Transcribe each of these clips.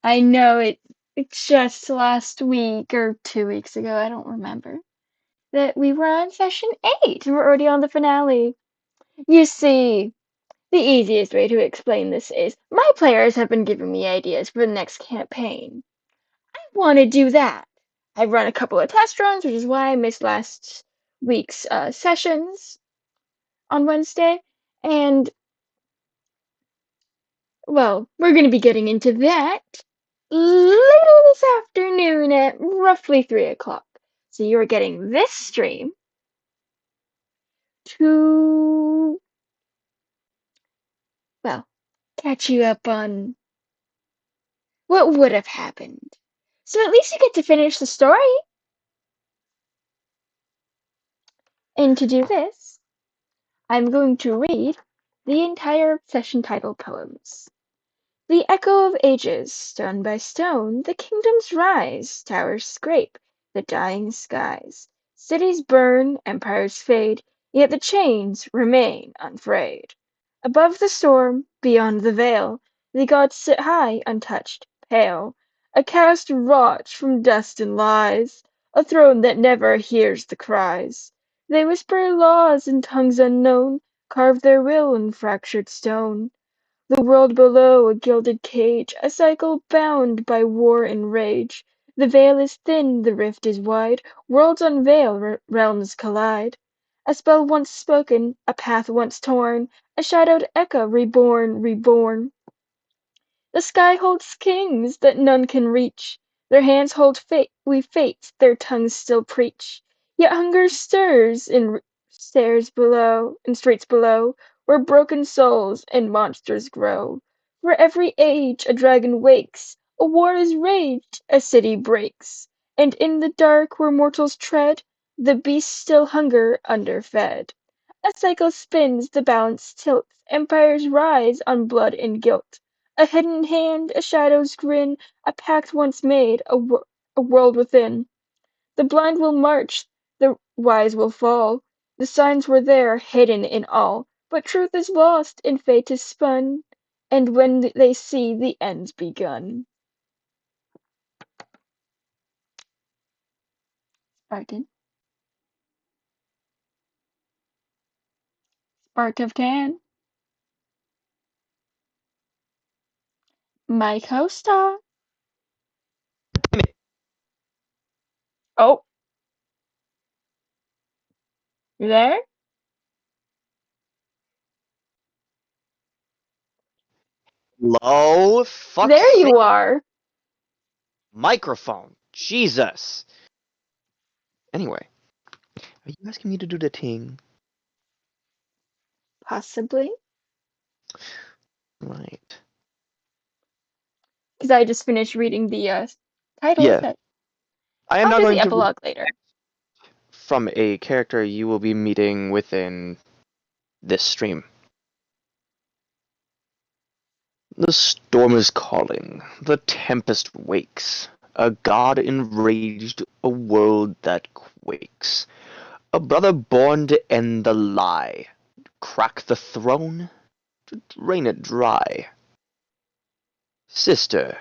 I know it's just last week or 2 weeks ago, I don't remember, that we were on session 8 and we're already on the finale. You see, the easiest way to explain this is my players have been giving me ideas for the next campaign. I want to do that. I run a couple of test runs, which is why I missed last week's sessions on Wednesday. And, well, we're going to be getting into that later this afternoon at roughly 3 o'clock. So you're getting this stream to, well, catch you up on what would have happened. So at least you get to finish the story. And to do this, I'm going to read the entire session title poems. The echo of ages, stone by stone, the kingdoms rise, towers scrape the dying skies. Cities burn, empires fade, yet the chains remain unfrayed. Above the storm, beyond the veil, the gods sit high, untouched, pale, a caste wrought from dust and lies, a throne that never hears the cries. They whisper laws in tongues unknown, carve their will in fractured stone. The world below, a gilded cage, a cycle bound by war and rage. The veil is thin, the rift is wide, worlds unveil, realms collide. A spell once spoken, a path once torn, a shadowed echo reborn, reborn. The sky holds kings that none can reach. Their hands hold fate, we fates, their tongues still preach. Yet hunger stirs in stairs below, in streets below, where broken souls and monsters grow. For every age a dragon wakes, a war is raged, a city breaks. And in the dark where mortals tread, the beasts still hunger underfed. A cycle spins, the balance tilts, empires rise on blood and guilt. A hidden hand, a shadow's grin, a pact once made, a world within. The blind will march, the wise will fall. The signs were there, hidden in all. But truth is lost and fate is spun, and when they see the end's begun. Spartan. Spark of Tan. My co-star. Oh, you there? Hello? Fuck's There sake. you are. Microphone. Jesus. Anyway, are you asking me to do the thing? Possibly. Right. Because I just finished reading the title Yeah. that I am I'll now do the going to read epilogue later. from a character you will be meeting within this stream. The storm is calling, the tempest wakes, a god enraged, a world that quakes, a brother born to end the lie, crack the throne, to drain it dry. Sister,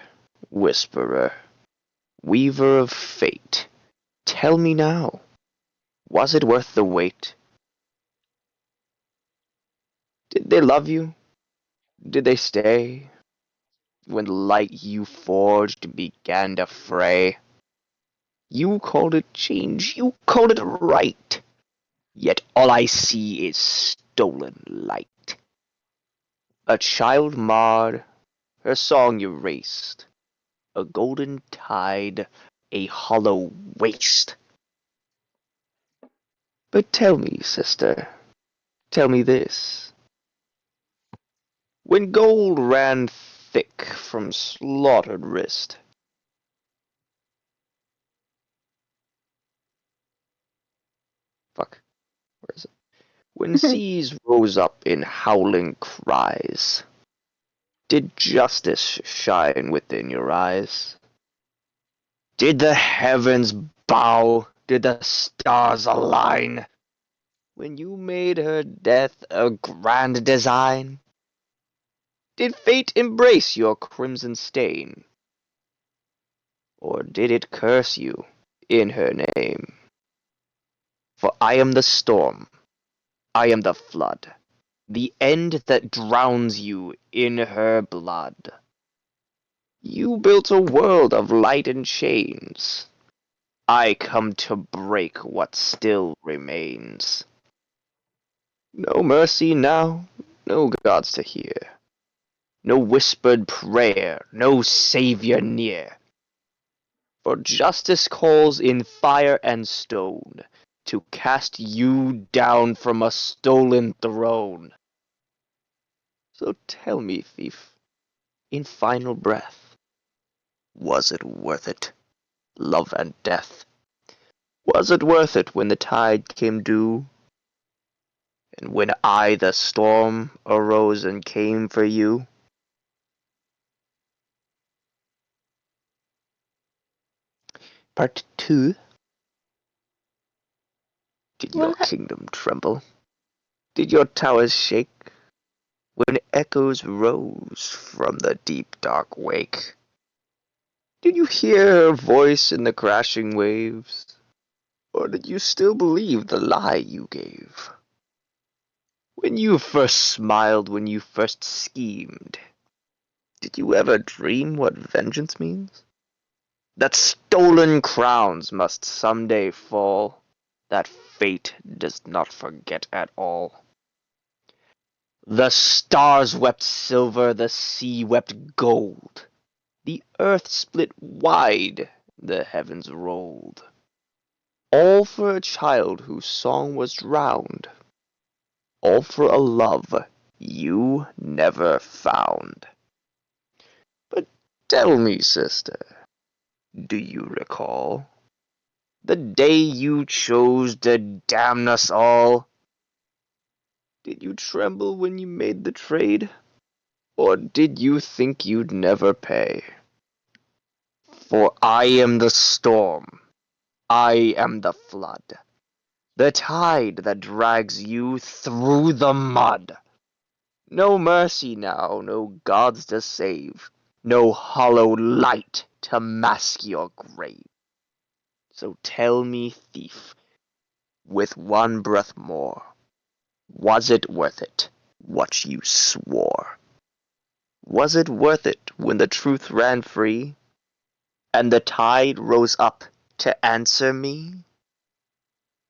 whisperer, weaver of fate, tell me now, was it worth the wait? Did they love you? Did they stay? When light you forged began to fray, you called it change, you called it right. Yet all I see is stolen light. A child marred, her song erased, a golden tide, a hollow waste. But tell me, sister, tell me this. When gold ran thick from slaughtered wrist, fuck, where is it? When seas rose up in howling cries, did justice shine within your eyes? Did the heavens bow? Did the stars align? When you made her death a grand design? Did fate embrace your crimson stain? or did it curse you in her name? For I am the storm, I am the flood, the end that drowns you in her blood. You built a world of light and chains. I come to break what still remains. No mercy now, no gods to hear, no whispered prayer, no savior near. For justice calls in fire and stone to cast you down from a stolen throne. So tell me, thief, in final breath, was it worth it, love and death? Was it worth it when the tide came due, and when I, the storm, arose and came for you? Part 2. Did your Well, kingdom tremble? Did your towers shake when echoes rose from the deep dark wake? Did you hear her voice in the crashing waves? Or did you still believe the lie you gave? When you first smiled, when you first schemed, did you ever dream what vengeance means? That stolen crowns must someday fall, that fate does not forget at all. The stars wept silver, the sea wept gold. The earth split wide, the heavens rolled. All for a child whose song was drowned. All for a love you never found. But tell me, sister, do you recall the day you chose to damn us all? Did you tremble when you made the trade? Or did you think you'd never pay? For I am the storm, I am the flood, the tide that drags you through the mud. No mercy now, no gods to save, no hollow light to mask your grave. So tell me, thief, with one breath more, was it worth it, what you swore? Was it worth it when the truth ran free, and the tide rose up to answer me?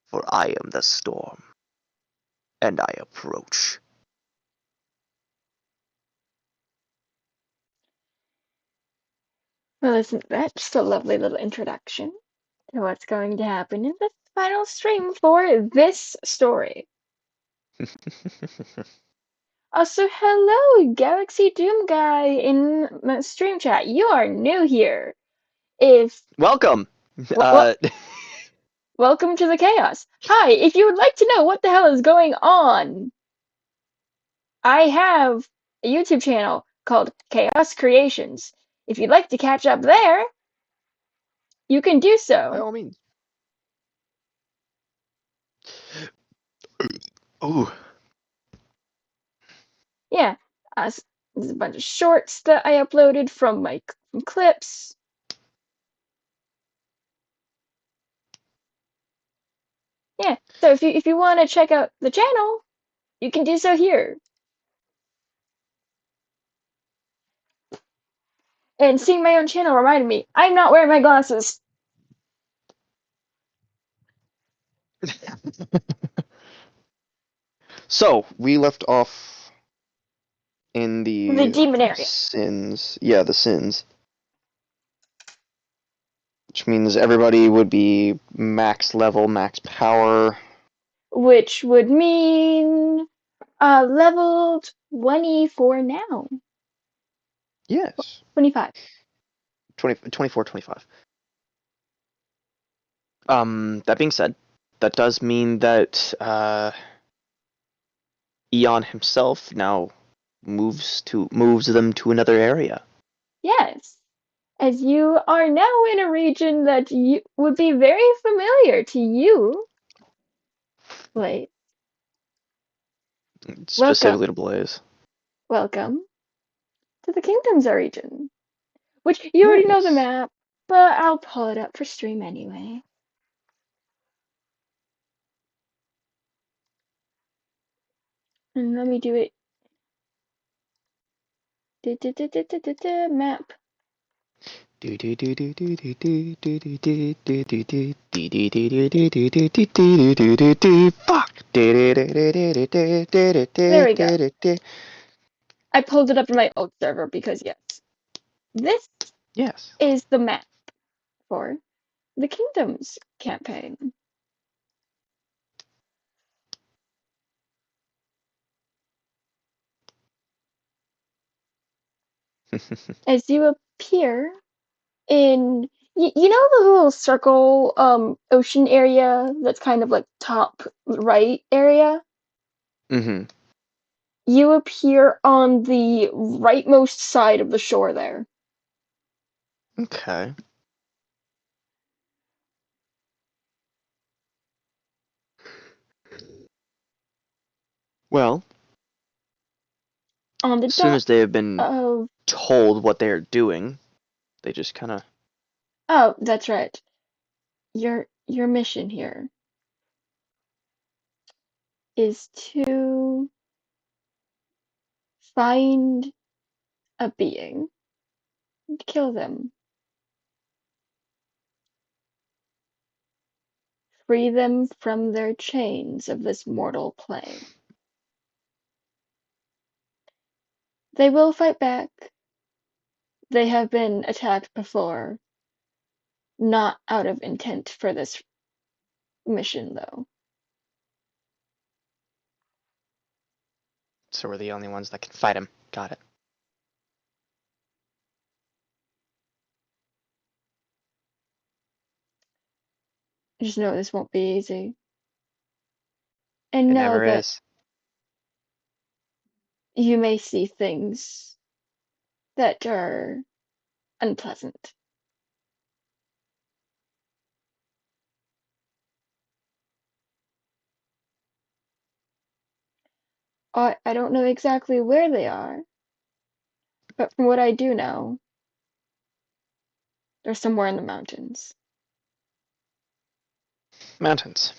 For I am the storm, and I approach. well, isn't that just a lovely little introduction to what's going to happen in the final stream for this story? Also, hello, Galaxy Doom Guy in the stream chat. You are new here. If Welcome! well, Uh, welcome to the chaos. Hi, if you would like to know what the hell is going on, I have a YouTube channel called Chaos Creations. If you'd like to catch up there, you can do by so. all means. Ooh. Yeah, there's a bunch of shorts that I uploaded from my from clips. Yeah, so if you want to check out the channel, you can do so here. And seeing my own channel reminded me, I'm not wearing my glasses. So, we left off in The the demon area, sins. Yeah, the sins. Which means everybody would be max level, max power. which would mean level 24 now. Yes. 25. 20, 24, 25. That being said, that does mean that Eon himself now moves them to another area. Yes, as you are now in a region that you would be very familiar to you, Blade. Specifically Welcome, to Blaze. welcome to the Kingdoms region, which you already know the Yes. map. but I'll pull it up for stream anyway. And let me do it. Map. Fuck. There we go. I pulled it up in my old server because yes, this Yes. is the map for the Kingdoms campaign. As you appear in, you know the little circle ocean area that's kind of like top right area? Mm-hmm. You appear on the rightmost side of the shore there. Okay. Well, On the as soon dot as they have been of, told what they are doing, they just kind of. oh, that's right. Your mission here is to find a being and kill them. Free them from their chains of this mortal plane. They will fight back. They have been attacked before, not out of intent for this mission, though. So we're the only ones that can fight him. Got it. Just know this won't be easy. And It know never that is. you may see things that are unpleasant. I don't know exactly where they are, but from what I do know, they're somewhere in the mountains. Mountains.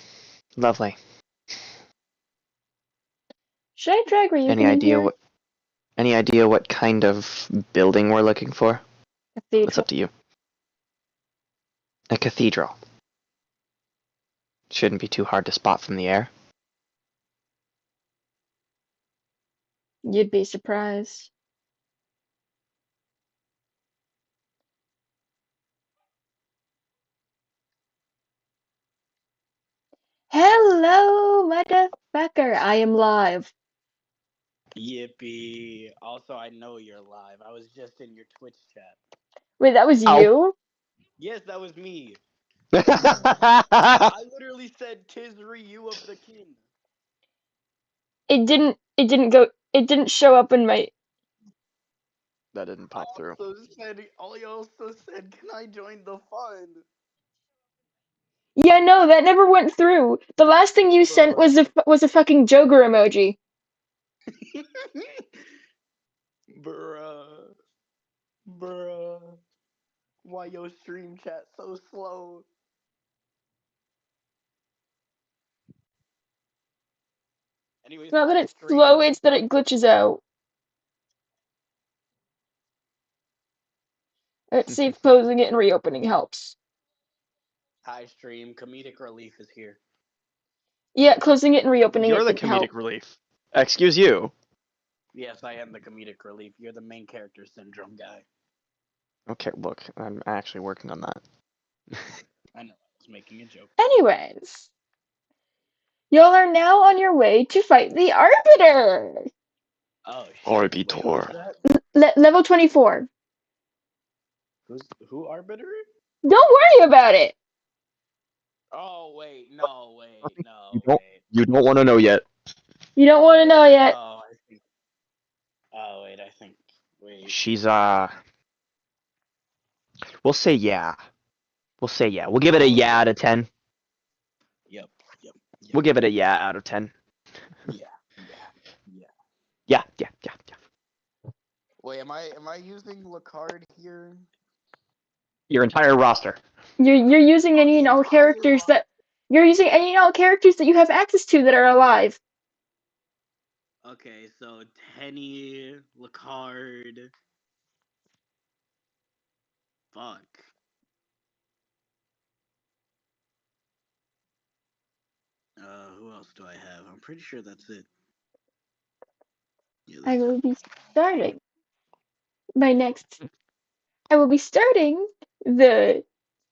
Lovely. Should I drag Any Ryugen in idea here? what? Any idea what kind of building we're looking for? It's Cathedral? up to you. A cathedral. Shouldn't be too hard to spot from the air. You'd be surprised. Hello, motherfucker! I am live. Yippee. Also, I know you're live. I was just in your Twitch chat. Wait, that was Ow. you? Yes, that was me. I literally said, "'Tis Ryu of the King." It didn't show up in my. That didn't pop through. I also said, "Can I join the fun?" Yeah, no, that never went through. The last thing you sent Bruh. was a fucking Joker emoji. Bruh. Bruh. Why your stream chat so slow? It's Anyways, not that hi it's slow, stream. it's that it glitches out. Let's see if closing it and reopening helps. Hi stream. Comedic relief is here. Yeah, closing it and reopening You're it the didn't help. comedic relief. Excuse you. Yes, I am the comedic relief. You're the main character syndrome guy. Okay, look, I'm actually working on that. I know. I was making a joke. Anyways, y'all are now on your way to fight the Arbiter! Oh shit! Wait, who's Orbitor. that? Level 24. Who Arbiter? Don't worry about it! Oh wait, no wait, You no don't. wait, You don't want to know yet. You don't want to know wait. yet. Oh, I think. Oh wait, I think. Wait. She's We'll say yeah. We'll say yeah. We'll give it a Oh yeah out of 10. yep, yep, yep. We'll give it a yeah out of 10. Yeah, yeah, yeah. Yeah, yeah, yeah, yeah. Wait, am I using Lacard here? Your entire roster. You're using any and all characters that you're using any and all characters that you have access to that are alive. Okay, so Tenny, Lacard. Fuck. Who else do I have? I'm pretty sure that's it. Yeah, I will be starting I will be starting the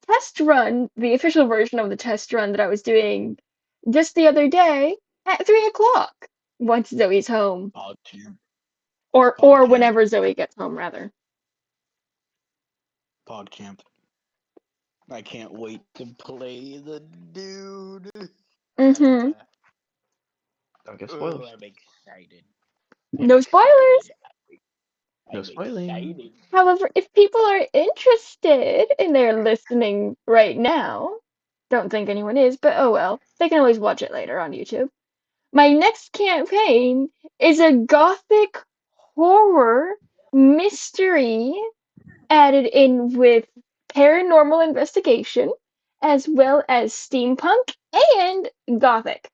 test run, the official version of the test run that I was doing just the other day at 3 o'clock. Once Zoe's home. PogChamp. Or PogChamp. whenever Zoe gets home, rather. PogChamp. I can't wait to play the dude. Mm-hmm. Don't give Oh, spoilers. I'm excited. No spoilers! No spoiling. Excited. However, if people are interested and they're listening right now, don't think anyone is, but oh well, they can always watch it later on YouTube. My next campaign is a gothic horror mystery added in with paranormal investigation, as well as steampunk and gothic.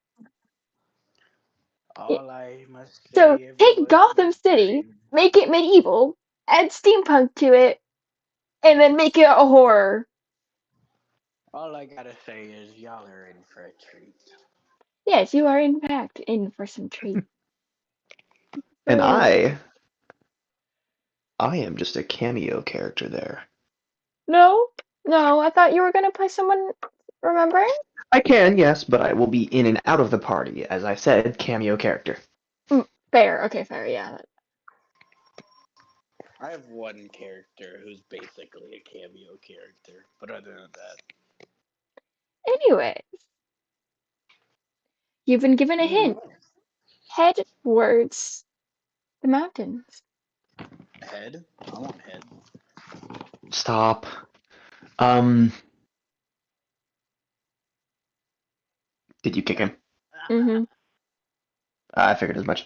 All I must So say take about Gotham City, mystery. make it medieval, add steampunk to it, and then make it a horror. All I gotta say is y'all are in for a treat. Yes, you are in fact in for some treat. And Oh. I am just a cameo character there. No, no, I thought you were gonna play someone. Remember? I can, yes, but I will be in and out of the party. As I said, cameo character. Fair. Okay, fair. Yeah. I have one character who's basically a cameo character, but other than that, Anyways, you've been given a hint. Head towards the mountains. head. I want head. Stop. Did you kick him? Mm-hmm. I figured as much.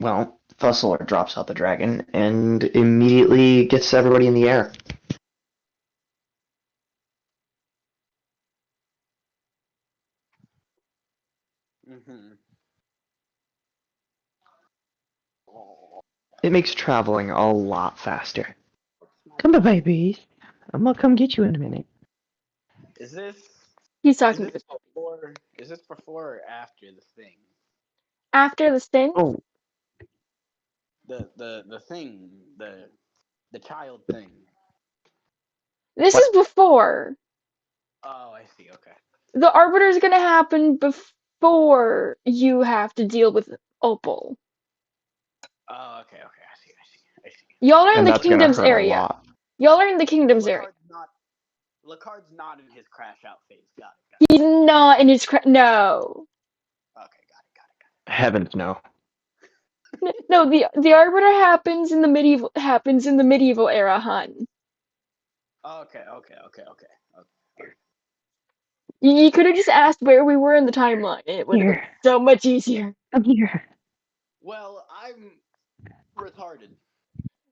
Well, Fussler drops out the dragon and immediately gets everybody in the air. Mm-hmm. It makes traveling a lot faster. Come on, baby. I'm gonna come get you in a minute. Is this He's is talking this to before is this before or after the thing? after the stint. Oh, The thing, the child thing. This what? is before. Oh, I see. Okay. The Arbiter is gonna happen before you have to deal with Opal. Oh, okay. I see. Y'all are in And the that's gonna Kingdoms hurt a area. lot. Y'all are in the So Kingdoms area. Lacard's not in his crash out phase. Got it. He's not in his no. Okay, got it. Heavens no. No, the Arbiter happens in the medieval era, hun. Okay. You could have just asked where we were in the timeline, and it would have been so much easier. I'm here. Well, I'm retarded.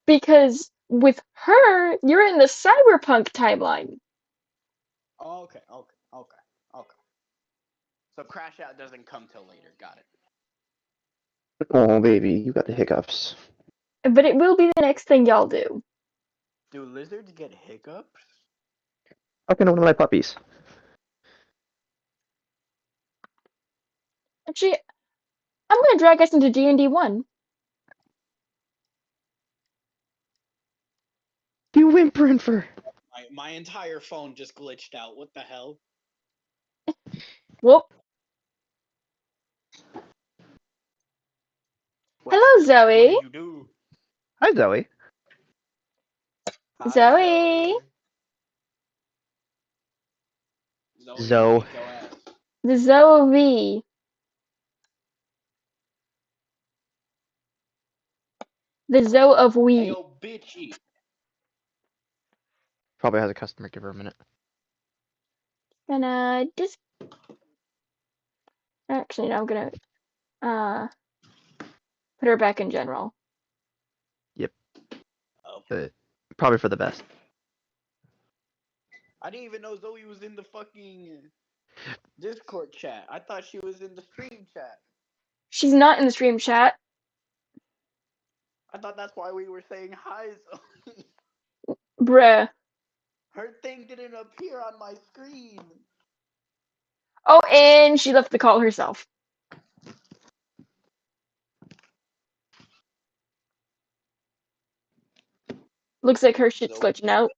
Because with her, you're in the cyberpunk timeline. Okay. So crash out doesn't come till later. Got it. Oh, baby, you got the hiccups. But it will be the next thing y'all do. Do lizards get hiccups? Fucking one of my puppies. Actually, I'm gonna drag us into D&D 1. You whimpering for? My entire phone just glitched out. What the hell? Whoop. Hello, Zoe. What did you do? Hi, Zoe. Hi, Zoe. Zoe. The Zoe. The Zoe of Hey, we. yo, bitchy. Probably has a customer. Give her a minute. And just actually, no, I'm gonna put her back in general. Yep. Oh. Probably for the best. I didn't even know Zoe was in the fucking Discord chat. I thought she was in the stream chat. She's not in the stream chat. I thought that's why we were saying hi, Zoe. Bruh. Her thing didn't appear on my screen. Oh, and she left the call herself. Looks like her shit's Zoe. glitching out.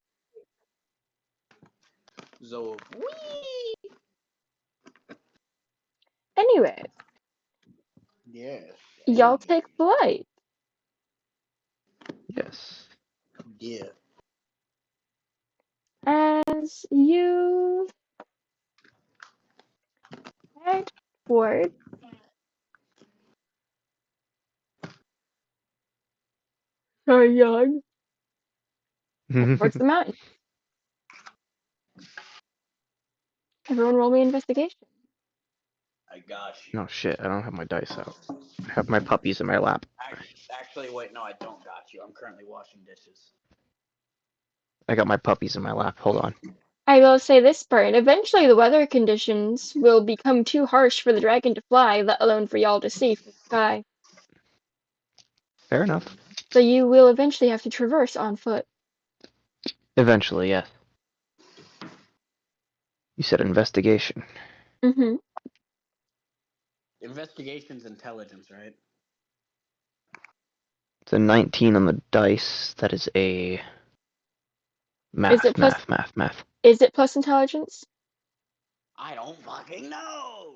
Zoe. Whee! Anyway, Yes. y'all take flight. Yes. Yeah. As you head toward young towards the mountain. Everyone roll me investigation. I got you. No shit, I don't have my dice out. I have my puppies in my lap. Actually, wait, no, I don't got you. I'm currently washing dishes. I got my puppies in my lap. Hold on. I will say this part, eventually the weather conditions will become too harsh for the dragon to fly, let alone for y'all to see from the sky. Fair enough. So you will eventually have to traverse on foot. Eventually, yes. You said investigation. Mm-hmm. Investigation's intelligence, right? It's a 19 on the dice. That is a Is math, it plus math. is it plus intelligence? I don't fucking know.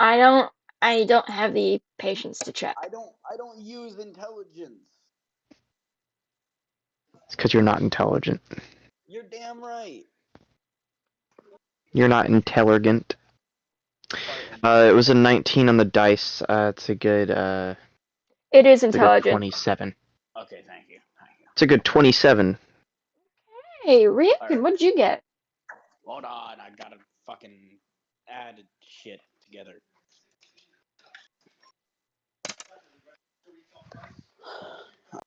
I don't have the patience to check. I don't use intelligence. It's because you're not intelligent. You're damn right. You're not intelligent. It was a 19 on the dice. It's a good, It is it's a good intelligent. 27. Okay, thank you. It's a good 27. Hey, Rian, Alright. what'd you get? Hold on, I gotta fucking add shit together.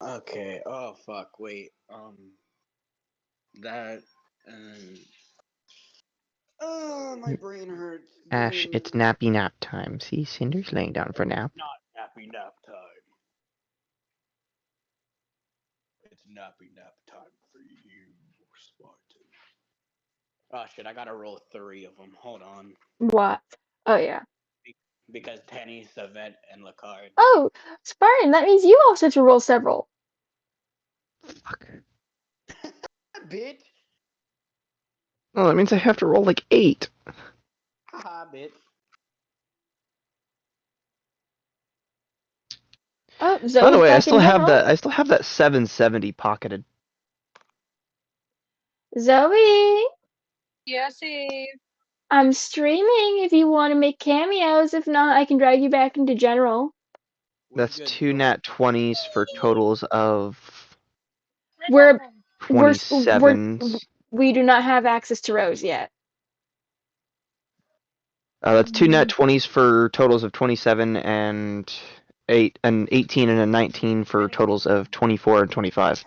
Okay. Oh fuck. Wait. That. Oh, my brain hurts. Ash, it's nappy nap time. See, Cinder's laying down for a nap. Not nappy nap time. It's nappy nap time for you, Spartan. Oh shit! I gotta roll 3 of them. Hold on. What? Oh yeah. Because Tenny, Savette, and Lacard. Oh, Spartan, that means you also have to roll several. Fuck. Bitch. Oh, that means I have to roll like 8. Haha, bitch. Oh, By the Zoe's way, I back still in have general. that. I still have that 770 pocketed. Zoe, Yes, Eve. I'm streaming if you want to make cameos. If not, I can drag you back into general. That's 2 nat 20s for totals of We're 27s. we do not have access to Rose yet. That's 2 nat 20s for totals of 27 and 18 and a 19 for totals of 24 and 25.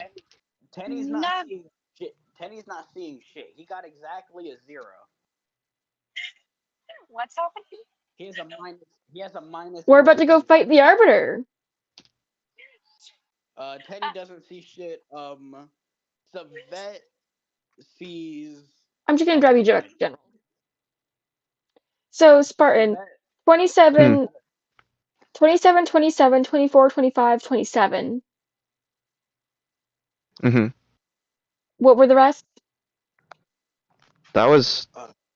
Tenny's not seeing shit. Tenny's not seeing shit. He got exactly a 0. What's happening? He has a minus. He has a minus. We're about to go fight the Arbiter. Tenny doesn't see shit. Savette sees. I'm just gonna grab you general. So Spartan, 27, 27, 27, 24, 25, 27. Mm-hmm. What were the rest? That was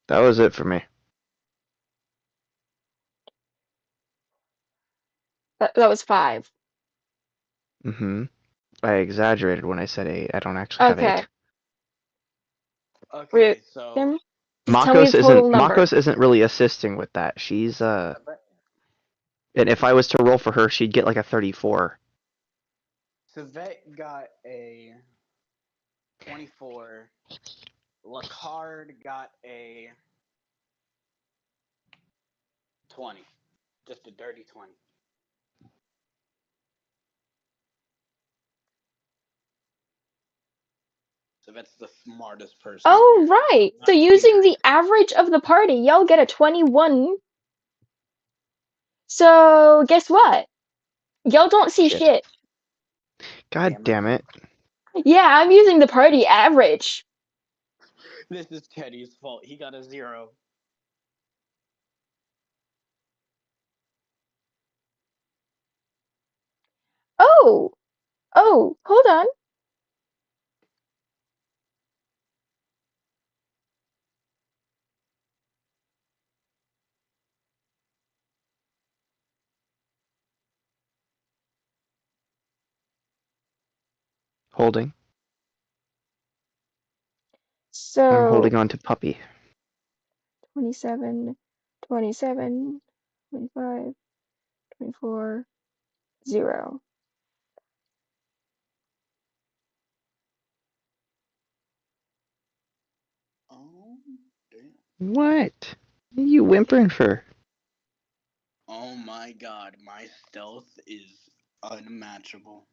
it for me. That was 5. Mm-hmm. I exaggerated when I said 8. I don't actually have 8. Okay, so just tell me the total number. Makos isn't really assisting with that. She's and if I was to roll for her, she'd get like a 34. Savette got a 24. Lacard got a 20. Just a dirty 20. So that's the smartest person. Oh, right. Not So using Peter. the average of the party, y'all get a 21. So guess what? Y'all don't see shit. God damn it. Yeah, I'm using the party average. This is Teddy's fault. He got a 0. Oh, hold on. Holding. So I'm holding on to puppy. 27, 27, 25, 24, 0. Oh, damn. What? What are you whimpering for? Oh my god, my stealth is unmatchable.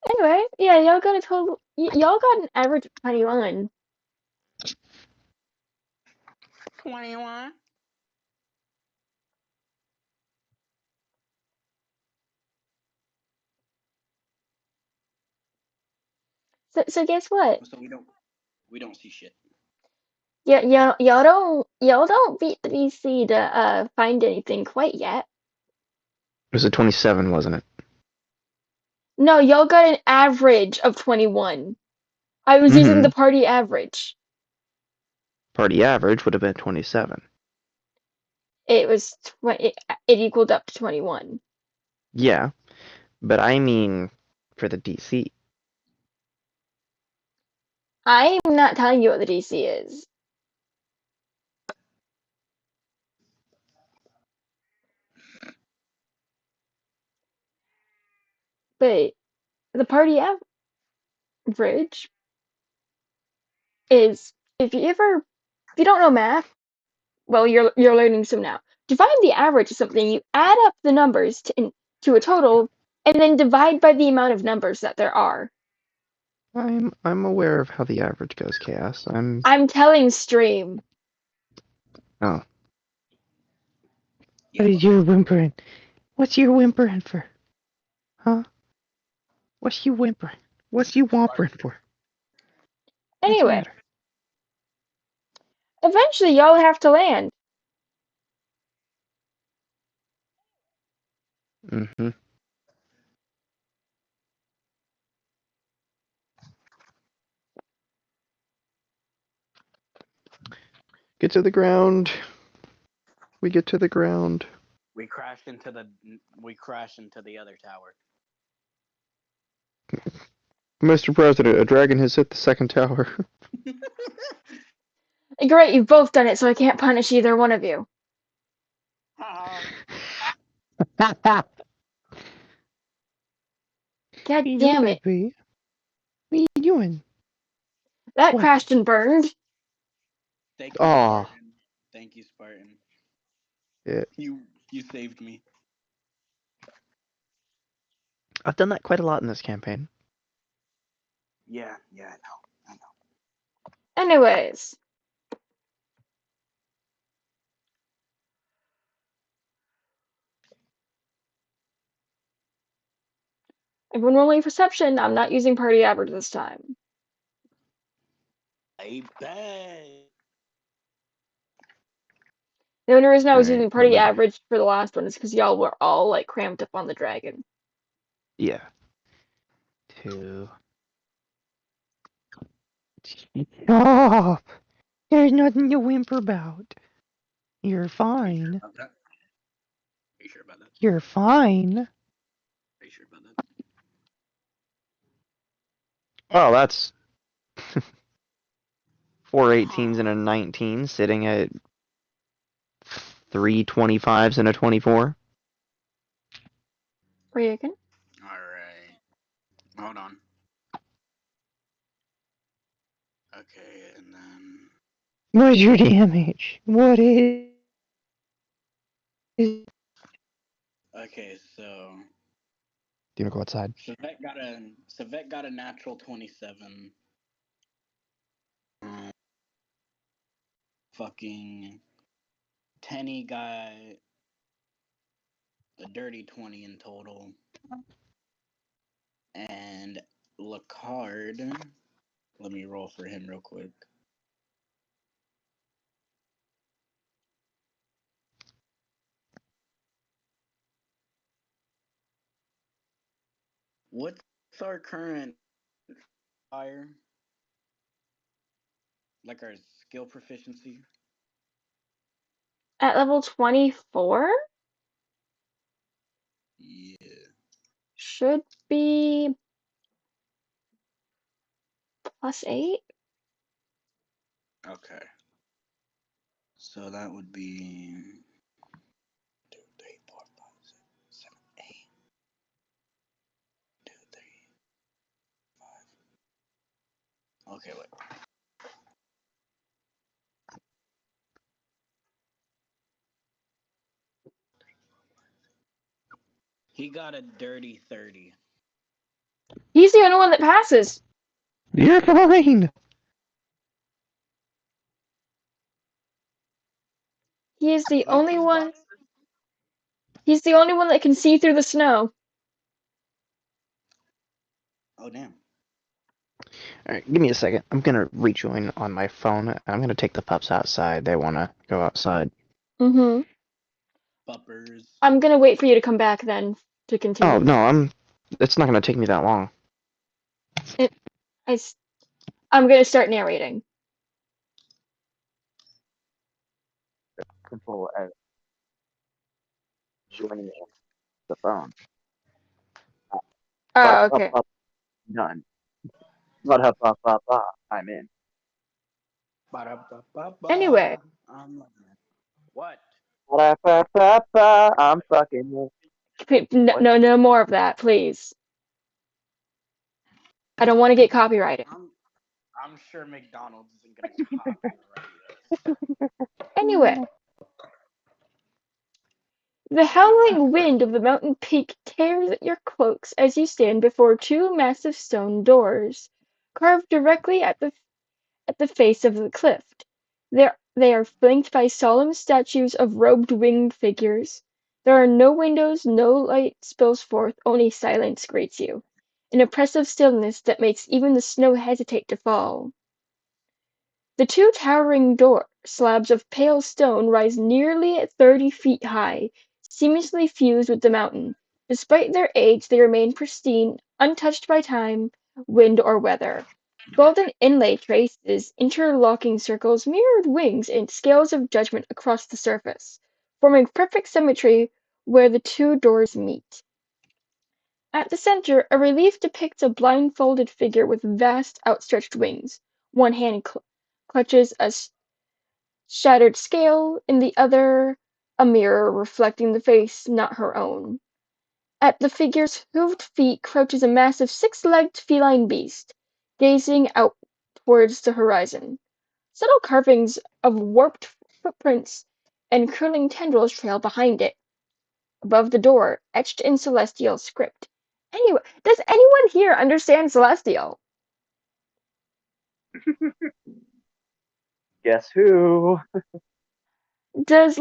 Anyway, yeah, y'all got a total. Y'all got an average of 21. 21? So guess what? So we don't see shit. Yeah, y'all don't beat the DC to find anything quite yet. It was a 27, wasn't it? No, y'all got an average of 21. I was using the party average. Party average would have been 27. It was it equaled up to 21. Yeah, but I mean for the DC. I'm not telling you what the DC is. But the party average is if you don't know math, well you're learning some now. To find the average of something, you add up the numbers to a total and then divide by the amount of numbers that there are. I'm aware of how the average goes, Chaos. I'm telling stream. Oh. Yeah, What is your whimpering? What's your whimpering for? Huh? What's you whimpering? What's you whimpering for? What's the Anyway, matter? eventually y'all have to land. Mm-hmm. Get to the ground. We get to the ground. we crashed into the other tower. Mr. President, a dragon has hit the second tower. Great, you've both done it, so I can't punish either one of you. God damn it. Baby? What are you doing? That What? crashed and burned. Thank you, Aw. Spartan. Thank you, Spartan. Yeah. You saved me. I've done that quite a lot in this campaign. Yeah, I know. Anyways. Everyone roll a perception. I'm not using party average this time. I bet. The only reason I was Alright, using let party me... average for the last one is because y'all were all like cramped up on the dragon. Yeah. 2. Stop! There's nothing to whimper about. You're fine. Are you sure about that? You're fine. Are you sure about that? Oh, that's 4 18s and a 19, sitting at 3 25s and a 24. Ryukin? Alright. Hold on. Okay, and then... What's your damage? What is... Okay, so... Do you want to go outside? Savet got a natural 27. Fucking Tenny got a dirty 20 in total. And Lacard, let me roll for him real quick. What's our current fire? Like our skill proficiency? At level 24? Yeah. Should be +8? Okay. So that would be 2, 3, 4, 5, 6, 7, 8. 2, 3, 5. Okay, wait. He got a dirty 30. He's the only one that passes. You're fine. He is the Like only his one. body. He's the only one that can see through the snow. Oh, damn. Alright, give me a second. I'm gonna rejoin on my phone, and I'm gonna take the pups outside. They wanna go outside. Mm-hmm. Buppers. I'm gonna wait for you to come back then to Oh, continue. no, it's not gonna take me that long. I'm gonna start narrating. Simple as joining the phone. Oh, okay. Done. Ba-da-ba-ba-ba. I'm in. Anyway, I'm loving it. What? Ba-da-ba-ba-ba. I'm fucking in. What? no more of that, please. I don't want to get copyrighted. I'm sure McDonald's isn't gonna copyright us. Anyway, the howling wind of the mountain peak tears at your cloaks as you stand before two massive stone doors, carved directly at the face of the cliff. They are flanked by solemn statues of robed winged figures. There are no windows, no light spills forth, only silence greets you, an oppressive stillness that makes even the snow hesitate to fall. The two towering door slabs of pale stone rise nearly 30 feet high, seamlessly fused with the mountain. Despite their age, they remain pristine, untouched by time, wind, or weather. Golden inlay traces, interlocking circles, mirrored wings, and scales of judgment across the surface, forming perfect symmetry where the two doors meet. At the center, a relief depicts a blindfolded figure with vast, outstretched wings. One hand clutches a shattered scale, in the other a mirror reflecting the face not her own. At the figure's hooved feet crouches a massive six-legged feline beast, gazing out towards the horizon. Subtle carvings of warped footprints and curling tendrils trail behind it. Above the door, etched in Celestial script. Anyway, does anyone here understand Celestial? Guess who? Does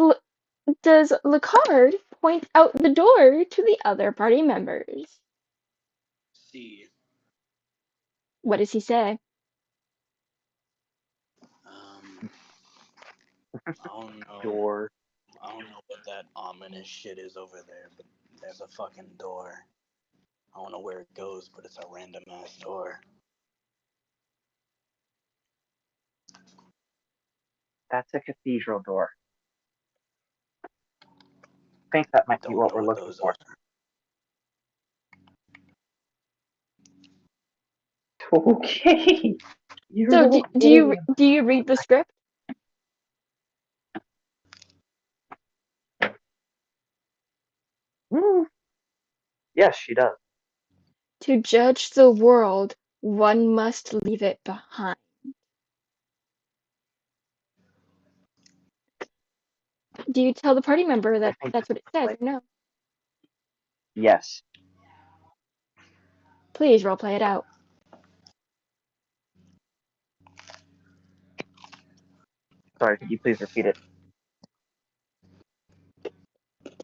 Lacard point out the door to the other party members? See. What does he say? I don't know. Door. I don't know what that ominous shit is over there, but there's a fucking door. I don't know where it goes, but it's a random ass door. That's a cathedral door. I think that might be Don't what know we're what looking those for. are. Okay. So do you read the script? Yes, she does. To judge the world, one must leave it behind. Do you tell the party member that that's what it says or no? Yes. Please roleplay it out. Sorry, could you please repeat it?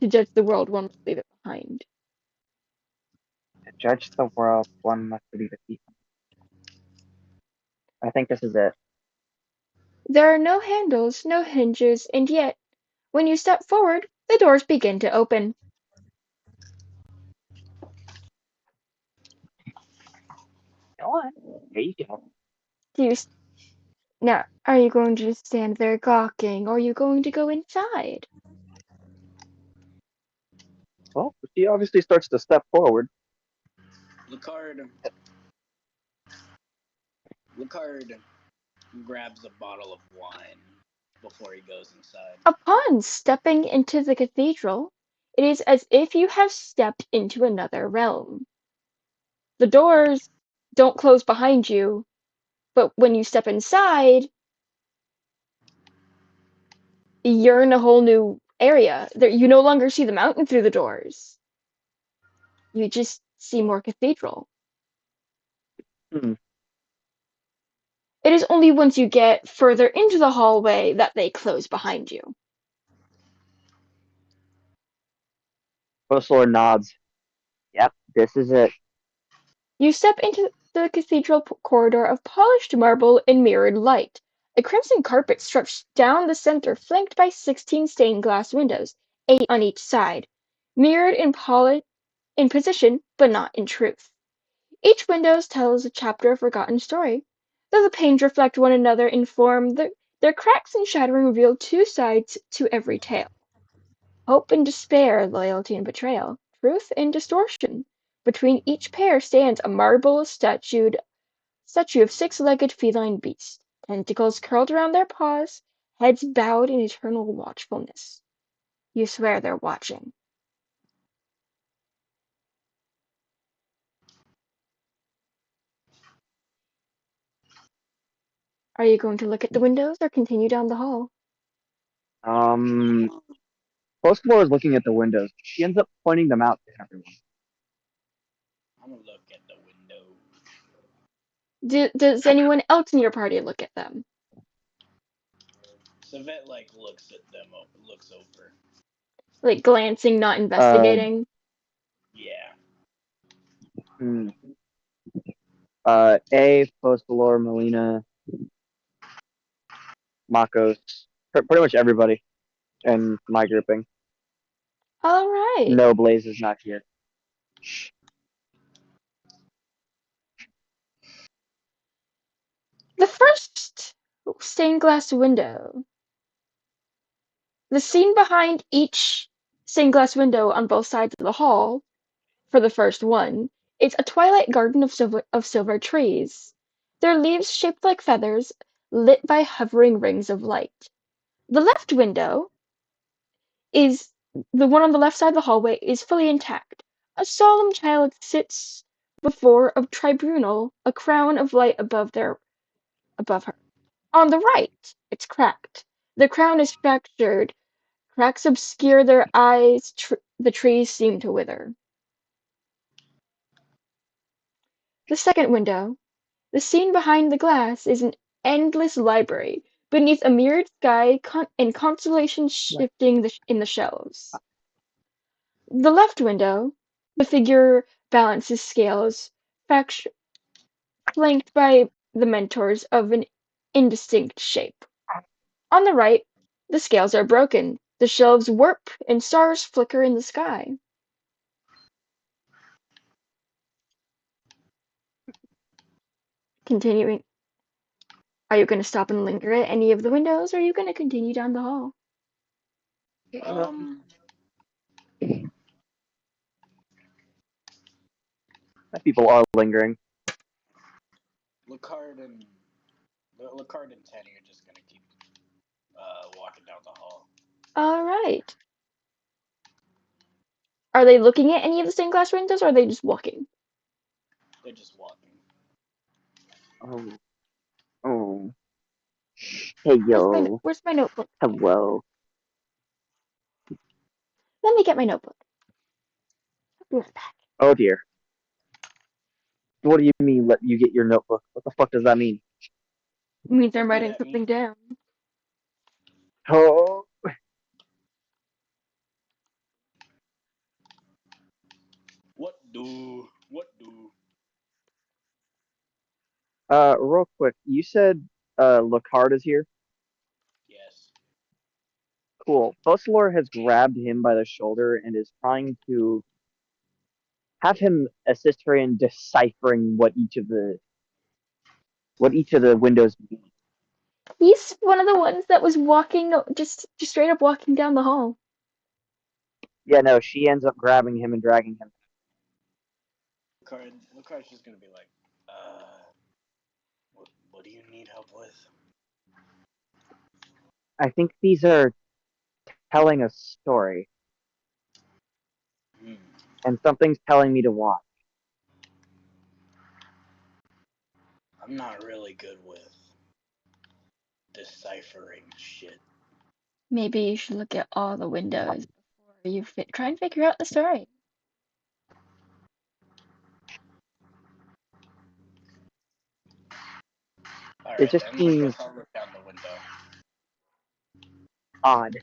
To judge the world, one must leave it behind. To judge the world, one must leave it behind. I think this is it. There are no handles, no hinges, and yet, when you step forward, the doors begin to open. Go on. There you go. Do you Now, are you going to just stand there gawking, or are you going to go inside? Well, she obviously starts to step forward. Lucard grabs a bottle of wine before he goes inside. Upon stepping into the cathedral, it is as if you have stepped into another realm. The doors don't close behind you, but when you step inside, you're in a whole new area. You no longer see the mountain through the doors. You just see more cathedral. Hmm. It is only once you get further into the hallway that they close behind you. Postler nods. Yep, this is it. You step into the cathedral corridor of polished marble and mirrored light. A crimson carpet stretched down the center, flanked by 16 stained glass windows, 8 on each side, mirrored in position, but not in truth. Each window tells a chapter of forgotten story. Though the panes reflect one another in form, their cracks and shattering reveal two sides to every tale. Hope and despair, loyalty and betrayal, truth and distortion. Between each pair stands a marble statue of six-legged feline beasts, tentacles curled around their paws, heads bowed in eternal watchfulness. You swear they're watching. Are you going to look at the windows or continue down the hall? Postler is looking at the windows. She ends up pointing them out to everyone. I'm gonna look at the window. Does anyone else in your party look at them? Savet looks at them, looks over. Like glancing, not investigating? Yeah. Postler, Melina, Makos, pretty much everybody in my grouping. All right. No, Blaze is not here. The first stained glass window. The scene behind each stained glass window on both sides of the hall, for the first one, is a twilight garden of silver trees, their leaves shaped like feathers, lit by hovering rings of light. The left window is the one on the left side of the hallway is fully intact. A solemn child sits before a tribunal, a crown of light above her. On the right, it's cracked. The crown is fractured. Cracks obscure their eyes. The trees seem to wither. The second window. The scene behind the glass is an endless library, beneath a mirrored sky and constellations shifting in the shelves. The left window. The figure balances scales, flanked by the mentors of an indistinct shape. On the right, the scales are broken, the shelves warp, and stars flicker in the sky. Continuing. Are you going to stop and linger at any of the windows, or are you going to continue down the hall? People are lingering. Lucard and Tanny are just gonna keep walking down the hall. All right. Are they looking at any of the stained glass windows, or are they just walking? They're just walking. Oh. Hey, yo. Where's my notebook? Hello. Let me get my notebook. I'll be right back. Oh, dear. What do you mean, let you get your notebook? What the fuck does that mean? It means I'm writing something down. Oh, What do? What do? real quick, you said Locard is here. Yes. Cool. Fusselor has grabbed him by the shoulder and is trying to have him assist her in deciphering what each of the windows mean. He's one of the ones that was walking, just straight up walking down the hall. Yeah, no, she ends up grabbing him and dragging him. Lucard's just gonna be like, what do you need help with? I think these are telling a story, Hmm. and something's telling me to watch. I'm not really good with deciphering shit. Maybe you should look at all the windows before you try and figure out the story. Alright, It just then I seems guess I'll look down the window. odd.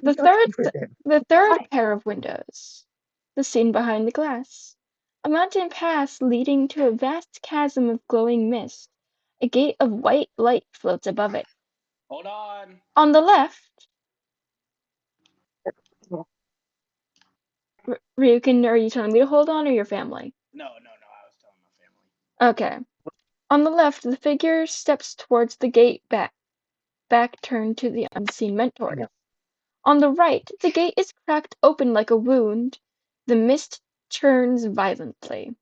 The third pair of windows. The scene behind the glass. A mountain pass leading to a vast chasm of glowing mist. A gate of white light floats above it. Hold on! On the left, Ryukin, are you telling me to hold on or your family? No, I was telling my family. Okay. On the left, the figure steps towards the gate back turned to the unseen mentor. No. On the right, the gate is cracked open like a wound. The mist churns violently.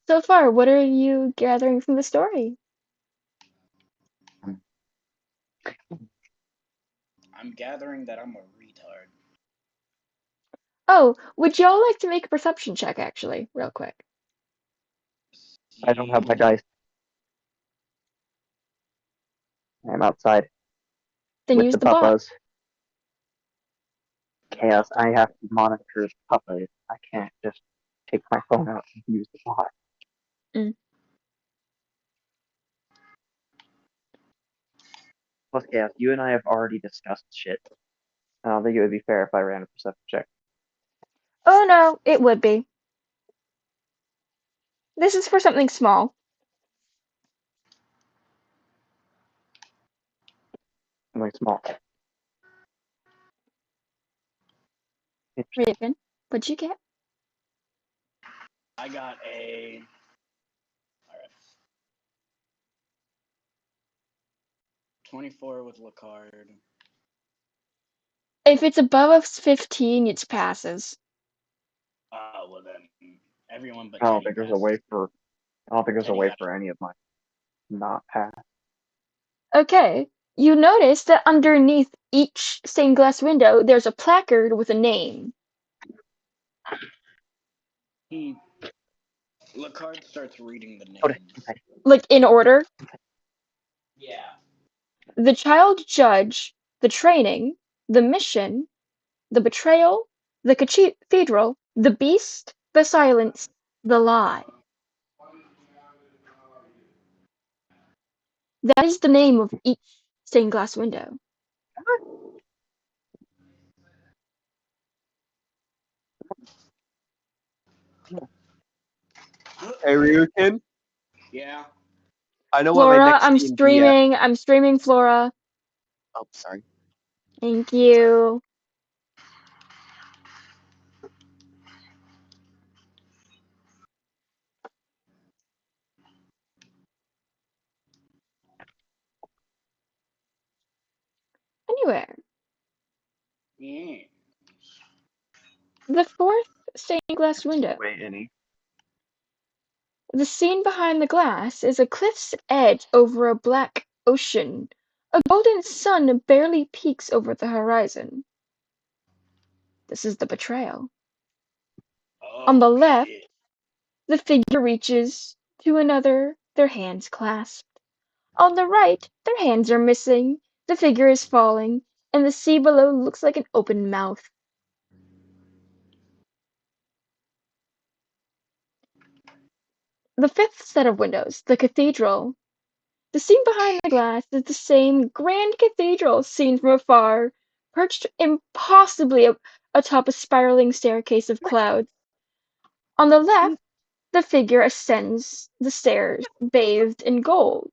So far, what are you gathering from the story? I'm gathering that I'm a retard. Oh, would y'all like to make a perception check, actually, real quick? I don't have my dice. I'm outside Then with use the the bot. puppas. Chaos. I have to monitor the puppas. I can't just take my phone out and use the bot. Mm. Plus, Chaos, you and I have already discussed shit. I don't think it would be fair if I ran a perception check. Oh no, it would be. This is for something small. Something small. Raven, what'd you get? I got a. Alright. 24 with Lacard. If it's above a 15, it passes. Well then, everyone but I don't Kenny think there's a passed. way for. I don't think there's a Kenny way got for any of mine not pass. Okay, you notice that underneath each stained glass window, there's a placard with a name. Lacard starts reading the Put it names. inside. Like, in order. Yeah. The child judge, the training, the mission, the betrayal, the cathedral, the beast, the silence, the lie. That is the name of each stained glass window. Hey Ryukin, Yeah. I know what my Flora, next I'm D&D streaming Flora. Oh, sorry. Thank you. Anyway, Yeah. the fourth stained glass window. Wait, any? The scene behind the glass is a cliff's edge over a black ocean. A golden sun barely peeks over the horizon. This is the betrayal. On the Oh left, shit. the figure reaches to another, their hands clasped. On the right, their hands are missing, the figure is falling, and the sea below looks like an open mouth. The fifth set of windows, the cathedral. The scene behind the glass is the same grand cathedral seen from afar, perched impossibly atop a spiraling staircase of clouds. On the left, the figure ascends the stairs, bathed in gold.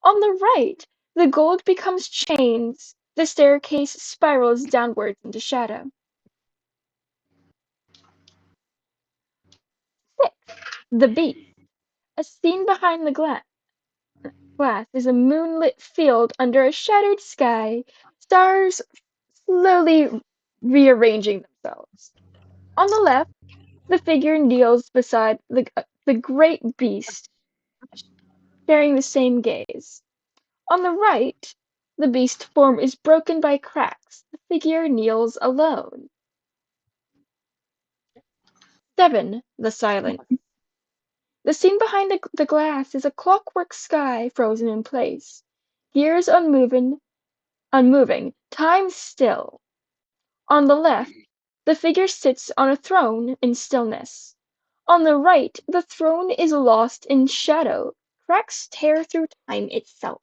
On the right, the gold becomes chains. The staircase spirals downwards into shadow. 6. The Beast. A scene behind the glass is a moonlit field under a shadowed sky, stars slowly rearranging themselves. On the left, the figure kneels beside the great beast, sharing the same gaze. On the right, the beast form is broken by cracks. The figure kneels alone. 7. The Silence. The scene behind the glass is a clockwork sky frozen in place. Gears unmoving, time still. On the left, the figure sits on a throne in stillness. On the right, the throne is lost in shadow. Cracks tear through time itself.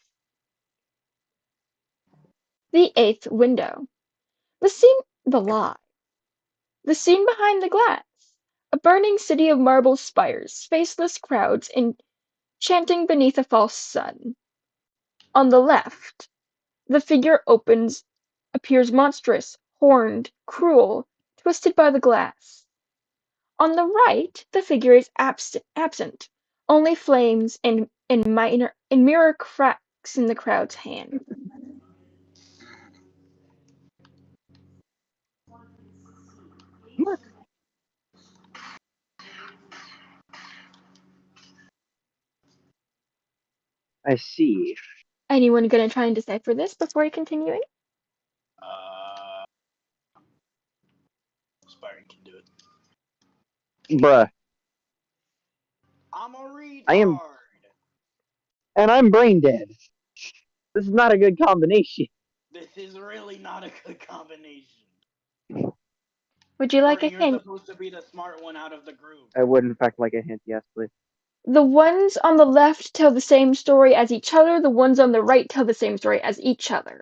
The eighth window. The lie. The scene behind the glass. A burning city of marble spires, faceless crowds chanting beneath a false sun. On the left, the figure appears monstrous, horned, cruel, twisted by the glass. On the right, the figure is absent, only flames and mirror cracks in the crowd's hand. I see. Anyone gonna try and decipher this before continuing? Spartan can do it. Bruh. I'm a retard. And I'm brain dead. This is not a good combination. This is really not a good combination. Would you like a You're hint? supposed to be the smart one out of the group. I would, in fact, like a hint, yes, please. The ones on the left tell the same story as each other, the ones on the right tell the same story as each other.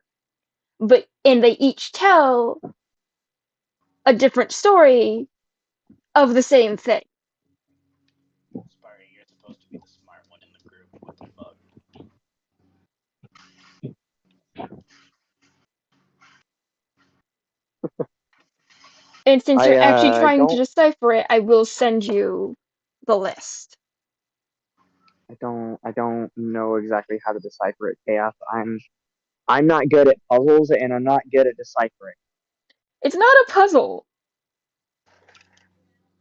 And they each tell a different story of the same thing. Spartan, you're supposed to be the smart one in the group. What the fuck? And since you're actually trying to don't- decipher it, I will send you the list. I don't know exactly how to decipher it, Chaos. I'm not good at puzzles, and I'm not good at deciphering. It's not a puzzle.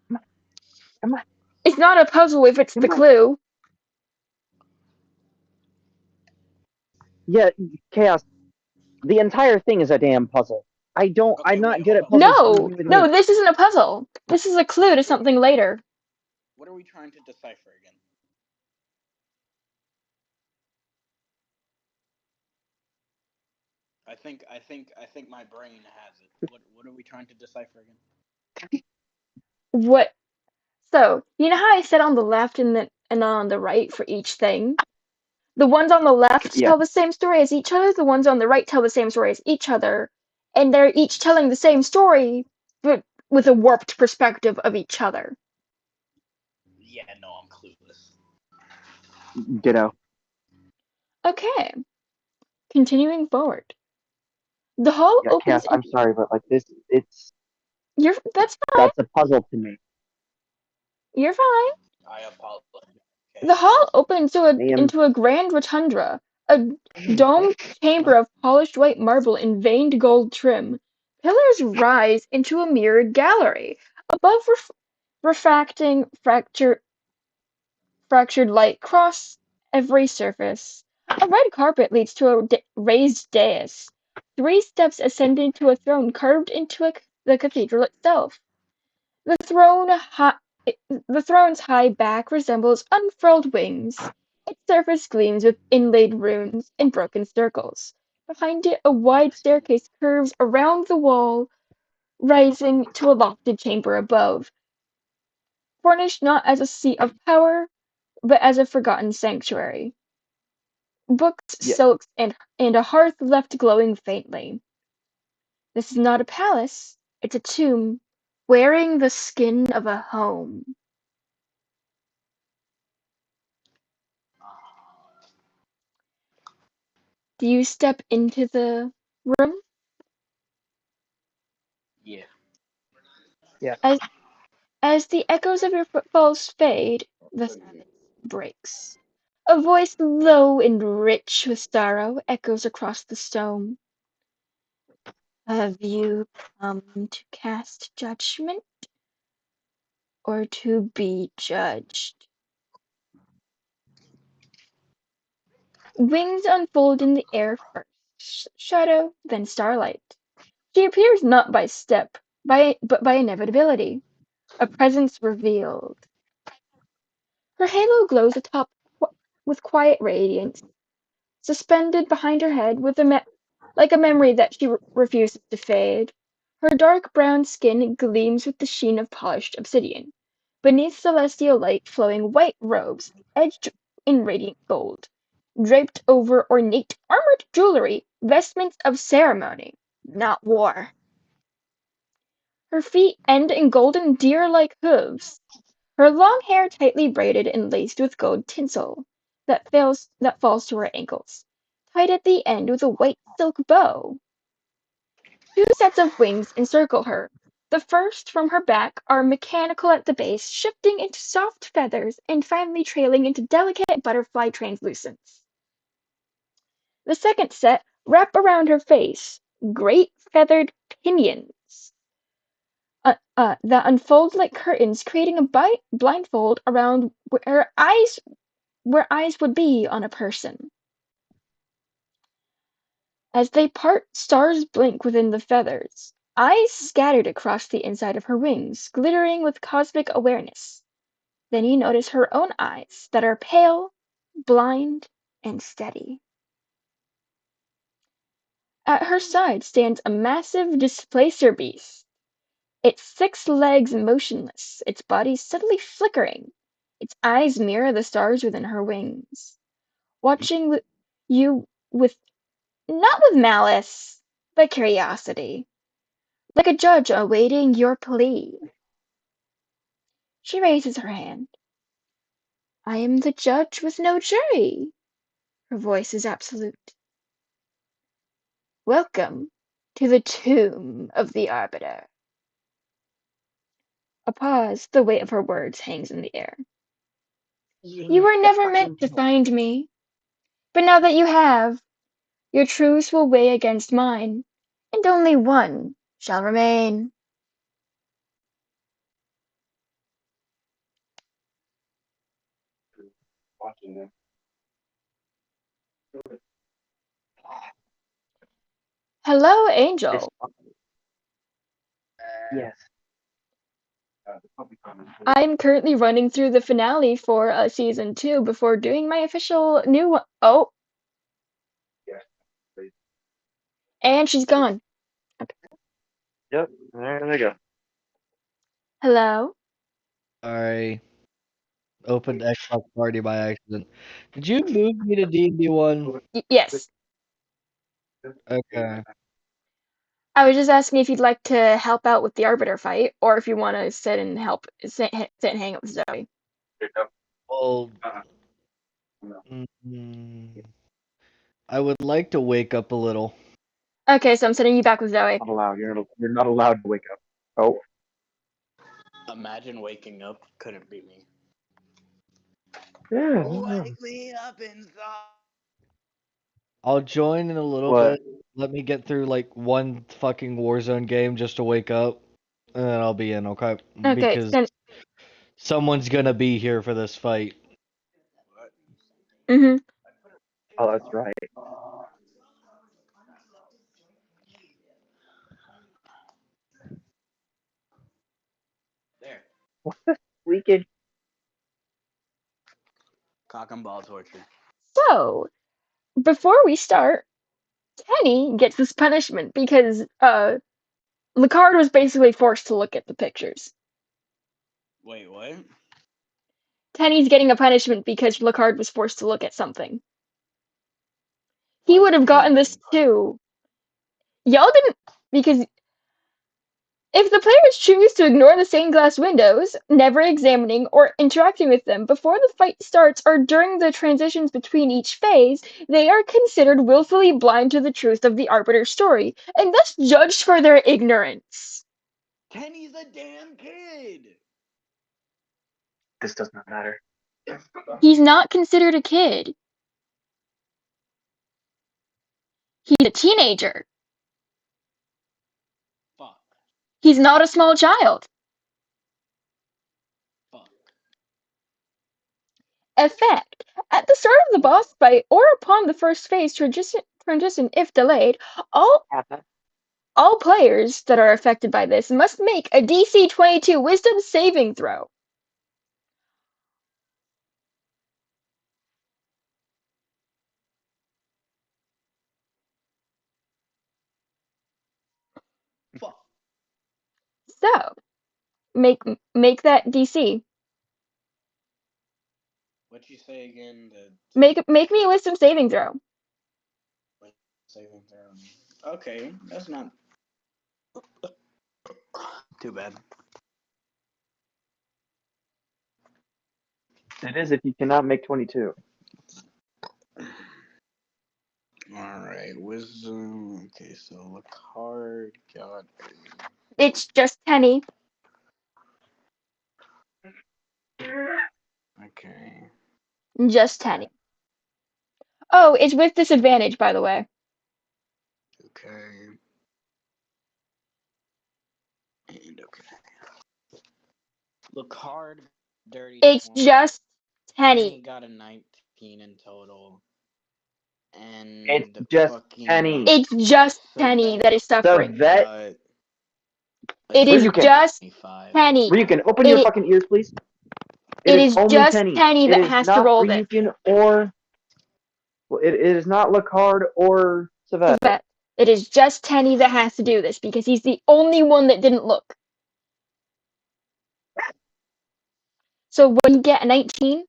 Come on. It's not a puzzle if it's the clue. Yeah, Chaos. The entire thing is a damn puzzle. I'm not good at puzzles. No, this isn't a puzzle. This is a clue to something later. What are we trying to decipher again? I think my brain has it. What are we trying to decipher again? What? So, you know how I said on the left and on the right for each thing? The ones on the left tell the same story as each other, the ones on the right tell the same story as each other, and they're each telling the same story, but with a warped perspective of each other. Yeah, no, I'm clueless. Ditto. Okay. Continuing forward. The hall opens. Chaos, I'm sorry, but like this, That's fine. That's a puzzle to me. You're fine. I apologize. Okay. The hall opens into a grand rotunda, a domed chamber of polished white marble and veined gold trim. Pillars rise into a mirrored gallery. Above refracting fractured light cross every surface. A red carpet leads to a raised dais. 3 steps ascend into a throne carved into the cathedral itself. The throne's high back resembles unfurled wings. Its surface gleams with inlaid runes and broken circles. Behind it, a wide staircase curves around the wall, rising to a lofted chamber above. Furnished not as a seat of power, but as a forgotten sanctuary. Books, Yes. silks, and a hearth left glowing faintly. This is not a palace, it's a tomb, wearing the skin of a home. Do you step into the room? Yeah. As the echoes of your footfalls fade, the silence breaks. A voice low and rich with sorrow echoes across the stone. Have you come to cast judgment or to be judged? Wings unfold in the air first, shadow, then starlight. She appears not by step, but by inevitability, a presence revealed. Her halo glows atop with quiet radiance, suspended behind her head with like a memory that she refuses to fade. Her dark brown skin gleams with the sheen of polished obsidian. Beneath celestial light flowing white robes, edged in radiant gold, draped over ornate armored jewelry, vestments of ceremony, not war. Her feet end in golden deer-like hooves, her long hair tightly braided and laced with gold tinsel that falls to her ankles, tied at the end with a white silk bow. Two sets of wings encircle her. The first from her back are mechanical at the base, shifting into soft feathers and finally trailing into delicate butterfly translucence. The second set wrap around her face, great feathered pinions that unfold like curtains, creating a blindfold around where eyes would be on a person. As they part, stars blink within the feathers, eyes scattered across the inside of her wings, glittering with cosmic awareness. Then you notice her own eyes that are pale, blind, and steady. At her side stands a massive displacer beast, its 6 legs motionless, its body subtly flickering. Its eyes mirror the stars within her wings, watching you with not with malice, but curiosity, like a judge awaiting your plea. She raises her hand. I am the judge with no jury. Her voice is absolute. Welcome to the tomb of the Arbiter. A pause, the weight of her words hangs in the air. You were never meant to find me, but now that you have, your truths will weigh against mine, and only one shall remain. Hello, Angel. Yes. I'm currently running through the finale for season 2 before doing my official new one. Oh, and she's gone. Yep. There they go. Hello? Sorry, opened Xbox Party by accident. Did you move me to D&D 1? Yes. Okay. I was just asking if you'd like to help out with the Arbiter fight, or if you want to sit and hang out with Zoe. Well, I would like to wake up a little. Okay, so I'm sending you back with Zoe. Not allowed. You're not allowed to wake up. Oh. Imagine waking up. Couldn't be me. Yeah. Wake me up inside. I'll join in a little What? bit. Let me get through like one fucking Warzone game just to wake up, and then I'll be in, okay? Okay, Because someone's gonna be here for this fight. mm-hmm. Oh, that's right. There. What's this leakage? Cock and ball torture. So, before we start, Kenny gets this punishment because Licard was basically forced to look at the pictures. Wait, what? Tenny's getting a punishment because Lockhart was forced to look at something. He would have gotten this too. Y'all didn't, because if the players choose to ignore the stained glass windows, never examining or interacting with them before the fight starts or during the transitions between each phase, they are considered willfully blind to the truth of the Arbiter's story, and thus judged for their ignorance. Tenny's a damn kid. This does not matter. He's not considered a kid. He's a teenager. Fuck. He's not a small child. Fuck. Effect. At the start of the boss fight or upon the first phase transition if delayed, all players that are affected by this must make a DC 22 Wisdom saving throw. Fuck. So, make that DC. What'd you say again? Make me a Wisdom saving throw. Saving throw. Okay, that's not too bad. It is if you cannot make 22. Alright, wisdom. Okay, so Lockhart got. It's just Tenny. Okay. Just Tenny. Oh, it's with disadvantage, by the way. Okay. And okay. Lockhart, dirty. It's 20. just Tenny Tenny. got a 19 in total. And It's just fucking Tenny. It's just Tenny Savet that is suffering. The vet. got It is Ryuken. just 25. Tenny. Ryuken, open your fucking ears, please. It is is only just Tenny. Tenny It that is has to not roll this. Ryuken or. Well, it is not Lockhart or Savet. It is just Tenny that has to do this because he's the only one that didn't look. So when you get a 19,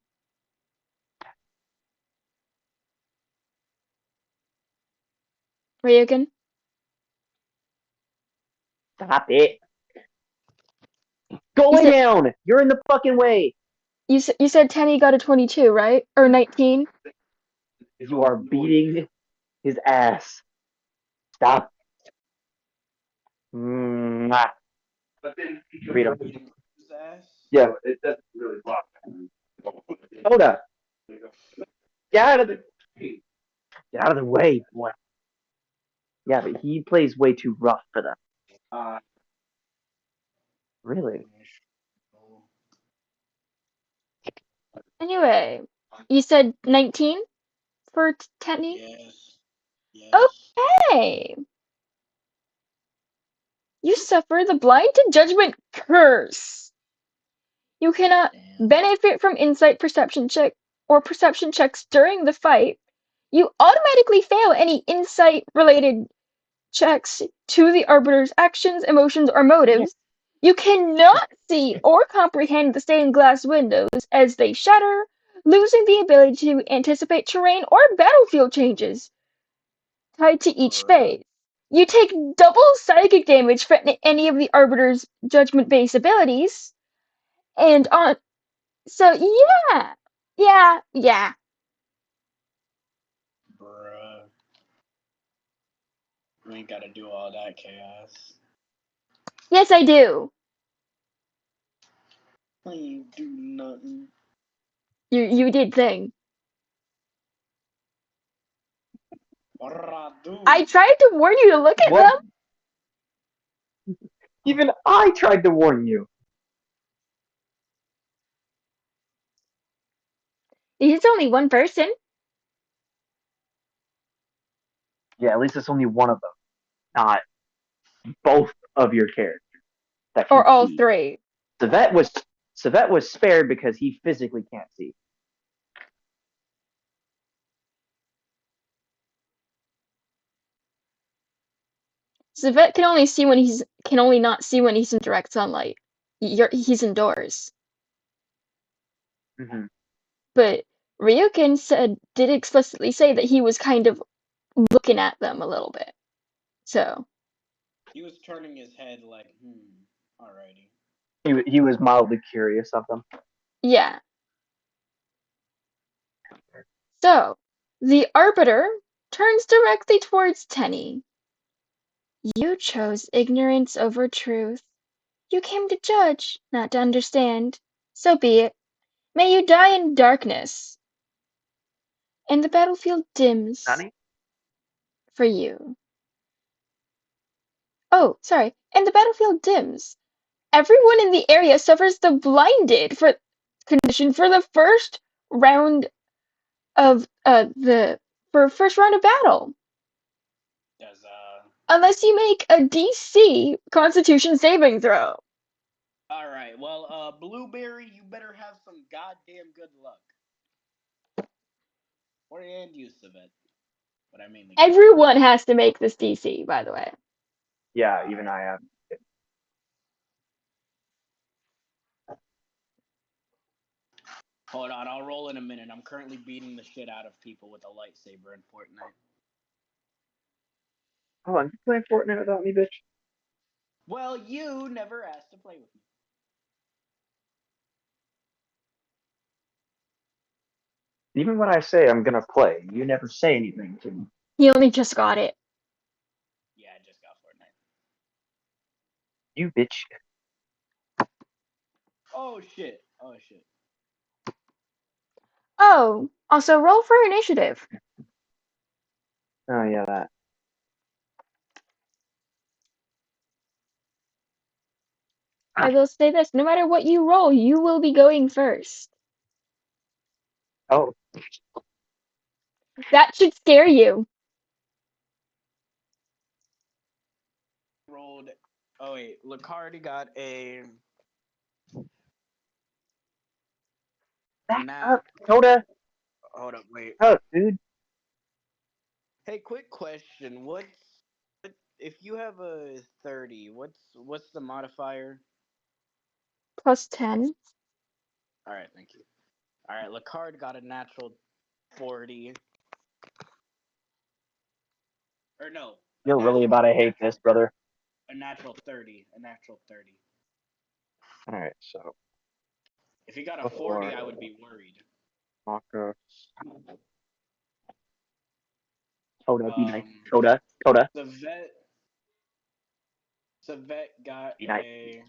Ryuken, Stop it. Go lay down. You're in the fucking way. you said Tenny got a 22, right? Or 19? You are beating his ass. Stop. Mwah. Read him. Yeah, it doesn't really block. Hold up. Get out of the way, boy. Yeah, but he plays way too rough for that. Really? Anyway, you said 19 for Tenny? Yes. Yes. Okay. You suffer the blind to judgment curse. You cannot benefit from insight perception check or perception checks during the fight. You automatically fail any insight related checks to the Arbiter's actions, emotions, or motives. You cannot see or comprehend the stained glass windows as they shatter, losing the ability to anticipate terrain or battlefield changes tied to each phase. You take double psychic damage for any of the Arbiter's judgment-based abilities, and on. So yeah. Bruh. We ain't gotta do all that chaos. Yes, I do. I ain't do nothing. You did thing. What did I do? I tried to warn you to look at What? them. Even I tried to warn you. It's only one person. Yeah, at least it's only one of them, not both of your characters. That Or can all see. three. Savet was spared because he physically can't see. Savet can only not see when he's in direct sunlight. He's indoors. Mm-hmm. But Ryukin did explicitly say that he was kind of looking at them a little bit. So. He was turning his head like, alrighty. He was mildly curious of them. Yeah. So, the Arbiter turns directly towards Tenny. You chose ignorance over truth. You came to judge, not to understand. So be it. May you die in darkness. And the battlefield dims Nani? for you. Oh, sorry. And the battlefield dims. Everyone in the area suffers the blinded condition for the first round of first round of battle. Does Unless you make a DC Constitution saving throw. Alright, well, Blueberry, you better have some goddamn good luck. Or and use of it. But I mean, Everyone has to make this DC, by the way. Yeah, even I have. Hold on, I'll roll in a minute. I'm currently beating the shit out of people with a lightsaber in Fortnite. Hold on, you playing Fortnite without me, bitch? Well, you never asked to play with me. Even when I say I'm gonna play, you never say anything to me. He only just got it. Yeah, I just got Fortnite. You bitch. Oh shit. Oh, also roll for initiative. Oh yeah, that. I will say this, no matter what you roll, you will be going first. Oh. That should scare you. Rolled. Oh wait, Lacardi got a. Back up, Coda. Hold up, wait. Oh, dude. Hey, quick question. What if you have a 30? What's the modifier? Plus 10. All right, thank you. All right, Lacard got a natural 40. Or no. You're really about to hate this, brother. A natural 30. A natural 30. Alright, so. If he got a 40, I would be worried. Marcos. Coda, be nice. Coda. The vet got Be nice. a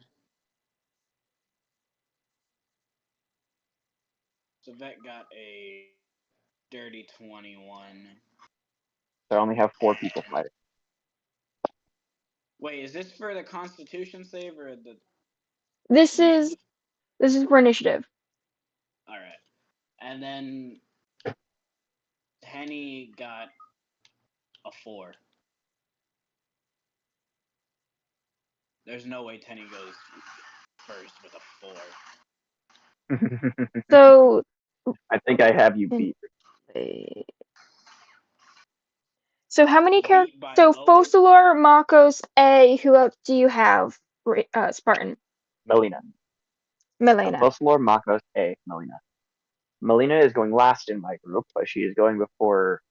dirty 21. So I only have 4 people fighting. Wait, is this for the Constitution save or the? This is for initiative. All right, and then Henny got a 4. There's no way Tenny goes first with a 4. So I think I have you beat. So how many characters? So Focalor, Makos, A. Who else do you have? Spartan. Melina. Focalor, Makos, A. Melina. Melina is going last in my group, but she is going before.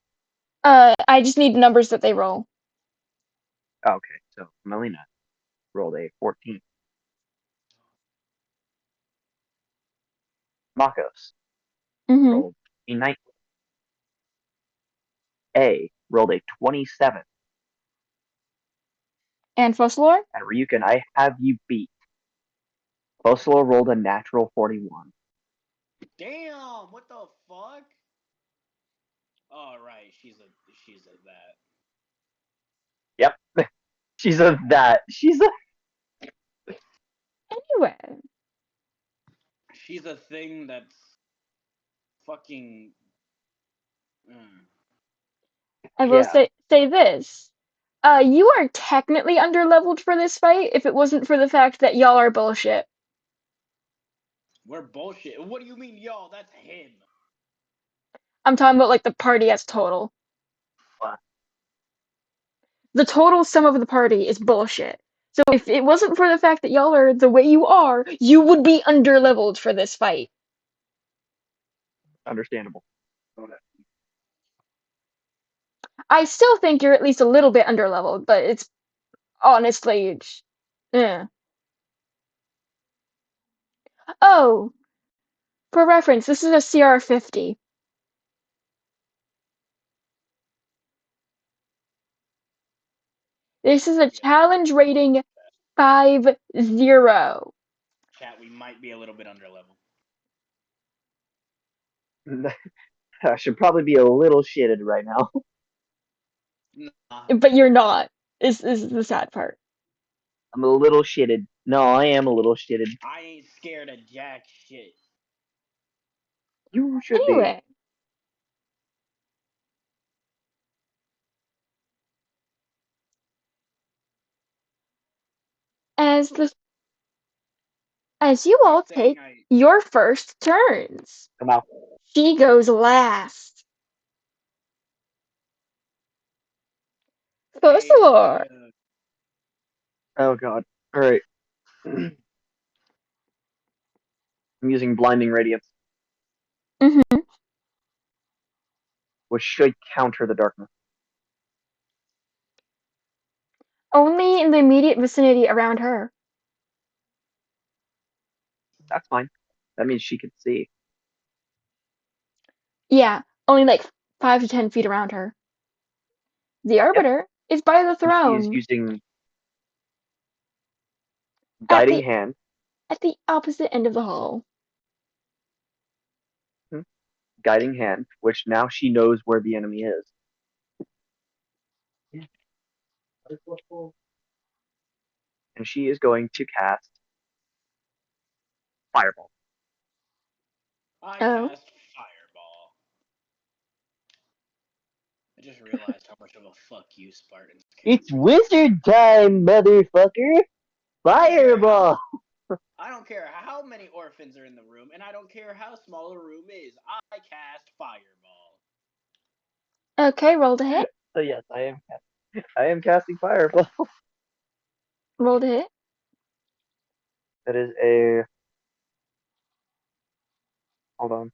I just need numbers that they roll. Okay, so Melina rolled a 14. Makos rolled a 19. A rolled a 27. And Focalor? And Ryukin, I have you beat. Focalor rolled a natural 41. Damn! What the fuck? Oh right, she's a that. Yep, she's a that. Anyway. She's a thing that's fucking. I will say this. You are technically underleveled for this fight if it wasn't for the fact that y'all are bullshit. We're bullshit. What do you mean, y'all? That's him. I'm talking about like the party as total. What? The total sum of the party is bullshit. So if it wasn't for the fact that y'all are the way you are, you would be underleveled for this fight. Understandable. I still think you're at least a little bit underleveled, but it's honestly, Oh, for reference, this is a CR 50. This is a challenge rating 50. Chat, we might be a little bit underleveled. I should probably be a little shitted right now. Nah, But you're not. Is the sad part. I'm a little shitted. No, I am a little shitted. I ain't scared of jack shit. You should be. Anyway. As you all take your first turns. Come out. She goes last. Fossilor. Oh god. Alright. I'm using Blinding Radiance, Mm-hmm. which should counter the darkness. Only in the immediate vicinity around her. That's fine. That means she can see. Yeah, only like 5 to 10 feet around her. The Arbiter is by the He is throne. using Guiding Hand. At the opposite end of the hall. Guiding Hand, which now she knows where the enemy is. And she is going to cast Fireball. I cast Fireball. I just realized how much of a fuck you Spartans can It's wizard time, motherfucker! Fireball! I don't care how many orphans are in the room, and I don't care how small a room is. I cast Fireball. Okay, roll to hit. So yes, I am casting Fireball. Roll to hit. That is a... Hold on.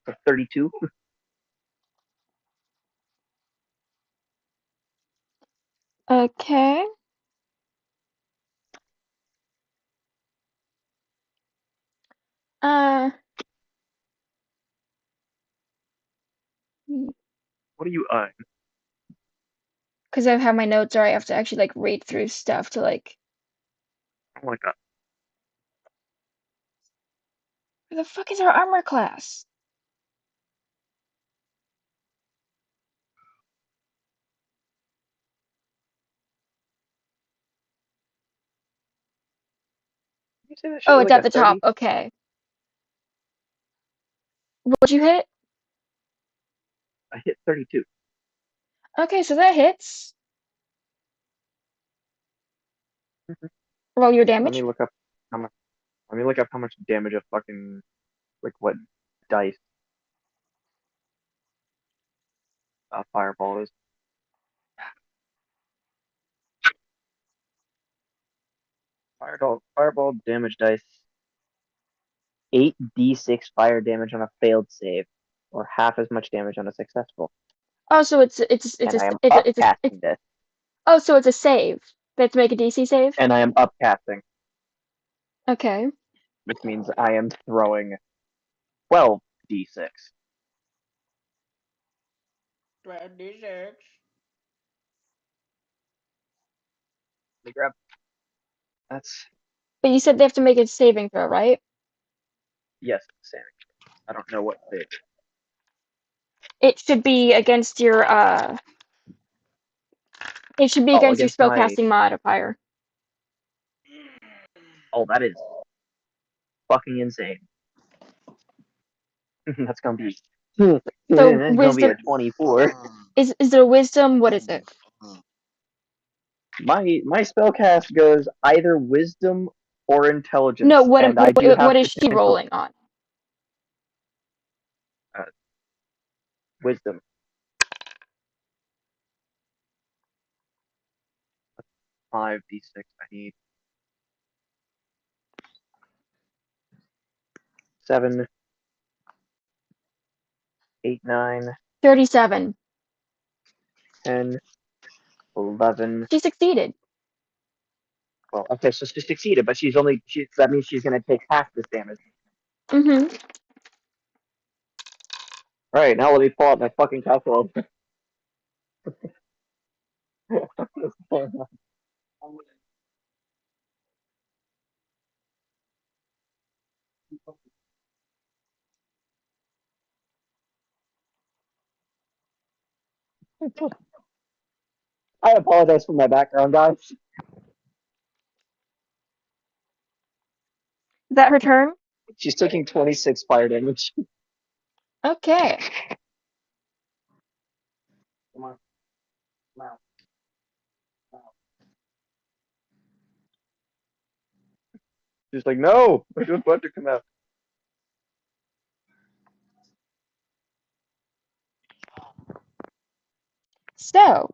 A 32. Okay. What are you Because I have my notes, or I have to actually like read through stuff to like. Oh my god. Where the fuck is our armor class? You say that shit Oh, was it's like at a the 30? top. Okay. What'd you hit? I hit 32. Okay, so that hits. Roll your Let damage. me look up how much. Let me look up how much damage a fucking like what dice Fireball is. Fireball damage dice. 8d6 fire damage on a failed save, or half as much damage on a successful. Oh, so it's And I am it's upcasting this. oh, so it's a save. Let's make a DC save. And I am upcasting, Okay. which means I am throwing 12d6. 12d6. Let me grab. That's But you said they have to make a saving throw, right? yes, Sammy. I don't know what save. It should be against your It should be against your Against my. spellcasting modifier. Oh, that is fucking insane. That's gonna be. So That's gonna be a wisdom 24. is it a wisdom? What is it? My spellcast goes either wisdom or intelligence, No, and I do have what is she to rolling on? wisdom. 5d6. I need 7, 8, 9, 37. 10, 11. She succeeded. Well, okay, so she succeeded, but that means she's gonna take half this damage. Mm-hmm. Alright, now let me pull out my fucking calculator. I apologize for my background, guys. Is that her turn? She's taking 26 fire damage. Okay. Come on. Come out. She's like, no, I don't want to come out. So,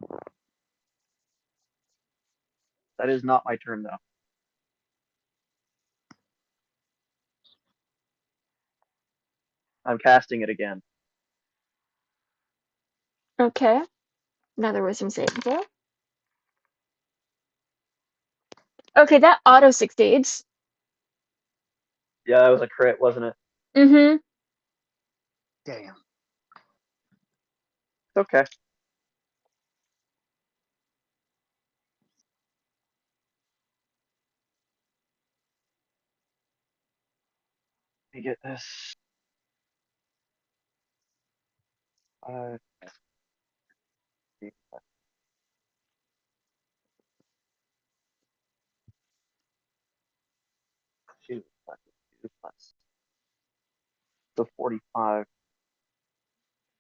That is not my turn, though. I'm casting it again. okay. Another wisdom saving throw. Okay, that auto succeeds. Yeah, that was a crit, wasn't it? Mm-hmm. Damn. It's okay. Let me get this. 5, 8, 2, 2 plus. So 45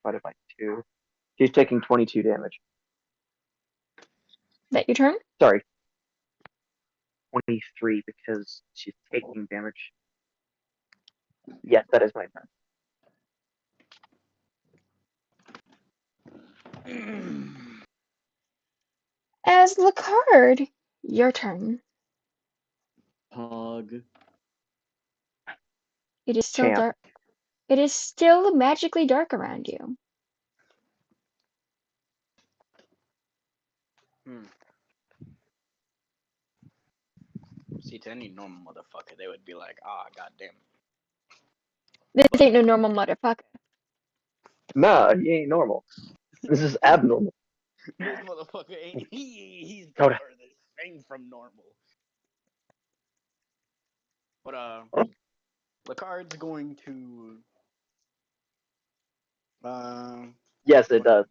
divided by 2. She's taking 22 damage. Is that your turn? Sorry. 23 because she's taking damage. Yes, that is my turn. As Lacard, your turn. Pog. It is still Champ. dark. It is still magically dark around you. See, to any normal motherfucker, they would be like, ah, goddamn. This ain't no normal motherfucker. Nah, he ain't normal. This is abnormal. This motherfucker ain't. He's the Coda. furthest thing from normal. But Lacard's going to. Yes, it does.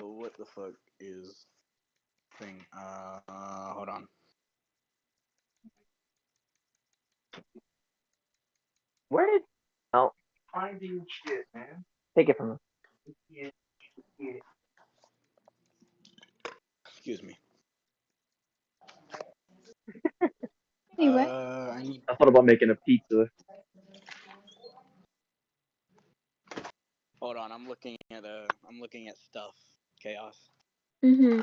What the fuck is thing? Hold on. Where did? Oh, finding shit, man. Take it from him. Excuse me. Anyway. I need. I thought about making a pizza. Hold on. I'm looking at stuff. Chaos. Mm-hmm.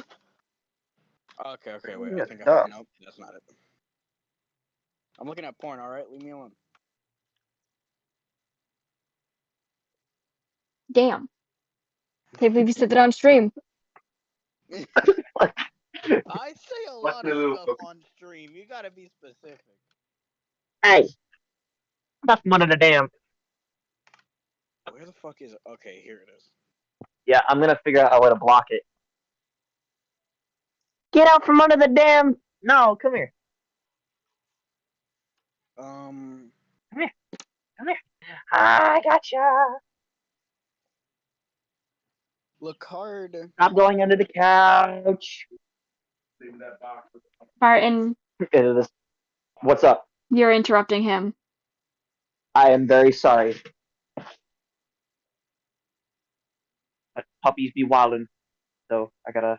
Okay. Wait. I Yeah, think stuff. nope. That's not it. I'm looking at porn. All right. Leave me alone. Damn. Can't believe you said that on stream. I say a lot of stuff on stream. You gotta be specific. Hey, that's one of the damn. Where the fuck is it? Okay, here it is. Yeah, I'm gonna figure out a way to block it. Get out from under the damn. No, come here. Um. Come here. Come here. I gotcha. Lacard. Stop going under the couch. Martin, What's up? you're interrupting him. I am very sorry. But puppies be wildin', so I gotta.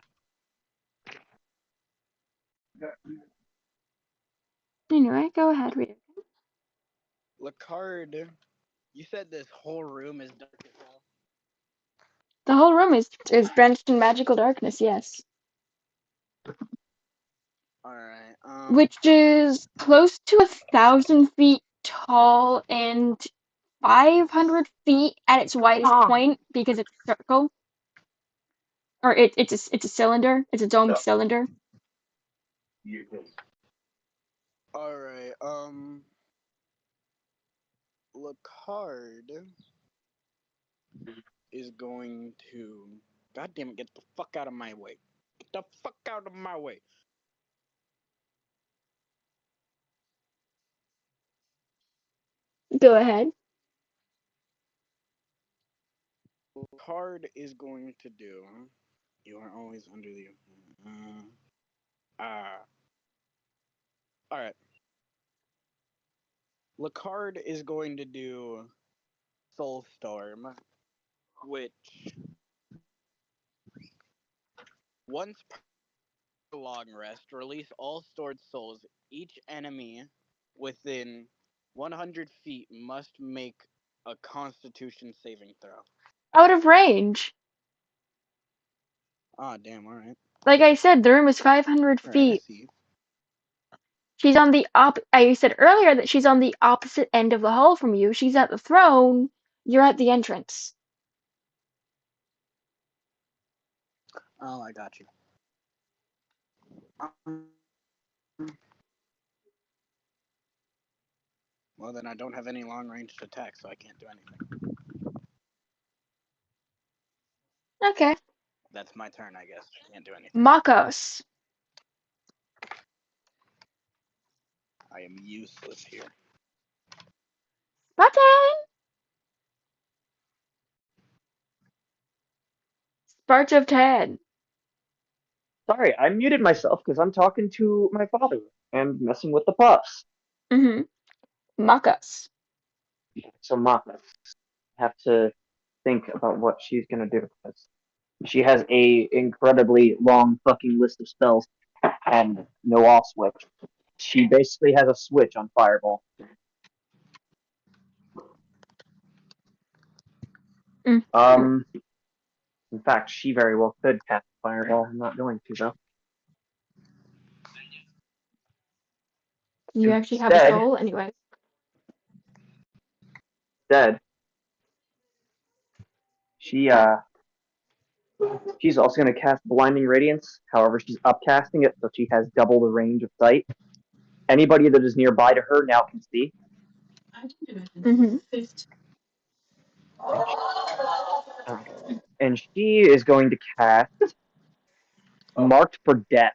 Anyway, go ahead, read it. Lacard. You said this whole room is dark as hell. The whole room is drenched in magical darkness, yes. Alright, which is close to 1,000 feet tall and 500 feet at its widest point because it's a circle. Or it's a cylinder. It's a domed cylinder. alright, Lacard is going to... God damn it, get the fuck out of my way. Get the fuck out of my way. Go ahead. Lacard is going to do... You are always under the... Alright. Lacard is going to do Soulstorm, which once per long rest, release all stored souls. Each enemy within 100 feet must make a Constitution saving throw. Out of range. Ah, damn, alright. Like I said, the room is 500 Alright, I feet. see. She's on the I said earlier that she's on the opposite end of the hall from you. She's at the throne. You're at the entrance. Oh, I got you. Well, then I don't have any long-range attacks, so I can't do anything. Okay. That's my turn, I guess. I can't do anything. Makos. I am useless here. Button! Sparch of 10. Sorry, I muted myself because I'm talking to my father and messing with the puffs. Mm-hmm. Makos. So Maka have to think about what she's gonna do because she has a incredibly long fucking list of spells and no off switch. She basically has a switch on Fireball. Mm. In fact, she very well could cast Fireball. I'm not going to though. You actually have a soul anyway. Instead, she's also going to cast Blinding Radiance. However, she's upcasting it, so she has double the range of sight. Anybody that is nearby to her now can see. Mm-hmm. And she is going to cast Marked for Death.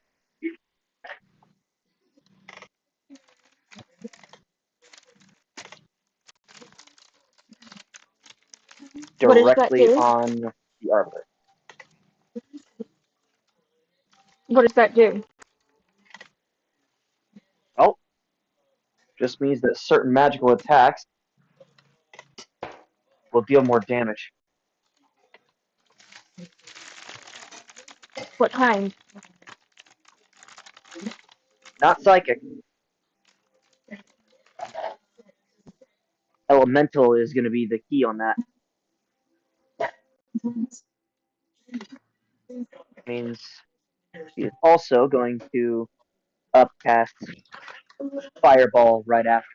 What does that Directly do? on the Arbiter. What does that do? Oh, just means that certain magical attacks will deal more damage. What kind? Not psychic. Elemental is going to be the key on that. Means she is also going to upcast Fireball right after.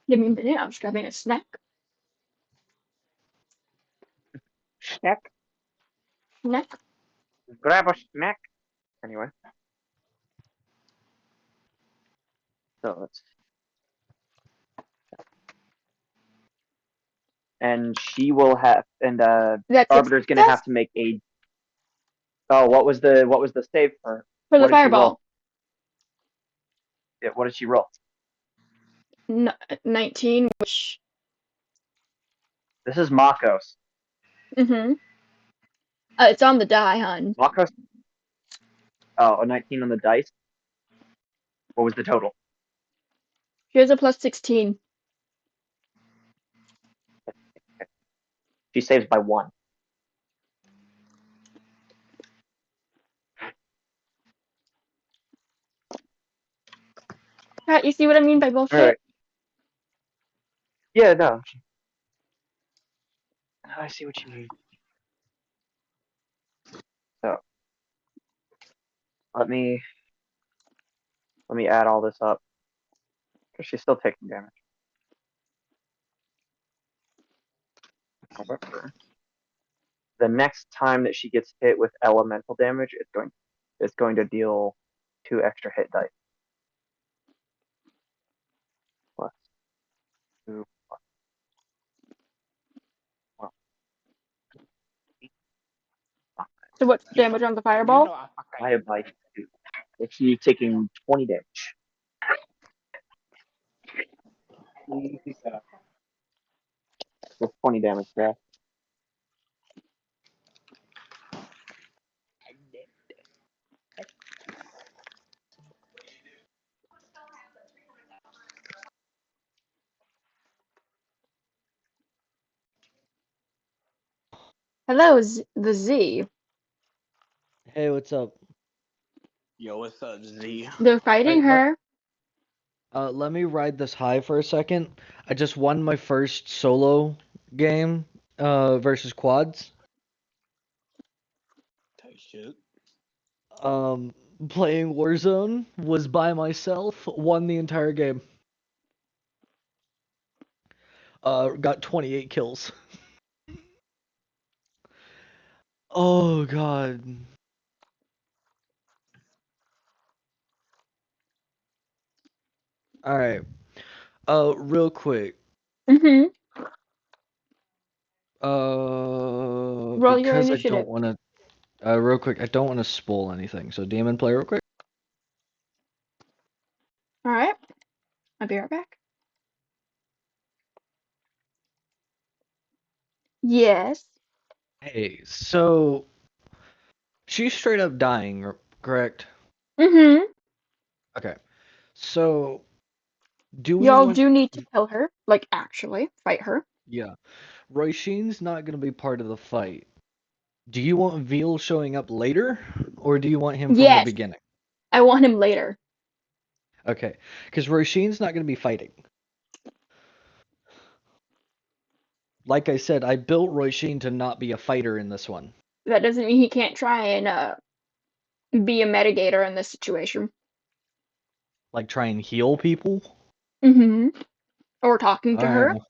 Give me a minute. I'm just grabbing a snack. Snack. Snack. Grab a snack. Anyway. So let's. And she will have, and Arbiter's going to have to make a. Oh, what was the save for? For the What did she roll? Fireball. Yeah, what did she roll? 19, which... This is Makos. Mm-hmm. It's on the die, hon. Makos? Oh, a 19 on the dice? What was the total? Here's a plus 16. She saves by 1. Pat, you see what I mean by bullshit? Right. Yeah, no. I see what you mean. Let me add all this up. Because she's still taking damage. However, the next time that she gets hit with elemental damage, it's going to deal 2 extra hit dice. Plus 2 plus 1. So what's the damage on the fireball? I have like 2. If she's taking 20 damage. With 20 damage, yeah. Hello, the Z. Hey, what's up? Yo, what's up, Z? They're fighting Alright, her. let me ride this high for a second. I just won my first solo game versus quads. Tight shit. Playing Warzone, was by myself, won the entire game. Got 28 kills. Oh god. Alright. Real quick. Mm-hmm. Roll your Because I initiative. don't want to, real quick, I don't want to spoil anything. So Demon, play real quick. Alright. I'll be right back. Yes. Hey, so she's straight up dying, correct? Mm-hmm. Okay. So do we Y'all want? do need to kill her. Like, actually, fight her. Yeah. Roy Sheen's not gonna be part of the fight. Do you want Veal showing up later, or do you want him from the Yes. beginning? I want him later. Okay, because Roy Sheen's not gonna be fighting. Like I said, I built Roy Sheen to not be a fighter in this one. That doesn't mean he can't try and be a mitigator in this situation. Like try and heal people. Mm-hmm. Or talking to her. Alright.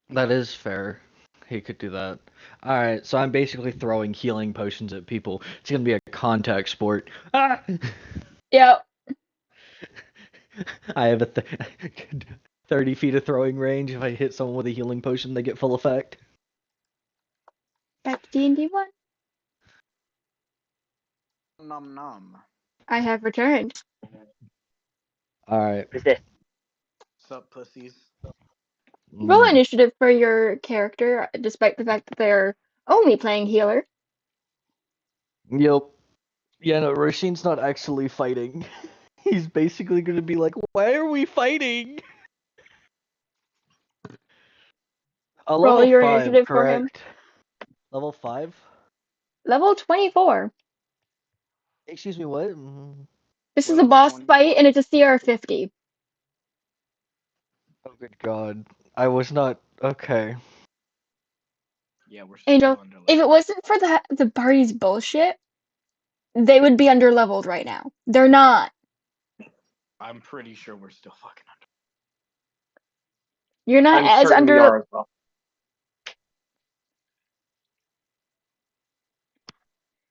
That is fair. He could do that. Alright, so I'm basically throwing healing potions at people. It's gonna be a contact sport. Ah! Yep. I have a 30 feet of throwing range. If I hit someone with a healing potion, they get full effect. Back to D&D 1. Nom nom. I have returned. Alright. What's this? Sup, pussies? Roll initiative for your character, despite the fact that they're only playing healer. Yep. Yeah, no, Roshin's not actually fighting. He's basically gonna be like, why are we fighting? Roll Level your 5, initiative for him. correct? Level 5? Level 24. Excuse me, what? This is a Level boss 24. fight, and it's a CR 50. Oh, good god. I was not. Okay. Yeah, we're still Angel, under if it level. wasn't for the party's bullshit, they would be under leveled right now. They're not. I'm pretty sure we're still fucking under. You're not I'm as certain we under. are as well.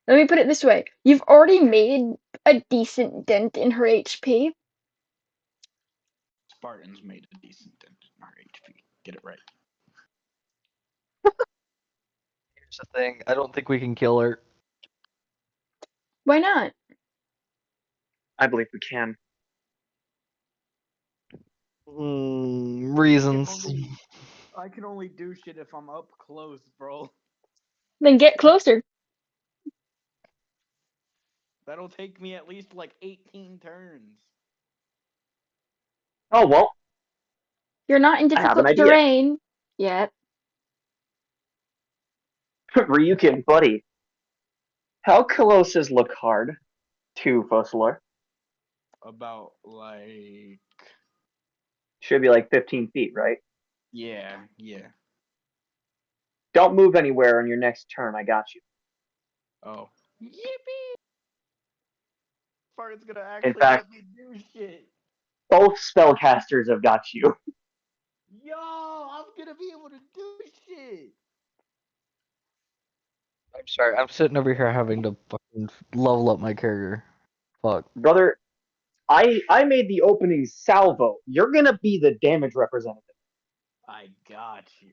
Let me put it this way. You've already made a decent dent in her HP. Spartans made a decent dent in our HP. Get it right. Here's the thing. I don't think we can kill her. Why not? I believe we can. Reasons. I can only do shit if I'm up close, bro. Then get closer. That'll take me at least like 18 turns. Oh, well. You're not in I have an difficult idea. terrain yet. Ryukin, buddy. How close is Lockhard to Fossilor? About like. Should be like 15 feet, right? Yeah. Don't move anywhere on your next turn. I got you. Oh, Yippee! Part is gonna actually fact- let me do shit. Both spellcasters have got you. Yo, I'm gonna be able to do shit. I'm sorry, I'm sitting over here having to fucking level up my character. Fuck. Brother, I made the opening salvo. You're gonna be the damage representative. I got you.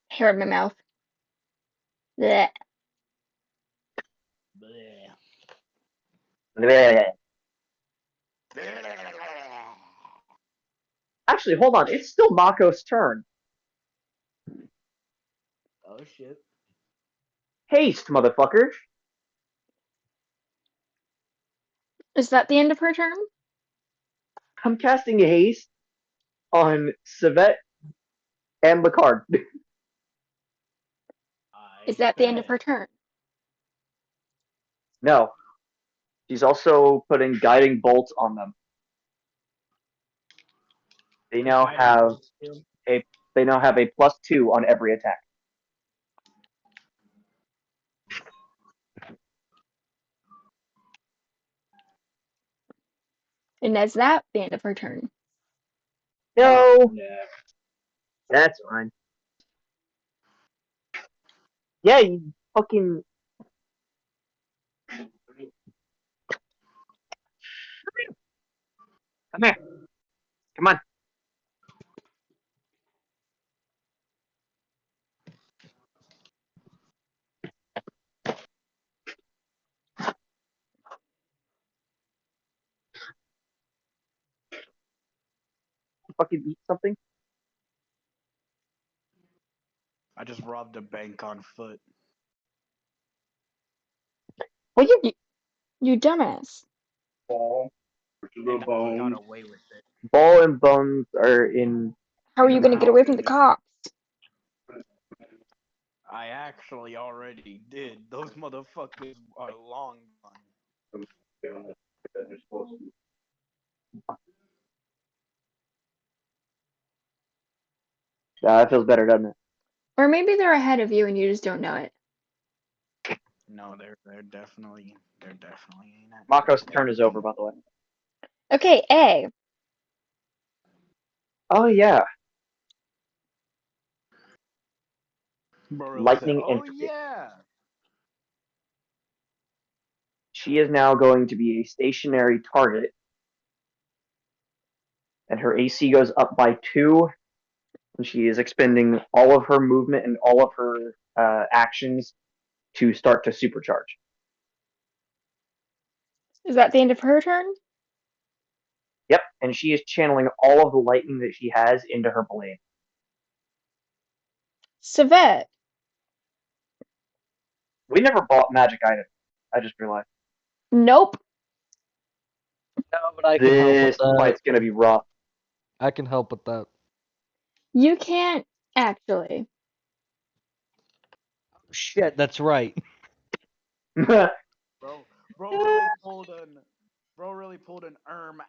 Hair in my mouth. Blech. Bleh. Actually, hold on. It's still Mako's turn. Oh shit. Haste, motherfucker. Is that the end of her turn? I'm casting haste on Savette and Lacard. Is that the end of her turn? No. She's also putting guiding bolts on them. They now have a +2 on every attack. And is that the end of her turn? No. That's fine. Yeah, you fucking. Come here. Come on. Fucking eat something. I just robbed a bank on foot. Well, You dumbass. Ball. And I got away with it. Ball and Bones are in. How are you gonna get away from the cops? I actually already did. Those motherfuckers are long gone. Yeah, that feels better, doesn't it? Or maybe they're ahead of you and you just don't know it. No, they're definitely ain't it. Mako's turn is over, by the way. Okay, A. Oh yeah, Bro really lightning said, oh entropy. yeah. She is now going to be a stationary target, and her AC goes up by 2. And she is expending all of her movement and all of her actions to start to supercharge. Is that the end of her turn? Yep, and she is channeling all of the lightning that she has into her blade. Savette. We never bought magic items. I just realized. Nope. No, but I can help with This that. fight's gonna be rough. I can help with that. You can't actually. Shit, that's right. Bro really pulled an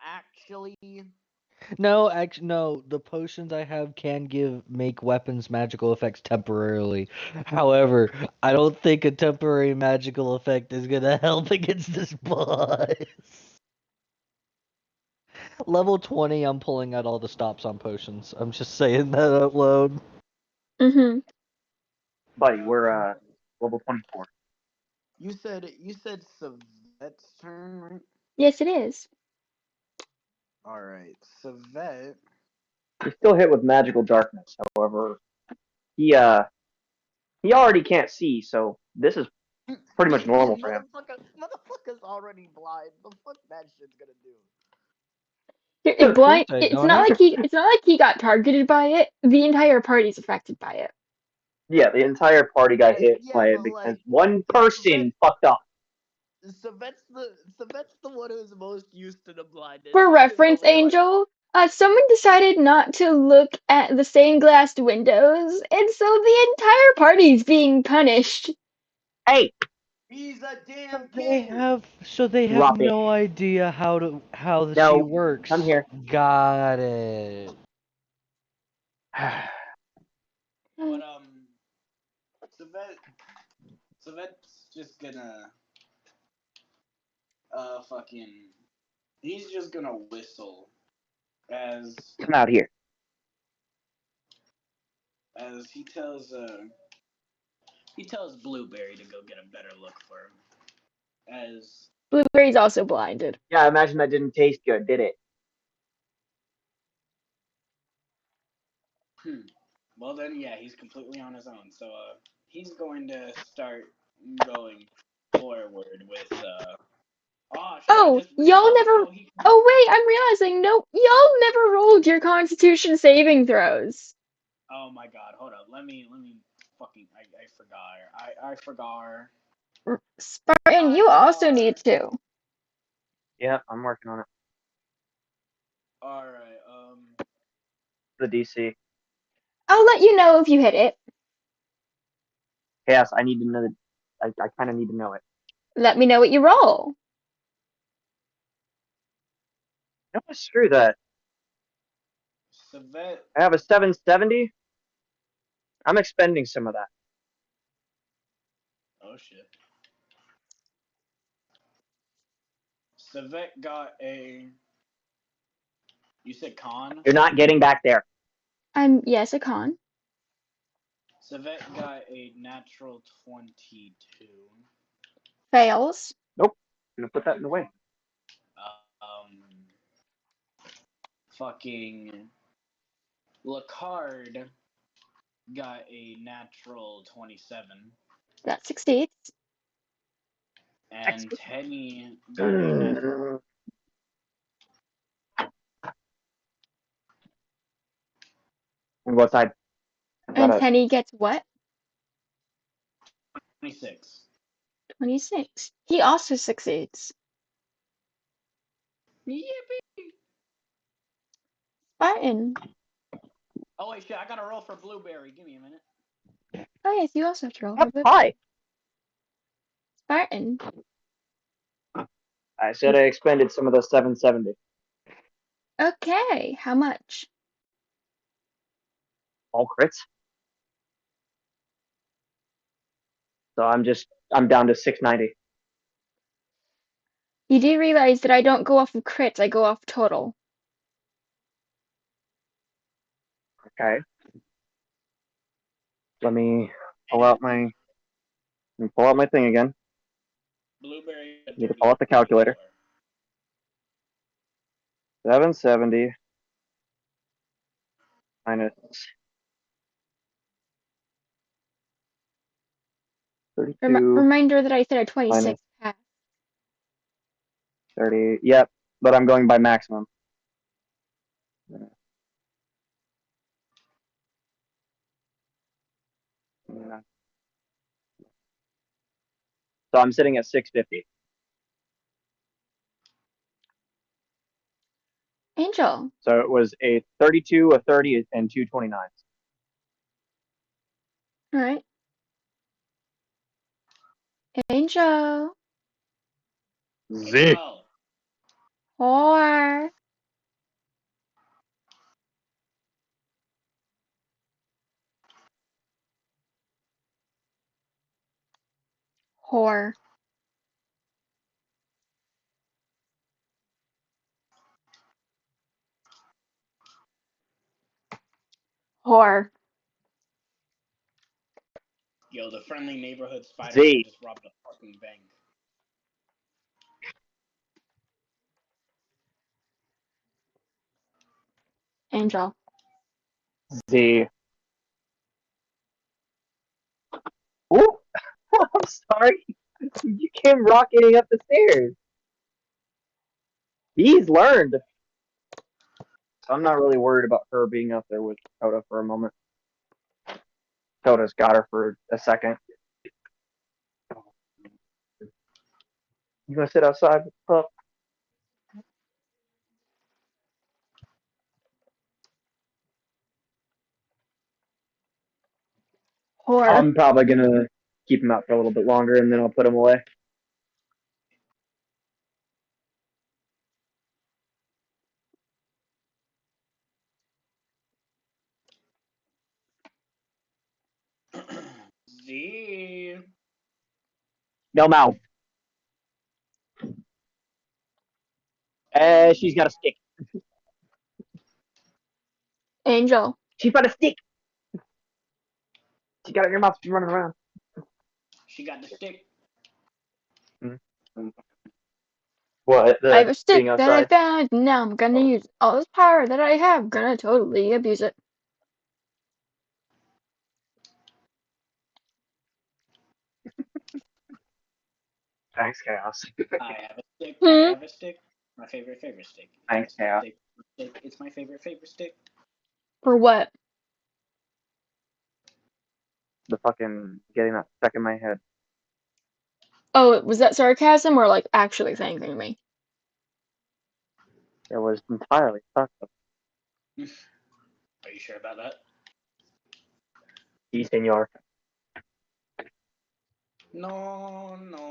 actually. No, the potions I have can make weapons magical effects temporarily. However, I don't think a temporary magical effect is gonna help against this boss. Level 20, I'm pulling out all the stops on potions. I'm just saying that out loud. Mm-hmm. Buddy, we're level 24. You said Savette's turn, right? Yes, it is. Alright, Savette. He's still hit with magical darkness, however. He already can't see, so this is pretty much normal for him. Motherfucker's already blind. The fuck that shit's gonna do? It blind. Tuesday, It's don't not I? like he. It's not like he got targeted by it. The entire party's affected by it. Yeah, the entire party got hit Yeah, by it but, because like, one person fucked up. Savette's the one who's most used to the blindness. For He is reference, only, like, Angel, someone decided not to look at the stained glass windows, and so the entire party's being punished. Hey, he's a damn They kid. have Drop it. no idea how she No, works. come here. Got it. But Savet's just gonna fucking he's just gonna whistle as Come out here. he tells Blueberry to go get a better look for him. As Blueberry's also blinded. Yeah, I imagine that didn't taste good, did it? well then yeah, he's completely on his own. So he's going to start going forward with Oh, y'all never. Oh wait, I'm realizing. No, y'all never rolled your Constitution saving throws. Oh my god, hold up. Let me fucking I forgot. I forgot. Spartan, you also need to. Yeah, I'm working on it. Alright, The DC. I'll let you know if you hit it. Chaos, I need to know that. I kind of need to know it. Let me know what you roll. No, screw that. Savet. I have a 770. I'm expending some of that. Oh shit. Savet got a. You said con? You're not getting back there. Yes, a con. Savet got a natural 22. Fails. Nope. I'm gonna put that in the way. Fucking. Lacard got a natural 27. That succeeds. And Tenny got a natural. On what side? And Tenny gets what? 26. 26. He also succeeds. Yippee! Spartan. Oh wait, shit! I gotta roll for Blueberry. Give me a minute. Oh yes, you also have to roll Up for high. Spartan. I said I expended some of the 770. Okay, how much? All crits. So I'm down to 690. You do realize that I don't go off of crits, I go off total. Okay. Let me pull out my thing again. Blueberry. Need to pull out the calculator. 770 minus 32 Reminder that I said a 26 minus half. 30. Yep, but I'm going by maximum. So I'm sitting at 650. Angel. So it was a 32, a 30, and two 29s. All right. Angel. Z. Whore. Whore. Whore. Yo, the friendly neighborhood spider Z. just robbed a fucking bank. Angel. Z. Ooh, I'm sorry. You came rocketing up the stairs. He's learned. So I'm not really worried about her being up there with Coda for a moment. Coda's got her for a second. You gonna sit outside, pup? Whore. I'm probably gonna keep him out for a little bit longer and then I'll put him away. Z. No mouth. She's got a stick. Angel. She's got a stick. She got it in her mouth. She's running around. She got the stick. What? I have a stick being that I outside? found, and now I'm gonna use all this power that I have. Gonna totally abuse it. Thanks, Chaos. I have a stick. Hmm? I have a stick. My favorite stick. Thanks, Chaos. It's my favorite stick. For what? The fucking getting that stuck in my head. Oh, was that sarcasm or like actually thanking me? It was entirely stuck. Are you sure about that? Si, senor. No. No.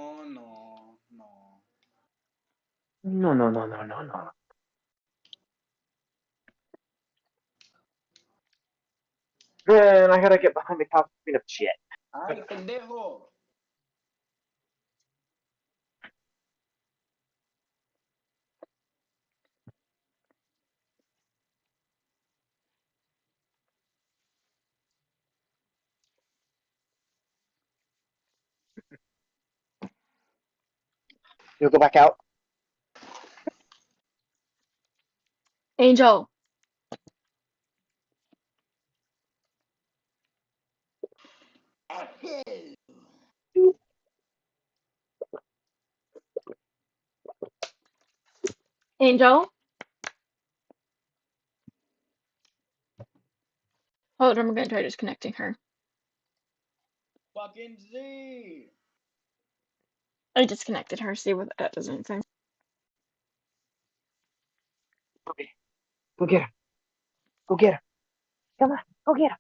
Man, I gotta get behind the couch and clean up shit. Ay, pendejo. You'll go back out? Angel. Angel. Hold on, I'm gonna try disconnecting her. Fucking Z. I disconnected her. See what that does anything. Okay. Go get her. Go get her. Come on. Go get her.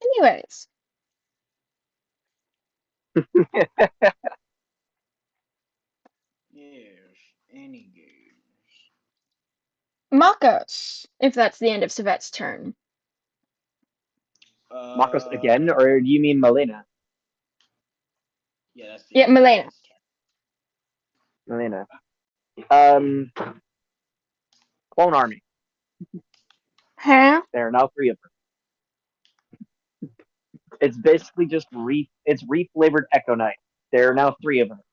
Anyways. Yes, any games. Makos. If that's the end of Savet's turn. Marcos again, or do you mean Malena? Yeah, that's the Yeah, end of Malena. Malena. Clone Army. Huh? There are now 3 of them. It's basically just it's reflavored Echo Knight. There are now 3 of them.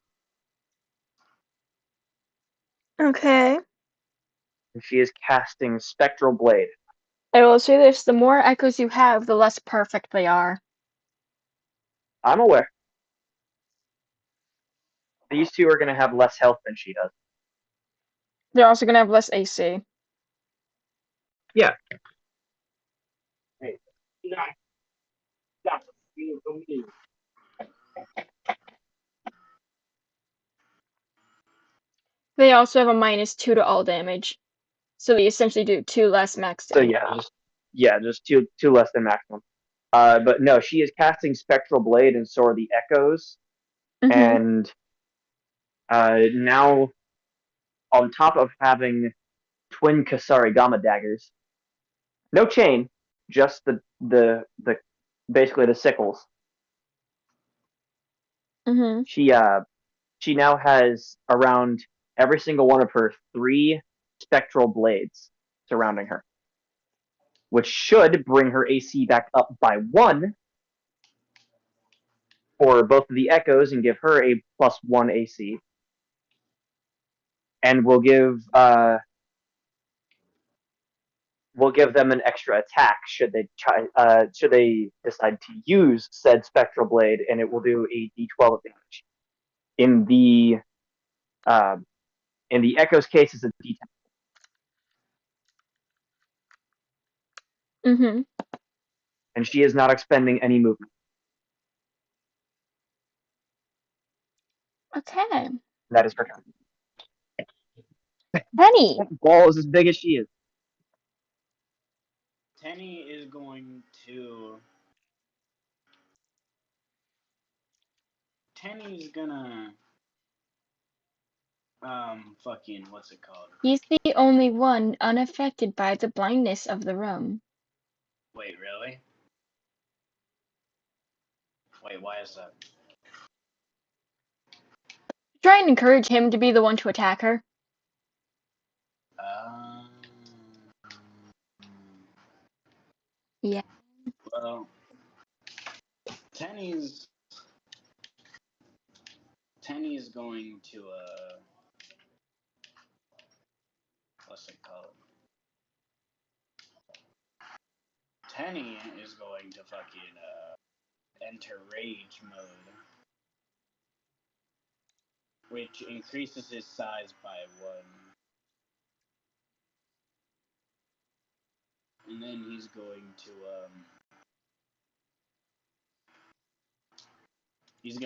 Okay. And she is casting Spectral Blade. I will say this, the more echoes you have, the less perfect they are. I'm aware. These 2 are going to have less health than she does. They're also gonna have less AC. Yeah. They also have a -2 to all damage. So they essentially do 2 less max So damage. just two less than maximum. But no, she is casting Spectral Blade, and so are the Echoes. Mm-hmm. And now, on top of having twin Kasarigama daggers, no chain, just the basically the sickles. Mm-hmm. She now has around every single one of her 3 spectral blades surrounding her, which should bring her AC back up by 1 for both of the Echoes and give her a +1 AC. And we'll give them an extra attack should they decide to use said spectral blade, and it will do a D12 damage. In the Echo's case, it's a D10. Mm-hmm. And she is not expending any movement. Okay. That is her turn. Penny. That ball is as big as she is. Tenny is going to. Tenny's gonna. Fucking, what's it called? He's the only one unaffected by the blindness of the room. Wait, really? Wait, why is that? Try and encourage him to be the one to attack her. Um. Yeah. Well, Tenny's going to what's it called? Tenny is going to fucking enter rage mode, which increases his size by 1. And then he's going to he's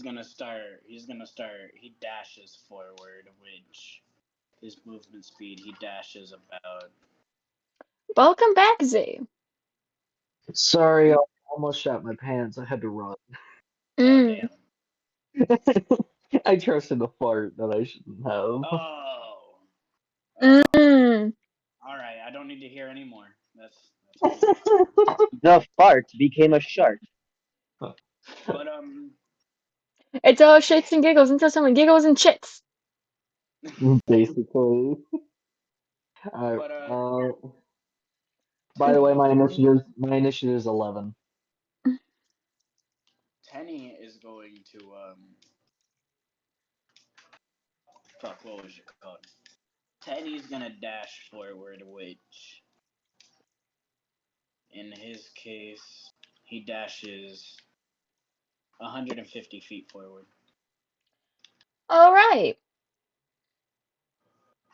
gonna start he dashes forward, which his movement speed, he dashes about. Welcome back, Z. Sorry, I almost shot my pants. I had to run. Oh damn. I trusted a fart that I shouldn't have. Oh. Mm. Alright, I don't need to hear anymore. That's The fart became a shark. but It's all shits and giggles until someone giggles and shits. Basically. but By the way, my initiative is 11. Tenny is going to fuck, what was it called? Tenny's gonna dash forward, which in his case he dashes 150 feet forward. All right.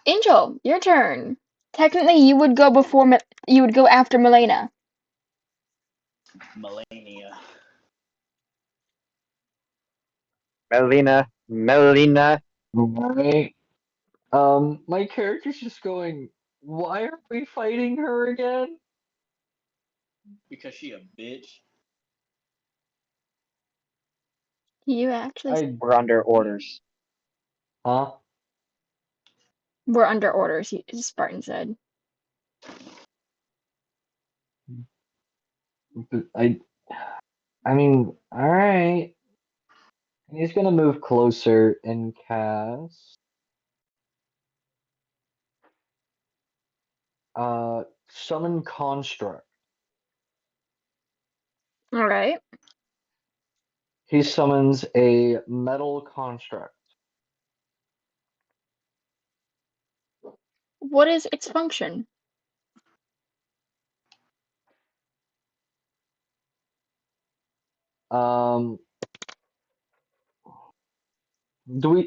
Angel, your turn. Technically, you would go you would go after Milena. Melania. Melina. Right. My character's just going, why are we fighting her again? Because she a bitch. You actually We're under orders. Huh? were under orders, Spartan said. But I mean, alright. He's gonna move closer and cast. Summon Construct. All right. He summons a metal construct. What is its function?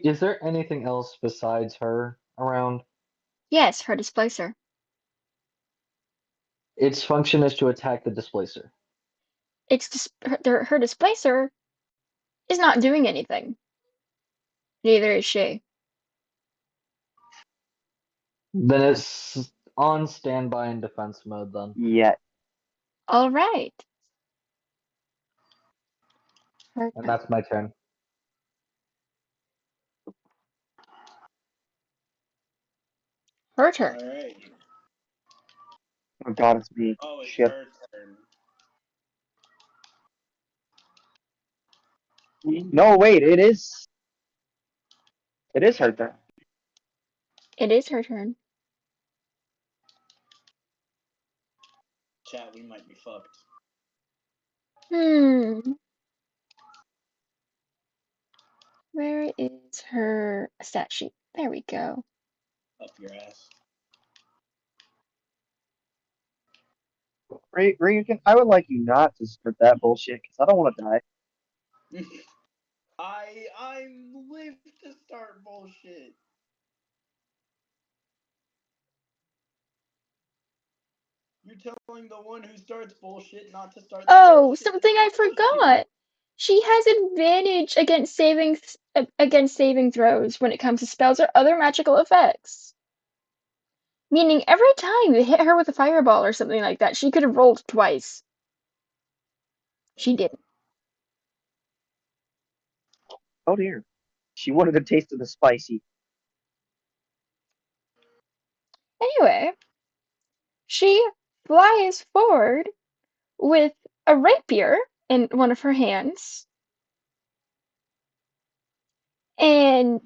Is there anything else besides her around? Yes, her displacer. Its function is to attack the displacer. Her displacer is not doing anything. Neither is she. Then it's on standby in defense mode then. Yeah. All right. Her And turn. that's my turn. Her turn. Alright. Oh god, it's me. Oh, it's Shit. her turn. No, wait, it is. It is her turn. It is her turn. Chat, we might be fucked. Where is her stat sheet? There we go. Up your ass. Ryukin, I would like you not to start that bullshit, because I don't want to die. I live to start bullshit. You're telling the one who starts bullshit not to start the Oh, bullshit. something I forgot. She has advantage against saving throws when it comes to spells or other magical effects. Meaning every time you hit her with a fireball or something like that, she could have rolled twice. She didn't. Oh dear. She wanted a taste of the spicy. Anyway, she flies forward with a rapier in one of her hands. And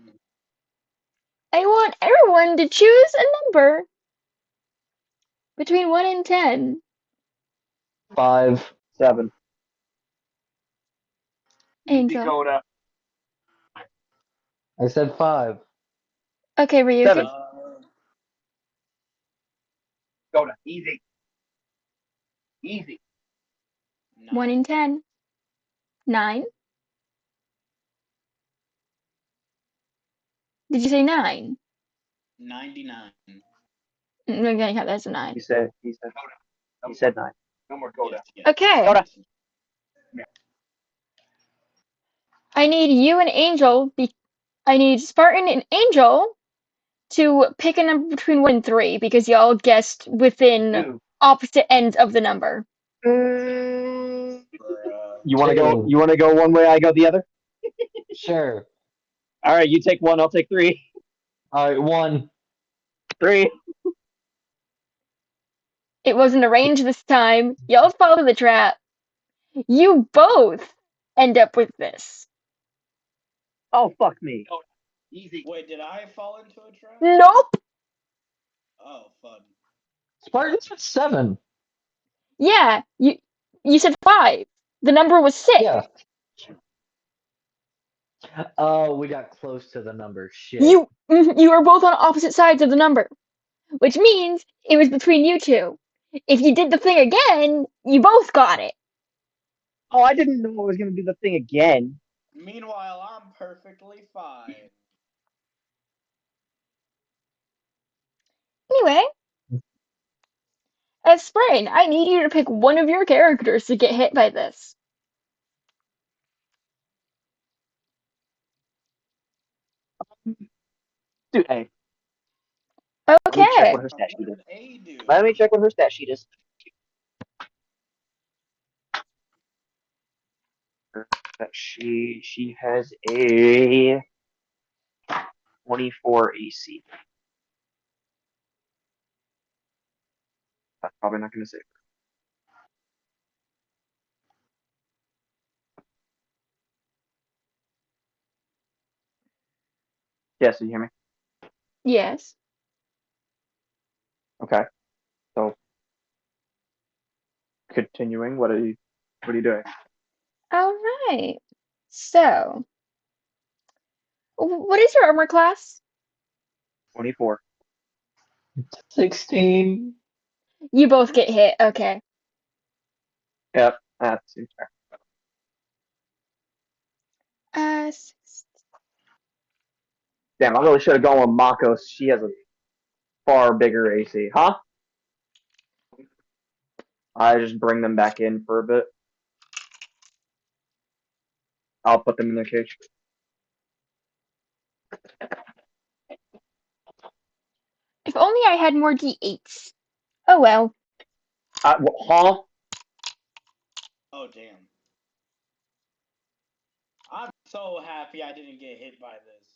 I want everyone to choose a number between 1 and 10. 5, 7. Angel. Dakota. I said 5. Okay, Ryukin. 7. Dakota. Easy. Easy. 1 and 10. 9. Did you say 9? 99. I'm gonna count that as a 9. He said 9. No more Dakota. Yes. Okay. Dakota. I need you and Angel. I need Spartan and Angel to pick a number between 1 and 3 because y'all guessed within 2. opposite ends of the number. Bruh. You want to go? Two. You want to go one way? I go the other. Sure. All right, you take 1. I'll take 3. All right, 1. 3. It wasn't arranged this time. Y'all follow the trap. You both end up with this. Oh fuck me. Easy. Wait, did I fall into a trap? Nope. Oh, fun. Spartan said 7. Yeah, you said 5. The number was 6. Yeah. Oh, we got close to the number. Shit. You were both on opposite sides of the number, which means it was between you two. If you did the thing again, you both got it. Oh, I didn't know I was gonna do the thing again. Meanwhile, I'm perfectly fine. Anyway, as Spring, I need you to pick one of your characters to get hit by this. Dude, hey. Let me check Okay. what her stat sheet What is. did A do? Let me check what her stat sheet is. Her stat sheet. She has a 24 AC. That's probably not gonna save her. Yes, you hear me? Yes. Okay. So continuing, what are you doing? All right. So, what is your armor class? 24. 16. You both get hit. Okay. Yep, that seems fair. Damn, I really should have gone with Mako. She has a far bigger AC, huh? I just bring them back in for a bit. I'll put them in their cage. If only I had more D8s. Oh well. Huh? Oh, damn. I'm so happy I didn't get hit by this.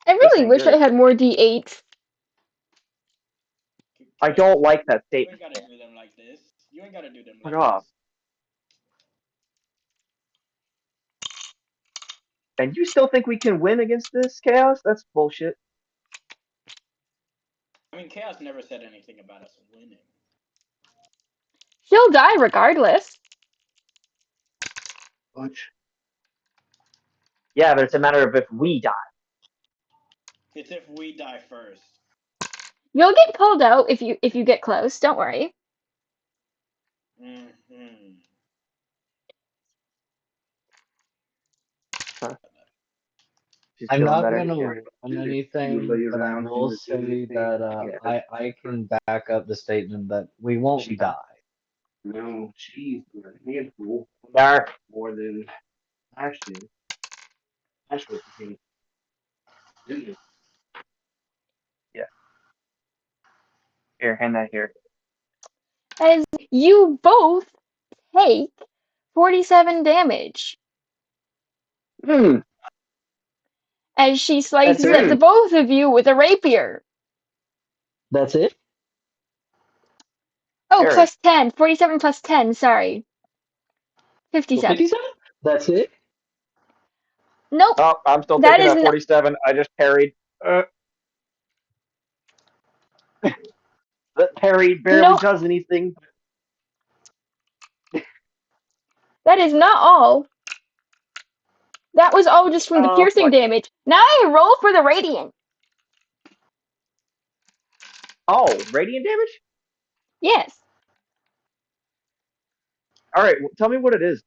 I really ain't wish good. I had more D8s. I don't like that You ain't statement. gotta do them like this. You ain't gotta do them Fuck like off. this. And you still think we can win against this Chaos? That's bullshit. I mean, Chaos never said anything about us winning. She'll die regardless. Yeah, but it's a matter of if we die. It's if we die first. You'll get pulled out if you get close. Don't worry. Mm-hmm. I'm not gonna win anything, but I will say that I can back up the statement that we won't die. No, she's a handful. Dark more than Ashton. Ashton was the Yeah. Here, hand that here. As you both take 47 damage as she slices at the both of you with a rapier. That's it? Oh, Harry. plus 10. 47 plus 10, sorry. 57. 57? That's it? Nope. Oh, I'm still That taking is that 47. I just parried. That parry barely Nope. does anything. That is not all. That was all just from the Oh, piercing fuck. damage. Now I roll for the radiant. Oh, radiant damage? Yes. Alright, tell me what it is.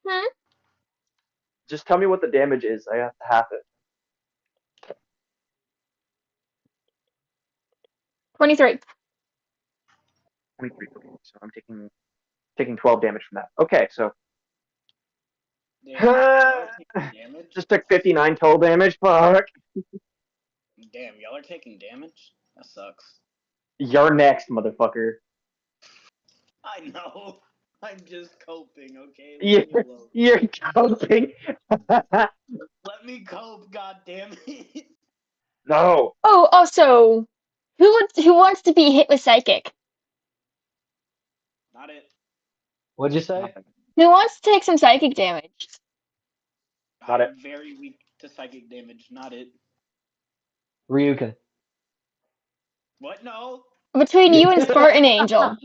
Hmm? Just tell me what the damage is. I have to have it. 23. 23. Okay, so I'm taking 12 damage from that. Okay, so Damn, y'all are taking damage? just took 59 total damage. Fuck. Damn, y'all are taking damage? That sucks. You're next, motherfucker. I know. I'm just coping, okay? You're, Leave me alone. you're coping. Let me cope, goddammit. No. Oh, also, who wants to be hit with psychic? Not it. What'd you say? Nothing. Who wants to take some psychic damage? Not I'm it. very weak to psychic damage. Not it. Ryukin. What? No. Between you and Spartan Angel.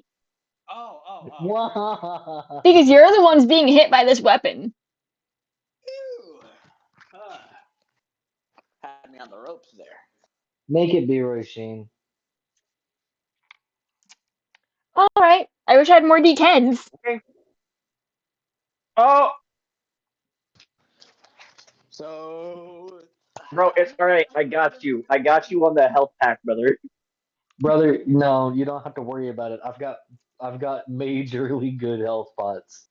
Oh. Wow. Because you're the ones being hit by this weapon. Ew. Had me on the ropes there. Make it be Roshin. Alright. I wish I had more D10s. Okay. Oh, So. bro, it's alright. I got you. I got you on the health pack, brother. Brother, no, you don't have to worry about it. I've got majorly good health pots.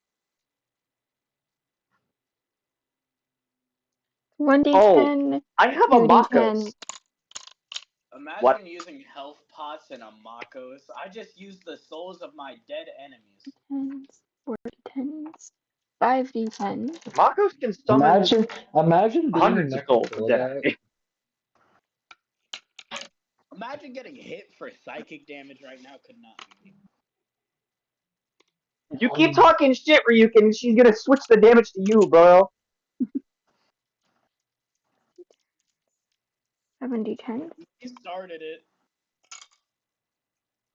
1D10, I have a 2D10. Makos. Imagine What? using health pots and a Makos. I just used the souls of my dead enemies. 10s, 4D10s, 5D10s. Makos can summon Imagine being hundreds of souls of dead Mechatrodak. enemies. Imagine getting hit for psychic damage right now. Could not be. You keep talking shit, Ryukin. She's gonna switch the damage to you, bro. 7D10s. He started it.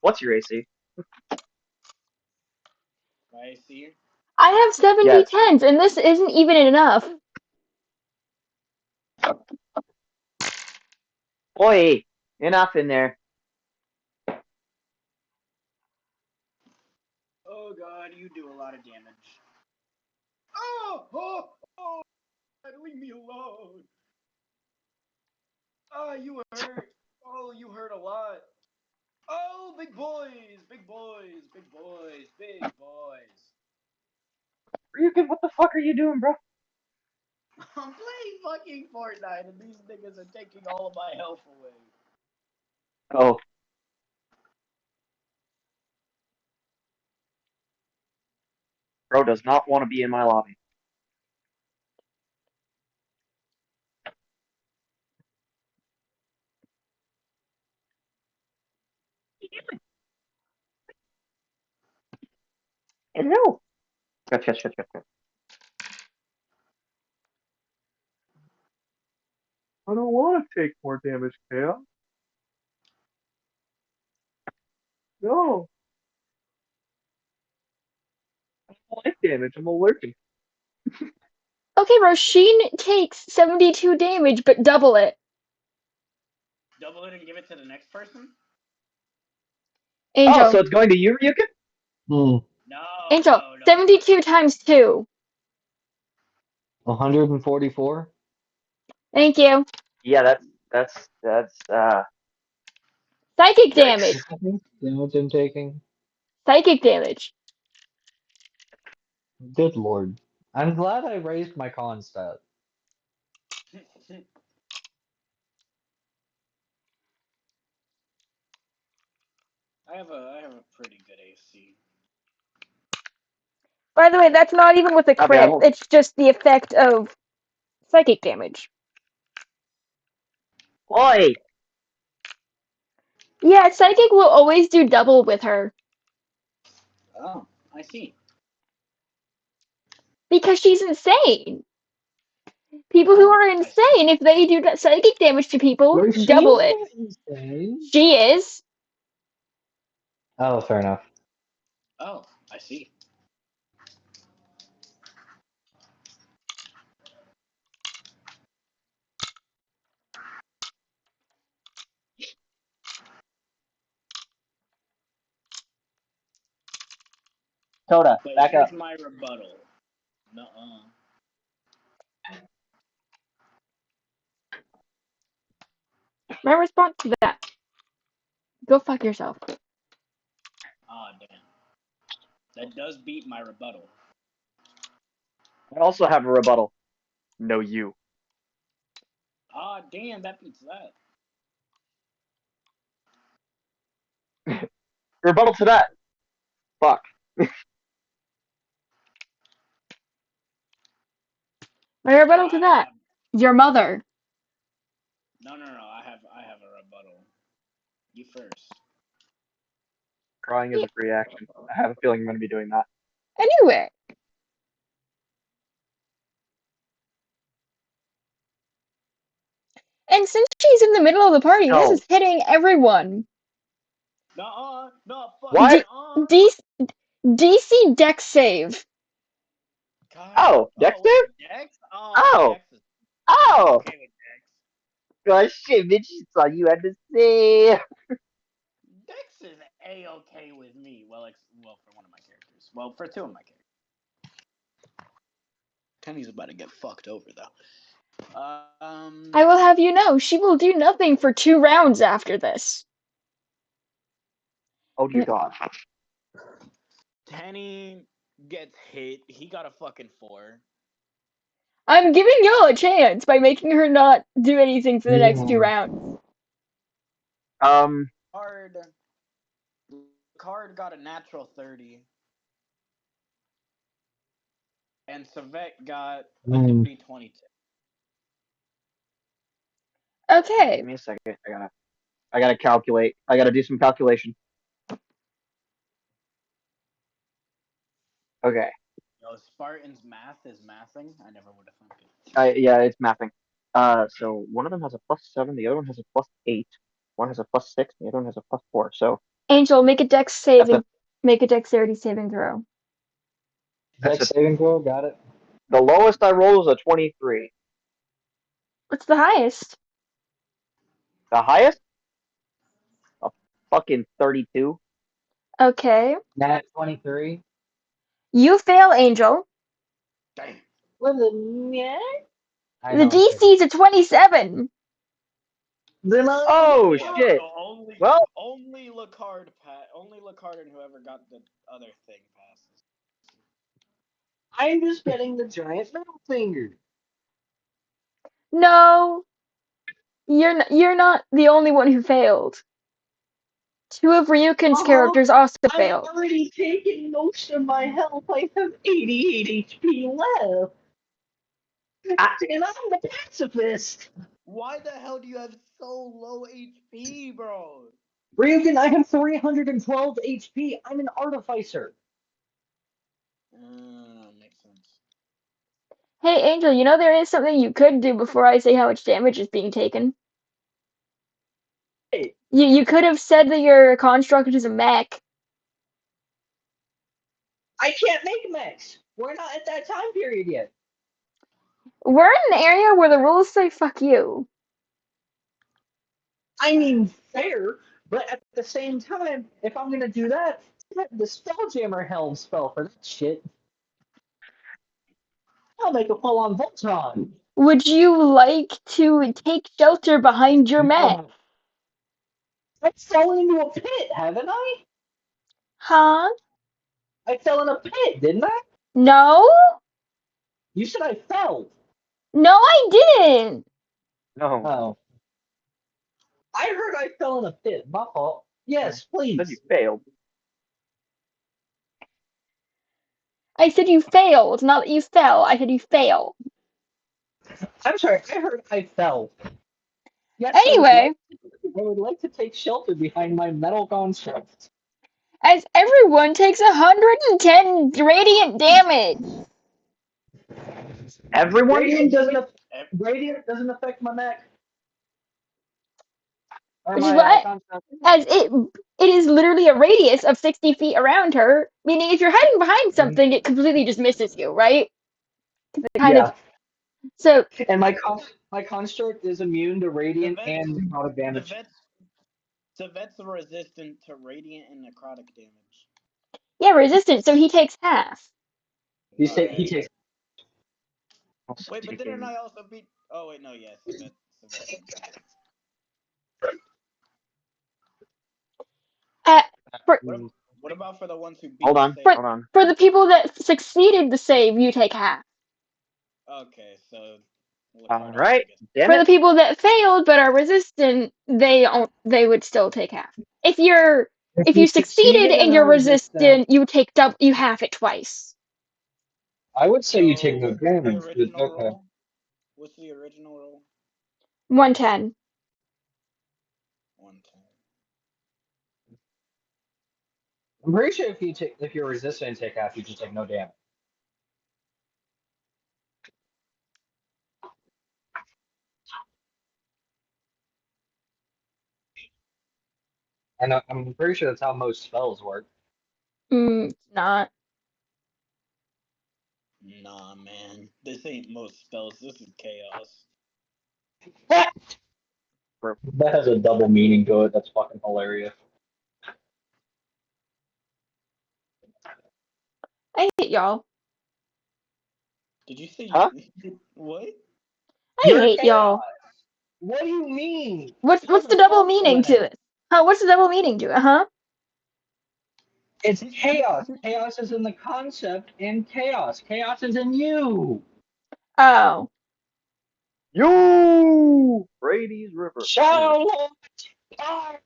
What's your AC? I see. I have 7 Yes. D10s, and this isn't even enough. Oi, enough in there. Oh god, you do a lot of damage. Oh! Leave me alone. Ah, you hurt. Oh, you hurt a lot. Oh, big boys. Ryukin, what the fuck are you doing, bro? I'm playing fucking Fortnite and these niggas are taking all of my health away. Oh. Bro does not want to be in my lobby. Hello. Yes. I don't want to take more damage, Chaos. No. I don't like damage. I'm allergic. Okay, Roshin takes 72 damage, but double it. Double it and give it to the next person? Angel. Oh, so it's going to you, Ryukin? No. Angel, 72 times 2. 144? Thank you. Yeah, that's Psychic damage. Damage I'm taking? Psychic damage. Good lord. I'm glad I raised my con stat. I have a pretty good AC. By the way, that's not even with a Not crit. bad. It's just the effect of psychic damage. Oi! Yeah, Psychic will always do double with her. Oh, I see. Because she's insane. People who are insane, if they do psychic damage to people, Well, she double it. isn't insane. She is. Oh, fair enough. Oh, I see. Toda, But back here's up. my rebuttal. Nuh-uh. My response to that. Go fuck yourself. Ah, damn. That does beat my rebuttal. I also have a rebuttal. No, you. Ah, damn, that beats that. Rebuttal to that. Fuck. My rebuttal to that. Your mother. No. I have a rebuttal. You first. Crying is a free action. I have a feeling I'm going to be doing that. Anyway. And since she's in the middle of the party, No. this is hitting everyone. No, fuck. What? DC Dex save. God. Oh, Dex save? Dex? Oh. Dex is Oh! okay with Dex. Gosh, shit, bitch, that's all you had to say. Dex is A-okay with me. Well, for one of my characters. Well, for two of my characters. Kenny's about to get fucked over, though. I will have you know, she will do nothing for 2 rounds after this. Oh dear God. Kenny gets hit. He got a fucking 4. I'm giving y'all a chance by making her not do anything for the next 2 rounds. Card got a natural 30. And Savette got a dirty 22. Okay. Give me a second. I gotta calculate. I gotta do some calculation. Okay. Yo, Spartan's math is mathing. I never would have thunk it. Yeah, it's mapping. So one of them has a +7, the other one has a +8. One has a +6, the other one has a +4. So Angel, make a dex saving. Make a dexterity saving throw. Dex saving throw, got it. The lowest I rolled was a 23. What's the highest? The highest? A fucking 32. Okay. Nat 23. You fail, Angel. Damn. What the The DC's a 27. Oh shit! Only Lacard and whoever got the other thing passes. I'm just getting the giant middle finger. No. You're not the only one who failed. 2 of Ryuken's characters also failed. I'm already taking most of my health. I have 88 HP left. And I'm the pacifist. Why the hell do you have so low HP, bro? Ryuken, I have 312 HP. I'm an artificer. Makes sense. Hey, Angel, you know there is something you could do before I say how much damage is being taken. Hey. You could have said that your construct is a mech. I can't make mechs. We're not at that time period yet. We're in an area where the rules say fuck you. I mean, fair, but at the same time, if I'm gonna do that, the Spelljammer Helm spell for that shit. I'll make a full-on Voltron. Would you like to take shelter behind your mech? I fell into a pit, haven't I? Huh? I fell in a pit, didn't I? No? You said I fell. No, I didn't. No. Oh. I heard I fell in a pit. My fault. Yes, please. Said you failed. I said you failed, not that you fell. I said you failed. I'm sorry. I heard I fell. Yes, Anyway, I would like to take shelter behind my metal construct. as everyone takes 110 radiant damage. Everyone? Radiant doesn't affect my mech. Or Which is my what? construct. As it is literally a radius of 60 feet around her, meaning if you're hiding behind something, it completely just misses you, right? 'Cause it kind of. So And my construct is immune to radiant and necrotic damage. Savet's resistant to radiant and necrotic damage. yeah, resistant. So he takes half. He takes. Wait, but didn't I also beat? Oh wait, no, yes, Savet. For What about for the ones who beat? Hold on. the save? Hold on. for the people that succeeded the save, you take half. Okay, so. All right. Damn For the it. people that failed but are resistant, they would still take half. If you succeeded and you're resistant, you take you half it twice. I would say you take no What's damage. the But original okay. roll? What's the original roll? 110. 110. I'm pretty sure if you're resistant and take half, you just take no damage. And I'm pretty sure that's how most spells work. Not. Nah, man. This ain't most spells. This is chaos. That has a double meaning to it. That's fucking hilarious. I hate y'all. Did you say Huh? what? I hate y'all. What do you mean? What's the double meaning to it? Huh? What's the double meaning to it? Huh? It's chaos. Chaos is in the concept and chaos. Chaos is in you. Oh. You! Brady's River. Shadow. Now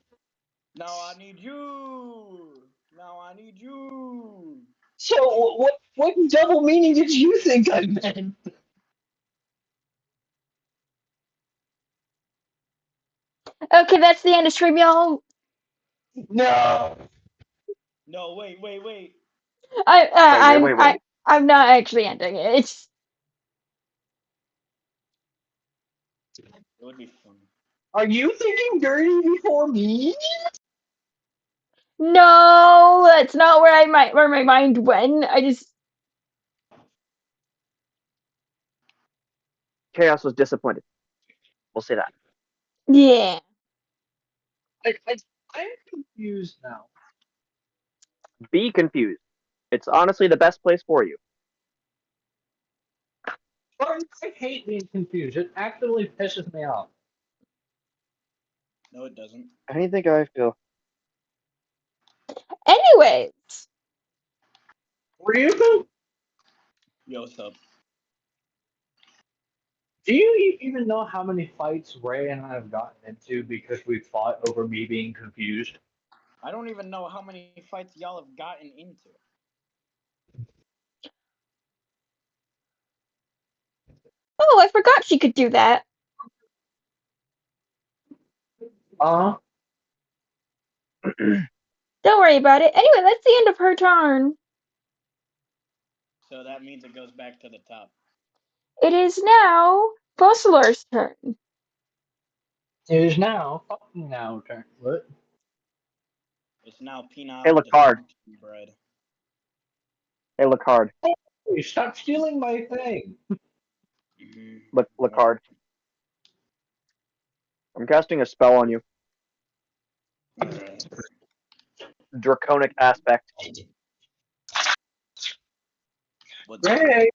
I need you. Now I need you. So what double meaning did you think I meant? Okay, that's the end of stream, y'all. No. No, wait. Wait. I'm not actually ending it. It's It would be fun. Are you thinking dirty before me? no, that's not where my mind went. I just Chaos was disappointed. We'll say that. yeah. I'm confused now. Be confused. It's honestly the best place for you. I hate being confused. It actively pisses me off. No, it doesn't. I don't think I feel. Anyways, Ryuko, Yo, what's up? do you even know how many fights Ray and I have gotten into because we fought over me being confused? I don't even know how many fights y'all have gotten into. oh, I forgot she could do that. Uh-huh. Don't worry about it. Anyway, that's the end of her turn. So that means it goes back to the top. It is now Fossilor's turn. It is now fucking now turn. What? It's now penile Hey, Lacard. dysfunction bread. Hey, Lacard. Hey, stop stealing my thing. Lacard. I'm casting a spell on you. Alright. Draconic aspect. Ray,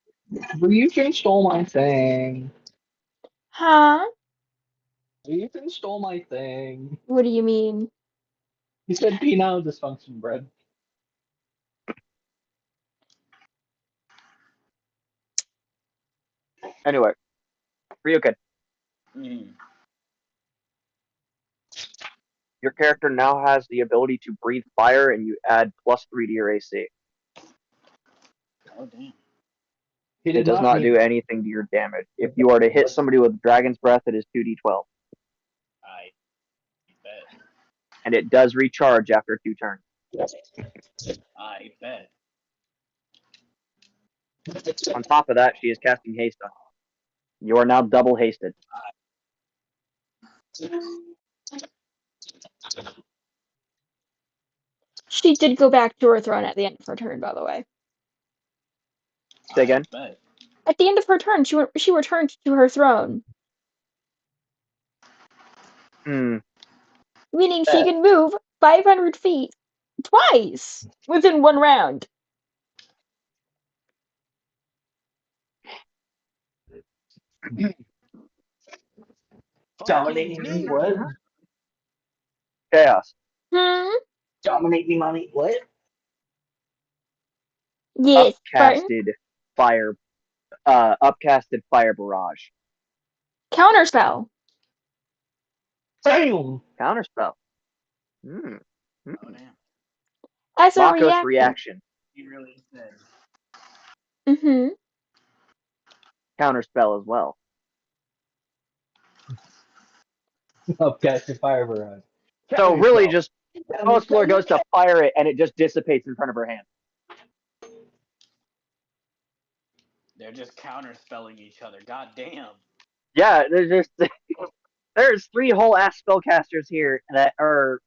Ryukin stole my thing. Huh? Ryukin stole my thing. What do you mean? He said penile dysfunction bread. Anyway, Ryukin. Your character now has the ability to breathe fire, and you add +3 to your AC. Oh damn. It does not do anything to your damage. If you are to hit somebody with Dragon's Breath, it is 2d12. and it does recharge after 2 turns. I bet. On top of that, she is casting haste on you. You are now double hasted. She did go back to her throne at the end of her turn, by the way. Say again? I bet. At the end of her turn, she returned to her throne, meaning she can move 500 feet twice within 1 round. Dominating what? Chaos. Dominating money? What? Yes, Spartan. Upcasted fire barrage. Counterspell. Damn! Counterspell. Oh damn. As a Mako's reaction. He really said. Mm-hmm. Counterspell as well. Upcasted fire barrage. So really just Postler goes to fire it and it just dissipates in front of her hand. They're just counterspelling each other. God damn. Yeah, there's 3 whole ass spellcasters here that are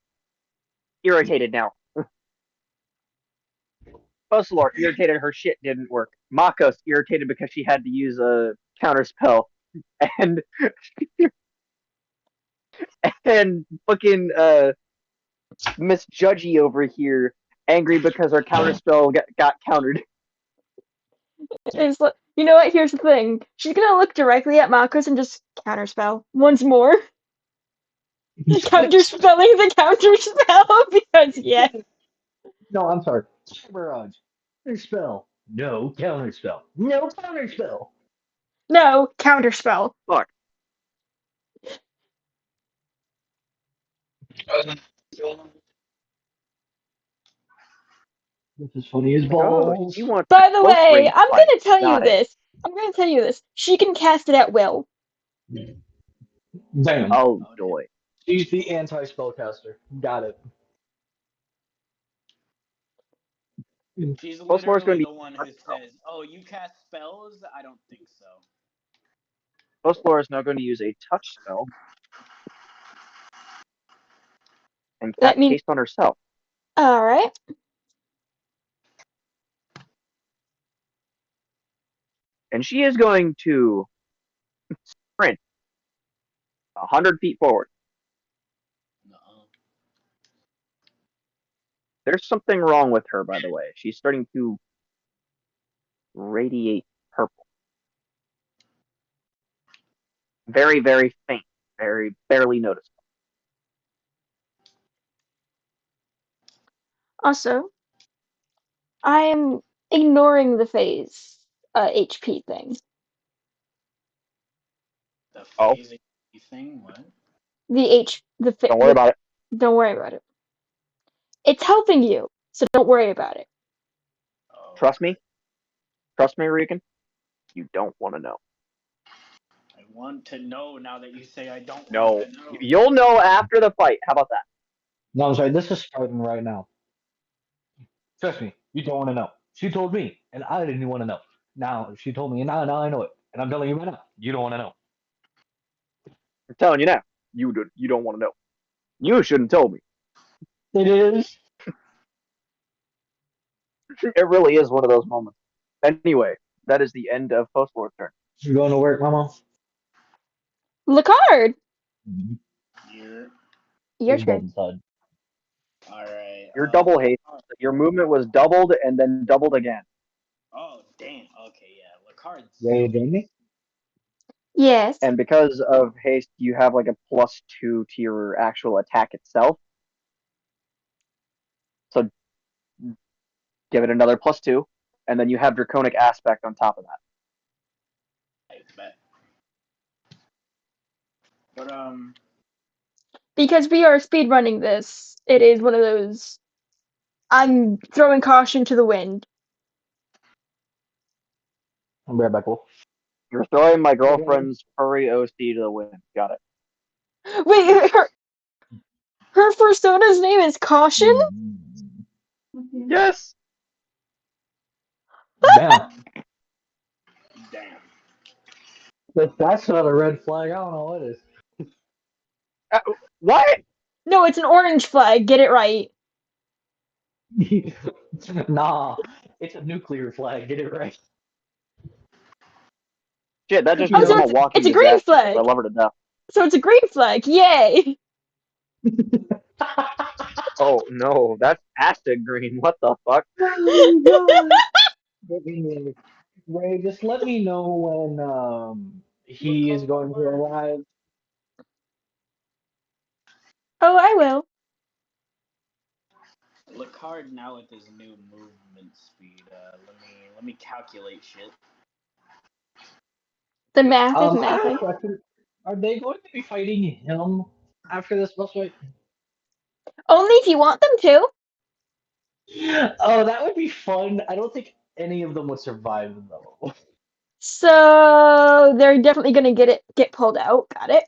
irritated now. Postler irritated her shit didn't work. Makos irritated because she had to use a counterspell. And fucking Miss Judgy over here angry because her counterspell got countered. It's like, you know what? Here's the thing. She's gonna look directly at Makos and just counterspell once more. Counterspelling the counterspell because yes. No, I'm sorry. Barrage. Counterspell. No counterspell. No counterspell. No, counterspell. Fuck. This is funny as balls. By the way, I'm fight. gonna tell you Got it. this. I'm gonna tell you this. She can cast it at will. Damn. Oh boy. She's the anti-spellcaster. Got it. She's Postler's literally gonna the one who says, "Oh, you cast spells? I don't think so." Postler is now going to use a touch spell and cast haste on herself. Alright. And she is going to sprint 100 feet forward. Uh-oh. There's something wrong with her, by the way. She's starting to radiate purple. Very, very faint. Very barely noticeable. Also, I am ignoring the phase HP thing. The phasing thing? What? Don't worry about it. Don't worry about it. It's helping you, so don't worry about it. Oh. Trust me. Trust me, Rican. You don't want to know. I want to know now that you say I don't No. want to know. You'll know after the fight. How about that? No, I'm sorry. This is starting right now. Trust me. You don't want to know. She told me, and I didn't want to know. Now she told me, and now I know it. And I'm telling you right now, you don't want to know. I'm telling you now. You don't want to know. You shouldn't tell me. It is. It really is one of those moments. Anyway, that is the end of Postwar's turn. You going to work, Mama? Lacard! Your turn. Alright. Your double haste. Your movement was doubled and then doubled again. Oh, damn. Okay, yeah. Lacard's. Yeah, you doing me? Yes. And because of haste, you have like a +2 to your actual attack itself. So give it another +2, and then you have Draconic Aspect on top of that. I bet. But, Because we are speedrunning this, it is one of those. I'm throwing caution to the wind. I'm right back. You're throwing my girlfriend's furry OC to the wind. Got it. Wait, Her persona's name is Caution? Yes. Damn. Damn. If that's not a red flag, I don't know what is. What? No, it's an orange flag. Get it right. Nah, it's a nuclear flag. Get it right. Shit, that just Oh, means so I'm a it's walking a green disaster because I flag. love her to death. So it's a green flag. Yay! Oh no, that's acid green. What the fuck? Oh my god. Ray, just let me know when he is going to arrive. Oh, I will. Lucard now with his new movement speed. Let me calculate shit. The math is I have a mathing. question. Are they going to be fighting him after this boss fight? Only if you want them to. Oh, that would be fun. I don't think any of them would survive though. So they're definitely gonna get pulled out. Got it.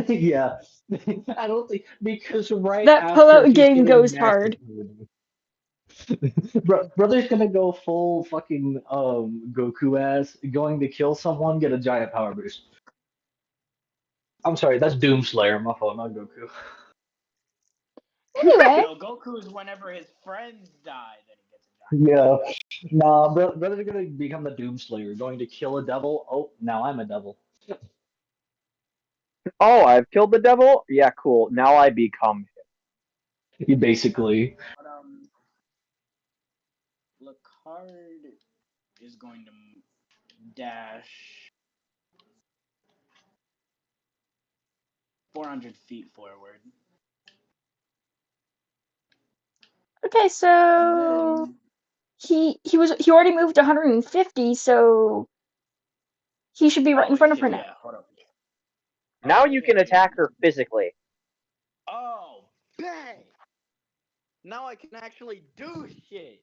Yeah, I don't think because right That after pullout he's game getting goes hard. massacred, brother's gonna go full fucking Goku ass, going to kill someone, get a giant power boost. I'm sorry, that's Doomslayer, my fault, not Goku. Anyway, No, Goku is whenever his friends die, then he gets a giant. Yeah, nah, brother's gonna become the Doomslayer, going to kill a devil. Oh, now I'm a devil. Oh, I've killed the devil? Yeah, cool. Now I become He basically. But Lucard is going to dash 400 feet forward. okay, so And he already moved 150, so he should be right in front of her now. Yeah, hold up. Now you can attack her physically. Oh, bang! Now I can actually do shit.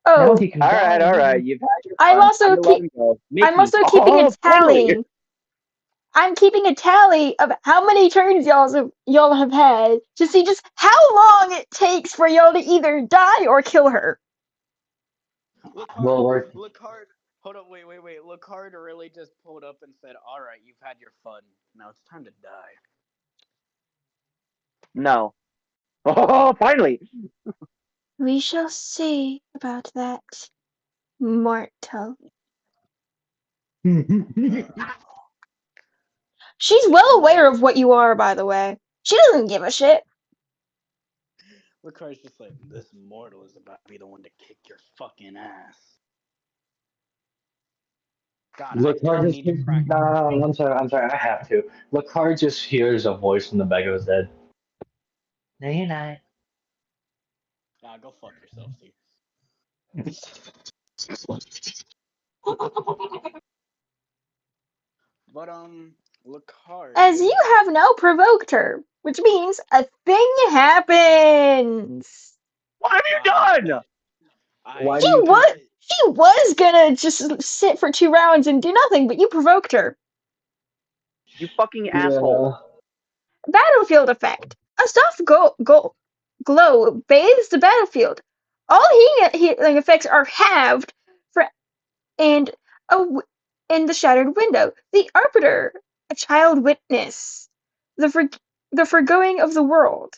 Now Oh, he can Alright, die. alright. You've had your I'm fun. also Time to let him go. I'm Mickey. also keeping a Finally! tally. I'm keeping a tally of how many turns y'all have had to see just how long it takes for y'all to either die or kill her. Well, Lucard, hold up, wait. Lucard really just pulled up and said, "Alright, you've had your fun. Now it's time to die." No. Oh, finally! We shall see about that, mortal. She's well aware of what you are, by the way. She doesn't give a shit. Lucard's just like, "This mortal is about to be the one to kick your fucking ass." God, I Lucard don't just need to practice. no, I'm sorry, I have to. Lucard just hears a voice in the back of his head. No, you're not. Nah, go fuck yourself, see. But Lucard. As you have now provoked her, which means a thing happens. What have you done? Why She do you was she was gonna just sit for 2 rounds and do nothing, but you provoked her. You fucking asshole. Battlefield effect. A soft glow bathes the battlefield. All healing effects are halved for and in the shattered window. The Arbiter, a child witness. The foregoing of the world.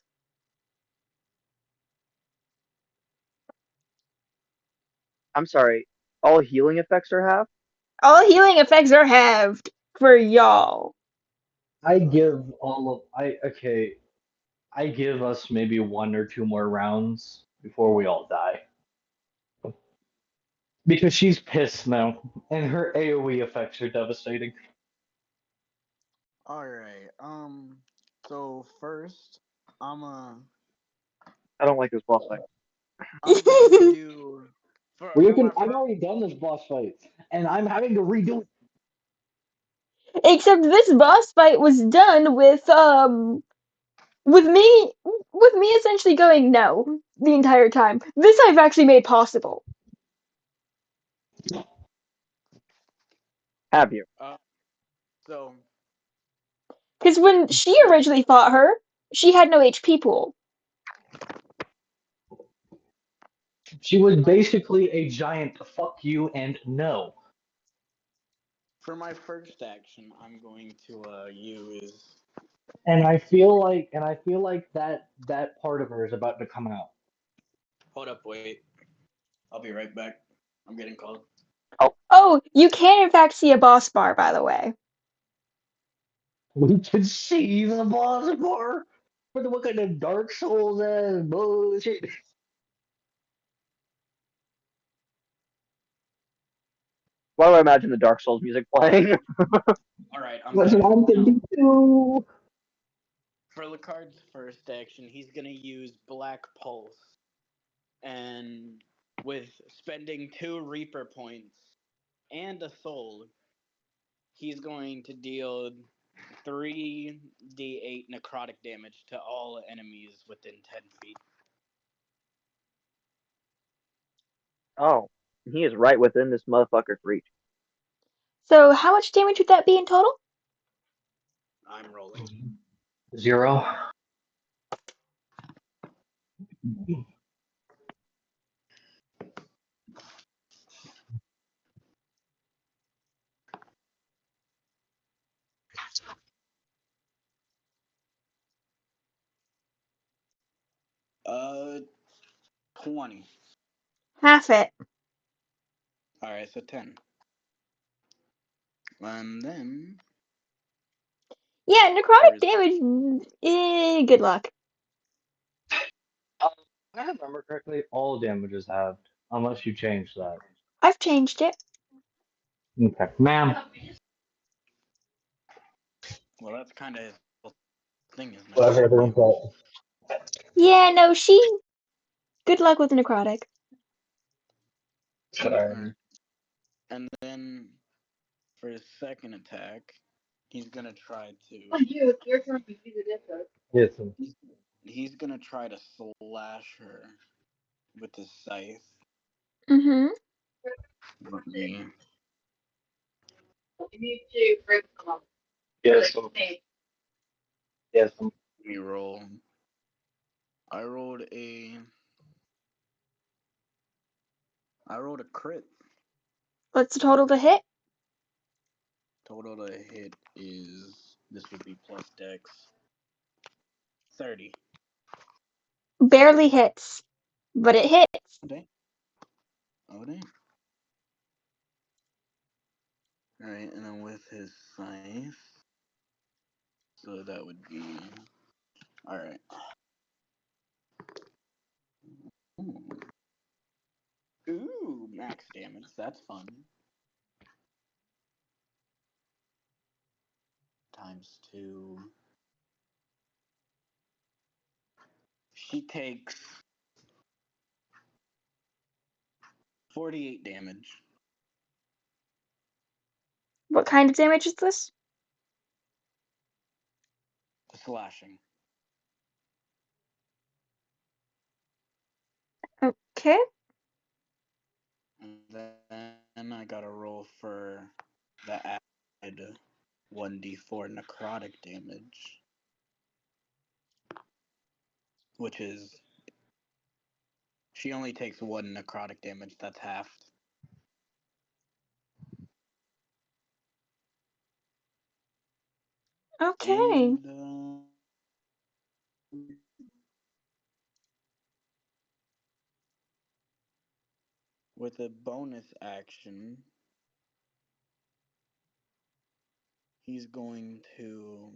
I'm sorry. All healing effects are half? All healing effects are halved for y'all. I give all of I okay. I give us maybe 1 or 2 more rounds before we all die. Because she's pissed now, and her AoE effects are devastating. Alright, so first, I'm I don't like this boss fight. I'm going to do Well, you for can. my I've first. already done this boss fight, and I'm having to redo it. Except this boss fight was done with me essentially going no the entire time. This I've actually made possible. Have you? So Because when she originally fought her, she had no HP pool. She was basically a giant fuck you and no. For my first action, I'm going to use. And I feel like that part of her is about to come out. Hold up, wait. I'll be right back. I'm getting called. Oh, you can in fact see a boss bar, by the way. We can see the boss bar. What kind of Dark Souls ass bullshit? Why do I imagine the Dark Souls music playing? Alright, I'm What's back. wrong with Now, me too? for Lucard's first action, he's gonna use Black Pulse. And with spending 2 Reaper points and a soul, he's going to deal 3d8 necrotic damage to all enemies within 10 feet. Oh, he is right within this motherfucker's reach. So how much damage would that be in total? I'm rolling. 0. Uh, 20. Half it. Alright, so 10. And then. Yeah, necrotic Where's. damage. Good luck. If I remember correctly, all damage is halved, unless you change that. I've changed it. Okay, ma'am. Well, that's kind of his whole thing, isn't it? Whatever everyone's got. Yeah, no, she. Good luck with necrotic. Sorry. And then for his second attack, he's gonna try to. Yes. He's gonna try to slash her with his scythe. Mm-hmm. Let me. Yes. Yes. Let me roll. I rolled a. I rolled a crit. What's the total to hit? Total to hit is. This would be plus dex. 30. Barely hits. But it hits. Okay. Oh, dang. Alright, and then with his scythe. So that would be. Alright. Ooh, max damage. That's fun. Times 2. She takes 48 damage. What kind of damage is this? Slashing. Okay. And then I gotta roll for the added 1d4 necrotic damage. Which is. She only takes 1 necrotic damage, that's halved. Okay. And, with a bonus action, he's going to.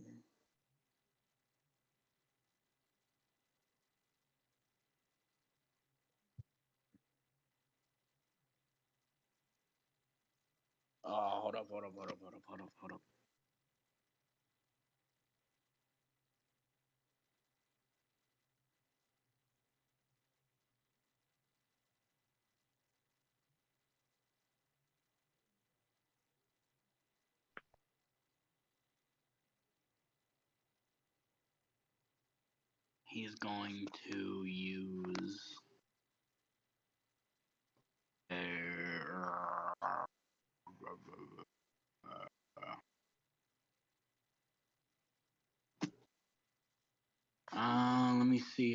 Oh, hold up. He's going to use.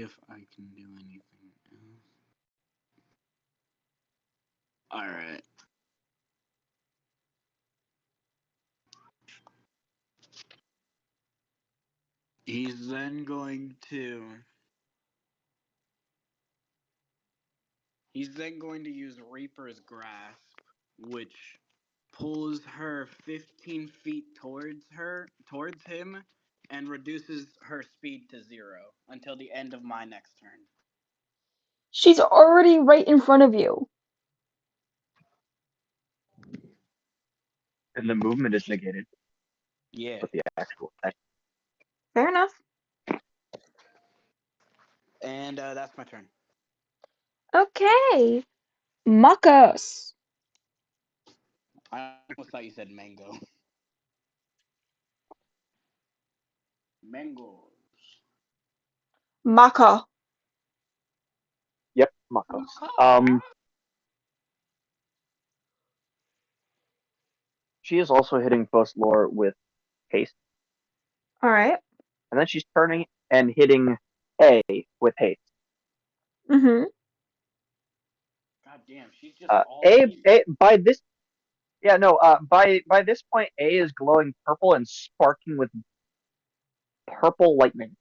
if I can do anything else. Alright. He's then going to use Reaper's Grasp, which pulls her 15 feet towards him, and reduces her speed to 0 until the end of my next turn. She's already right in front of you. And the movement is negated. Yeah. But the actual attack. Fair enough. And that's my turn. Okay. Makos. I almost thought you said mango. Mangoes. Maka. Yep, Makos. She is also hitting Post Lore with haste. Alright. And then she's turning and hitting A with haste. Mm-hmm. God damn, she's just all A by this by this point A is glowing purple and sparking with purple lightning.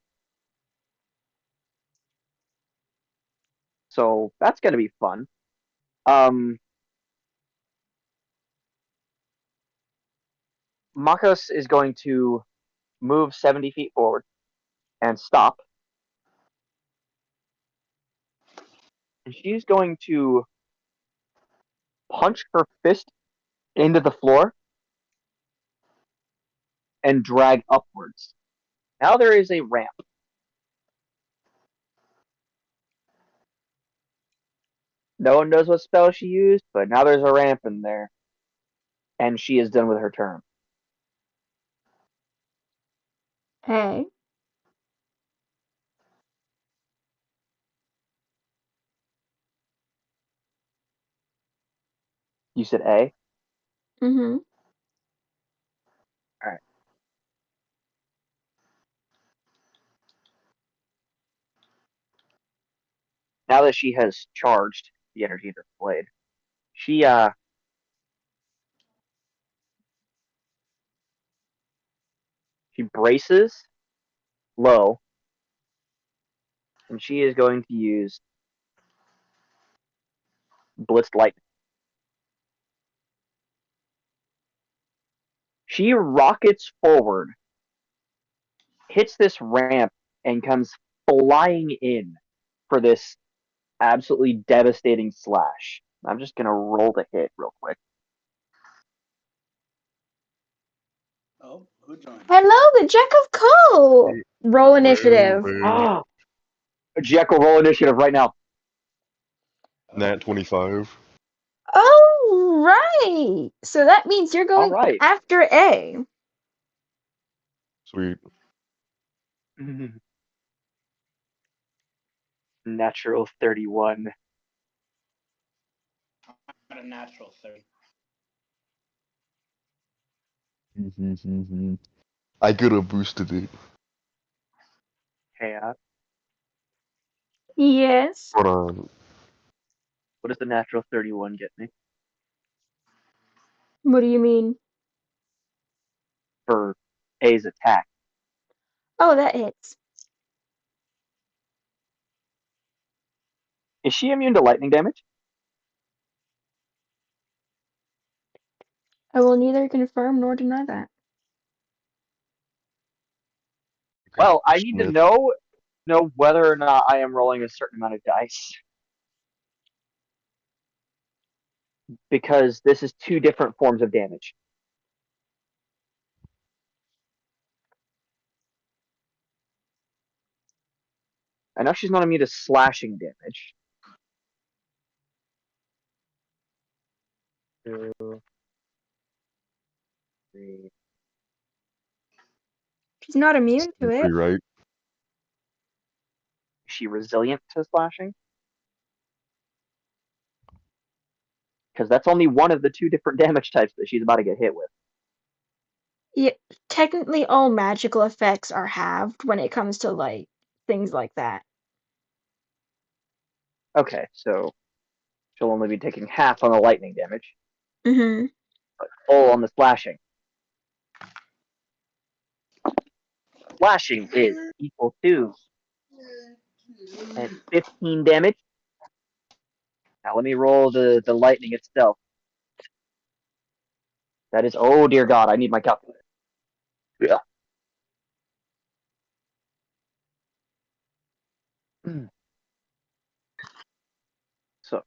So that's gonna be fun. Makos is going to move 70 feet forward and stop. And she's going to punch her fist into the floor and drag upwards. Now there is a ramp. No one knows what spell she used, but now there's a ramp in there. And she is done with her turn. Hey. You said A? Mm-hmm. Alright. Now that she has charged the energy in her blade, she braces low, and she is going to use Blitzed Lightning. She rockets forward, hits this ramp, and comes flying in for this absolutely devastating slash. I'm just going to roll to hit real quick. Oh, who joined? Hello, the Jack of Coal! Roll initiative. Ah, Jekyll, roll initiative right now. Nat 25. Oh, right. So that means you're going Alright. after A. Sweet. Natural 31. Not a natural 30. I could have boosted it. Hey, Yes. Hold on. what does the natural 31 get me? What do you mean? For A's attack. Oh, that hits. Is she immune to lightning damage? I will neither confirm nor deny that. Well, I need to Smith. know whether or not I am rolling a certain amount of dice. Because this is two different forms of damage. I know she's not immune to slashing damage. 2, 3. She's not immune to it. Pretty right. Is she resilient to slashing? Because that's only one of the two different damage types that she's about to get hit with. Yeah, technically all magical effects are halved when it comes to, like, things like that. Okay, so she'll only be taking half on the lightning damage, Mm-hmm. but full on the slashing. Slashing is equal to 15 damage. Now let me roll the lightning itself. That is, oh dear God, I need my calculator. Yeah. So,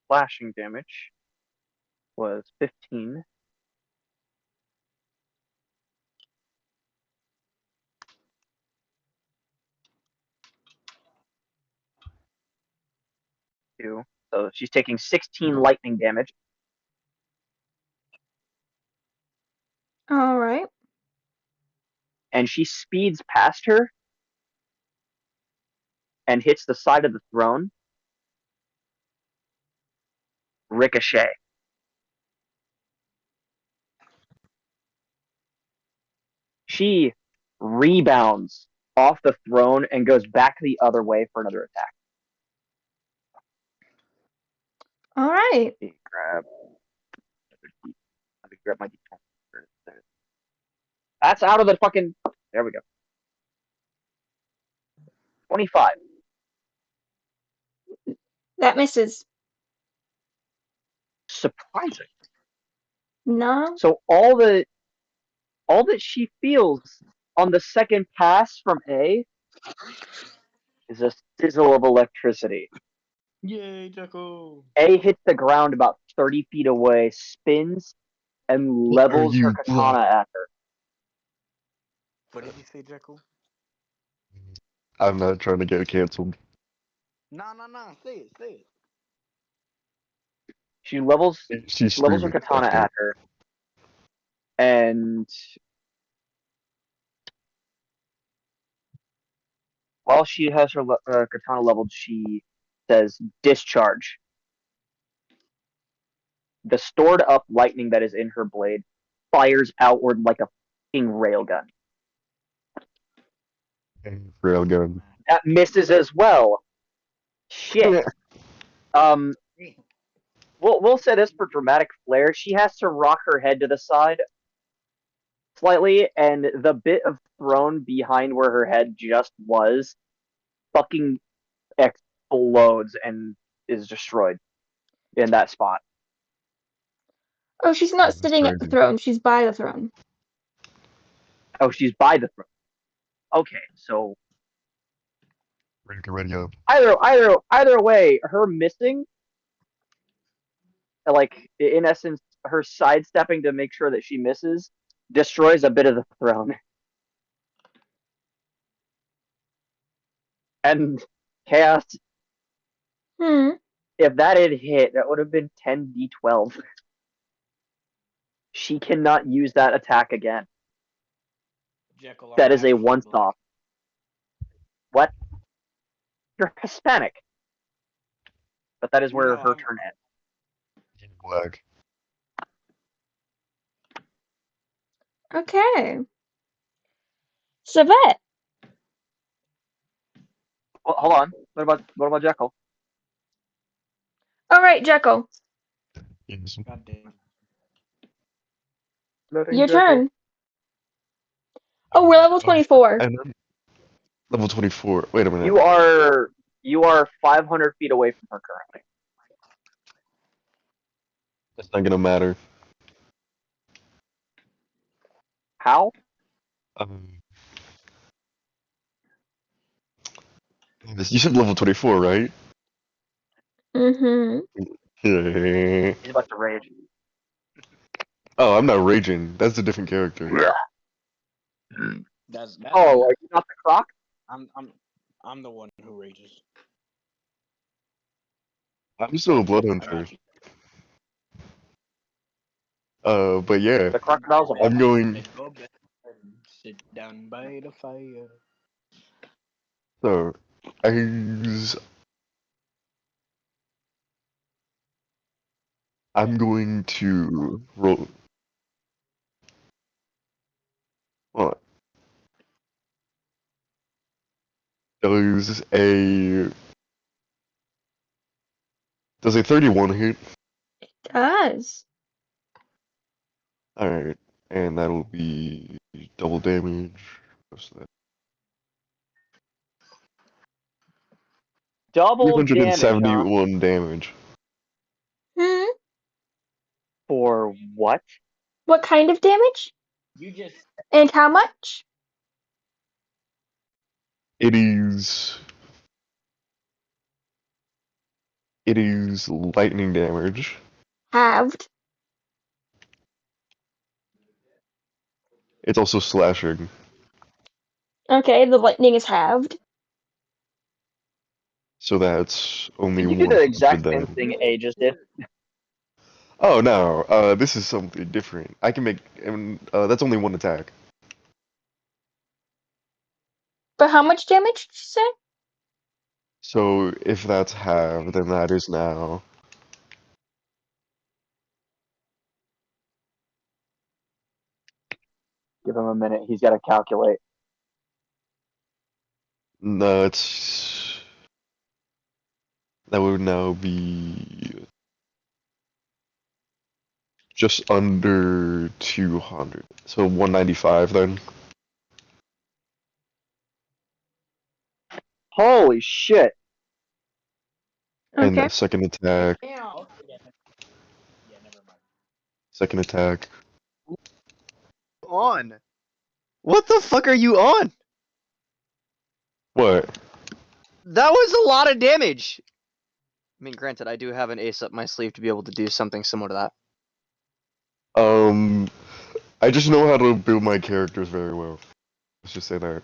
slashing damage was 15. So she's taking 16 lightning damage. All right. And she speeds past her and hits the side of the throne. Ricochet. She rebounds off the throne and goes back the other way for another attack. All right. Let me grab my D20. That's out of the fucking. There we go. 25. That misses. Surprising. No. So all that she feels on the second pass from A is a sizzle of electricity. Yay, Jekyll! A hits the ground about 30 feet away, spins, and What are levels her you doing? katana at her. What did you say, Jekyll? I'm not trying to get canceled. Nah, say it. She levels She's her screaming. katana Fuck it. at her, and while she has her katana leveled, she says, "Discharge." The stored up lightning that is in her blade fires outward like a fucking railgun. Railgun. That misses as well. Shit. We'll say this for dramatic flair. She has to rock her head to the side slightly, and the bit of throne behind where her head just was fucking explodes and is destroyed in that spot. Oh, she's not That's sitting at the crazy. throne. She's by the throne. Oh, she's by the throne. Okay, so Ready up. either way, her missing, like in essence, her sidestepping to make sure that she misses, destroys a bit of the throne. And chaos. If that had hit, that would have been 10d12. She cannot use that attack again. Jekyll, That I'm is a actually once black. off. What? You're Hispanic. But that is where No, her I'm turn ends. Black. Okay. Savette. Well, hold on. What about Jekyll? All right, Jekyll. Yes. God damn. Nothing, Your Jekyll. turn. Oh, we're level 24. And then level 24. Wait a minute. You are 500 feet away from her currently. That's not gonna matter. How? You said level 24, right? Mm-hmm. He's about to rage. Oh, I'm not raging. That's a different character. That's Oh, me. are you not the croc? I'm the one who rages. I'm still a blood I hunter. got you. But yeah, The crocodile's a I'm going. Let's go back and sit down by the fire. So, I'm going to roll. What? Use a Does a 31 hit? Does. Alright. And that'll be double damage. What's that? Double damage, huh? 371 damage. Hmm? For what? What kind of damage? You just And how much? It is lightning damage. Halved. It's also slashing. Okay, the lightning is halved. So that's only Did you do the 100 exact same then. thing A just did? Oh no, this is something different. I can make, and that's only one attack. But how much damage did you say? So if that's half, then that is now. Give him a minute. He's got to calculate. No, it's that would now be just under 200. So 195 then. Holy shit! And Okay. second attack. yeah, never mind. Second attack. On. What the fuck are you on? What? That was a lot of damage. I mean, granted, I do have an ace up my sleeve to be able to do something similar to that. I just know how to build my characters very well. Let's just say that.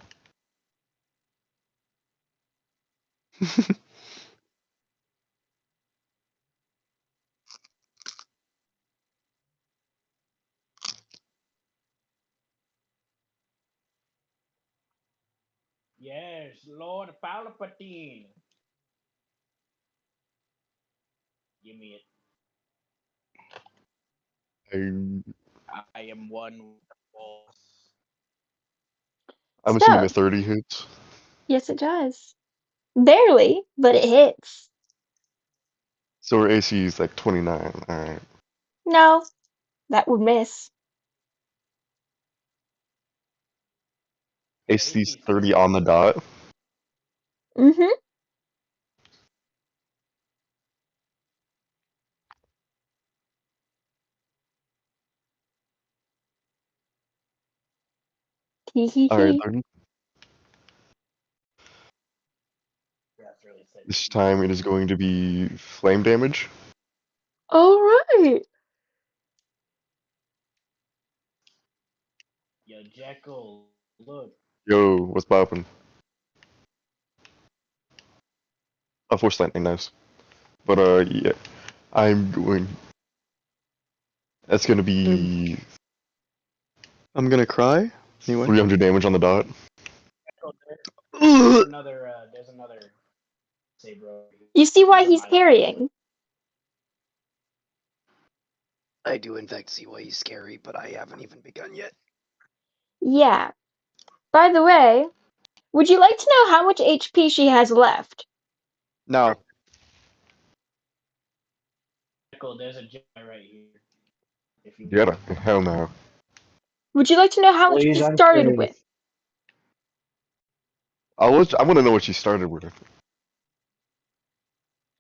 Yes, Lord Palpatine. Give me it. I, I am one boss. I'm So, assuming a 30 hits. yes, it does. Barely, but it hits. So our AC is like 29. Alright. No, that would miss. AC is 30 on the dot. Mm-hmm. Hee hee Alright, hee. then. That's really sad. This time it is going to be flame damage. Alright. Yo, Jekyll, look. Yo, what's poppin'? Oh, force lightning, nice. But yeah, I'm going. That's gonna be I'm gonna cry. Anyway. 300 damage on the dot. There's another saber over here. You see why Never he's mind. carrying. I do in fact see why he's scary, but I haven't even begun yet. Yeah. By the way, would you like to know how much HP she has left? No. Jekyll, there's a Jedi right here. If you Yeah, hell no. Would you like to know how much Please, she I'm started curious. with? I want to know what she started with.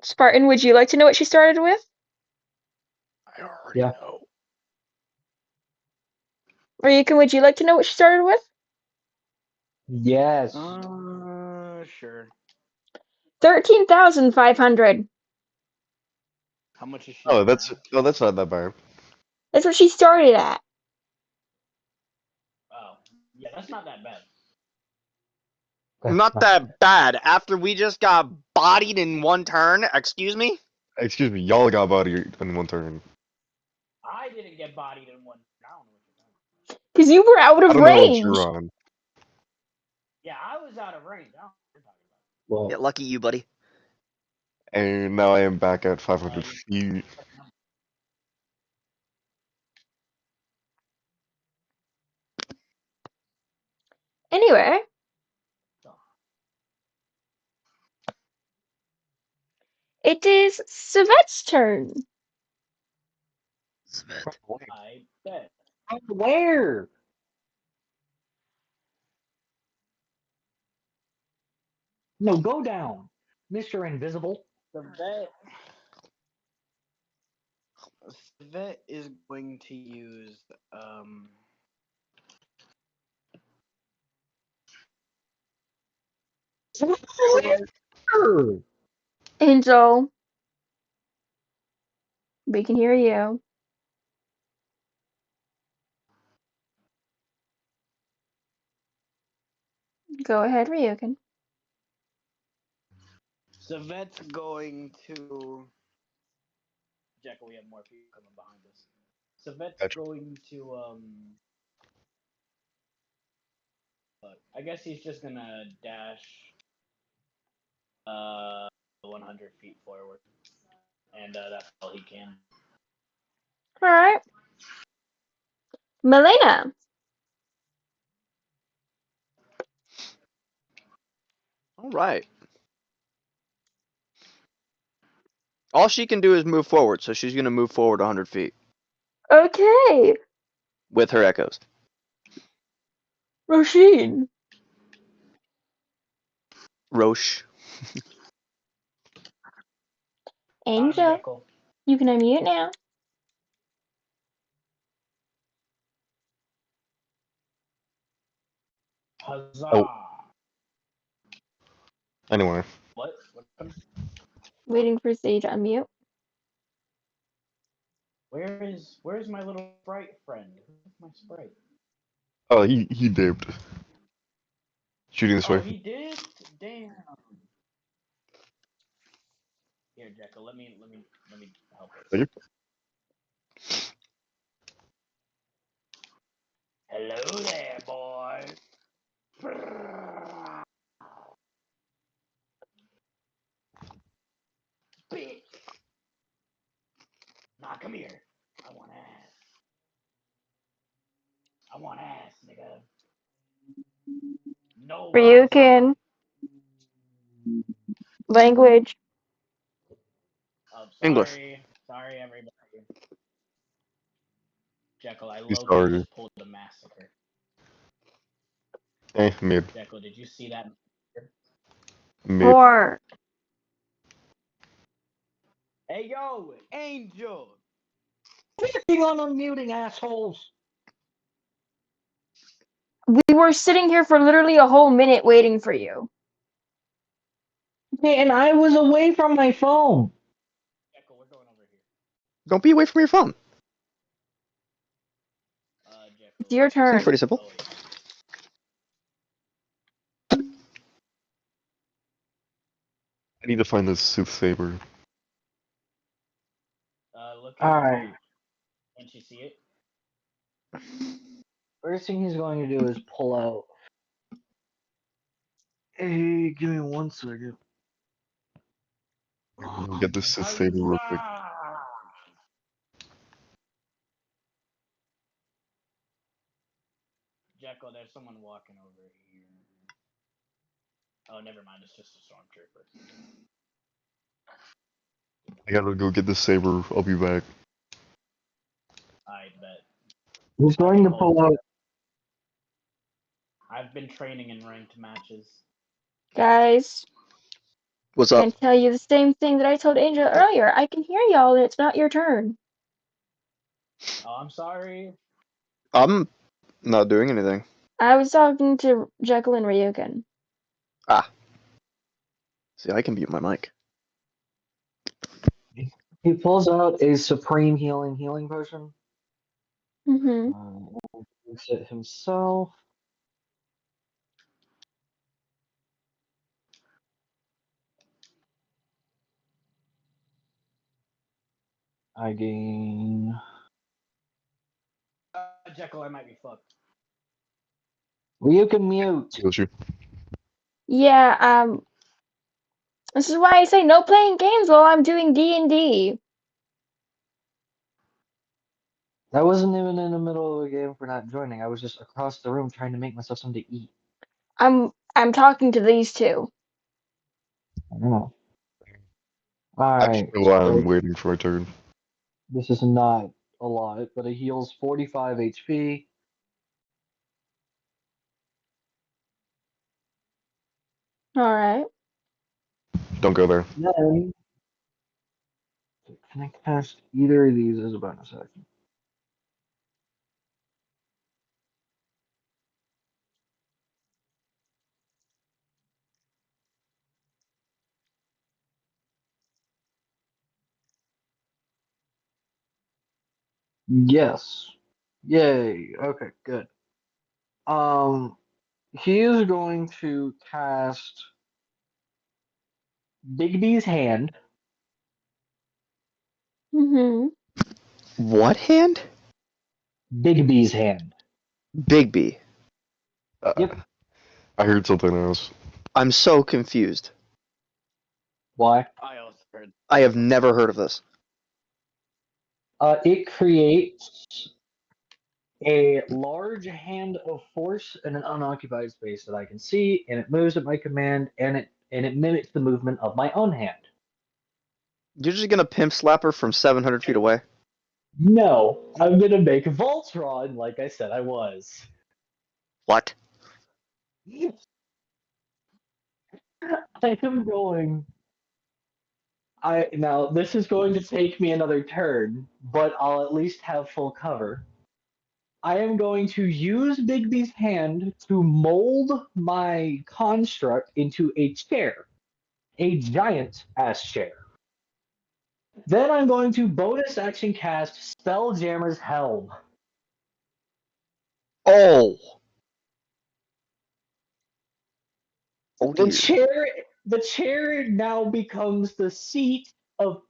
Spartan, would you like to know what she started with? I already Yeah. know. Ryukin, would you like to know what she started with? Yes. sure. 13,500. How much is she? Oh, that's not that bad. That's what she started at. Oh, yeah, that's not that bad. Not that bad. After we just got bodied in one turn, excuse me? Excuse me, y'all got body in one turn. I didn't get bodied in one. I don't know what you're talking about. Because you were out I of don't know what you're range. on. Yeah, I was out of range. I don't know what you're talking about. Well, Yeah, lucky you, buddy. And now I am back at 500 feet. Anyway. It is is Svet's turn. Svet. I bet. Where? No, go down, Mr. Invisible. Svet is going to use Angel, we can hear you. Go ahead, Ryukin. Svet's going to Jekyll, we have more people coming behind us. Svet's Gotcha. going to I guess he's just gonna dash 100 feet forward. And that's all he can. Alright. Melena. Alright. All she can do is move forward, so she's gonna move forward 100 feet. Okay. With her echoes. Roshin. Roche. Angel, Jekyll. you can unmute now. Huzzah! Oh. Anyway. What? What happened? Waiting for Sage to unmute. Where's my little sprite friend? Who's my sprite? Oh, he dipped. Shooting this Oh, way. he did? Damn. Here, Jekyll, let me help us. Thank you. Hello there, boy. Bitch. Nah, come here. I want ass. I want ass, nigga. No. Ryukin. Language. Oh, English. Sorry, everybody. Jekyll, I He's low-key already. just pulled a massacre. Mid. Jekyll, did you see that? Mid. Four. Hey, yo, Angel. Working on unmuting, assholes. We were sitting here for literally a whole minute waiting for you. Okay, and I was away from my phone. Jekyll, we're going over here. Don't be away from your phone. Jekyll. It's your Seems turn. pretty simple. Oh, yeah. I need to find this soothsayer. Look at Alright. Can't you see it? First thing he's going to do is pull out. Hey, give me 1 second. Get this soothsayer real quick. Jekyll, there's someone walking over here. Oh, never mind. It's just a stormtrooper. I gotta go get the saber. I'll be back. I bet. He's going to pull out. I've been training in ranked matches. Guys, What's I up? can tell you the same thing that I told Angel earlier. I can hear y'all and it's not your turn. Oh, I'm sorry. I'm not doing anything. I was talking to Jekyll and Ryukin. Ah. See, I can mute my mic. He pulls out a supreme healing potion. Mm-hmm. Drinks it himself. I gain. Jekyll, I might be fucked. You can mute. Heals you. Yeah, this is why I say no playing games while I'm doing D&D. I wasn't even in the middle of a game for not joining. I was just across the room trying to make myself something to eat. I'm talking to these two. I don't know. Alright, Actually, so I'm waiting for my turn. this is not a lot, but it heals 45 HP. Alright. Don't go there. Then, can I cast either of these as a bonus action? Yes. Yay. Okay, good. He is going to cast Bigby's hand. Mm-hmm. What hand? Bigby's hand. Bigby. Yep. I heard something else. I'm so confused. Why? I also heard. I have never heard of this. It creates a large hand of force in an unoccupied space that I can see, and it moves at my command, and it mimics the movement of my own hand. You're just gonna pimp slap her from 700 feet away? No, I'm gonna make Voltron like I said I was. What? I am going. Now this is going to take me another turn, but I'll at least have full cover. I am going to use Bigby's hand to mold my construct into a chair, a giant ass chair. Then I'm going to bonus action cast Spelljammer's Helm. Oh. Oh The dear. chair now becomes the seat of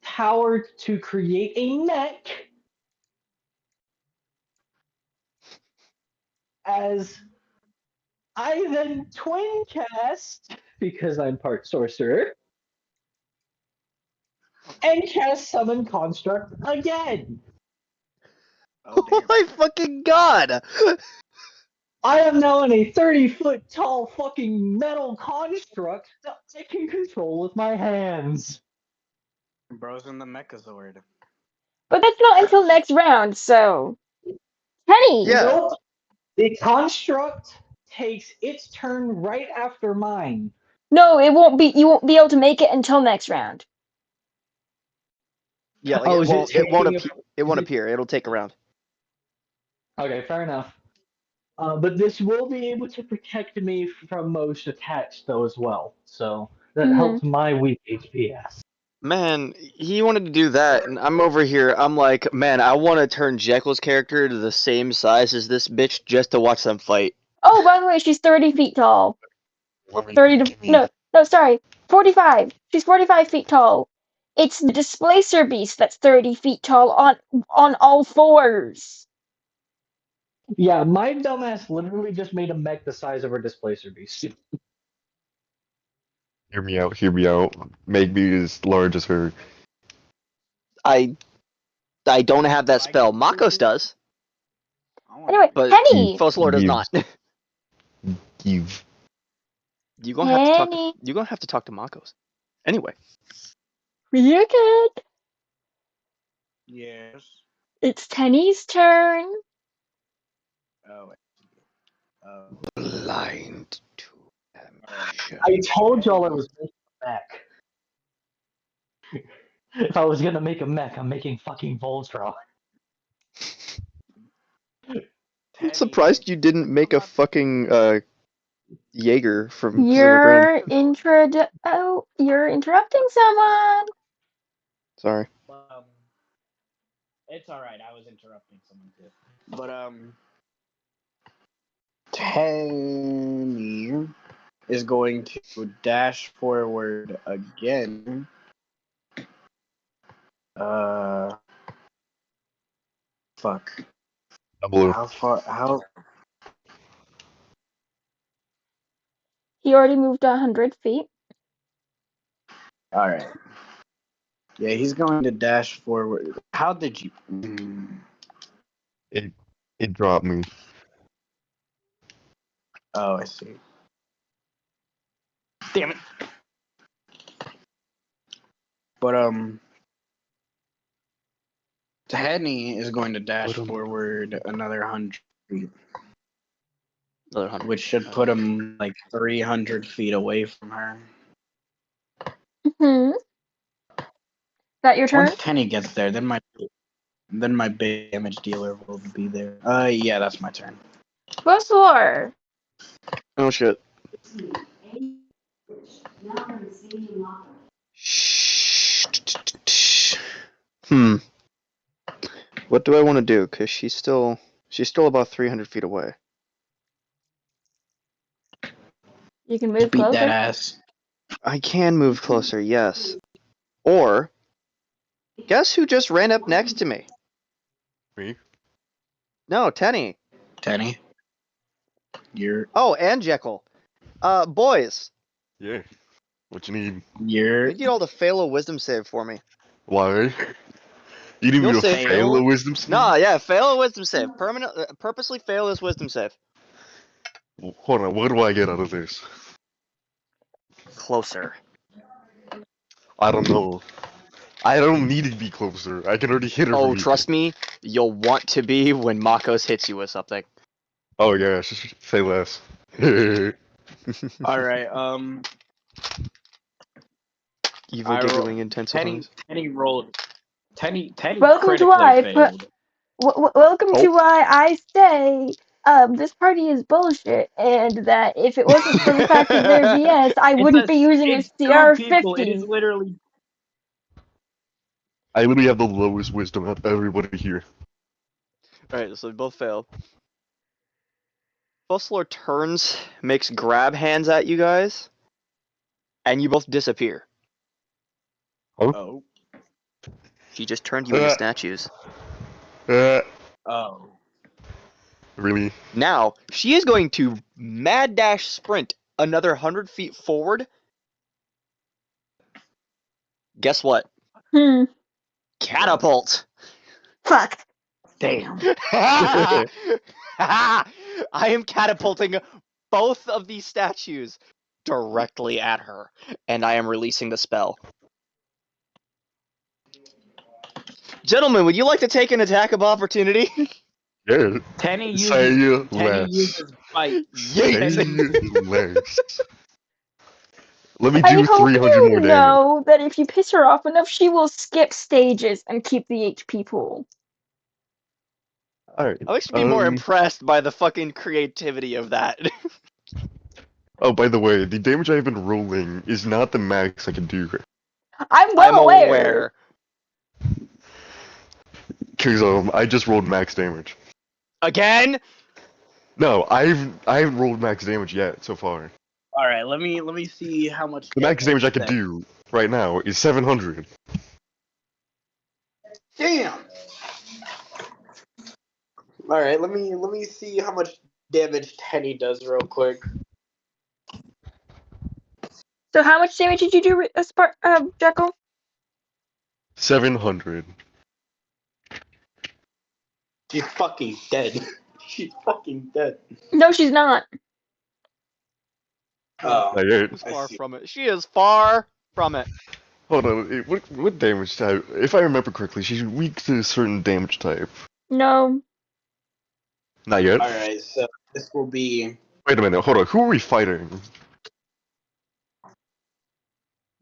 power to create a mech as I then twin cast because I'm part sorcerer and cast summon construct again. Oh Oh damn. my fucking god! I am now in a 30-foot tall fucking metal construct that I can control with my hands. Bros in the Mechazord. But that's not until next round, so. Penny! Yeah. Nope. The construct takes its turn right after mine. No, it won't be. You won't be able to make it until next round. Yeah, like Oh, is it it won't taking it is won't it, appear. It'll take a round. okay, fair enough. But this will be able to protect me from most attacks, though, as well. So that Mm-hmm. helps my weak HPS. Man, he wanted to do that, and I'm over here. I'm like, man, I want to turn Jekyll's character to the same size as this bitch just to watch them fight. Oh, by the way, she's 30 feet tall. 30 to. Give me. No, sorry. 45. She's 45 feet tall. It's the Displacer Beast that's 30 feet tall on all fours. Yeah, my dumbass literally just made a mech the size of her displacer beast. Hear me out. Hear me out. Make me as large as her. I don't have that spell. Makos does, Anyway, but Penny! Fossilor does Give. not. Give. You're gonna have to talk to Penny. you're gonna have to talk to Makos. Anyway, You good? Yes. It's Tenny's turn. Oh. blind to ambition. I told y'all I was making a mech. If I was gonna make a mech, I'm making fucking Voltron. I'm surprised you didn't make a fucking Jaeger from Pacific Rim. You're interrupting someone. Sorry. It's alright, I was interrupting someone too. But Tenny is going to dash forward again. Fuck. Blue. How far? How? He already moved 100 feet. All right. Yeah, he's going to dash forward. How did you? It dropped me. Oh, I see. Damn it. But Tenny is going to dash forward another 100 feet, Another 100. which should put him like 300 feet away from her. Hmm. Is that your turn? Once Tenny gets there, then my big damage dealer will be there. Yeah, that's my turn. Fossilor. Oh shit. Hmm. What do I want to do? Cause she's still about 300 feet away. You can move Beat that closer. ass. I can move closer, yes. Or, guess who just ran up next to me? Me? No, Tenny. Tenny. You're Oh, and Jekyll. Boys, Yeah. What you need? you're I need you all to fail a wisdom save for me. Why? You need me You'll to save. fail a wisdom save? Nah, yeah, fail a wisdom save. Purposely fail this wisdom save. Hold on, what do I get out of this? Closer. I don't know. I don't need to be closer. I can already hit her. Oh, from here. trust me, you'll want to be when Makos hits you with something. Oh yeah, just say less. all right. Evil giggling intensifies. Tenny rolled. Tenny Welcome to critically why. failed. Welcome Oh. to why I say this party is bullshit, and that if it wasn't for the fact that they're DS, I wouldn't be using a It's two people. It CR50. is literally. I literally have the lowest wisdom out of everybody here. Alright, so they both failed. Fossilor turns, makes grab hands at you guys, and you both disappear. Oh. She just turned you into statues. Oh. Really? Now, she is going to mad dash sprint another 100 feet forward. Guess what? Catapult! Fuck. Damn. I am catapulting both of these statues directly at her, and I am releasing the spell. Gentlemen, would you like to take an attack of opportunity? Yeah. Tenny Say less. uses bite. Say Yeet! less. Let me I do hope 300 you more damage. know that if you piss her off enough, she will skip stages and keep the HP pool. Alright. I'll actually be more impressed by the fucking creativity of that. Oh, by the way, the damage I've been rolling is not the max I can do. I'm well aware. aware. Cause I just rolled max damage. Again? No, I haven't rolled max damage yet so far. All right. Let me see how much. The max damage I could that- do right now is 700. Damn. All right. Let me see how much damage Tenny does real quick. So how much damage did you do, Jekyll? 700. She's fucking dead. She's fucking dead. No, she's not. Oh. Not yet. She's far from it. She is far from it. Hold on, what damage type? If I remember correctly, she's weak to a certain damage type. No. Not yet. All right. So this will be. Wait a minute, hold on. Who are we fighting?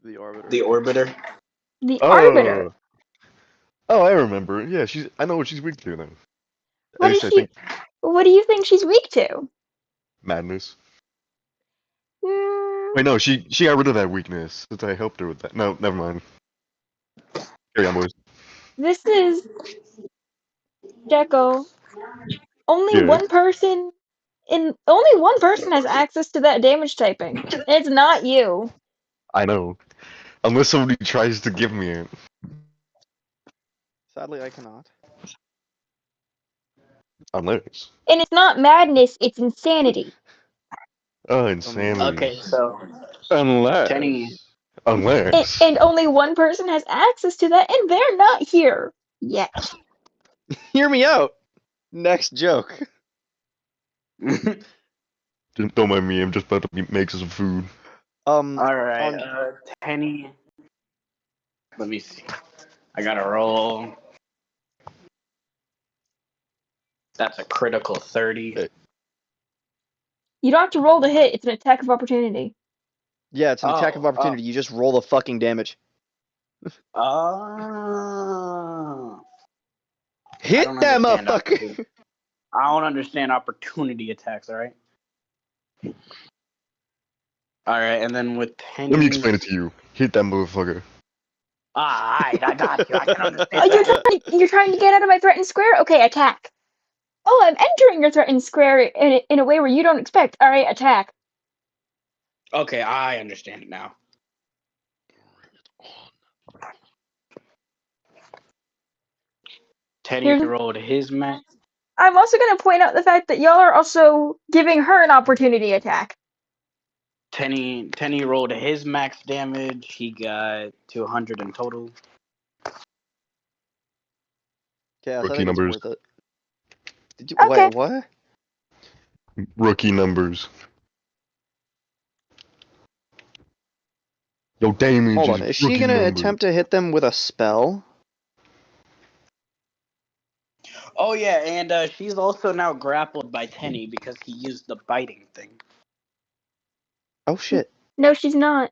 The Arbiter. The Orbiter. The Arbiter. Oh, I remember. Yeah, I know what she's weak to then. What is she? What do you think she's weak to? Madness. Mm, Wait, no, she got rid of that weakness since I helped her with that. No, never mind. Carry on, boys. this is Jekyll. Only Yeah. one person has access to that damage typing. And it's not you. I know. Unless somebody tries to give me it. Sadly, I cannot. Unless. And it's not madness, it's insanity. Oh, insanity. Okay. So Unless. Tenny. Unless. And only one person has access to that, and they're not here yet. Hear me out. Next joke. Don't mind me, I'm just about to make some food. All right. Tenny. Let me see. I gotta roll. That's a critical 30. You don't have to roll to hit. It's an attack of opportunity. Yeah, it's an attack of Oh, opportunity. You just roll the fucking damage. Hit don't that understand motherfucker! I don't understand opportunity attacks, alright? Alright, and then with 10. Let me explain it to you. Hit that motherfucker. Alright, I got you. I can Oh, understand. you're trying to get out of my threatened square? Okay, attack. Oh, I'm entering your threatened square in a way where you don't expect. All right, attack. Okay, I understand it now. Teddy Here's- rolled his max. I'm also going to point out the fact that y'all are also giving her an opportunity attack. Tenny rolled his max damage. He got to 100 in total. Okay, I Rookie think numbers. it's worth it. Did you Okay. wait, what? Rookie numbers. Yo, damage Hold on, is she rookie gonna numbers. attempt to hit them with a spell? Oh yeah, and she's also now grappled by Tenny because he used the biting thing. Oh shit. No, she's not.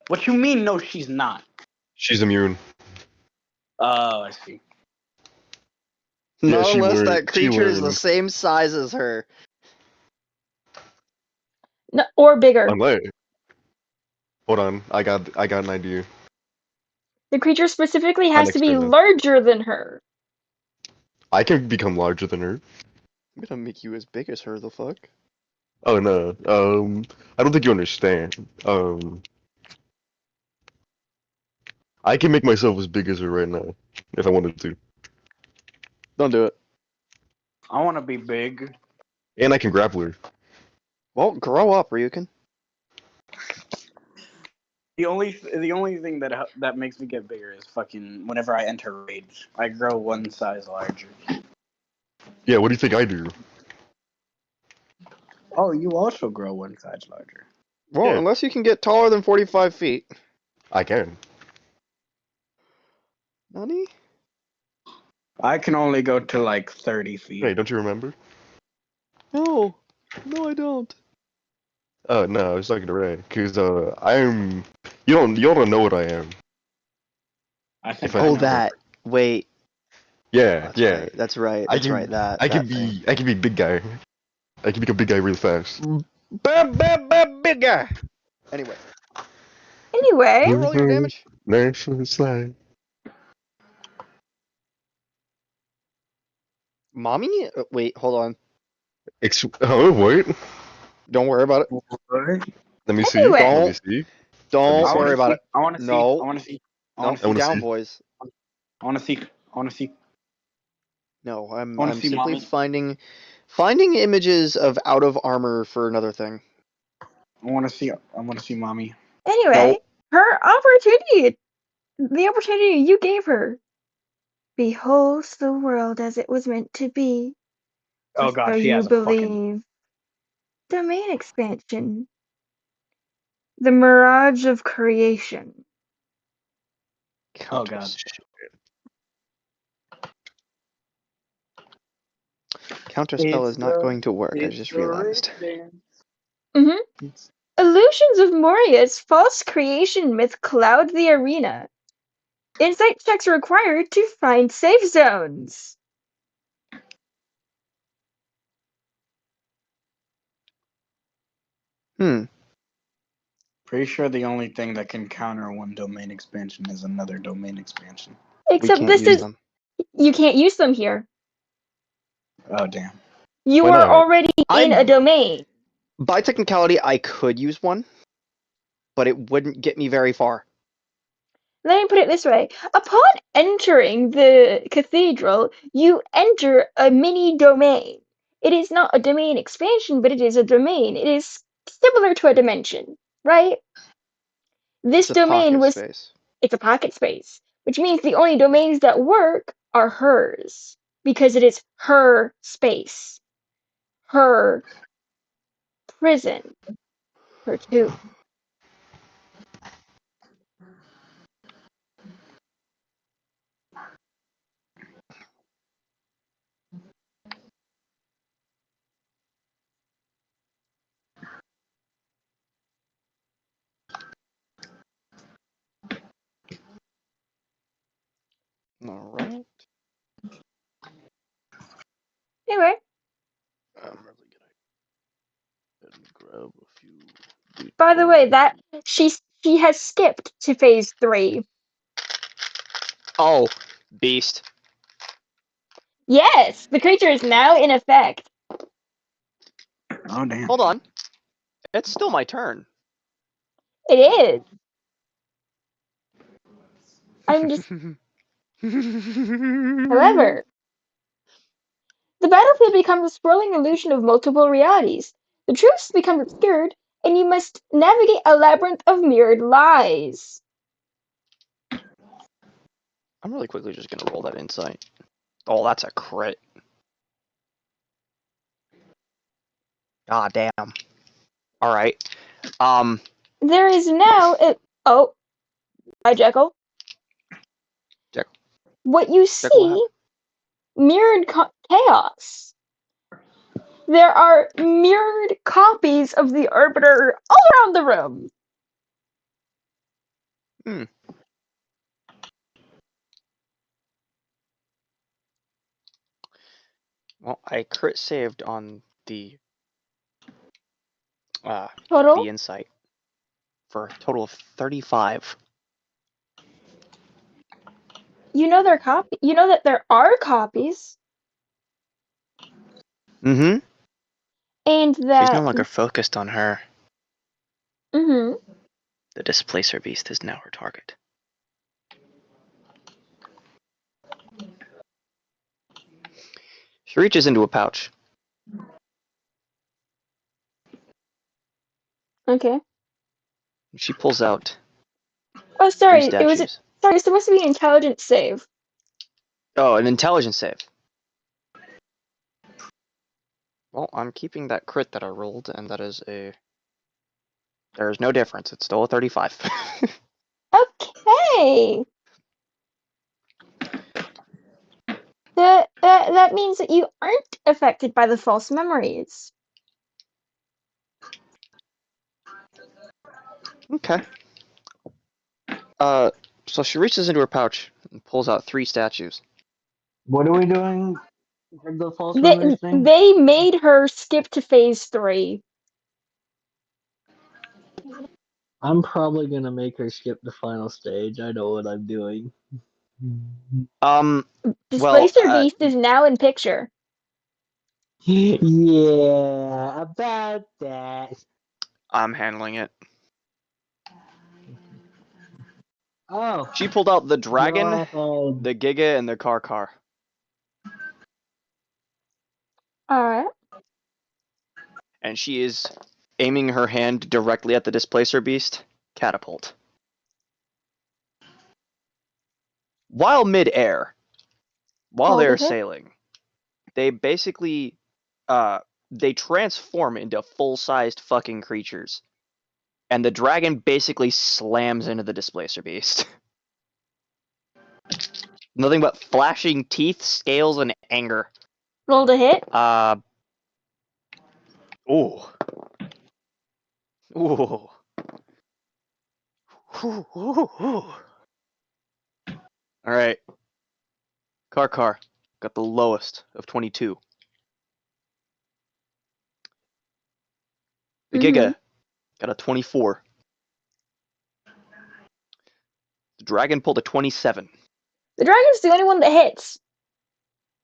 What you mean? No, she's not. She's immune. Oh, I see. Yeah, Not she unless learned- that she creature is the learned. same size as her. No, or bigger. Unless. Hold on, I got an idea. The creature specifically My has next to be turn, then. larger than her. I can become larger than her. I'm gonna make you as big as her, the fuck? Oh no. I don't think you understand. I can make myself as big as her right now, if I wanted to. Don't do it. I want to be big. And I can grapple her. Well, grow up, Ryukin. The only thing that makes me get bigger is fucking whenever I enter rage. I grow one size larger. Yeah, what do you think I do? Oh, you also grow one size larger. Well, Yeah. unless you can get taller than 45 feet. I can. Nani? I can only go to like 30 feet. Hey, don't you remember? No. No, I don't. Oh no, I was talking to Ray, cause I'm. You don't know what I am. I think If I- I Oh, know. that. Wait. Yeah, That's yeah. right. That's right. I That's can. right. That. I that can thing. be big guy. I can become big guy really fast. Big guy. Anyway, Anyway, can you roll your damage? National slide. Mommy? Wait, hold on. Oh wait. Don't worry about it. Let me see. Anyway. Let me Don't. see. Don't I worry about it. I want to see. No. I want to see. I No, want to sit see. down, see. boys. I want to see. I want to see. No, I'm wanna see simply Mommy. finding images of out of armor for another thing. I want to see. I want to see mommy. Anyway, her opportunity, the opportunity you gave her, beholds the world as it was meant to be. Oh Or god, so she you has a fucking. believe. Domain expansion. The mirage of creation. Oh god. Counterspell is not going to work, I just realized. Mm-hmm. Illusions of Moria's false creation myth cloud the arena. Insight checks required to find safe zones. Pretty sure the only thing that can counter one domain expansion is another domain expansion. We Except can't this use is them. you can't use them here. Oh damn. You Why are not? already in a domain. By technicality, I could use one, but it wouldn't get me very far. Let me put it this way. Upon entering the cathedral, you enter a mini domain. It is not a domain expansion, but it is a domain. It is similar to a dimension, right? This It's a domain pocket was space. it's a pocket space, which means the only domains that work are hers because it is her space, her prison, her tomb. Alright. Anyway, I'm really gonna grab a few. by the way, that she has skipped to phase 3. Oh, beast. Yes, the creature is now in effect. Oh damn. Hold on. It's still my turn. It is. I'm just. However, the battlefield becomes a swirling illusion of multiple realities. The truth becomes obscured, and you must navigate a labyrinth of mirrored lies. I'm really quickly just gonna roll that insight. Oh, that's a crit. Ah, damn. Alright. There is now a. Oh, hi, Jekyll. Jekyll. What you Jekyll, what see, happened? mirrored chaos. There are mirrored copies of the Arbiter all around the room. Hmm. Well, I crit saved on the Total? insight for a total of 35. You know You know that there are copies, Mm-hmm. and She's no that. longer focused on her. Mm-hmm. The Displacer Beast is now her target. She reaches into a pouch. Okay. She pulls out Oh, 3 sorry. statues. Sorry. It's supposed to be an intelligence save. Oh, an intelligence save. Well, I'm keeping that crit that I rolled, and that is a... There's no difference. It's still a 35. Okay. That means that you aren't affected by the false memories. Okay. So she reaches into her pouch and pulls out 3 statues. What are we doing for the false memories thing? They made her skip to phase 3. I'm probably gonna make her skip the final stage. I know what I'm doing. Displacer Beast is now in picture. Yeah, about that. I'm handling it. Oh, She pulled out the dragon, go ahead. the Giga, and the Karkar. Alright. And she is aiming her hand directly at the Displacer Beast. Catapult. While mid-air, while Hold they're it hit. sailing, they basically, they transform into full-sized fucking creatures. And the dragon basically slams into the Displacer Beast. Nothing but flashing teeth, scales, and anger. Roll to hit. Ooh. Ooh. Alright. Karkar got the lowest of 22. The Giga got a 24. The dragon pulled a 27. The dragon's the only one that hits.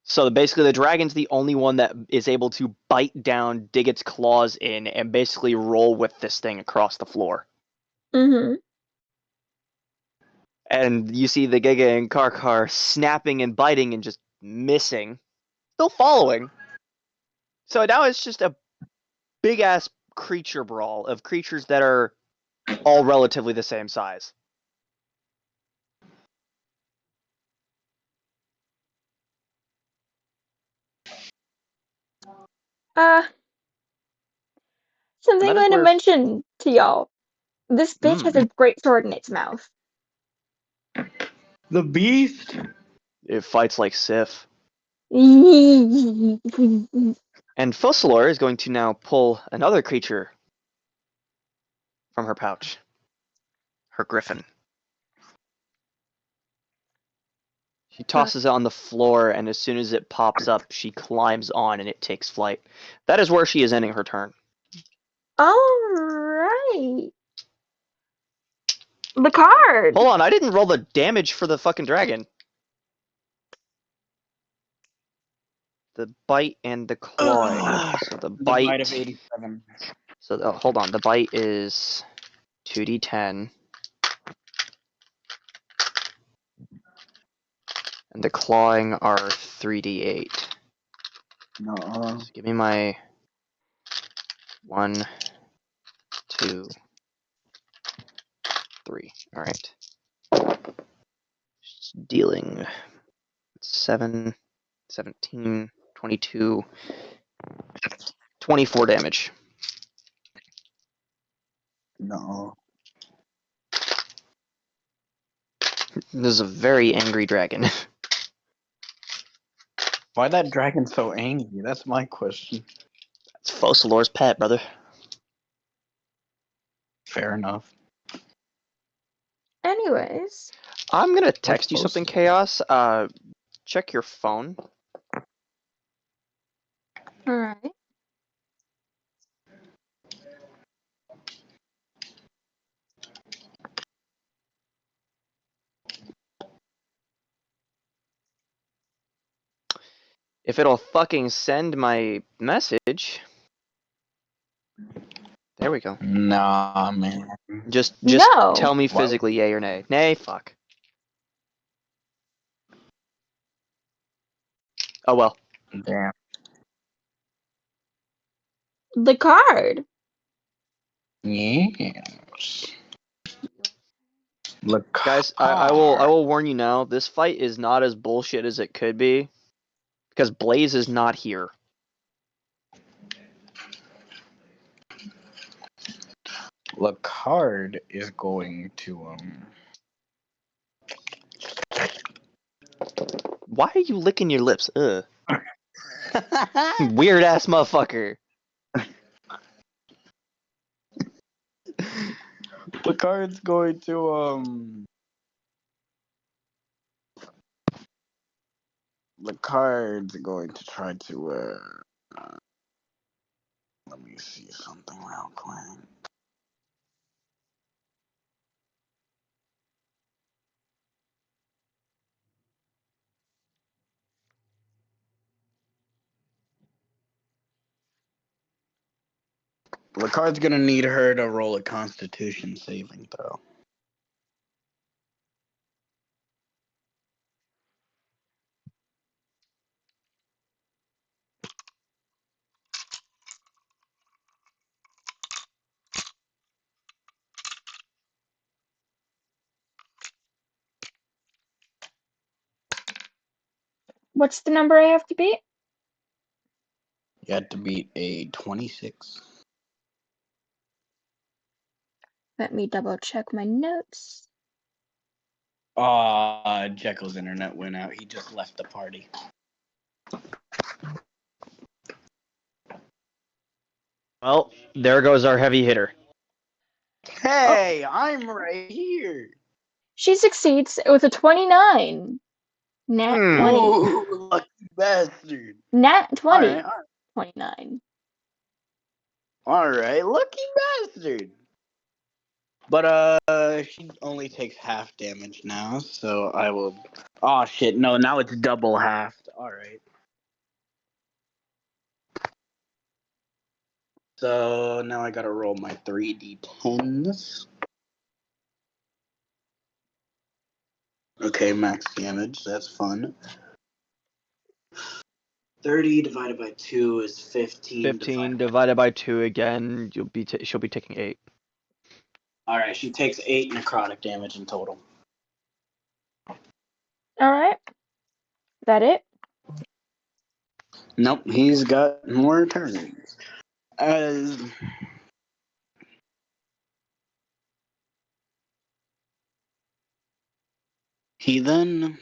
So basically the dragon's the only one that is able to bite down, dig its claws in, and basically roll with this thing across the floor. Mm-hmm. And you see the Giga and Karkar snapping and biting and just missing. Still following. So now it's just a big-ass creature brawl of creatures that are all relatively the same size. Something I'm That is going to where... mention to y'all. This bitch has a great sword in its mouth. The beast. It fights like Sif. Alright. And Fossilor is going to now pull another creature from her pouch. Her griffin. She tosses it on the floor, and as soon as it pops up, she climbs on and it takes flight. That is where she is ending her turn. Alright. The card! Hold on, I didn't roll the damage for the fucking dragon. The bite and the clawing. So the The bite of bite. 87. So hold on, the bite is 2d10. And the clawing are 3d8. No. So give me my 1, 2, 3. Alright. Dealing 7, 17, 22, 24 damage. No. This is a very angry dragon. Why that dragon so angry? That's my question. It's Focalor's pet, brother. Fair enough. Anyways. I'm gonna text you What's something, Focalor? Chaos. Check your phone. Alright. If it'll fucking send my message. There we go. Nah, man. Just No. tell me Why- physically yay or nay. Nay, fuck. Oh well. Damn. The card! Yes. Look, Guys, I will warn you now, this fight is not as bullshit as it could be. Because Blaze is not here. Lacard is going to Why are you licking your lips? Ugh. Weird ass motherfucker. Lacard's going to Lacard's going to try to let me see something real quick. Lacard's gonna need her to roll a Constitution saving throw. What's the number I have to beat? You had to beat a 26. Let me double check my notes. Jekyll's internet went out. He just left the party. Well, there goes our heavy hitter. Hey, I'm right here. She succeeds with a 29. Nat 20. Ooh, lucky bastard. Nat 20. Alright, 29. alright, lucky bastard. But she only takes half damage now, so I will. Oh shit! No, now it's double halved. All right. So now I gotta roll my 3d10s. Okay, max damage. That's fun. 30 divided by 2 is 15. 15 divided by 2 again, she'll be taking 8. Alright, she takes 8 necrotic damage in total. Alright. That it? Nope, he's got more turns. He then.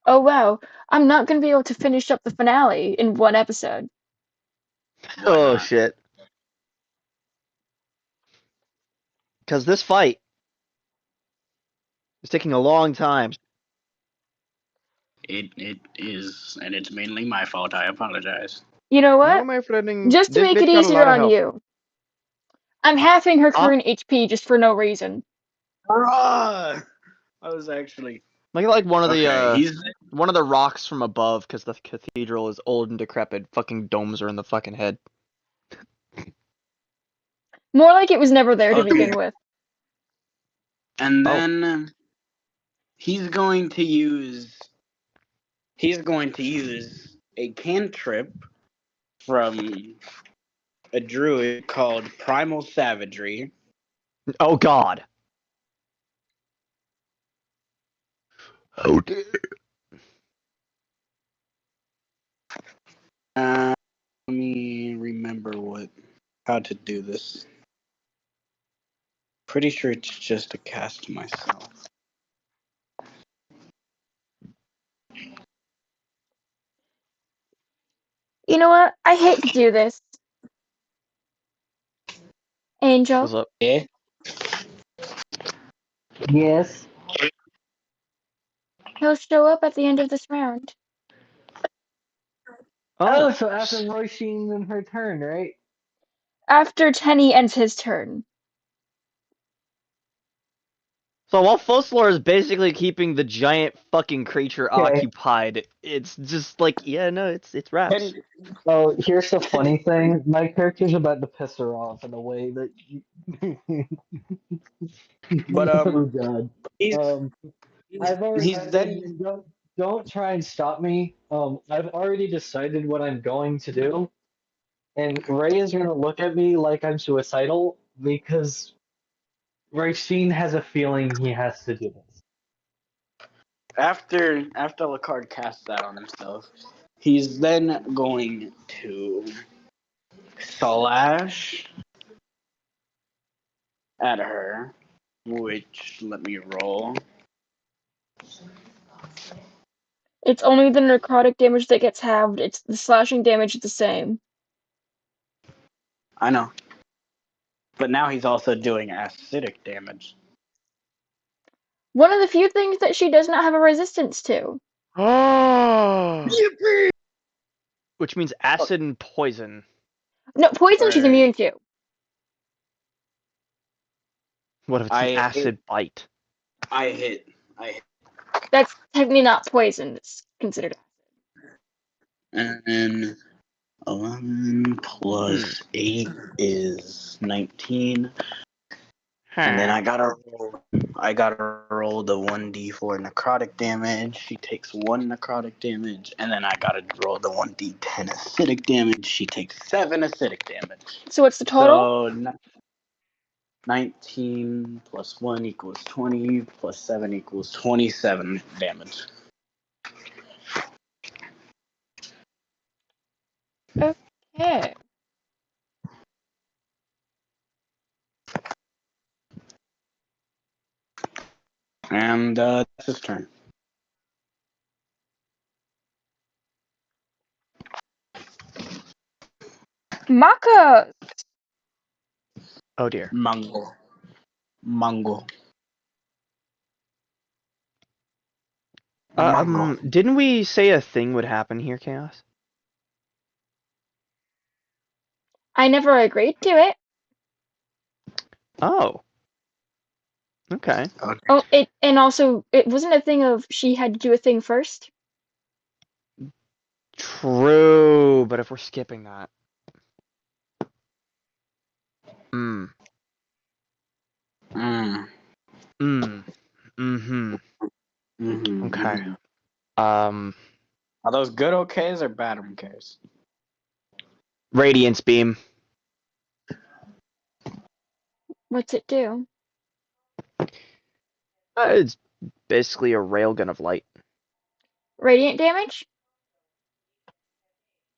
Oh wow. I'm not gonna be able to finish up the finale in one episode. Oh shit. Because this fight is taking a long time. It is, and it's mainly my fault. I apologize. You know Why what? am I threatening? Just to make it They've got a easier lot of on help. you, I'm halving her current HP just for no reason. Hurrah! I was actually Like one of okay. one of the rocks from above, because the cathedral is old and decrepit. Fucking domes are in the fucking head. More like it was never there to Okay. begin with. And then he's going to use a cantrip from a druid called Primal Savagery. Oh God. Oh dear. Let me remember how to do this. Pretty sure it's just a cast myself. You know what? I hate to do this. Angel, What's up? Yeah. Yes. he'll show up at the end of this round. Oh, so after Roisin and her turn, right? After Tenny ends his turn. So while Fosslor is basically keeping the giant fucking creature Okay. occupied, it's just like, yeah, no, it's wraps. Oh, here's the funny thing. My character's about to piss her off in a way that. But Oh God. he's I've already. then Don't try and stop me. I've already decided what I'm going to do, and Ray is gonna look at me like I'm suicidal because Racine has a feeling he has to do this. after Alucard casts that on himself, he's then going to slash at her, which let me roll. It's only the necrotic damage that gets halved. It's the slashing damage is the same. I know. But now he's also doing acidic damage. One of the few things that she does not have a resistance to. Which means acid and poison. No, poison she's immune to. What if it's an acid bite? I hit. That's technically not poison. It's considered And then 11 plus 8 is 19. And then I gotta roll the 1d4 necrotic damage. She takes 1 necrotic damage, and then I gotta roll the 1d10 acidic damage. She takes 7 acidic damage. So what's the total? So 19 plus 1 equals 20, plus 7 equals 27 damage. Okay. And that's his turn. Maka! Oh dear. Mango. Didn't we say a thing would happen here, Chaos? I never agreed to it. Oh. Okay. Oh, and also it wasn't a thing of she had to do a thing first. True, but if we're skipping that. Okay. Are those good okays or bad okays? Radiance beam. What's it do? It's basically a railgun of light. Radiant damage?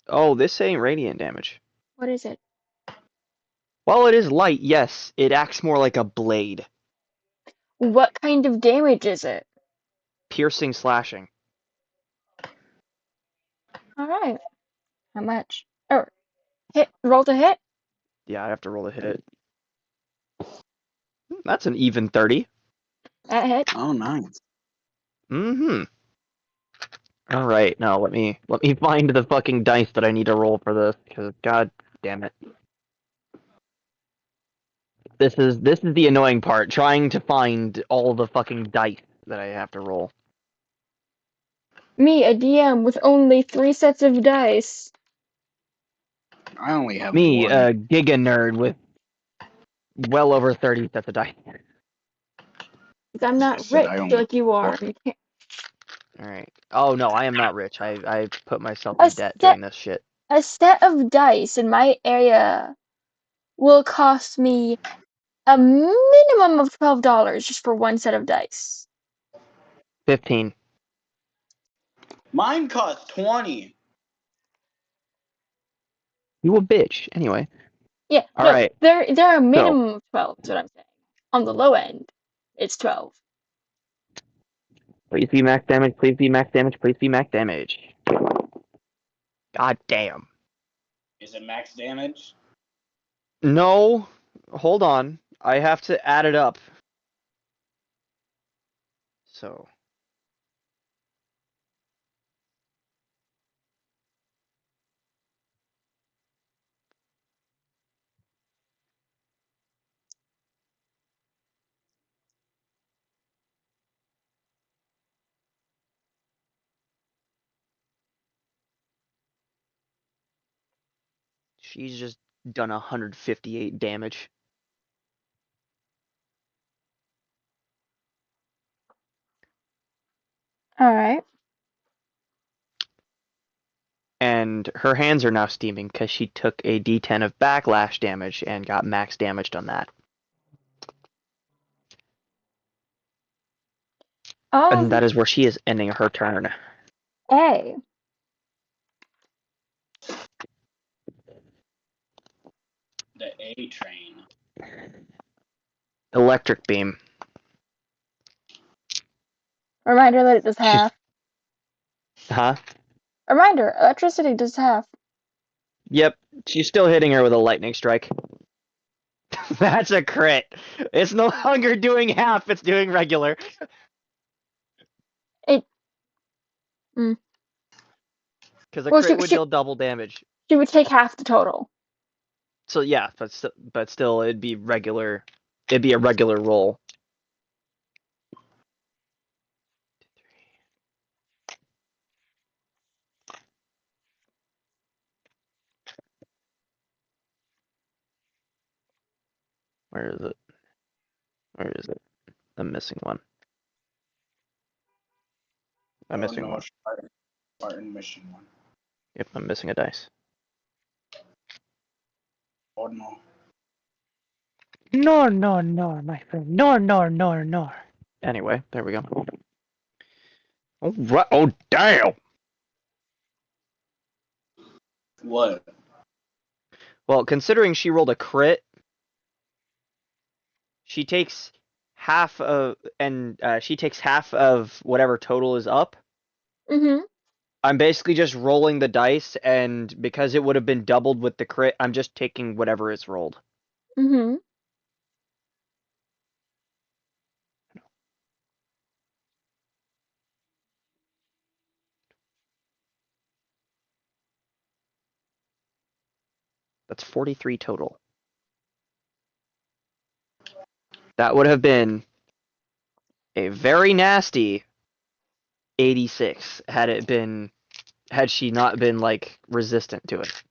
Oh, this ain't radiant damage. What is it? While it is light, yes, it acts more like a blade. What kind of damage is it? Piercing, slashing. Alright. How much? Oh, roll to hit? Yeah, I have to roll to hit it. That's an even 30. That hit. Oh, nice. Mm-hmm. All right, now let me find the fucking dice that I need to roll for this, because god damn it. This is the annoying part, trying to find all the fucking dice that I have to roll. Me, a DM with only 3 sets of dice. I only have Me, one. a giga nerd with well over 30 sets of dice. 'Cause I'm not said rich I only like you are. have You can't- Alright. Oh no, I am not rich. I put myself A in debt doing this shit. set of dice in my area will cost me a minimum of $12 just for one set of dice. 15. Mine cost 20. You a bitch. Anyway. Yeah, no, Alright. they're a minimum of 12, is what I'm saying. On the low end, it's 12. Please be max damage, please be max damage, please be max damage. God damn. Is it max damage? No. Hold on. I have to add it up. So. She's just done 158 damage. Alright. And her hands are now steaming because she took a d10 of backlash damage and got max damaged on that. And that is where she is ending her turn. A. The A train. Electric beam. Reminder that it does She's- half. Huh? Reminder, electricity does half. Yep, she's still hitting her with a lightning strike. That's a crit. It's no longer doing half, it's doing regular. Because a Well, crit would deal double damage. she would take half the total. So yeah, but still, it'd be regular. It'd be a regular roll. Where is it? Where is it? I'm missing one. I'm missing one. Spartan mission one. Yep, I'm missing a dice. Oh no. No, my friend. No. Anyway, there we go. Oh, right. Oh, damn! What? Well, considering she rolled a crit, she takes half of, she takes half of whatever total is up. Mm-hmm. I'm basically just rolling the dice, and because it would have been doubled with the crit, I'm just taking whatever is rolled. Mm-hmm. That's 43 total. That would have been a very nasty 86 had she not been like resistant to it.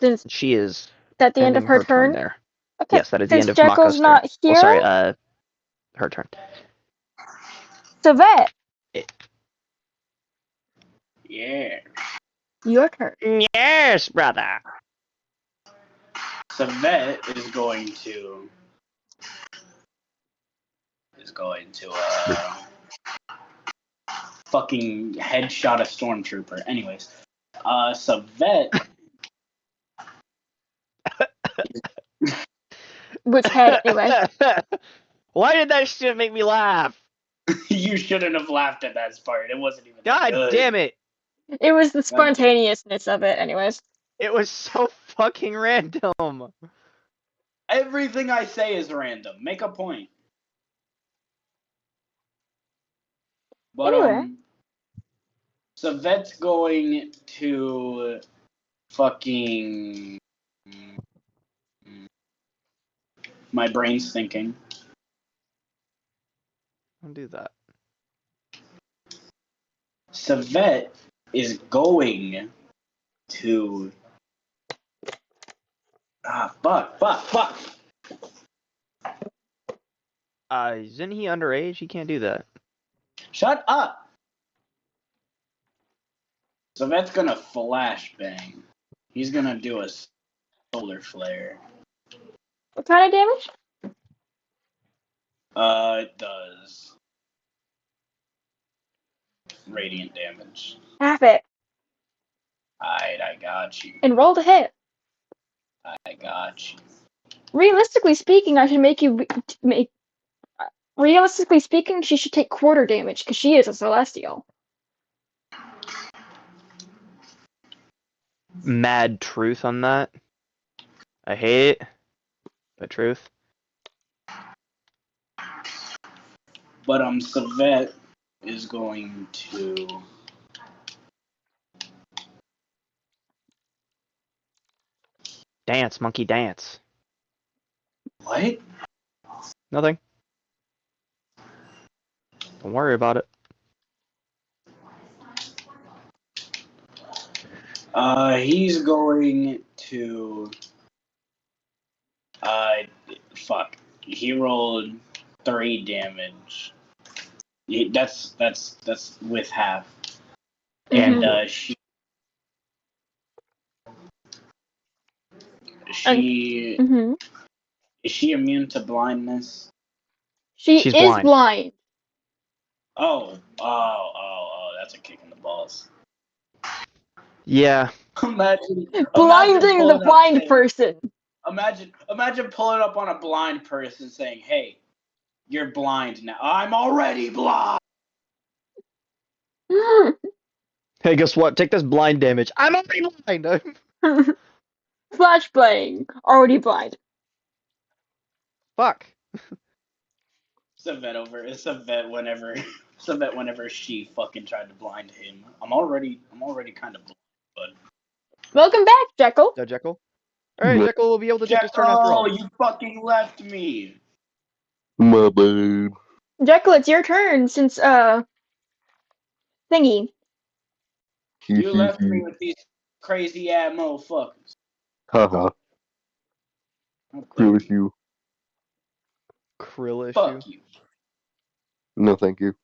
Since She is at the end of ending her turn turn? there. Okay. Yes, that is the Since end of Jekyll's Mako's turn. not here, Oh, sorry, her turn. Savette, Yeah. your turn. Yes, brother. Savette is going to fucking headshot a stormtrooper. Anyways, Savette. Which head, anyway? Why did that shit make me laugh? You shouldn't have laughed at that part. It wasn't even God good. damn it. It was the spontaneousness of it, anyways. It was so fucking random. Everything I say is random. Make a point. But Anyway. so Vet's going to fucking. My brain's thinking. Don't do that. Savet is going to. Fuck. Isn't he underage? He can't do that. Shut up. Savet's gonna flashbang. He's gonna do a solar flare. What kind of damage? It does radiant damage. Half it. Alright, I got you. And roll to hit. I got you. Realistically speaking, I should make you make. Realistically speaking, she should take quarter damage because she is a celestial. Mad truth on that. I hate it, but truth. But Savet is going to. Dance, monkey, dance. What? Nothing. Don't worry about it. He's going to. Fuck. He rolled 3 damage. That's with half. Mhm. And she Mhm. is she immune to blindness? She's blind. blind. Oh, that's a kick in the balls. Yeah. Imagine Blinding the blind person. Imagine pulling up on a blind person saying, "Hey, you're blind now." I'm already blind. Hey, guess what? Take this blind damage. I'm already blind. Flashbang. Already blind. Fuck. Savet whenever she fucking tried to blind him. I'm already kind of blind, but. Welcome back, Jekyll. Yeah, Jekyll. All right, Jekyll will be able to take his turn after all. You fucking left me. My bad. Jekyll, it's your turn since thingy. You left me with these crazy ass motherfuckers. Haha. Krill issue. Krill issue. Fuck you. No, thank you.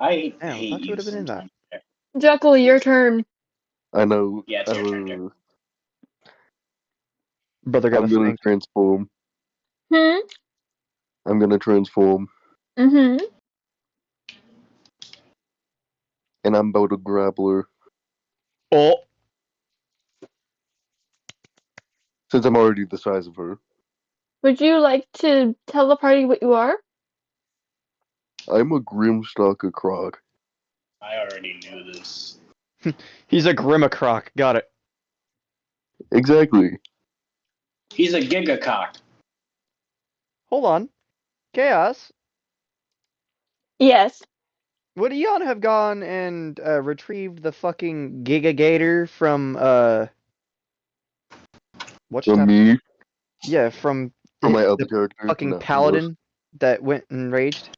I Damn, hate thought you you would have been in that. sometimes. Jekyll, your turn. I know. Yeah, it's your turn. Brother got I'm a gonna snake. transform. Hmm? I'm gonna transform. Mm-hmm. And I'm about to grapple her. Oh. Since I'm already the size of her. Would you like to tell the party what you are? I'm a Grimstalker Croc. I already knew this. He's a Grimacroc. Got it. Exactly. He's a gigacock. Hold on. Chaos. Yes. Would Eon have gone and retrieved the fucking Gigagator from what's From that? me. Yeah, from My other the character. fucking No, paladin that went and raged.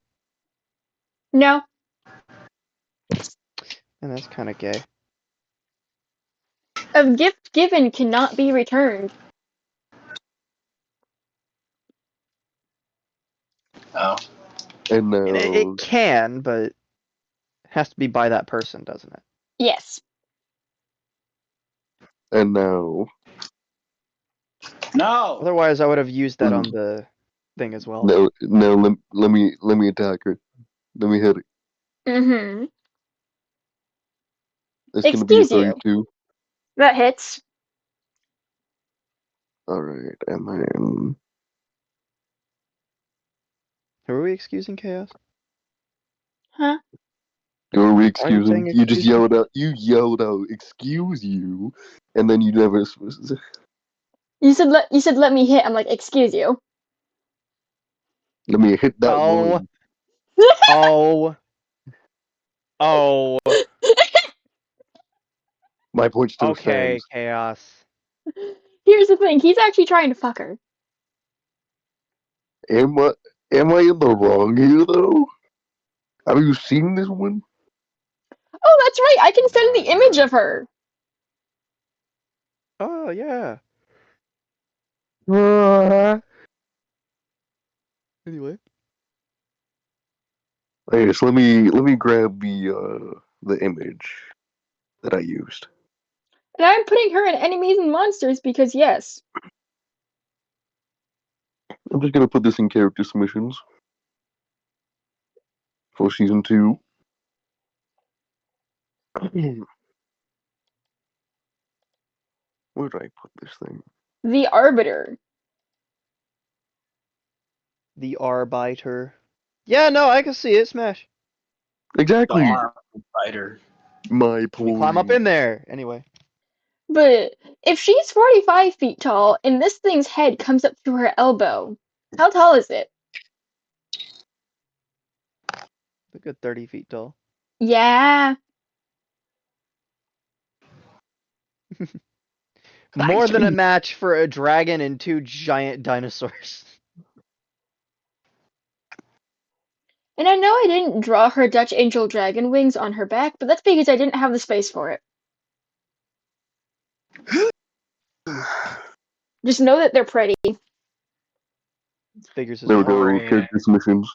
No. And that's kind of gay. A gift given cannot be returned. Oh. And now. And it can, but it has to be by that person, doesn't it? Yes. And now. No. Otherwise, I would have used that on the thing as well. No, let me attack her. Let me hit it. Mm-hmm. It's gonna be a Excuse you. 32. That hits. Alright, and then. Who are we excusing, Chaos? Huh? You're re-excusing. saying You just excuse me. yelled out, excuse you, and then you never. You said let me hit. I'm like, excuse you. Let me hit that Oh. one. Oh. Oh. My point still Okay, stands. chaos. Here's the thing. He's actually trying to fuck her. Am I in the wrong here though? Have you seen this one? Oh, that's right. I can send the image of her. Oh yeah. Anyway. Hey, just let me grab the image that I used. And I'm putting her in enemies and monsters because yes. I'm just gonna put this in character submissions for season 2. Where did I put this thing? The Arbiter. The Arbiter. Yeah, no, I can see it. Smash. Exactly. The arm fighter. My We point. climb up in there. Anyway. But if she's 45 feet tall and this thing's head comes up to her elbow, how tall is it? A good 30 feet tall. Yeah. More than a match for a dragon and 2 giant dinosaurs. And I know I didn't draw her Dutch angel dragon wings on her back, but that's because I didn't have the space for it. Just know that they're pretty. Figures as There we well. go. Character submissions.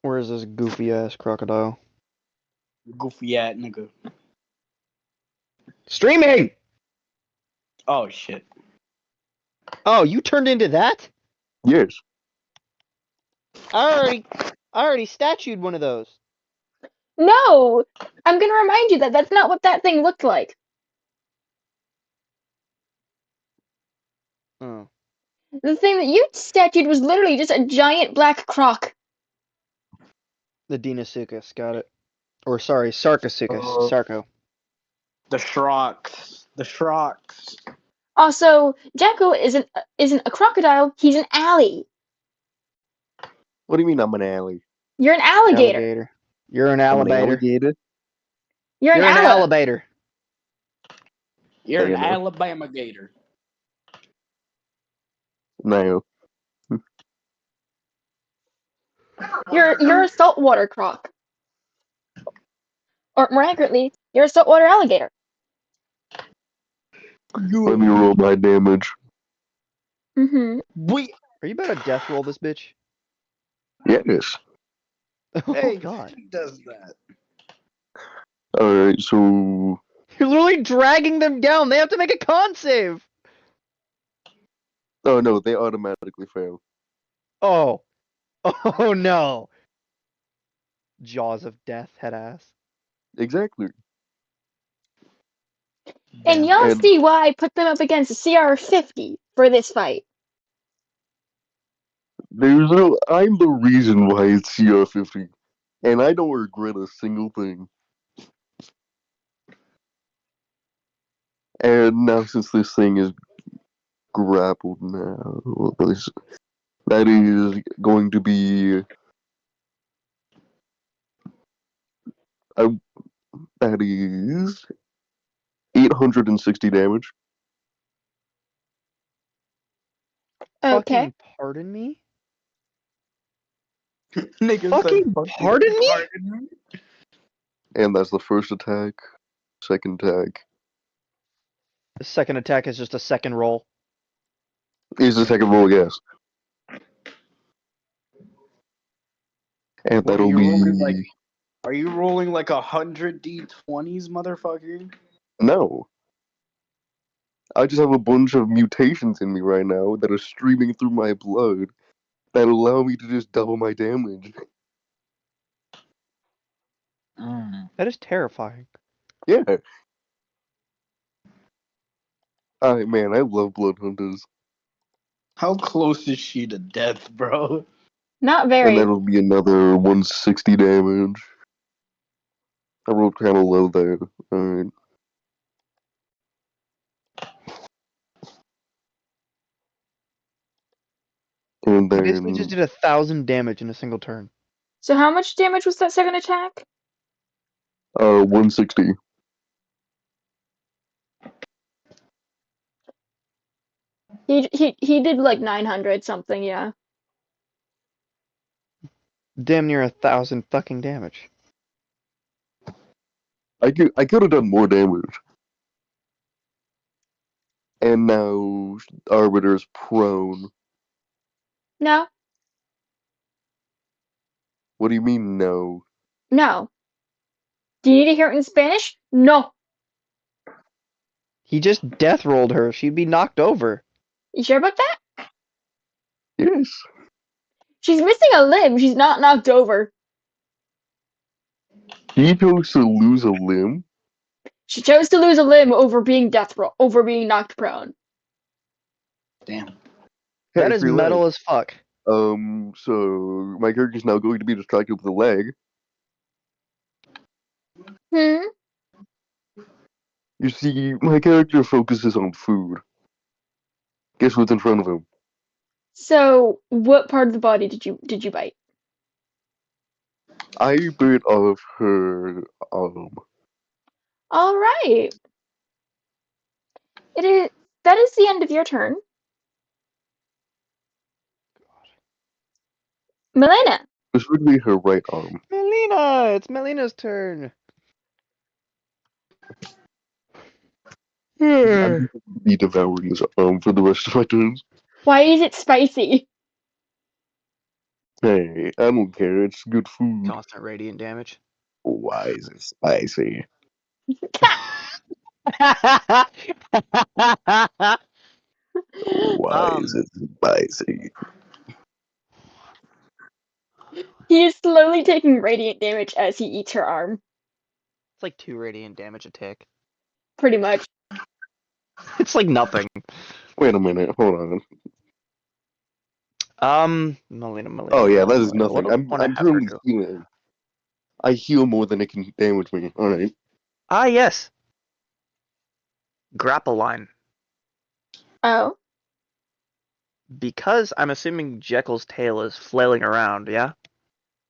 Where is this goofy ass crocodile? Goofy ass nigga. Streaming! Oh shit. Oh, you turned into that? Yes. I already statued one of those. No! I'm gonna remind you that that's not what that thing looked like. Oh. The thing that you statued was literally just a giant black croc. The Deinosuchus, got it. Or sorry, Sarcosuchus. Sarco. The Shrocks. The Shrocks. Also, Jacko isn't a crocodile, he's an alley. What do you mean I'm an alley? You're an alligator. Alligator. You're an I'm an alligator. alligator. You're an You're an alla. alligator. You're Fair an enough. Alabama gator. No. You're a saltwater croc. Or more accurately, you're a saltwater alligator. Let me roll my damage. Mm-hmm. We Are you about to death roll this bitch? Yes. Oh hey, god. who does that? Alright, so You're literally dragging them down. They have to make a con save. oh no, they automatically fail. Oh. Oh no. Jaws of death, head ass. Exactly. And y'all And see why I put them up against the CR50 for this fight. I'm the reason why it's CR50. And I don't regret a single thing. And now since this thing is grappled now, that is going to be that is 860 damage. Okay. Fucking pardon me? Nigga Fucking pardon me? Pardon me? And that's the first attack. Second attack The second attack is just a second roll. is the second roll, yes. And What, that'll are you rolling like 100 D20s, motherfucker? No. I just have a bunch of mutations in me right now that are streaming through my blood that allow me to just double my damage. That is terrifying. Yeah. Man, I love blood hunters. How close is she to death, bro? Not And very. that'll be another 160 damage. I rolled kind of low there. Alright. And He basically just then did 1,000 damage in a single turn. So how much damage was that second attack? 160. He did like 900 something, yeah. Damn near 1,000 fucking damage. I could have done more damage. And now Arbiter's prone. No, What do you mean no? no. Do you need to hear it in Spanish? No. He just death rolled her. She'd be knocked over. You sure about that? Yes. She's missing a limb. She's not knocked over. He chose to lose a limb? She chose to lose a limb over being over being knocked prone. Damn. That Hey, is free metal leg. as fuck. So my character's now going to be distracted with a leg. Hmm. You see, my character focuses on food. Guess what's in front of him? So, what part of the body did you bite? I bit off her arm. All right. That is the end of your turn. Milena. Specifically her right arm. Melina! It's Melina's turn. I'm be devouring his arm for the rest of my turns. Why is it spicy? Hey, I don't care. It's good food. Constant radiant damage. Why is it spicy? Why is it spicy? He is slowly taking radiant damage as he eats her arm. It's like 2 radiant damage a tick. Pretty much. It's like nothing. Wait a minute. Hold on. Melina. Oh yeah, that is Melina. What nothing. do I wanna I'm have her currently do? healing. I heal more than it can damage me. Alright. Ah, yes. Grapple line. Oh. Because I'm assuming Jekyll's tail is flailing around, yeah?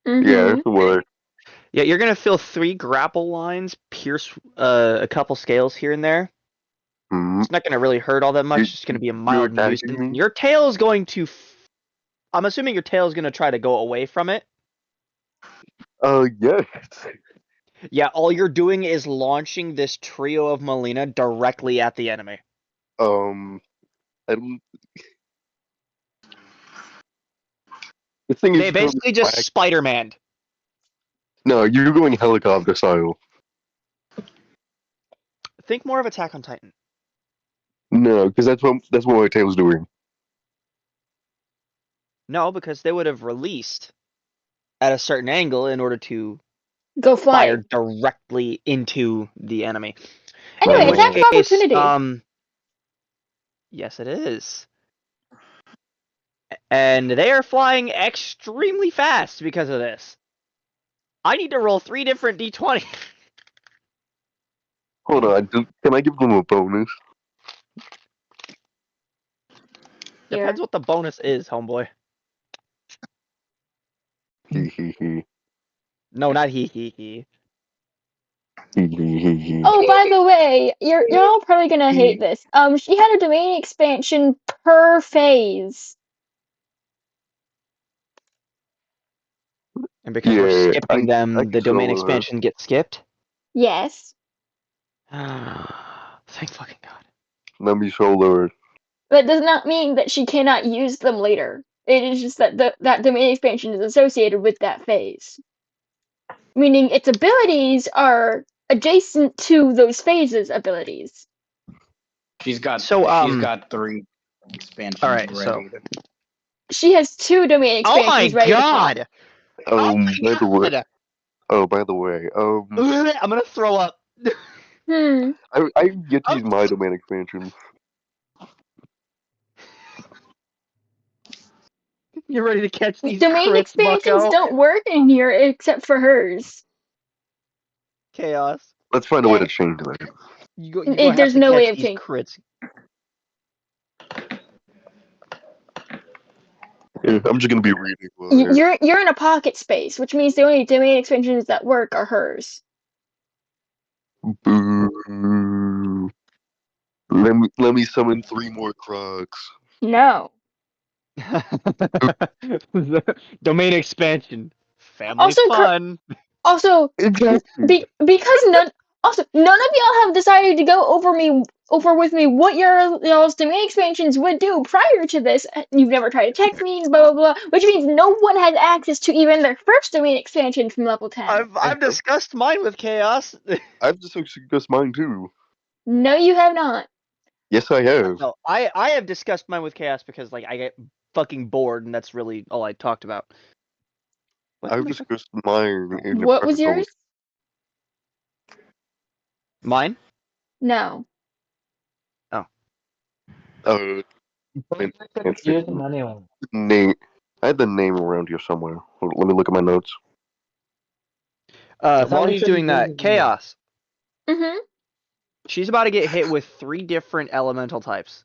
Yeah, Mm-hmm. what? Yeah, you're gonna feel 3 grapple lines pierce a couple scales here and there. Hmm. It's not gonna really hurt all that much. It's just gonna be a mild attacking nuisance. me? Your tail is going to. I'm assuming your tail is gonna try to go away from it. Yes. Yeah, all you're doing is launching this trio of Melina directly at the enemy. I don't. The thing is, They basically just Spider-Man. No, you're going helicopter style. Think more of Attack on Titan. No, because that's what my tail's doing. No, because they would have released at a certain angle in order to Go fire fly. directly into the enemy. Anyway, In which attack of case, opportunity. yes, it is. And they are flying extremely fast because of this. I need to roll 3 different d20. Hold on, can I give them a bonus? Depends what the bonus is, homeboy. Hee hee hee. No, not he. Hee hee hee hee. Oh, by the way, you're all probably gonna hate this. She had a domain expansion per phase. And because we're Yeah, skipping them, I the domain saw her. expansion gets skipped? Yes. Thank fucking God. Let me solo her. That does not mean that she cannot use them later. It is just that that domain expansion is associated with that phase. Meaning its abilities are adjacent to those phases' abilities. She's got 3 expansions alright, ready. She has 2 domain expansions ready to pop. By the way, I'm gonna throw up. I get to use my domain expansion. You're ready to catch these Domain crits, expansions bucko. don't work in here except for hers. Chaos. Let's find a way to Okay. change that. You're gonna have There's to no catch way of these changing. crits. Yeah, I'm just gonna be reading while there. You're in a pocket space, which means the only domain expansions that work are hers. Boo. Let me summon 3 more Crocs. No. Domain expansion. Family Also, fun. Also, Exactly. because none of y'all have decided to go over with me what y'all's domain expansions would do prior to this. You've never tried to text me, blah blah blah, which means no one has access to even their first domain expansion from level 10. I've discussed mine with Chaos. I've discussed mine too. No, you have not. Yes, I have. No, I have discussed mine with Chaos because like I get fucking bored and that's really all I talked about. I've discussed mine in a What was private call. yours? Mine? No. Use money on. Name. I had the name around here somewhere. Let me look at my notes. While he's doing that, Chaos. Mm-hmm. She's about to get hit with 3 different elemental types.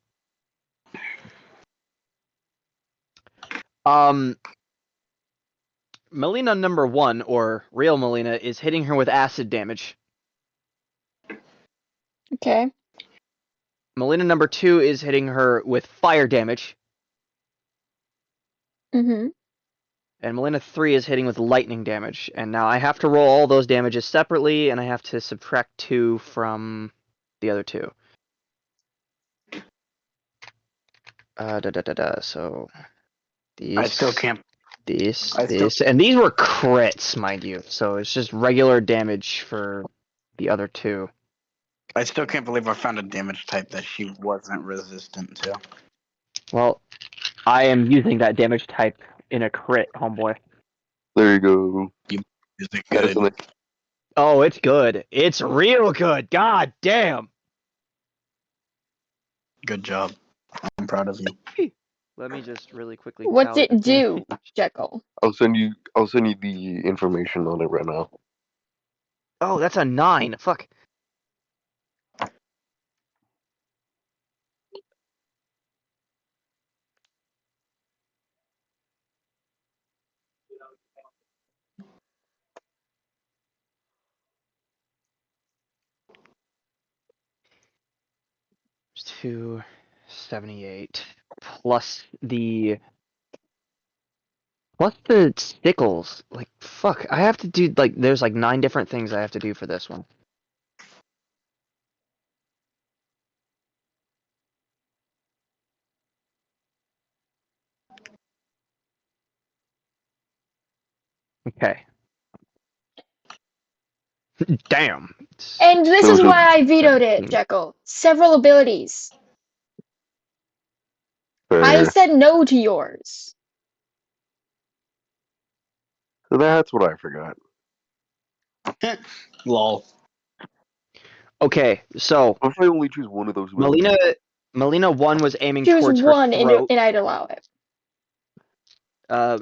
Melina number 1, or real Melina, is hitting her with acid damage. Okay. Melina number 2 is hitting her with fire damage. Mm-hmm. And Melina 3 is hitting with lightning damage. And now I have to roll all those damages separately, and I have to subtract 2 from the other 2. So these. I still can't. This, I still- and these were crits, mind you. So it's just regular damage for the other 2. I still can't believe I found a damage type that she wasn't resistant to. Well, I am using that damage type in a crit, homeboy. There you go. Is it That's good? Oh, it's good. It's real good. God damn. Good job. I'm proud of you. Let me just really quickly. What's tally it the do, damage. Jekyll? I'll send you the information on it right now. Oh, that's a 9. Fuck. It's 278 plus the stickles. Like fuck, I have to do like there's like 9 different things I have to do for this one. Okay. Damn. And this So is just- why I vetoed it, 17. Jekyll. Several abilities. I Fair. said no to yours. So that's what I forgot. Lol. Okay, so What if I only choose one of those abilities? Melina 1 was aiming Choose towards one her and throat. I'd allow it.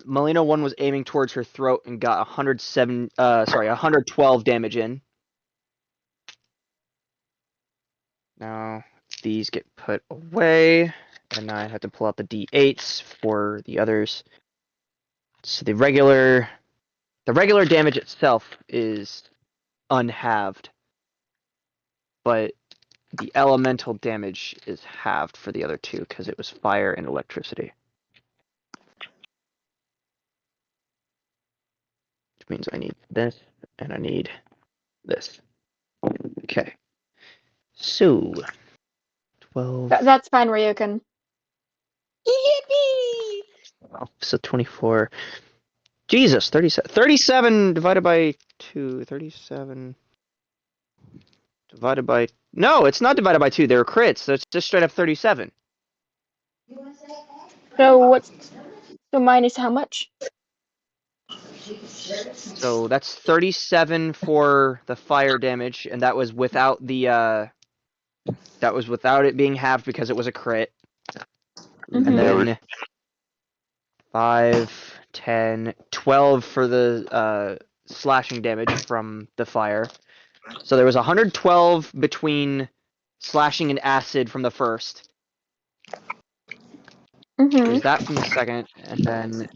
Melina 1 was aiming towards her throat and got 112 damage in. Now these get put away, and now I have to pull out the D8s for the others. So the regular damage itself is unhalved, but the elemental damage is halved for the other 2 because it was fire and electricity. Which means I need this, and I need this. Okay. So, 12. That's fine, Ryukin. Yippee! So 24. Jesus, 37. 37 divided by 2. 37 divided by... No, it's not divided by 2. They were crits. So it's just straight up 37. So minus how much? So that's 37 for the fire damage, and that was without the that was without it being halved because it was a crit. Mhm. And then 5, 10, 12 for the slashing damage from the fire. So there was 112 between slashing and acid from the first. There's that from the second, and then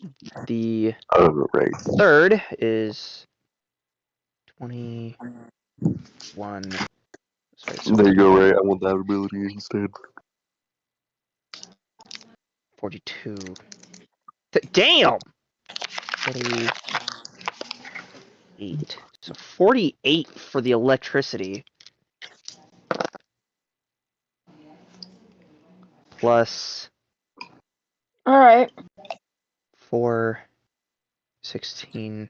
the Right. third is 21. Sorry, There you go, Ray. I want that ability instead. 42. Damn! 48. So 48 for the electricity. Plus Alright. 4, 16,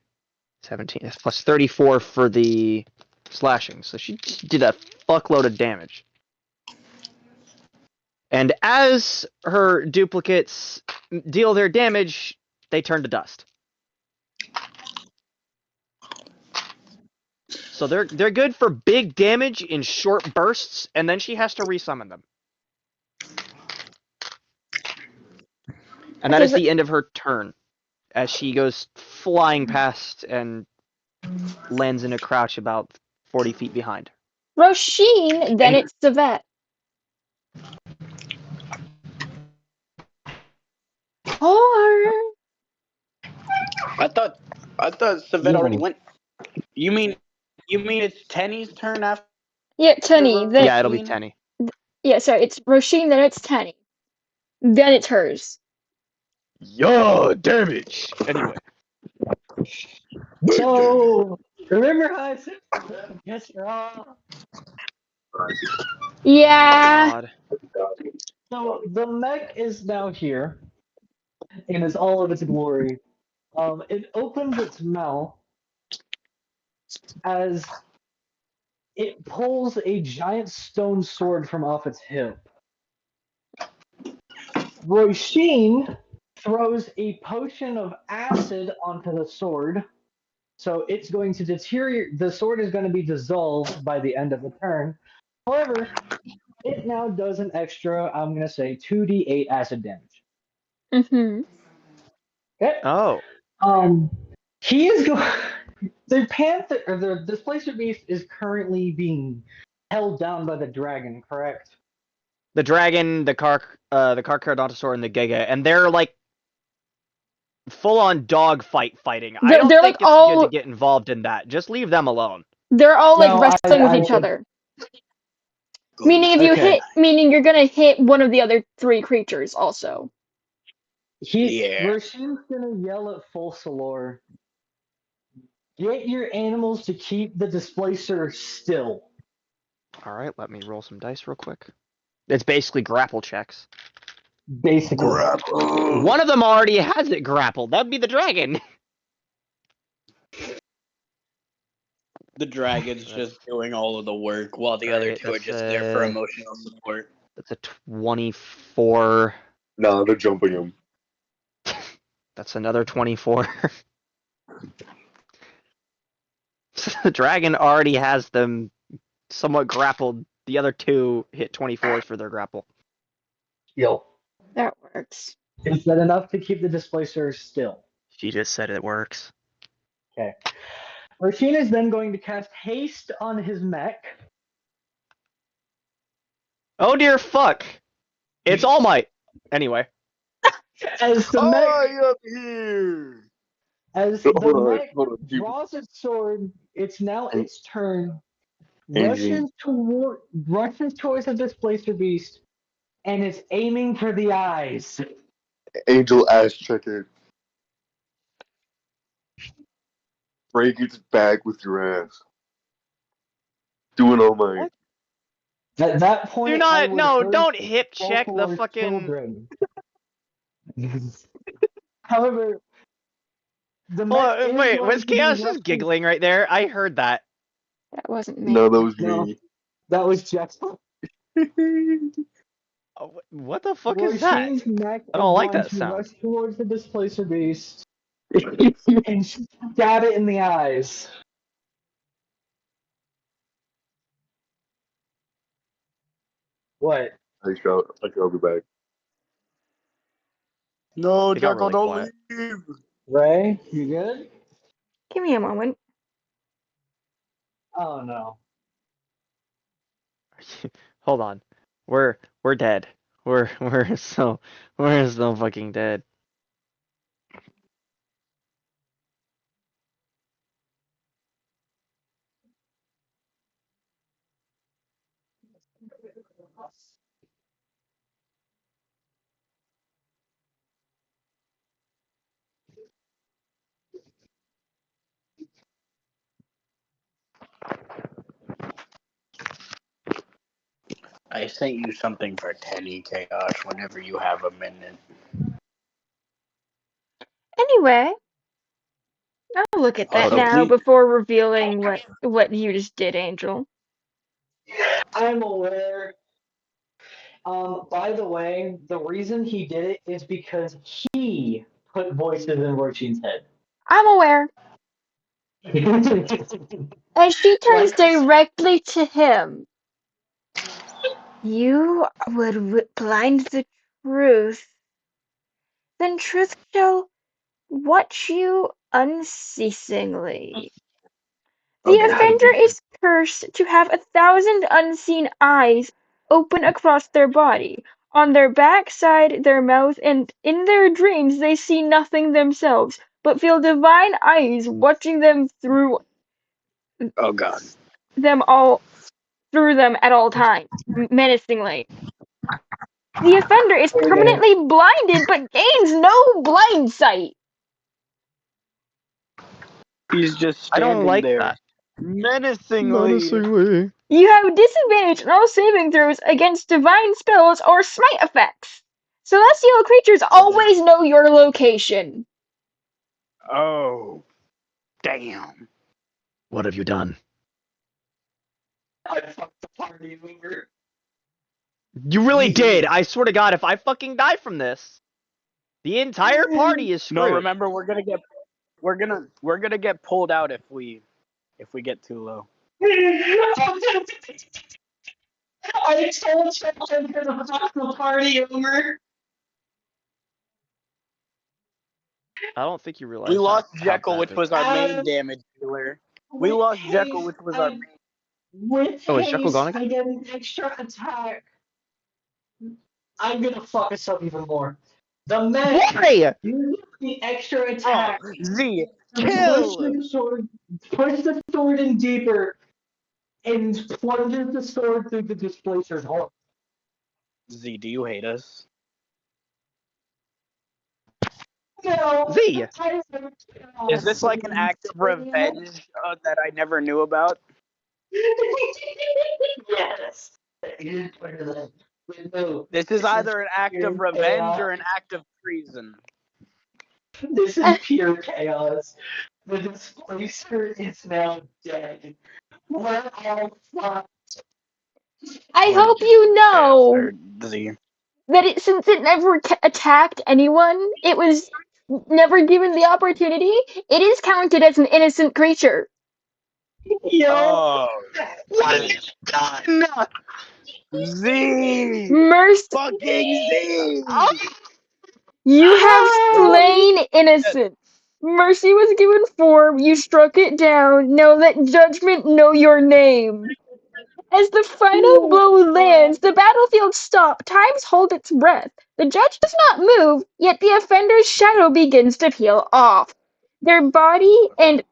17. Plus 34 for the slashing. So she just did a fuckload of damage. And as her duplicates deal their damage, they turn to dust. So they're good for big damage in short bursts, and then she has to resummon them. And that Okay, is the end of her turn, as she goes flying past and lands in a crouch about 40 feet behind. Roisin, then it's Savette. Oh, I thought Savette already went. You mean it's Tenny's turn after? yeah, Tenny. Then Yeah, it'll be Tenny. yeah, sorry, it's Roisin, then it's Tenny. Then it's hers. Yeah, damage! Anyway. So remember how I said yes, raw. Yeah. God. So the mech is now here in its all of its glory. It opens its mouth as it pulls a giant stone sword from off its hip. Roisin throws a potion of acid onto the sword, so it's going to deteriorate. The sword is going to be dissolved by the end of the turn. However, it now does an extra, I'm going to say, 2d8 acid damage. Mm-hmm. Okay. Oh. He is going. The panther or the displacer beast is currently being held down by the dragon, correct? The dragon, the Carcharodontosaur, and the Giga, and they're like full-on dog fighting. I don't They're think like it's good to all get involved in that. Just leave them alone. they're all like No, wrestling with I each other. Meaning if you okay. meaning you're gonna hit one of the other three creatures also. Yeah. Roshin's gonna yell at Folsalor, get your animals to keep the displacer still. Alright, let me roll some dice real quick. It's basically grapple checks. Basically. One of them already has it grappled. That'd be the dragon. The dragon's just doing all of the work while the other Alright, two are that's just there for emotional support. That's a 24. No, they're jumping him. That's another 24. The dragon already has them somewhat grappled. The other two hit 24s for their grapple. Yo. That works. Is that enough to keep the displacer still? She just said it works. Okay. Roshin is then going to cast haste on his mech. Oh dear fuck! It's All Might! Anyway. As the mech up here! As the Hold on, mech hold on. draws its sword, it's now its turn. Angie. Rushes towards the displacer beast, and it's aiming for the eyes. Angel ass checker. Break its back with your ass. Do it all might. At that point, Do I not, would no, hurt don't hip check the Folklore fucking... children. However, the mech is Wait, going was to be Chaos just rushing. giggling right there? I heard that. That wasn't me. No, that was No, me. that was Jack's. Oh, what the fuck is that? Roisin's mech I don't is like going that to sound. rush towards the displacer beast and stab it in the eyes. What? I shall be back. No, It got Jekyll, really don't quiet. leave. Ray, you good? Give me a moment. Oh no. Hold on. We're dead. We're so fucking dead. I sent you something for Tenny Chaos whenever you have a minute. Anyway, I'll look at that Also, now please. before revealing what you just did, Angel. I'm aware. By the way, the reason he did it is because he put voices in Roshin's head. I'm aware. As she turns Like, directly to him, you would blind the truth. Then truth shall watch you unceasingly. The Okay, how do offender you? is cursed to have 1,000 unseen eyes open across their body, on their back, side, their mouth, and in their dreams they see nothing themselves, but feel divine eyes watching them through Oh God. them all through them at all times, menacingly. The offender is okay. permanently blinded but gains no blind sight. He's just I don't standing like there, that. menacingly. You have disadvantage on all saving throws against divine spells or smite effects. Celestial creatures always know your location. Oh, damn. What have you done? I fucked the party over. You really did. I swear to God, if I fucking die from this, the entire party is No, screwed. remember we're gonna get pulled out if we get too low. I told you I'm gonna fuck the party over. I don't think you realize We lost how Jekyll, bad which this was is. our main Um, damage dealer. We lost Jekyll, which was our main. With Oh, is Jekyll gone haste, again? I get an extra attack. I'm gonna fuck us up even more. The magic Why? uses the extra Oh, attack Z, to kill. push the sword in deeper, and plunges the sword through the displacer's heart. Z, do you hate us? No, Z! I Is this like an act of revenge that I never knew about? Yes. No, This is either an act of pure revenge or chaos. an act of treason. This is pure chaos. The displacer is now dead. We're all fucked. I When hope you yes, know or Z. that since it never attacked anyone, it was never given the opportunity, it is counted as an innocent creature. Yo, Oh, what Z. have you done? Z, Mercy, fucking Z. you have What? slain innocence. Mercy was given form, you struck it down. Now let judgment know your name. As the final blow lands, the battlefield stops, time holds its breath. The judge does not move, yet the offender's shadow begins to peel off. Their body and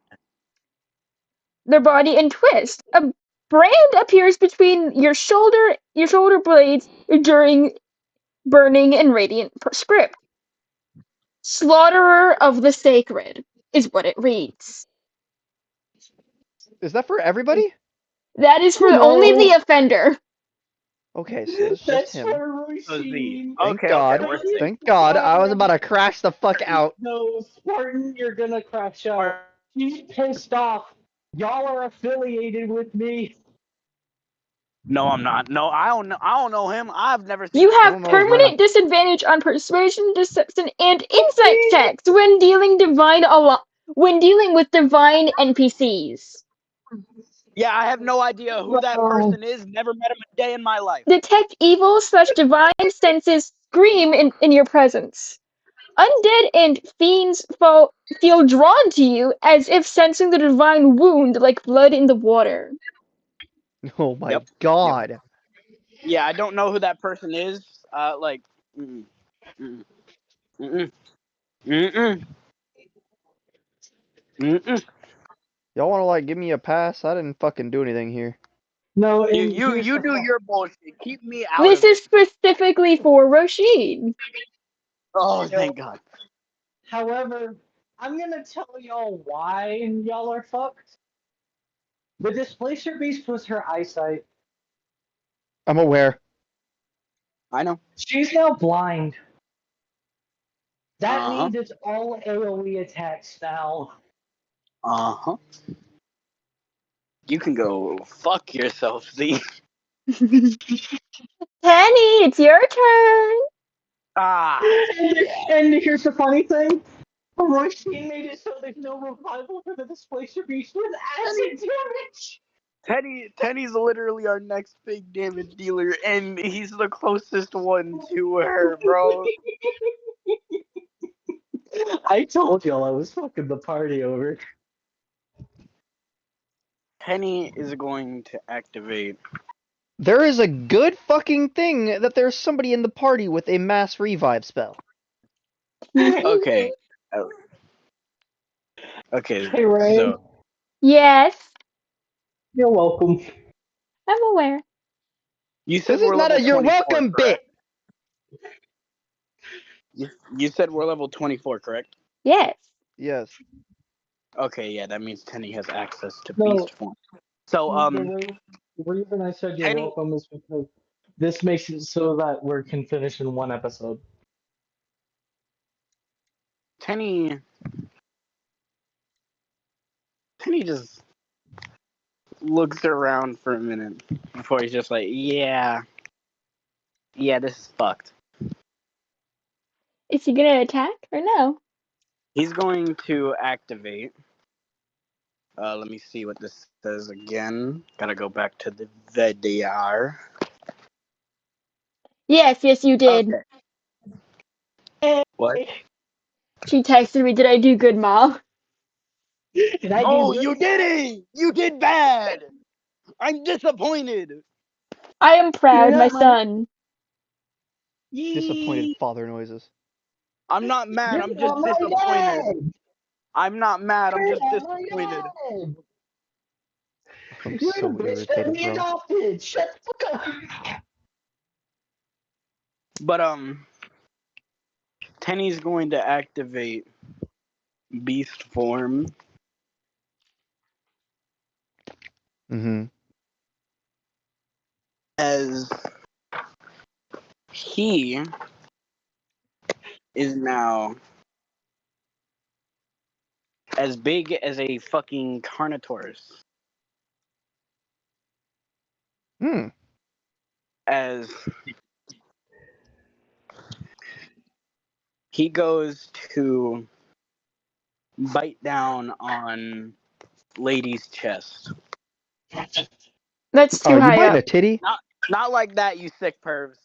twist. A brand appears between your shoulder blades during burning and radiant script. Slaughterer of the Sacred is what it reads. Is that for everybody? That is for only the No, offender. Okay, so it's just that's him. for So Z. Roshin. Thank Okay, okay, God. we're safe. Thank God. I was about to crash the fuck out. No, Spartan, you're gonna crash out. He's pissed off. Y'all are affiliated with me. No, I'm not. No, I don't know. I don't know him. I've never seen. You I have don't know him. permanent disadvantage on persuasion, deception, and insight checks when dealing with divine NPCs. Yeah, I have no idea who that Wow. person is. Never met him a day in my life. Detect evil / divine senses scream in your presence. Undead and fiends feel drawn to you as if sensing the divine wound like blood in the water. Oh my Yep. god. Yeah, I don't know who that person is. Like, mm-mm, mm-mm, mm-mm, mm-mm, mm-mm. Y'all wanna like give me a pass? I didn't fucking do anything here. No, You and you here's you the do thing. your bullshit. Keep me out This of is it. specifically for Rashid. Oh, thank God. However, I'm gonna tell y'all why y'all are fucked. The Displacer Beast was her eyesight. I'm aware. I know. She's now blind. That Uh-huh. means it's all AoE attacks now. Uh-huh. You can go fuck yourself, Z. Penny, it's your turn. Ah. And here's the funny thing. Roisin made it so there's no revival for the Displacer Beast with acid damage. Tenny's literally our next big damage dealer, and he's the closest one to her, bro. I told y'all I was fucking the party over. Tenny is going to activate. There is a good fucking thing that there's somebody in the party with a mass revive spell. Okay. Okay, Hey Ray, so Yes, you're welcome. I'm aware. you said This is we're not level a you're 24, welcome correct? bit. You said we're level 24, correct? Yes. Yes. Okay, yeah, that means Tenny has access to No, beast form. So, the reason I said you're Tenny, welcome is because this makes it so that we can finish in one episode. Tenny just looks around for a minute before he's just like, yeah, this is fucked. Is he gonna attack or no? He's going to activate. Let me see what this says again. Gotta go back to the VDR. Yes, you did. Okay. What? She texted me, did I do good, Mom? Did I do No, good? you didn't! You did bad! I'm disappointed! I am You're proud, my not my. son. Disappointed Yee. father noises. I'm not mad, You're I'm just not my disappointed. dad. I'm not mad, I'm You're just not my disappointed. dad. I'm You're so the bitch that irritated, we bro. adopted. Shut the fuck up. But, Tenny's going to activate beast form. Mm-hmm. As he is now as big as a fucking Carnotaurus. Hmm. As he goes to bite down on Lady's chest. That's Oh, too you high biting a up. titty? Not like that, you sick pervs.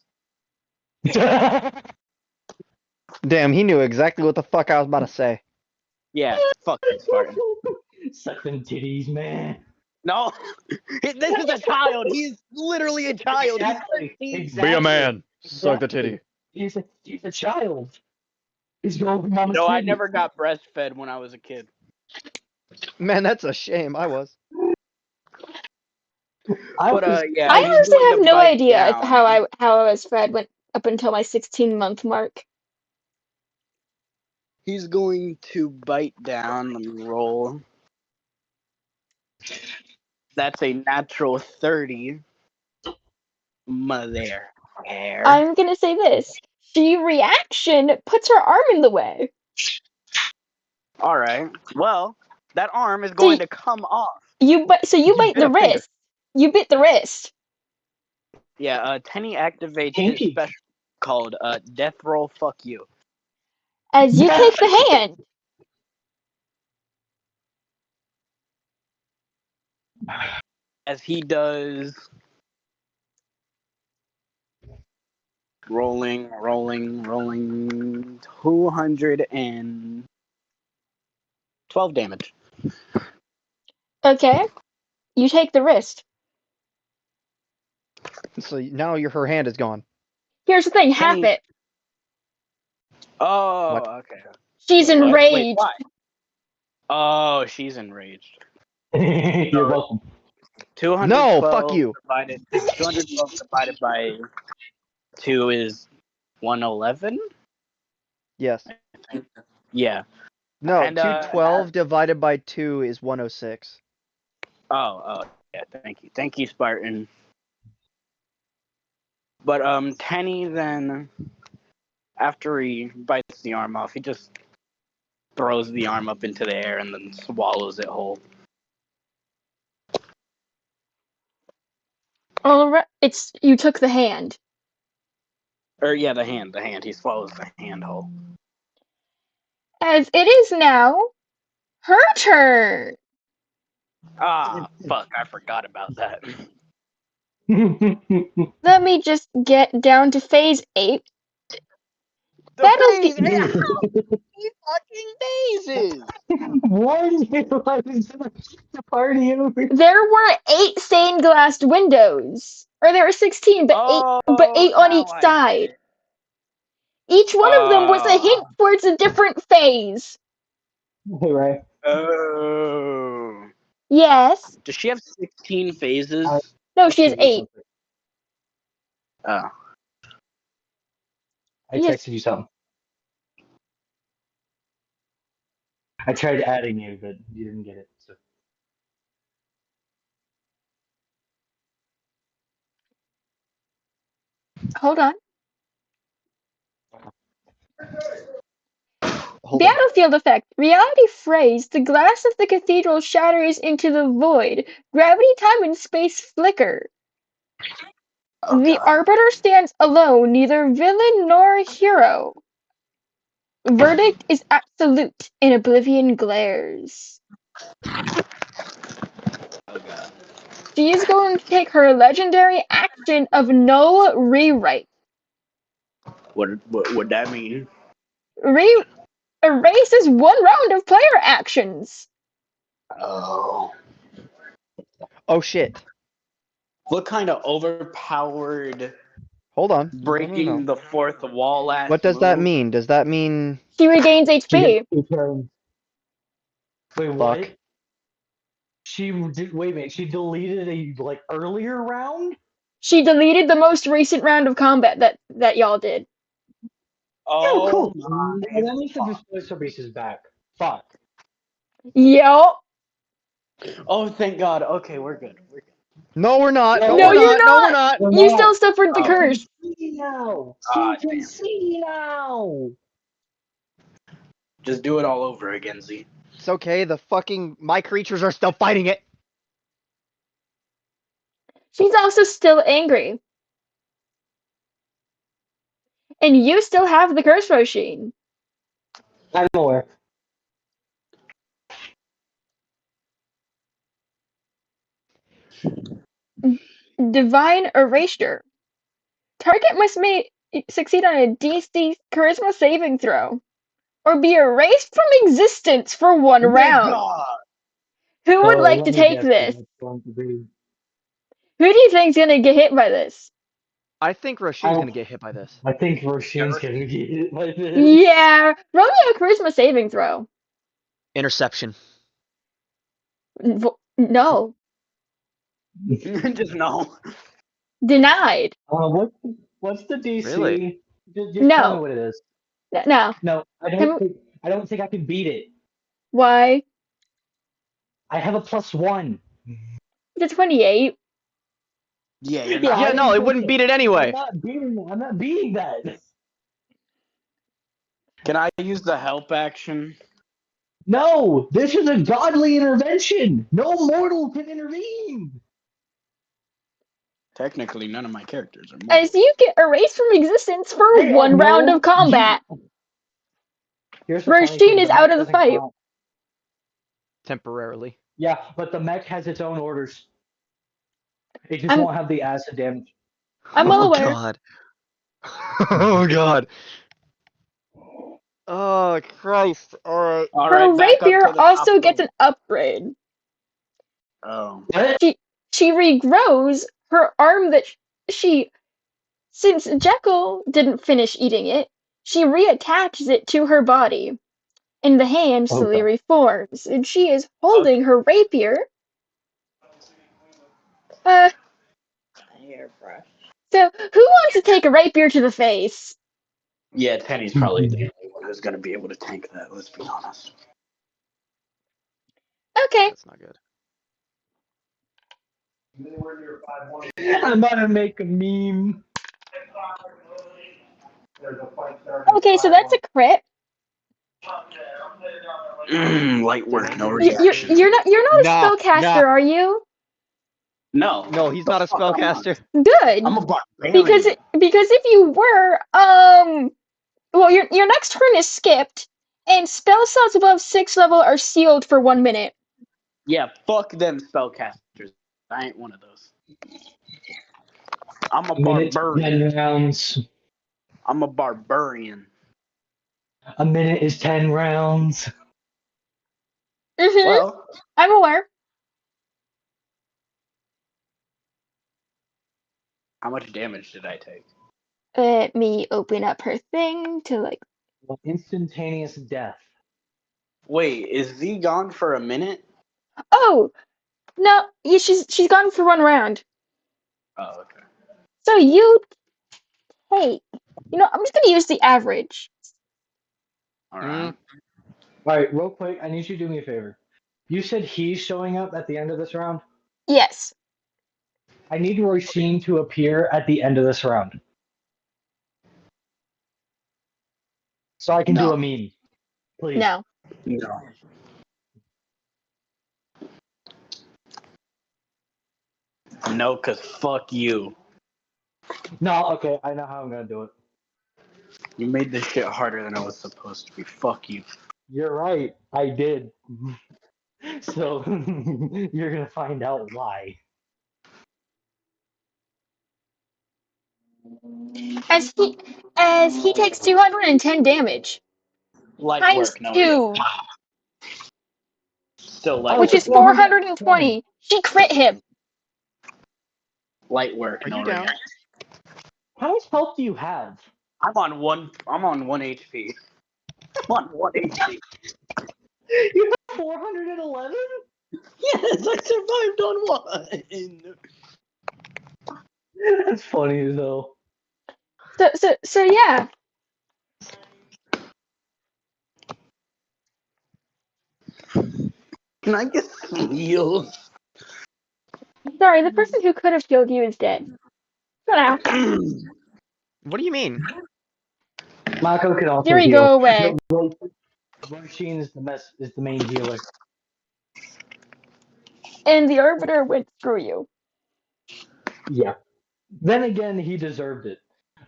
Damn, he knew exactly what the fuck I was about to say. Yeah, fucking Spartan. Suck them titties, man. No, this is a child. He's literally a child. Exactly. He's 13. Exactly. Be a man. Suck the Exactly. titty. He's a child. He's going for mama's No, I titties. never got breastfed when I was a kid. Man, that's a shame. I was. I But was. yeah, I I he's honestly going have to no bite idea if down. how I was fed up until my 16-month mark. He's going to bite down. Let me roll. That's a natural 30. Mother hair. I'm gonna say this. She reaction puts her arm in the way. All right. Well, that arm is So going to come off. you bite Bit the a finger. wrist. You bit the wrist. Yeah, Tenny activates his Pinky. special called Death Roll Fuck You. As you take the hand, As he does Rolling. 212 damage. Okay, you take the wrist. So now her hand is gone. Here's the thing, half Penny- it. Oh, What? okay. She's Wait, what? enraged. Wait, why? Oh, she's enraged. You're welcome. 212 No, fuck you. 212 divided by 2 is 111? Yes. Yeah. No, And, 212 divided by 2 is 106. Oh, yeah, thank you. Thank you, Spartan. But, Tenny then, after he bites the arm off, he just throws the arm up into the air and then swallows it whole. Alright, you took the hand. Or, yeah, the hand. He swallows the hand whole. As it is now her turn. Ah, fuck, I forgot about that. Let me just get down to phase 8. Phase! How many fucking phases? Warned you I was gonna kick the party over. There were 8 stained glass windows. Or there were 16, but 8 on now each I side. get it. Each one of them was a hint towards a different phase. Right. Oh. Yes. Does she have 16 phases? No, she has 8. Oh. I Yes. texted you something. I tried adding you, but you didn't get it. So. Hold on. Hold on. Battlefield effect. Reality phrase. The glass of the cathedral shatters into the void. Gravity, time, and space flicker. Oh, The God. Arbiter stands alone, neither villain nor hero. Verdict is absolute, and oblivion glares. Oh, God. She is going to take her legendary action of no rewrite. What would that mean? Erases 1 round of player actions. Oh. Oh shit. What kind of overpowered Hold on. breaking No. the fourth wall ass What does that move? mean? Does that mean She regains She HP. gets 2 turns. Wait, fuck? what? She did. Wait a minute. She deleted a earlier round. She deleted the most recent round of combat that y'all did. Oh, cool. my That makes the displacer bases back. Fuck. Yep. Oh, thank God. Okay, we're good. No, we're not. No, No, we're you're not. No, we're not. not. You still suffered the Oh. curse. See now. Ah, She can damn. see now. Just do it all over again, Z. It's okay. My creatures are still fighting it. She's also still angry. And you still have the curse machine. I'm aware. Divine Erasure. Target must succeed on a DC Charisma saving throw, or be erased from existence for 1 round. God. Who would like to let me take guess who this? that's going to be. Who do you think's gonna get hit by this? I think Roshin's gonna get hit by this. I think Roshin's gonna get hit by this. Yeah, roll me a Charisma saving throw. Interception. No, Just no. denied. What's the DC? Really? Just No. tell me what it is. No. No, I don't think I can beat it. Why? I have a +1. It's a 28. Yeah, you're Yeah, not. Yeah, no, it wouldn't beat it anyway. I'm not beating that. Can I use the help action? No, this is a godly intervention. No mortal can intervene. Technically, none of my characters are As mortal. you get erased from existence for Hey, 1 round no, of combat. Here's the funny Roshin thing, is the out mech of the doesn't fight. count. Temporarily. Yeah, but the mech has its own orders. It just won't have the acid damage. I'm well Oh aware. god. Oh god. Oh Christ. Alright. All Her right, back up rapier to the top also of the gets an upgrade. Oh. What? She regrows her arm that she, since Jekyll didn't finish eating it, she reattaches it to her body, and the hand Oh slowly god. reforms, and she is holding her rapier. Uh, Hairbrush. so who wants to take a rapier to the face? Yeah, Penny's probably the only one who's gonna be able to tank that. Let's be honest. Okay. That's not good. I'm about to make a meme. Okay, so that's a crit. Light work, no You, you're reaction. you're not you're not a Nah, spellcaster, nah. are you? No. No, he's The not a fuck I'm not. spellcaster. Good, I'm a barbarian. because if you were, well, your next turn is skipped, and spell slots above 6th level are sealed for 1 minute. Yeah, fuck them spellcasters. I ain't one of those. I'm a Minute barbarian. 10 rounds. I'm a barbarian. A minute is 10 rounds. Mm-hmm. Well, I'm aware. how much damage did I take? Let me open up her thing to like. Instantaneous death. Wait, is Z gone for a minute? Oh no, yeah, she's gone for 1 round. Oh, okay. So you take. I'm just gonna use the average. Alright. Alright, real quick, I need you to do me a favor. You said he's showing up at the end of this round? Yes. I need Roisin to appear at the end of this round. So I can do a No. meme. Please. No. No. No, cause fuck you. No, okay, I know how I'm gonna do it. You made this shit harder than it was supposed to be. Fuck you. You're right, I did. So you're gonna find out why. As he takes 210 damage Light times work, no 2, Still light Oh, which it's work. is 420. She crit him. Light work, Are no you down? reaction. How much health do you have? I'm on 1 HP. I'm on 1 HP. You have 411? Yes, I survived on 1. That's funny as hell. So yeah. Can I get some heals? Sorry, the person who could have healed you is dead. So now, What do you mean? Mako can also Siri, heal. go away. Roisin is the main healer. And the Arbiter went through you. Yeah. Then again, he deserved it.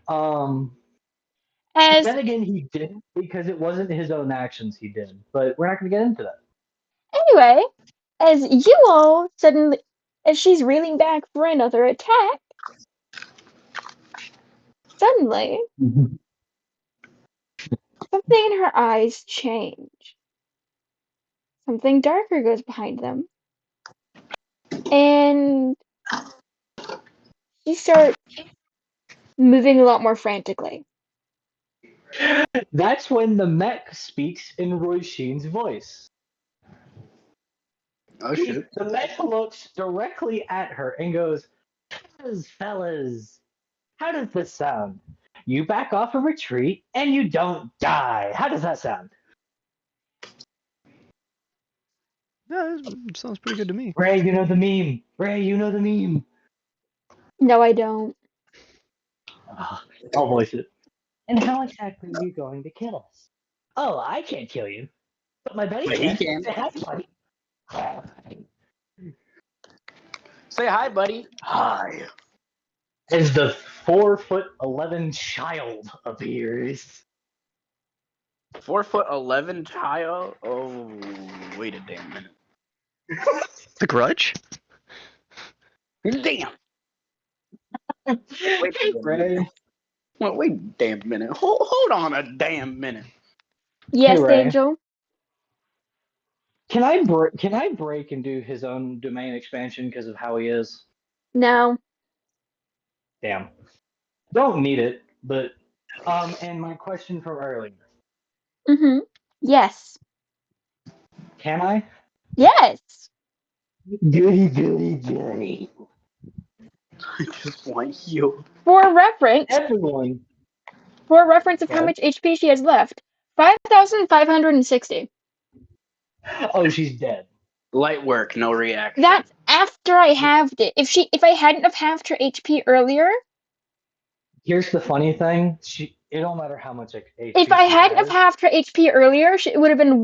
As Then again, he didn't because it wasn't his own actions he did. But we're not going to get into that. anyway, as you all suddenly, as she's reeling back for another attack, suddenly something in her eyes change. Something darker goes behind them, and she starts moving a lot more frantically. That's when the mech speaks in Roisin's voice. Oh shit. The mech looks directly at her and goes, fellas, how does this sound? You back off a retreat and you don't die. How does that sound? Yeah, it sounds pretty good to me. Ray, you know the meme. Ray, you know the meme. No, I don't. I'll voice it. And how exactly are you going to kill us? Oh, I can't kill you. But my buddy But he can. can. Say hi, buddy. Say hi, buddy. Hi. As the 4'11" child appears. 4'11" child? Oh, wait a damn minute. The Grudge? Damn. Hey, Ray. Well, wait a damn minute. Hold on a damn minute. Yes, Ray. Angel. Can I break and do his own domain expansion because of how he is? No. Damn. Don't need it, but and my question from earlier. Mm-hmm. Yes. Can I? Yes. Goody. I just want you. For reference Everyone. of how Yes. much HP she has left, 5,560. Oh, she's dead. Light work, no reaction. That's after I halved it. If I hadn't have halved her HP earlier, Here's the funny thing. It don't matter how much HP if I she hadn't have has. halved her HP earlier, it would have been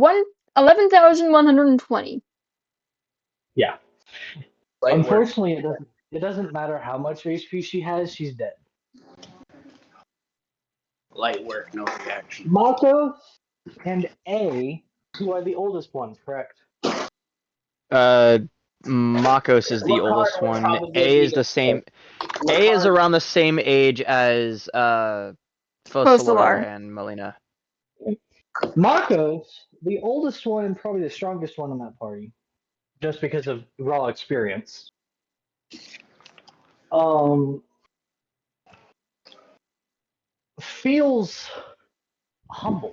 11,120. Yeah. Light work. Unfortunately, it doesn't matter how much HP she has. She's dead. Light work, no reaction. Mako and A, who are the oldest ones, correct? Makos is the oldest one. A is the same. A is around the same age as Fosalar Fosalar. and Melina. Marcos, the oldest one and probably the strongest one in that party, just because of raw experience. Feels humble.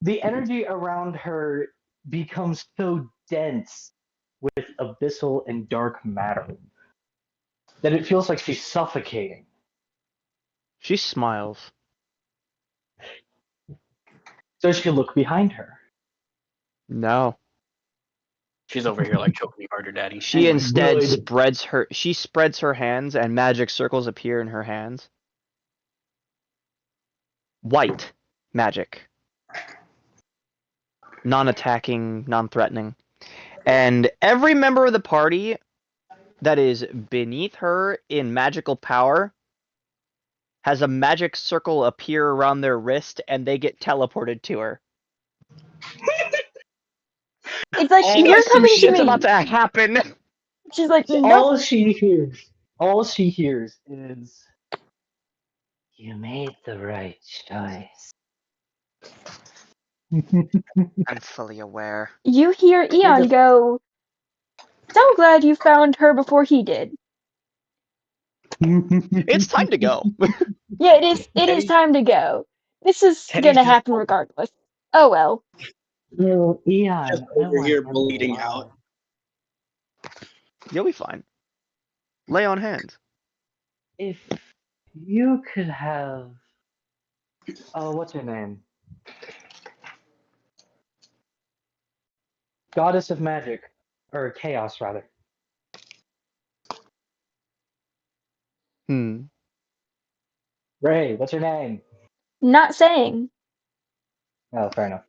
The energy around her becomes so dense with abyssal and dark matter that it feels like she's suffocating. She smiles. Does she look behind her? No. She's over here like choke me harder, daddy. She Anyway. instead Good. spreads her hands and magic circles appear in her hands. White magic. Non-attacking, non-threatening. And every member of the party that is beneath her in magical power has a magic circle appear around their wrist and they get teleported to her. It's like, She you're knows some coming to shit's me. about to happen. She's like, nope. All she hears is, "You made the right choice." I'm fully aware. You hear Eon go, so glad you found her before he did. It's time to go. Yeah, it is time to go. This is Teddy's gonna just- happen regardless. Oh well. No, Eon, Just I over want here him bleeding alive. out. You'll be fine. Lay on hands. If you could have, what's her name? Goddess of Magic, or Chaos rather. Ray, what's her name? Not saying. Oh, fair enough.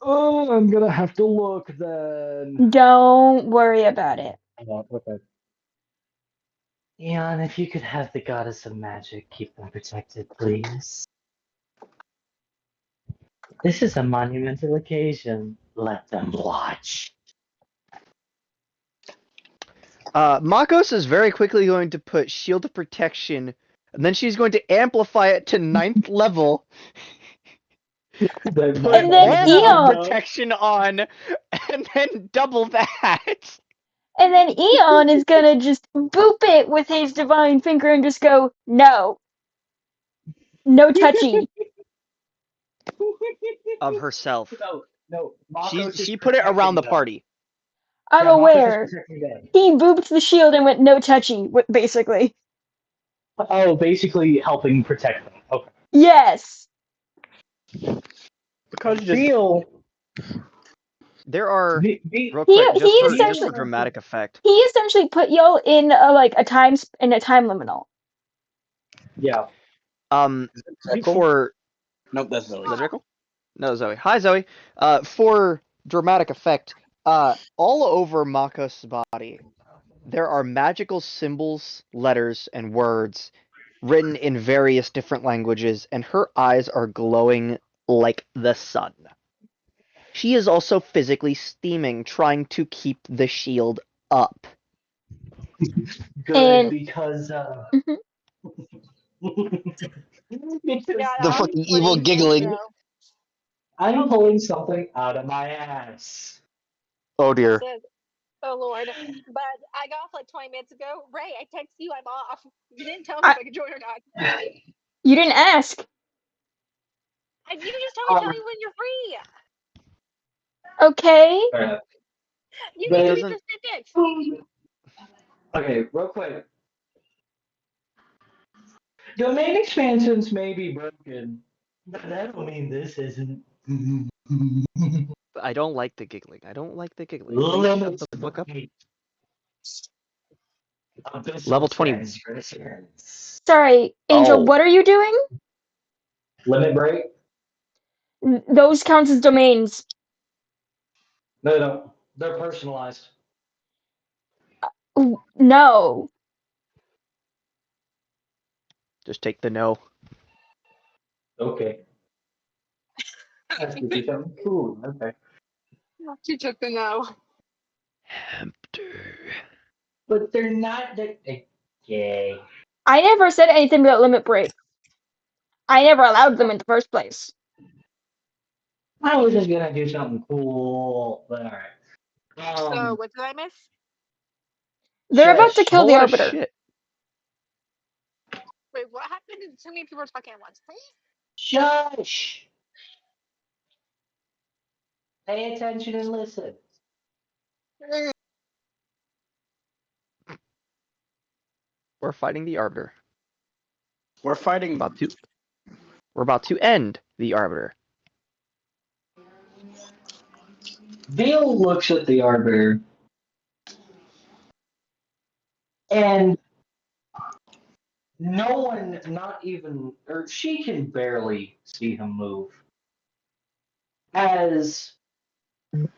Oh, I'm gonna have to look then. Don't worry about it. Okay. Eon, if you could have the Goddess of Magic keep them protected, please. This is a monumental occasion. Let them watch. Makos is very quickly going to put Shield of Protection, and then she's going to amplify it to 9th level. And then Eon, Protection on, and then double that. and then Eon is gonna just boop it with his divine finger and just go, no. No touchy. Of herself. No. She put it around the party. I'm aware. He booped the shield and went no touchy, basically. Oh, basically helping protect them. Okay. Yes. Because you just Feel. There are real He quick, just essentially for dramatic effect. He essentially put y'all in a time liminal. Yeah. For nope, that's Zoe. Is that Jekyll? No, Zoe. Hi, Zoe. For dramatic effect, all over Makos' body, there are magical symbols, letters, and words written in various different languages, and her eyes are glowing like the sun. She is also physically steaming, trying to keep the shield up. Good, because The fucking evil giggling. I'm pulling something out of my ass. Oh dear. Says, oh Lord. But I got off like 20 minutes ago. Ray, I text you, I'm off. You didn't tell me if I could join or not. You didn't ask. You just tell me when you're free. Okay. You But need to it be doesn't- specific. Okay, real quick. Domain expansions may be broken, but that don't mean this isn't. I don't like the giggling. I don't like the giggling. Please shut Limits the fuck up. Abyssal Level 20. transgressions. Sorry, Angel, Oh. what are you doing? Limit break? Those counts as domains. No, they don't. They're personalized. No. Just take the no. Okay. That's to be something cool. Okay. She took the no. But they're not that. Okay. I never said anything about limit break. I never allowed them in the first place. I was just gonna do something cool, but alright. So, what did I miss? They're about to Shush. kill Whole the lot of Arbiter. shit. Wait, what happened? Too many people were talking at once. Shush. Pay attention and listen. We're fighting the Arbiter. We're fighting. We're about to end the Arbiter. Veil looks at the Arbiter, and no one, not even, or she can barely see him move. As the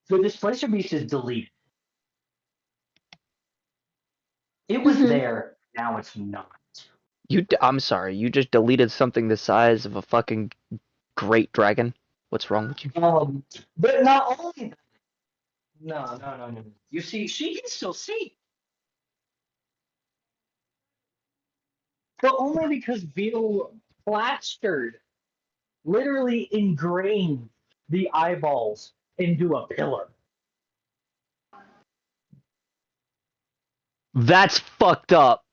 Displacer Beast is deleted. It was there, now it's not. I'm sorry. You just deleted something the size of a fucking great dragon. What's wrong with you? But not only that. No. You see, she can still see. But only because Veal plastered, literally ingrained the eyeballs into a pillar. That's fucked up.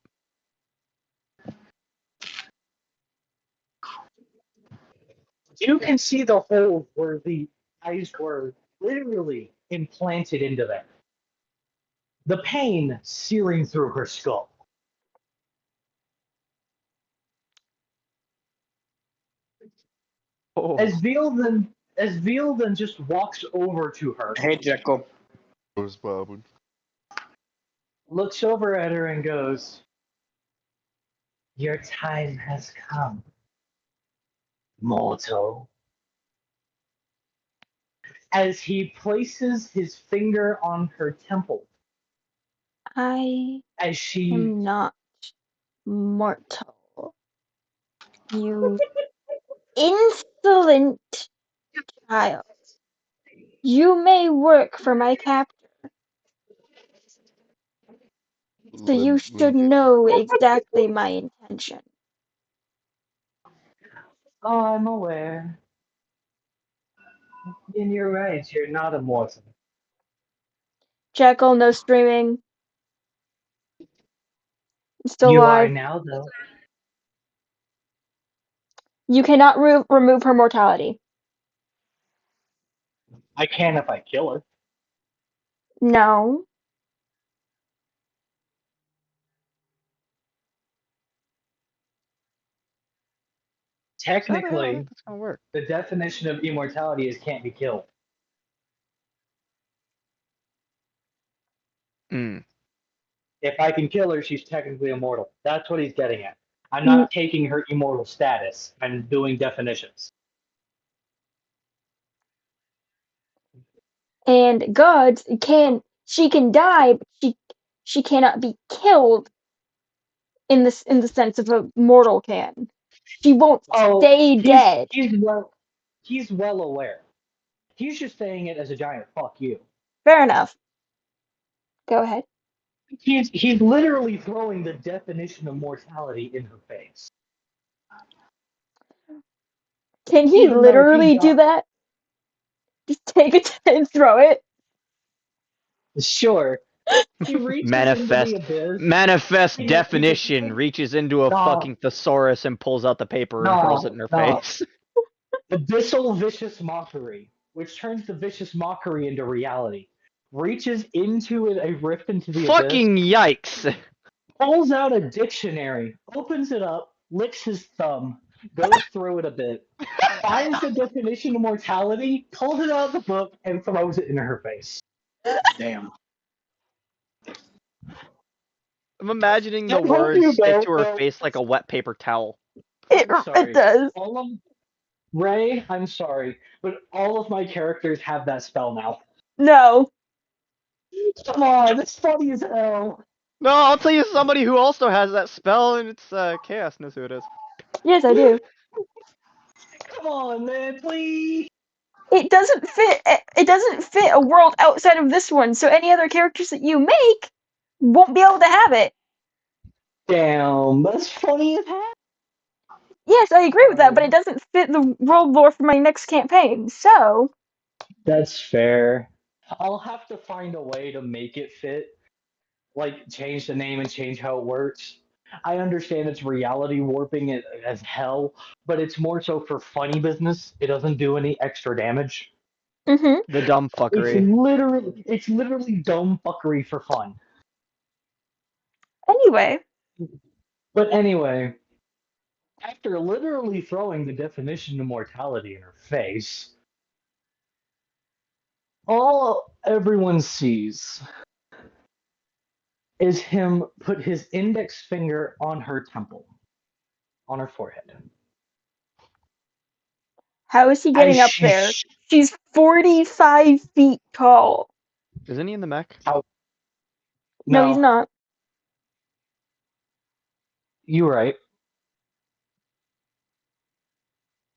You can see the hole where the eyes were literally implanted into them. The pain searing through her skull. Oh. As Veal then just walks over to her, Hey, Jekyll. looks over at her and goes, "Your time has come, mortal." As he places his finger on her temple, I as she am not mortal. You insolent child. You may work for my captor, so you should know exactly my intention. "Oh, I'm aware. And you're right, you're not immortal." Jekyll, no streaming. Still You are alive. now, though. You cannot remove her mortality. I can if I kill her. No. How the hell Technically, that's gonna work? the definition of immortality is can't be killed. Mm. If I can kill her, she's technically immortal. That's what he's getting at. I'm not taking her immortal status. I'm doing definitions. And gods she can die, but she cannot be killed in the sense of a mortal can. She won't stay dead. He's well aware. He's just saying it as a giant fuck you. Fair enough. Go ahead. He's literally throwing the definition of mortality in her face. Can he Even though he literally do got that? Just take it and throw it? sure. He reaches into the abyss. Manifest He definition reaches into a Nah, fucking thesaurus and pulls out the paper and hurls it in her nah. face. Abyssal vicious mockery, which turns the vicious mockery into reality, reaches into a rift into the Fucking abyss, yikes! pulls out a dictionary, opens it up, licks his thumb, goes through it a bit, finds the definition of mortality, pulls it out of the book, and throws it in her face. Damn. I'm imagining the I hope words you stick know, to her though. face like a wet paper towel. It Sorry. does. Ray, I'm sorry, but all of my characters have that spell now. No. Come on, it's funny as hell. No, I'll tell you somebody who also has that spell, and it's Chaos knows who it is. Yes, I do. Come on, man, please. It doesn't fit. It doesn't fit a world outside of this one. So any other characters that you make won't be able to have it. Damn, that's funny as hell. Yes, I agree with that, but it doesn't fit the world lore for my next campaign. So That's fair. I'll have to find a way to make it fit. Like, change the name and change how it works. I understand it's reality warping it as hell, but it's more so for funny business. It doesn't do any extra damage. The dumb fuckery. It's literally dumb fuckery for fun. anyway, But anyway, after literally throwing the definition of mortality in her face, all everyone sees is him put his index finger on her temple, on her forehead. how is he getting up there? She's 45 feet tall. Isn't he in the mech? No, he's not. You're right.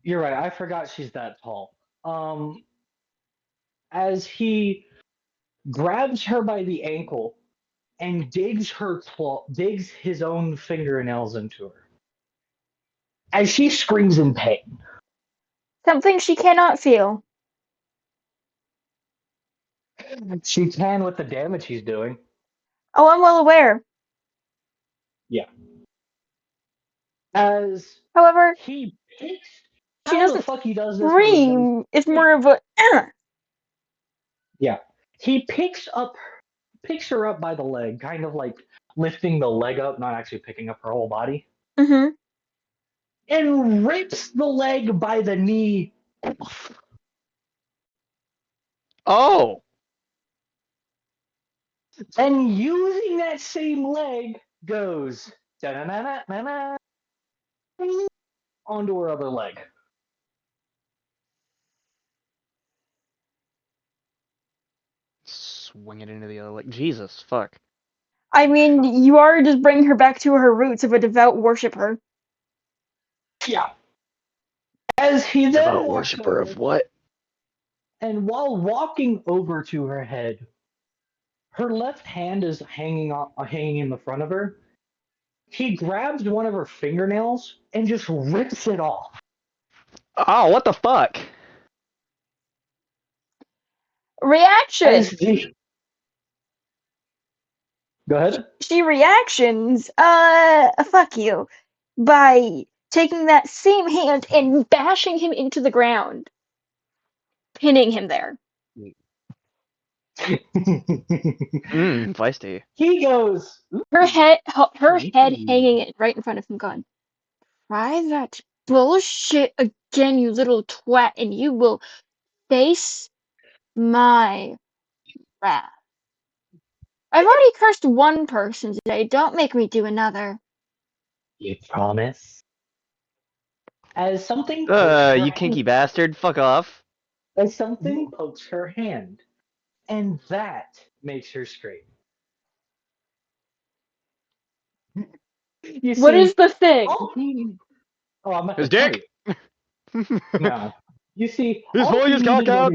You're right. I forgot she's that tall. As he grabs her by the ankle and digs his own fingernails into her, as she screams in pain. Something she cannot feel. She can with the damage he's doing. Oh, I'm well aware. Yeah. As However, he picks, she how the doesn't fuck he does this? scream. It's more of a. Yeah. He picks her up by the leg, kind of like lifting the leg up, not actually picking up her whole body, Mm-hmm. and rips the leg by the knee off. Oh! And using that same leg, goes da-na-na-na-na-na, onto her other leg. Swing it into the other leg. Jesus, fuck. I mean, you are just bringing her back to her roots of a devout worshipper. Yeah. As he then Devout walks worshiper over, of what? and while walking over to her head, her left hand is hanging in the front of her. He grabs one of her fingernails and just rips it off. Oh, what the fuck? Reaction! Go ahead. She reactions, fuck you, by taking that same hand and bashing him into the ground, pinning him there. Feisty. He goes. Her head hanging right in front of him, gone. Try that bullshit again, you little twat, and you will face my wrath. I've already cursed one person today. Don't make me do another. You promise? As something. You kinky bastard. Fuck off. As something pokes her hand, and that makes her scream. What is the thing? I'm at His the dick? No. You see, He's pulling his cock out.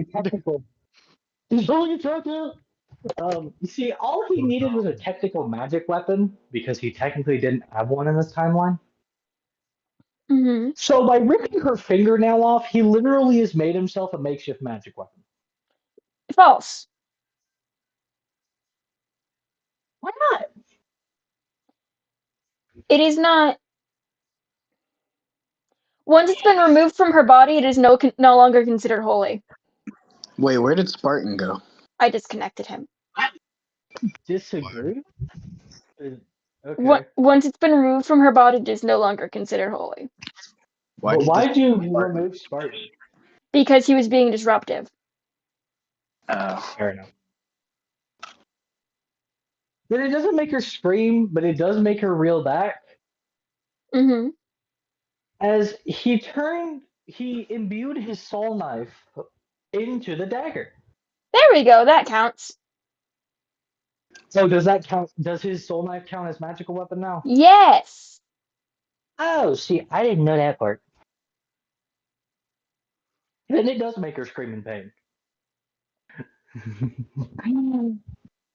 He's pulling his cock out. You see, all he needed was a technical magic weapon because he technically didn't have one in this timeline. Mm-hmm. So by ripping her fingernail off, he literally has made himself a makeshift magic weapon. False. Why not? It is not. Once it's been removed from her body, it is no longer considered holy. Wait, where did Spartan go? I disconnected him. Disagree? Okay. Once it's been removed from her body, it is no longer considered holy. But did why'd you Spartan? remove Spartan? Because he was being disruptive. Fair enough. Then it doesn't make her scream, but it does make her reel back. Mm-hmm. As he imbued his soul knife into the dagger. There we go. That counts. So does that count? Does his soul knife count as magical weapon now? Yes. Oh, see, I didn't know that part. Then it does make her scream in pain.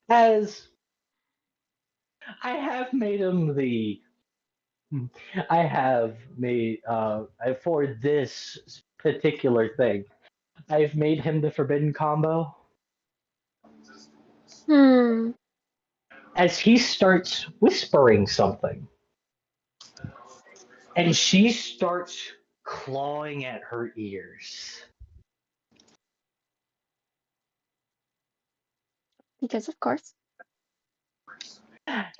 As I have made him for this particular thing, I've made him the forbidden combo. As he starts whispering something, and she starts clawing at her ears. Because of course.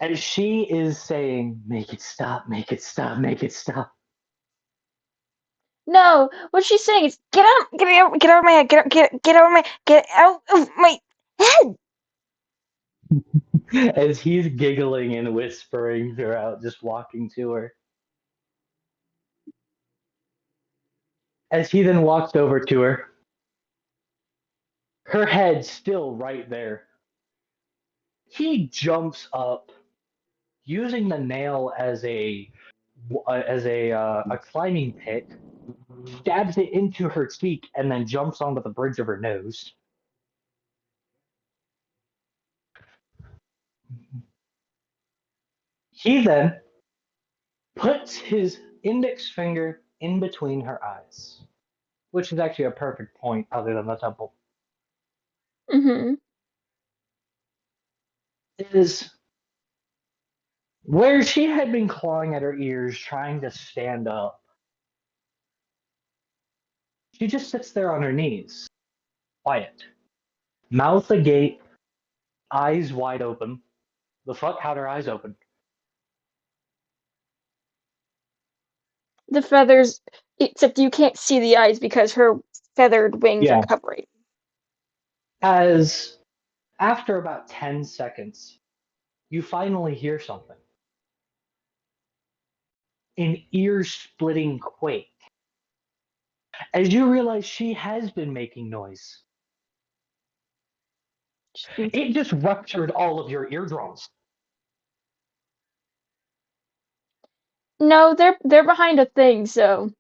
And she is saying, "Make it stop, make it stop, make it stop." No, what she's saying is, get out of my head, get out of my head. As he's giggling and whispering throughout, just walking to her. As he then walks over to her, her head still right there. He jumps up, using the nail as a climbing pick, stabs it into her cheek, and then jumps onto the bridge of her nose. He then puts his index finger in between her eyes, which is actually a perfect point other than the temple. Mm-hmm. Is where she had been clawing at her ears, trying to stand up. She just sits there on her knees, quiet, mouth agape, eyes wide open. The fuck? How'd her eyes open? The feathers, except you can't see the eyes because her feathered wings are Yeah. covering. As after about 10 seconds, you finally hear something. An ear-splitting quake. As you realize she has been making noise. It just ruptured all of your eardrums. No, they're behind a thing, so.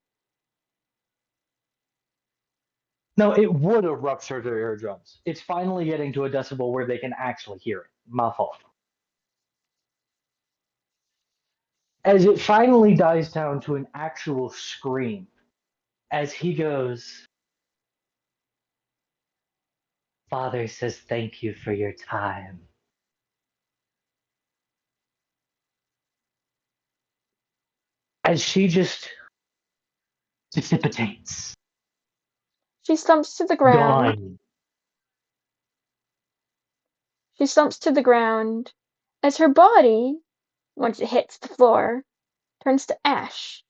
No, it would have ruptured her eardrums. It's finally getting to a decibel where they can actually hear it. My fault. As it finally dies down to an actual scream, as he goes, "Father says thank you for your time." As she just dissipates. She slumps to the ground. Gone. She slumps to the ground as her body, once it hits the floor, turns to ash.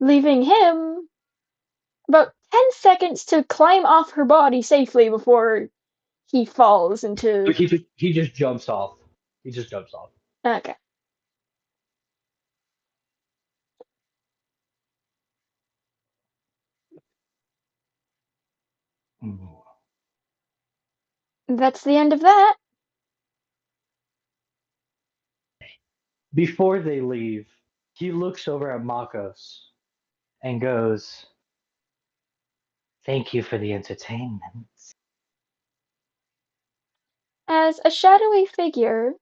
Leaving him about 10 seconds to climb off her body safely before he falls into. He just jumps off. He just jumps off. Okay. That's the end of that. Before they leave, he looks over at Makos and goes, Thank you for the entertainment. As a shadowy figure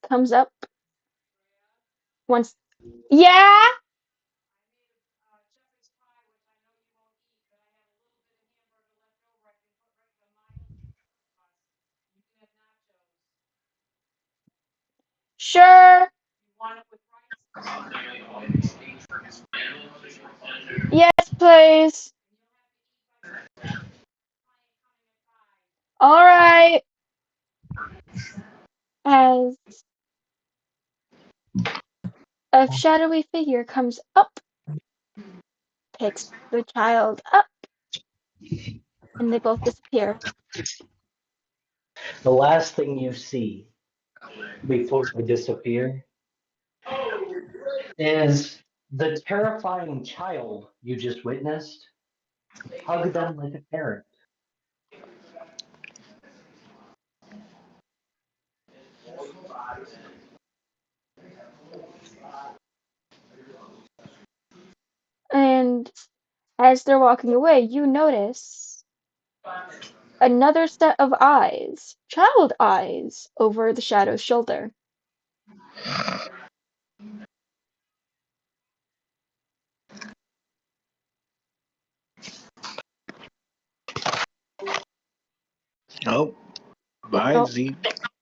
comes up once. Yeah? Sure. Yes, please. All right. As a shadowy figure comes up, picks the child up, and they both disappear. The last thing you see before they disappear is the terrifying child you just witnessed hug them like a parent. And as they're walking away, you notice another set of eyes, child eyes, over the shadow's shoulder. Oh, bye, Oh, Z.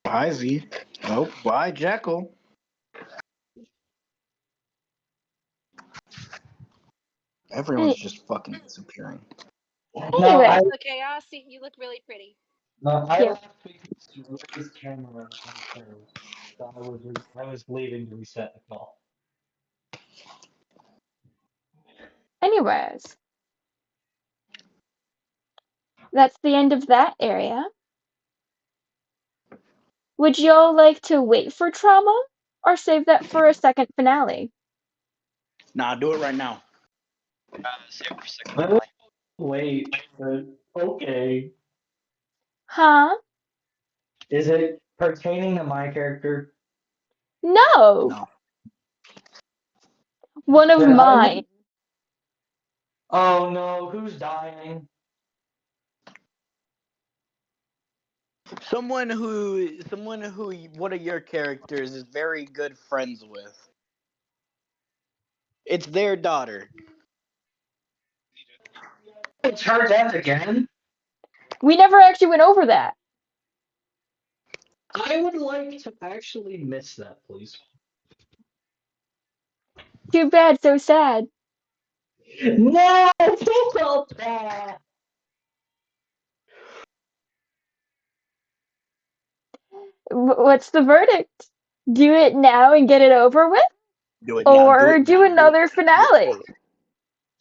Bye, Z. Oh, bye, Jekyll. Everyone's any- just fucking disappearing. No, anyway, So Chaos, you look really pretty. I here. left because Ray's camera froze. So I was leaving to reset the call. Anyways, that's the end of that area. Would y'all like to wait for trauma or save that for a second finale? Nah, do it right now. Save it for second finale. Wait, but okay. Huh? Is it pertaining to my character? No, No. one of Then I mine. would. Oh no, who's dying? Someone who one of your characters is very good friends with. It's their daughter. It's her death again? We never actually went over that. I would like to actually miss that, please. Too bad, so sad. No! Don't that! What's the verdict? Do it now and get it over with? Do it now. Do Or it do now. another finale?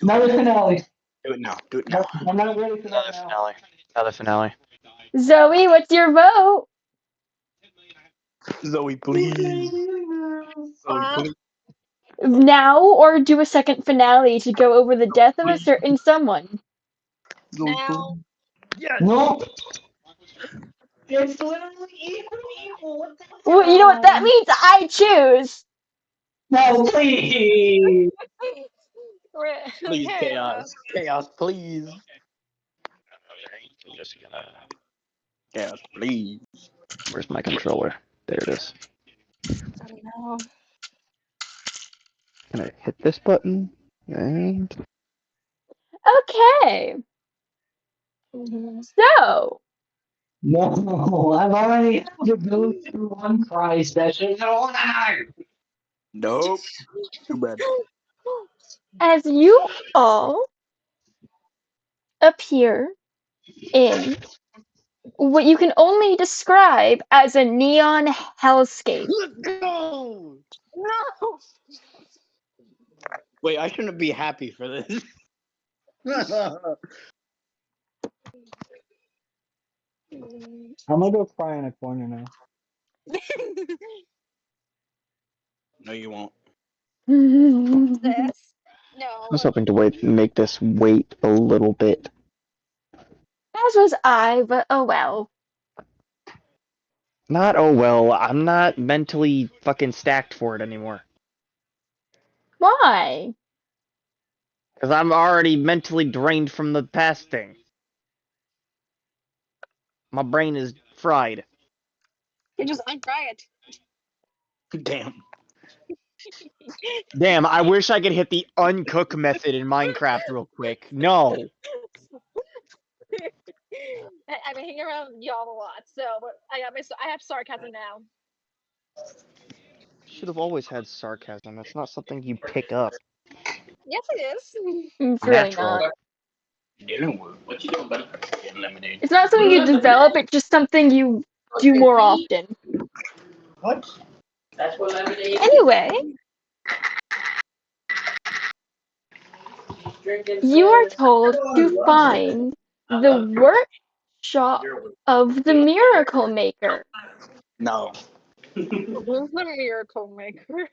Another finale. Do it now. Do it No, now. I'm not ready for that Another now. finale. Another finale. Zoe, what's your vote? Zoe, please. Zoe, please. Now or do a second finale to go over the death of a certain someone? Zoe, Now, please. Yes. No! It's literally equal! What the Well, you know what that hell? means? I choose. No, please! Please, Chaos. chaos. Chaos, please. I'm just gonna. Chaos, please. Where's my controller? There it is. I don't know. Can I hit this button? And Okay. So, No, I've already had to go through one prize session. No, Nope. Too bad. as you all appear in what you can only describe as a neon hellscape. Let's go. No! Wait, I shouldn't be happy for this. I'm gonna go cry in a corner now. No, you won't. This? I No. was hoping to make this wait a little bit. As was I, but oh well. Not oh well. I'm not mentally fucking stacked for it anymore. Why? Because I'm already mentally drained from the past thing. My brain is fried. You just unfry it. Damn. Damn, I wish I could hit the uncook method in Minecraft real quick. No. I've been hanging around y'all a lot, so I have sarcasm now. Should have always had sarcasm. That's not something you pick up. Yes, it is. It's really Natural. not. Dylan, what you doing, buddy? Getting lemonade. It's not something you develop, it's just something you do more often. What? That's what lemonade is. Anyway, you are told to find the workshop of the Miracle Maker. No. Who's the miracle maker?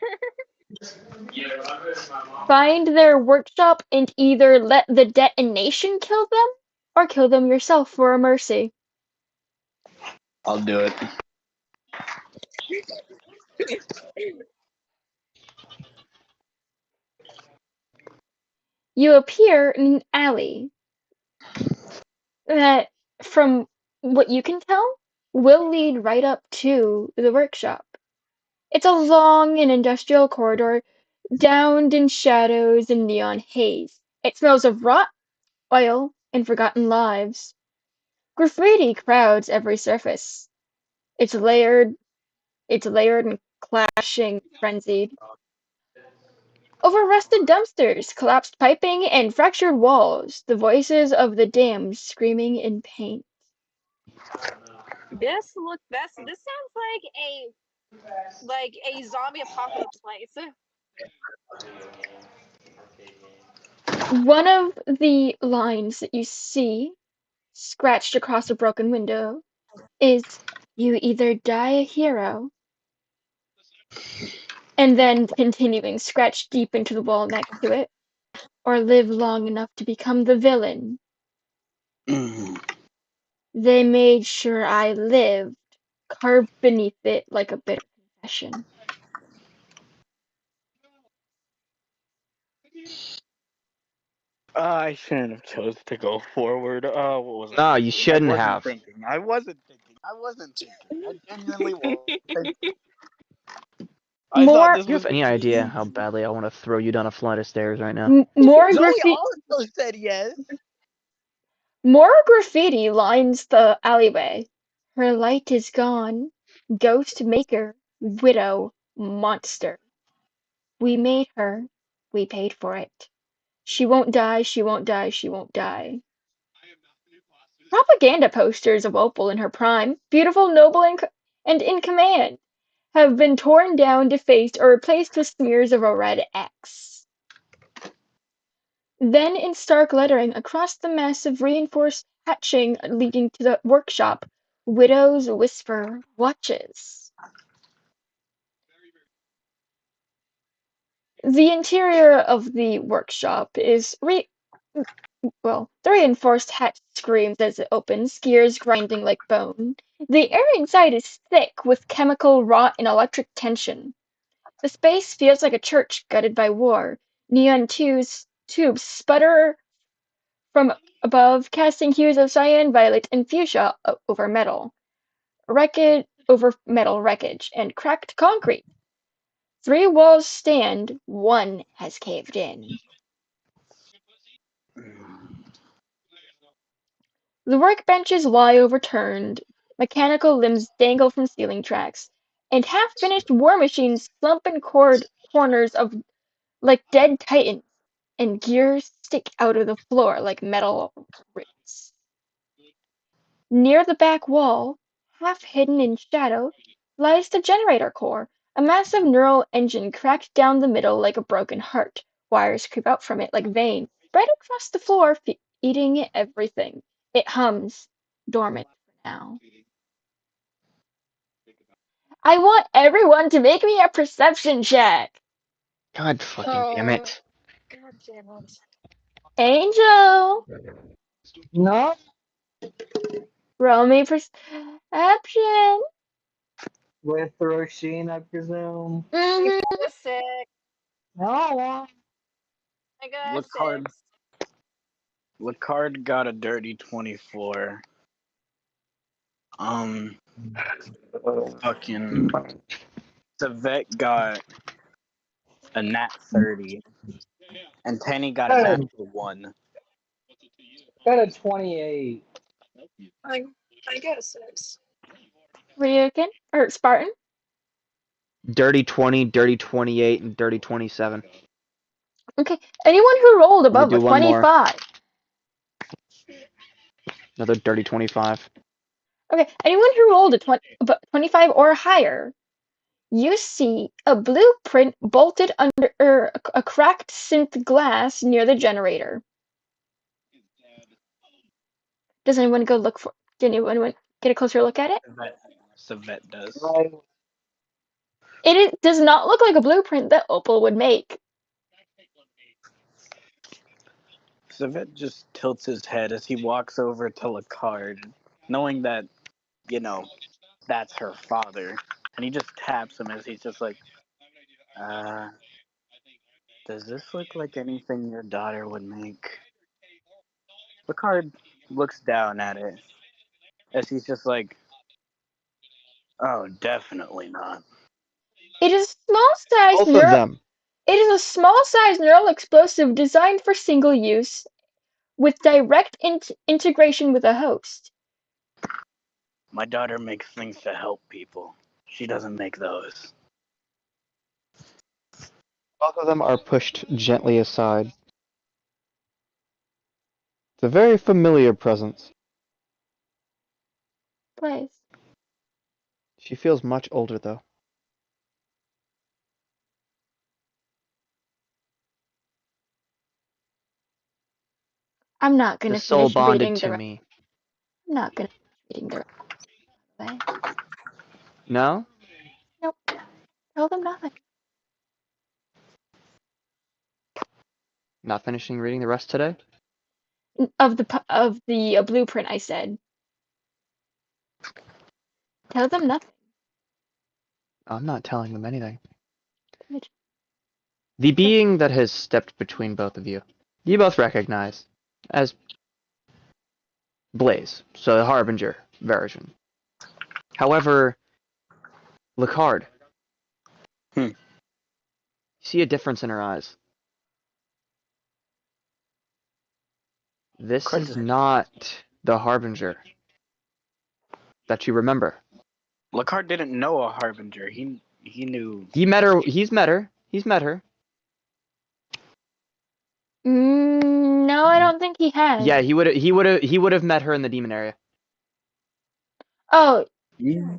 Find their workshop and either let the detonation kill them or kill them yourself for a mercy. I'll do it. You appear in an alley that, from what you can tell, will lead right up to the workshop. It's a long and industrial corridor, downed in shadows and neon haze. It smells of rot, oil, and forgotten lives. Graffiti crowds every surface. It's layered and clashing, frenzied. Over rusted dumpsters, collapsed piping, and fractured walls, the voices of the damned screaming in pain. This sounds like a zombie apocalypse place. One of the lines that you see scratched across a broken window is, "You either die a hero," and then continuing scratched deep into the wall next to it, "or live long enough to become the villain. They made sure I lived," carved beneath it like a bitter confession. I shouldn't have chose to go forward. What was No, I? you shouldn't have. I wasn't thinking. I genuinely wasn't thinking. I thought More this Do you was have any gonna be idea easy. how badly I want to throw you down a flight of stairs right now? more Zoe graffiti also said yes. lines the alleyway. Her light is gone. Ghost maker, widow, monster. We made her. We paid for it. She won't die, she won't die, she won't die. Propaganda posters of Opal in her prime, beautiful, noble, and in command, have been torn down, defaced, or replaced with smears of a red X. Then in stark lettering across the massive reinforced hatching leading to the workshop, Widow's Whisper watches. The interior of the workshop is the reinforced hatch screams as it opens, gears grinding like bone. The air inside is thick with chemical rot and electric tension. The space feels like a church gutted by war. Neon tubes sputter from above, casting hues of cyan, violet, and fuchsia over metal wreckage, and cracked concrete. 3 walls stand, one has caved in. The workbenches lie overturned, mechanical limbs dangle from ceiling tracks, and half-finished war machines slump in corners like dead titans, and gears stick out of the floor like metal roots. Near the back wall, half hidden in shadow, lies the generator core, a massive neural engine cracked down the middle like a broken heart. Wires creep out from it like veins, spread across the floor, eating everything. It hums, dormant for now. I want everyone to make me a perception check. God fucking damn it. God damn it. Angel, No, roll me perception. with Roisin, I presume. Mhm. Sick. No, I got Lacard, 6. Lacard got a dirty 24. Fucking Savet got a nat 30, and Tenny got a Got a, natural 1. got a 28. I got a 6. Ryukin or Spartan? Dirty 20, dirty 28, and dirty 27. Okay. Anyone who rolled Let me above a do one more. 25. Another dirty 25. Okay. Anyone who rolled a 25 or higher, you see a blueprint bolted under a cracked synth glass near the generator. Does anyone go look for? Did anyone get a closer look at it? Savet does. It does not look like a blueprint that Opal would make. Savet just tilts his head as he walks over to Lacard, knowing that, that's her father. And he just taps him as he's just like, does this look like anything your daughter would make? Lacard looks down at it as he's just like, oh, definitely not. It is small-sized Both of them. It is a small-sized neural explosive designed for single use, with direct integration with a host. My daughter makes things to help people. She doesn't make those. Both of them are pushed gently aside. It's a very familiar presence. Blaze. She feels much older, though. I'm not gonna The soul finish bonded reading to the. me. I'm not gonna finish reading the rest. Okay? No? Nope. Tell them nothing. Not finishing reading the rest today? Of the blueprint, I said. Tell them nothing. I'm not telling them anything. Good. The being that has stepped between both of you, you both recognize as Blaze, so the Harbinger version. However, Lacard, you see a difference in her eyes. This is not the Harbinger that you remember. Lacard didn't know a Harbinger. He knew. He met her. He's met her. He's met her. No, I don't think he has. Yeah, he would have met her in the demon area. Oh. Yeah.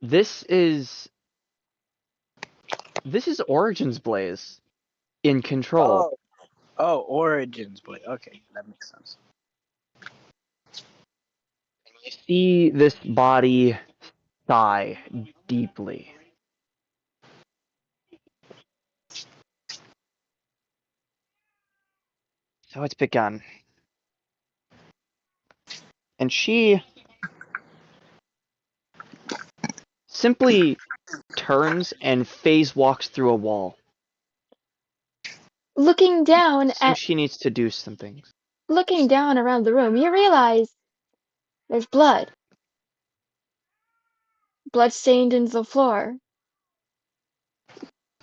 This is Origins Blaze in control. Oh, Origins Blaze. Okay, that makes sense. You see this body sigh deeply. So it's begun. And she simply turns and phase walks through a wall. Looking down So she needs to do some things. Looking down around the room, you realize there's blood. Blood stained in the floor.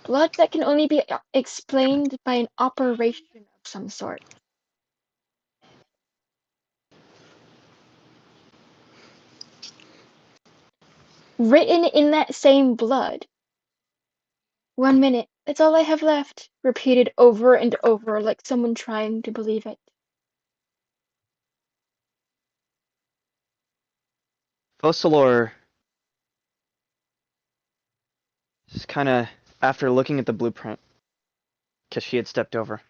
Blood that can only be explained by an operation of some sort. Written in that same blood. 1 minute, that's all I have left. Repeated over and over like someone trying to believe it. Focalor just kind of, after looking at the blueprint, because she had stepped over,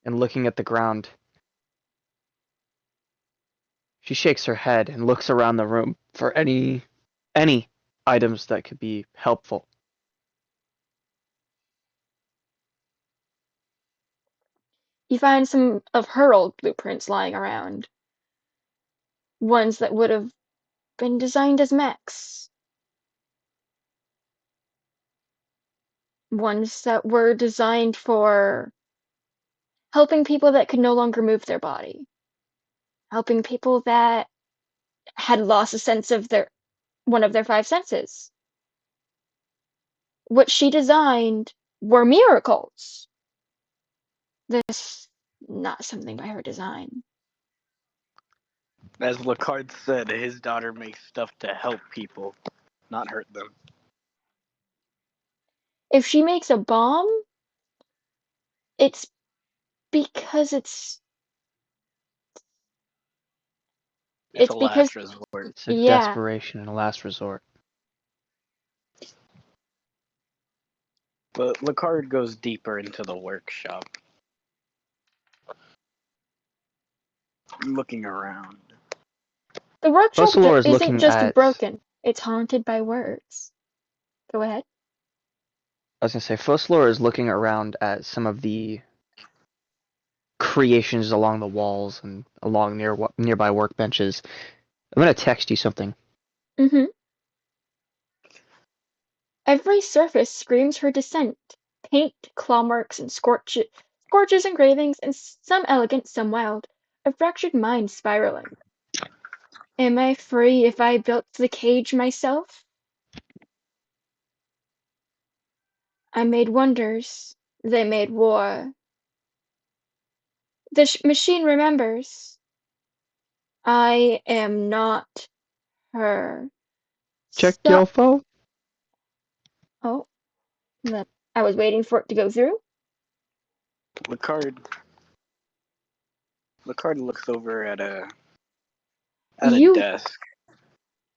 and looking at the ground, she shakes her head and looks around the room for any items that could be helpful. You find some of her old blueprints lying around. Ones that would have been designed as mechs. Ones that were designed for helping people that could no longer move their body. Helping people that had lost a sense of one of their five senses. What she designed were miracles. This not something by her design. As Lacard said, his daughter makes stuff to help people, not hurt them. If she makes a bomb, it's because It's a last resort. It's a yeah. desperation and a last resort. But Lacard goes deeper into the workshop. Looking around. The workshop Focalor is isn't looking just at. broken, it's haunted by words. Go ahead. I was gonna say, Focalor is looking around at some of the creations along the walls and along nearby workbenches. I'm gonna text you something. Mm-hmm. Every surface screams her dissent. Paint, claw marks, and scorches, engravings, and some elegant, some wild. A fractured mind spiraling. Am I free if I built the cage myself? I made wonders. They made war. The machine remembers. I am not her. Check Stop. your phone. Oh, I was waiting for it to go through. Lacard looks over at a desk.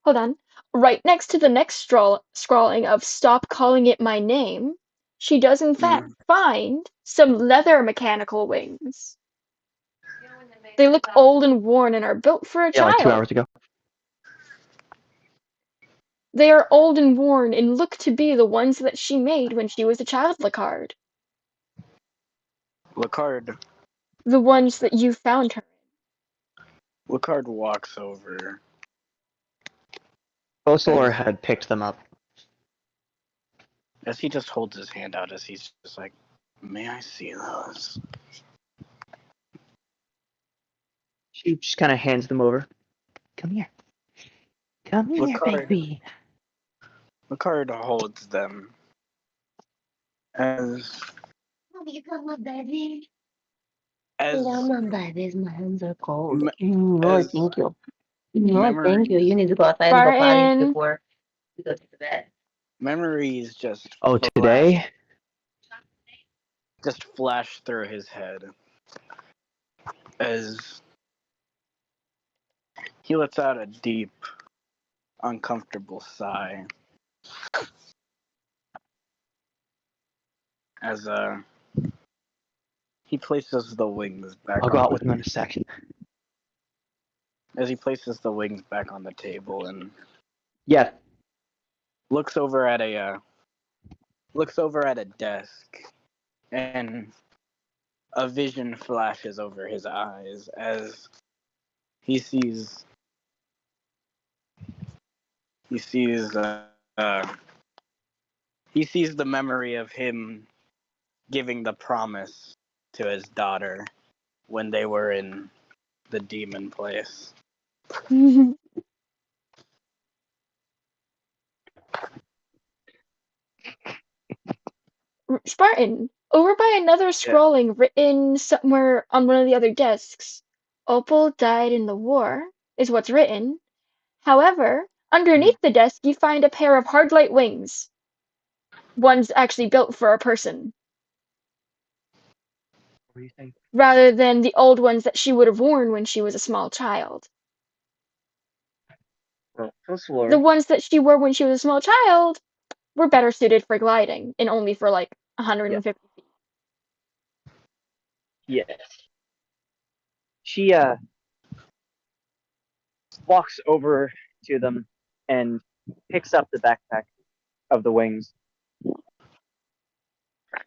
Hold on. Right next to the next scrawling of "Stop calling it my name," she does in fact find some leather mechanical wings. They look old and worn and are built for a Yeah, like 2 child. hours ago. They are old and worn and look to be the ones that she made when she was a child, Lacard. Lacard. The ones that you found her. Lacard walks over. Focalor had picked them up. As he just holds his hand out, as he's just like, "May I see those?" She just kind of hands them over. Come here. Come here, baby. Lacard holds them. As Hello, baby. as Hello, my babies. My hands are cold. as Thank you. Thank you. You need to go outside and go potty Spartan. before you go to bed. memories just today? just flash through his head as he lets out a deep, uncomfortable sigh. As he places the wings back. I'll go out with him in a second. As he places the wings back on the table and looks over at a desk, and a vision flashes over his eyes as he sees the memory of him giving the promise to his daughter when they were in the demon place. Spartan, over by another scrolling written somewhere on one of the other desks. Opal died in the war, is what's written. However, underneath the desk you find a pair of hard light wings. One's actually built for a person. What do you think? Rather than the old ones that she would have worn when she was a small child. Well, Focalor. The ones that she wore when she was a small child were better suited for gliding, and only for like 150 feet. Yes. She walks over to them and picks up the backpack of the wings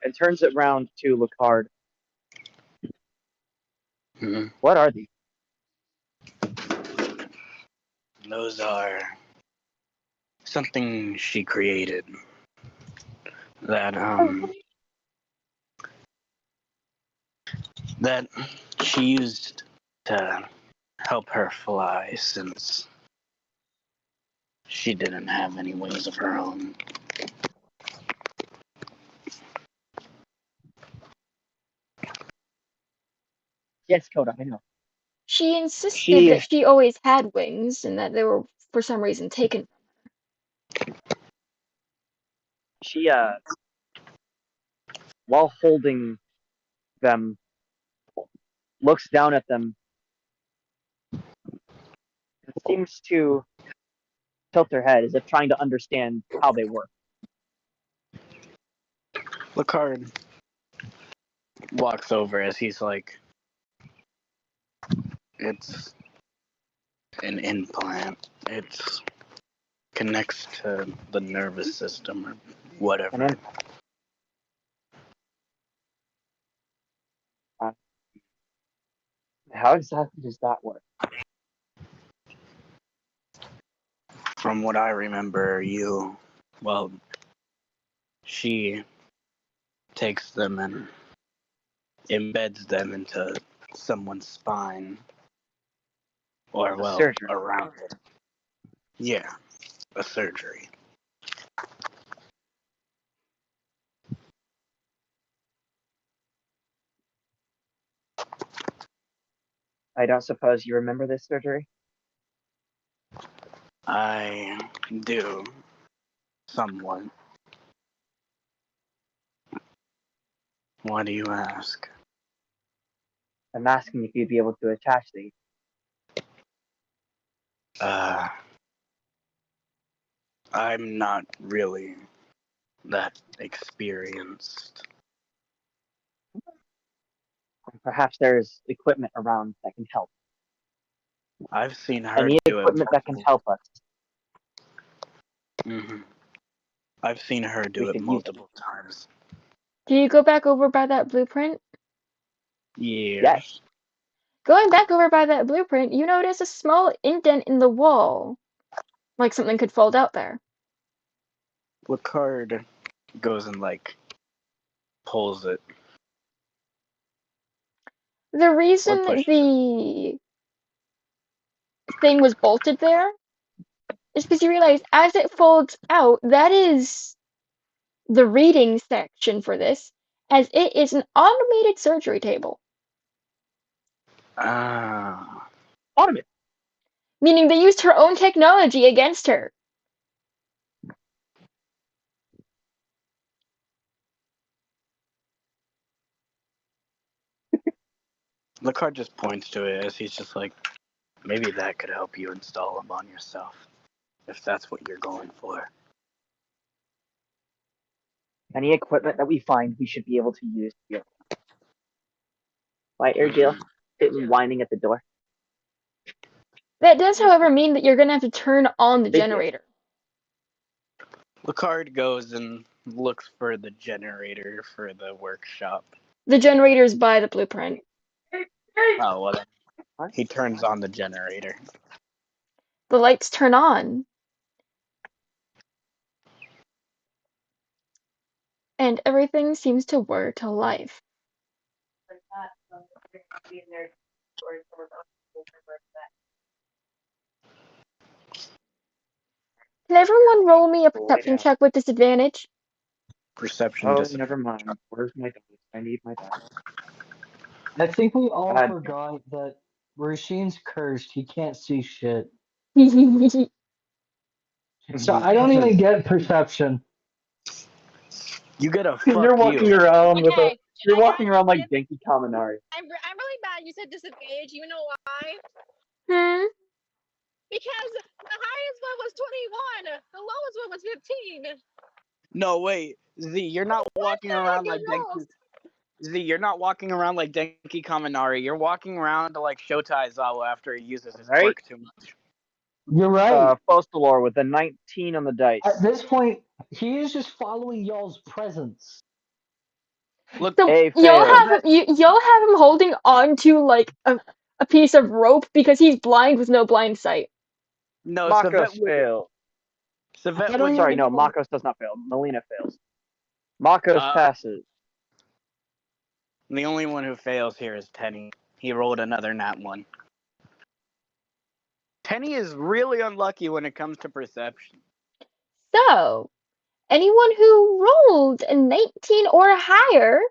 and turns it round to Lacard. What are these? Those are something she created. that she used to help her fly since she didn't have any wings of her own. Yes, Coda, I know. She insisted that she always had wings and that they were, for some reason, taken. She, while holding them, looks down at them and seems to tilt her head as if trying to understand how they work. Lucard walks over as he's like, it's an implant. It connects to the nervous system or whatever. How exactly does that work? From what I remember, she takes them and embeds them into someone's spine. Or, around it. Yeah, a surgery. I don't suppose you remember this surgery? I do. Somewhat. Why do you ask? I'm asking if you'd be able to attach these. I'm not really that experienced. Perhaps there's equipment around that can help. I've seen her Any do equipment that can help us. Mm-hmm. I've seen her do it multiple times. Do you go back over by that blueprint? Yes. Going back over by that blueprint, you notice a small indent in the wall. Like something could fold out there. Lucard goes and, pulls it. The reason the thing was bolted there is because you realize as it folds out, that is the reading section for this, as it is an automated surgery table. Automated? Meaning they used her own technology against her. Lucard just points to it as he's just like, maybe that could help you install them on yourself, if that's what you're going for. Any equipment that we find, we should be able to use. Right, Ergil? Sitting whining at the door. That does, however, mean that you're going to have to turn on the generator. Lucard goes and looks for the generator for the workshop. The generator's by the blueprint. Oh, well then. He turns on the generator. The lights turn on. And everything seems to whir to life. Can everyone roll me a perception check with disadvantage? Perception never mind. Where's my dice? I need my dice. I think we all forgot that Roshin's cursed. He can't see shit. So I don't even get perception. You get a You're walking around with a. You're walking around like Denki Kaminari. I'm really bad. You said disadvantage. You know why? Because the highest one was 21. The lowest one was 15. No, wait, Z, you're not walking around like Denki. Z, you're not walking around like Denki Kaminari. You're walking around like Shotai Zawa after he uses his quirk too much. You're right. Fostalor with a 19 on the dice. At this point, he is just following y'all's presence. Look, so y'all have him holding on to like a piece of rope because he's blind with no blind sight. No, Makos fails. Sorry, no, Makos does not fail. Melina fails. Makos passes. The only one who fails here is Tenny. He rolled another nat 1. Tenny is really unlucky when it comes to perception. So, anyone who rolled a 19 or higher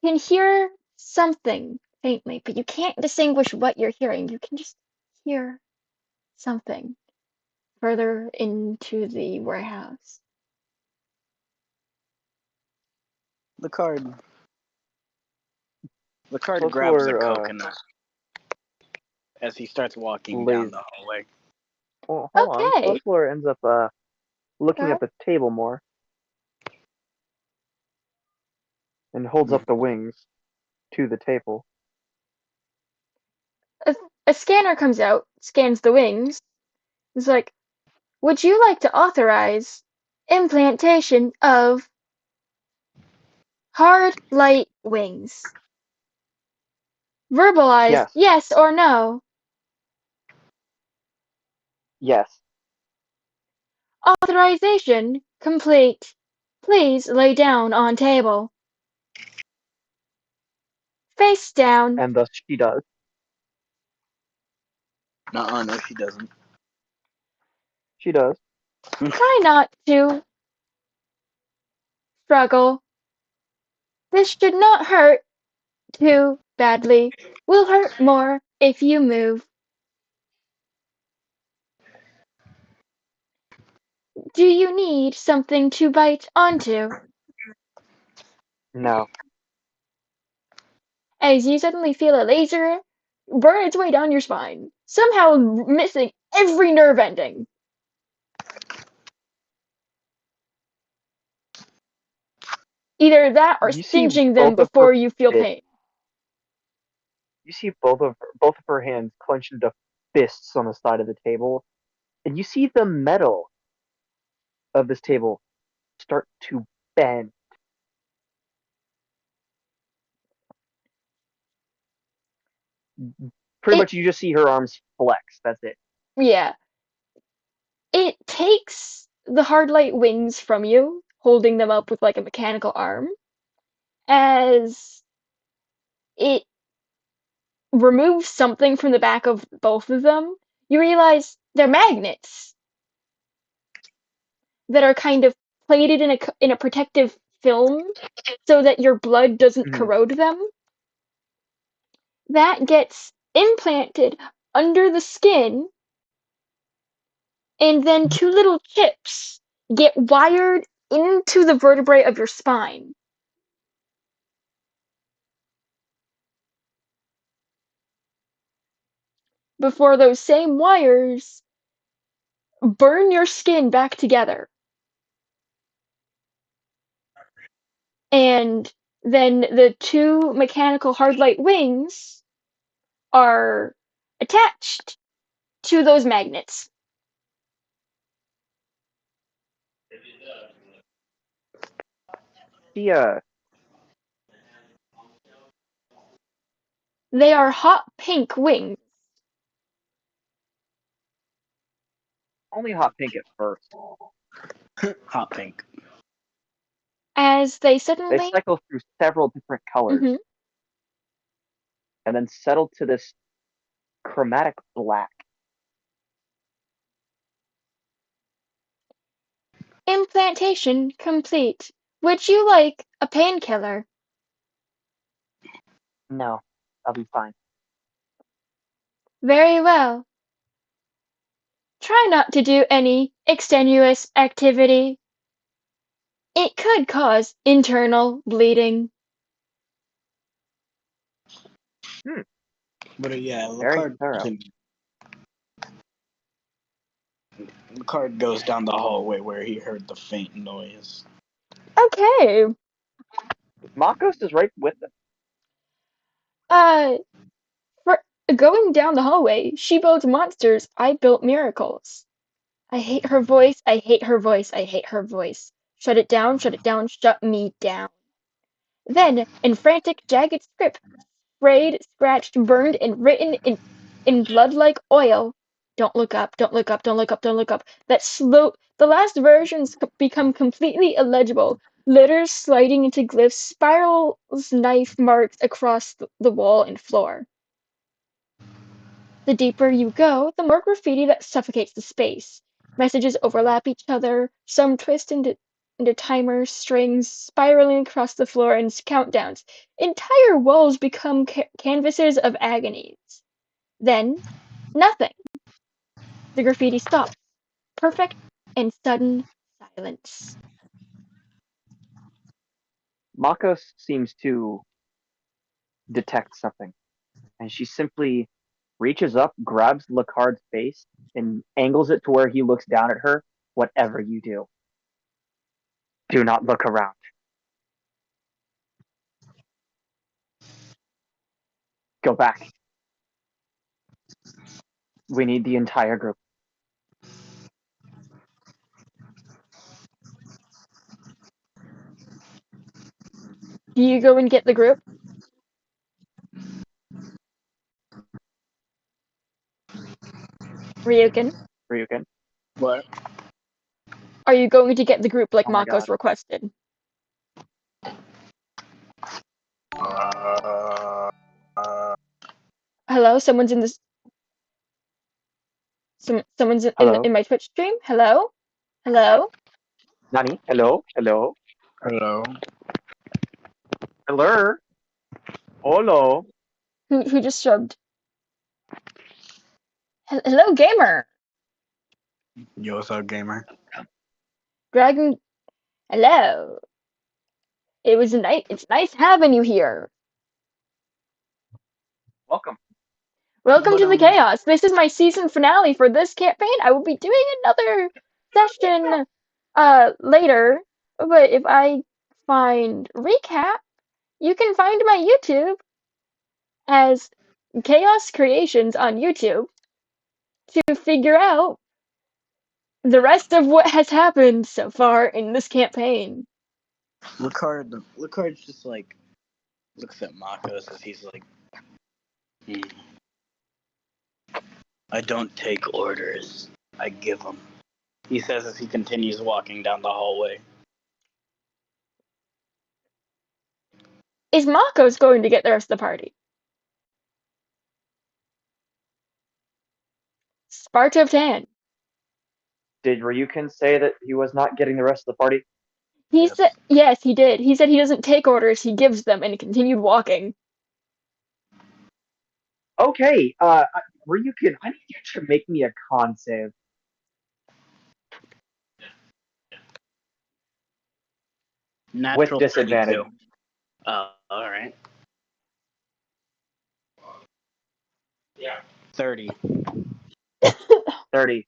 can hear something faintly, but you can't distinguish what you're hearing. You can just hear something further into the warehouse. The card grabs a coconut as he starts walking down the hallway. Well, hold on. Loeffler ends up looking at the table more and holds up the wings to the table. A scanner comes out, scans the wings. It's like, would you like to authorize implantation of hard light wings? Verbalize yes or no. Yes. Authorization complete. Please lay down on table. Face down. And thus she does. No, she doesn't. She does. Try not to struggle. This should not hurt too badly. Will hurt more if you move. Do you need something to bite onto? No. As you suddenly feel a laser burn its way down your spine, somehow missing every nerve ending. Either that or singeing them before you feel pain. You see both of her hands clenched into fists on the side of the table, and you see the metal of this table start to bend. Pretty much you just see her arms flex. That's it. Yeah. It takes the hard light wings from you, holding them up with like a mechanical arm, as it removes something from the back of both of them. You realize they're magnets that are kind of plated in a protective film so that your blood doesn't corrode them. That gets implanted under the skin, and then 2 little chips get wired into the vertebrae of your spine. Before those same wires burn your skin back together. And then the 2 mechanical hard light wings are attached to those magnets. They are hot pink wings. Only hot pink at first. Hot pink. As they suddenly... They cycle through several different colors. And then settle to this chromatic black. Implantation complete. Would you like a painkiller? No, I'll be fine. Very well. Try not to do any extenuous activity. It could cause internal bleeding. But yeah, the card goes down the hallway where he heard the faint noise. Okay. Makos is right with them. For going down the hallway, she builds monsters, I built miracles. I hate her voice, I hate her voice, I hate her voice. Shut it down, shut me down. Then, in frantic, jagged script, sprayed, scratched, burned, and written in blood like oil. Don't look up, don't look up, don't look up, don't look up. The last versions become completely illegible, Letters sliding into glyphs, spirals, knife marks across the wall and floor. The deeper you go, the more graffiti that suffocates the space. Messages overlap each other, some twist into timers, strings, spiraling across the floor and countdowns. Entire walls become canvases of agonies. Then, nothing. The graffiti stops. Perfect and sudden silence. Makos seems to detect something, and she simply reaches up, grabs Lacard's face, and angles it to where he looks down at her. Whatever you do not look around. Go back. We need the entire group. Do you go and get the group? Ryukin? What? Are you going to get the group like Oh my Makos God. requested? Hello? Someone's in this. Someone's Hello? in my Twitch stream? Hello? Hello? Nani? Hello? Hello. Hello? Hello? Who just subbed? Hello, gamer! Yo, what's up, gamer? Dragon. Hello. It's nice having you here. Welcome. Welcome to the But, chaos. This is my season finale for this campaign. I will be doing another session later, but if I find recap, you can find my YouTube as Chaos Creations on YouTube to figure out the rest of what has happened so far in this campaign. Lucard's just like looks at Makos as he's like, I don't take orders. I give them. He says as he continues walking down the hallway. Is Makos going to get the rest of the party? Sparta of Tan. Did Ryukin say that he was not getting the rest of the party? He said, yes, he did. He said he doesn't take orders, he gives them, and he continued walking. Okay, Ryukin, I need you to make me a con save. Natural with disadvantage. 32. Alright. Yeah. 30. 30.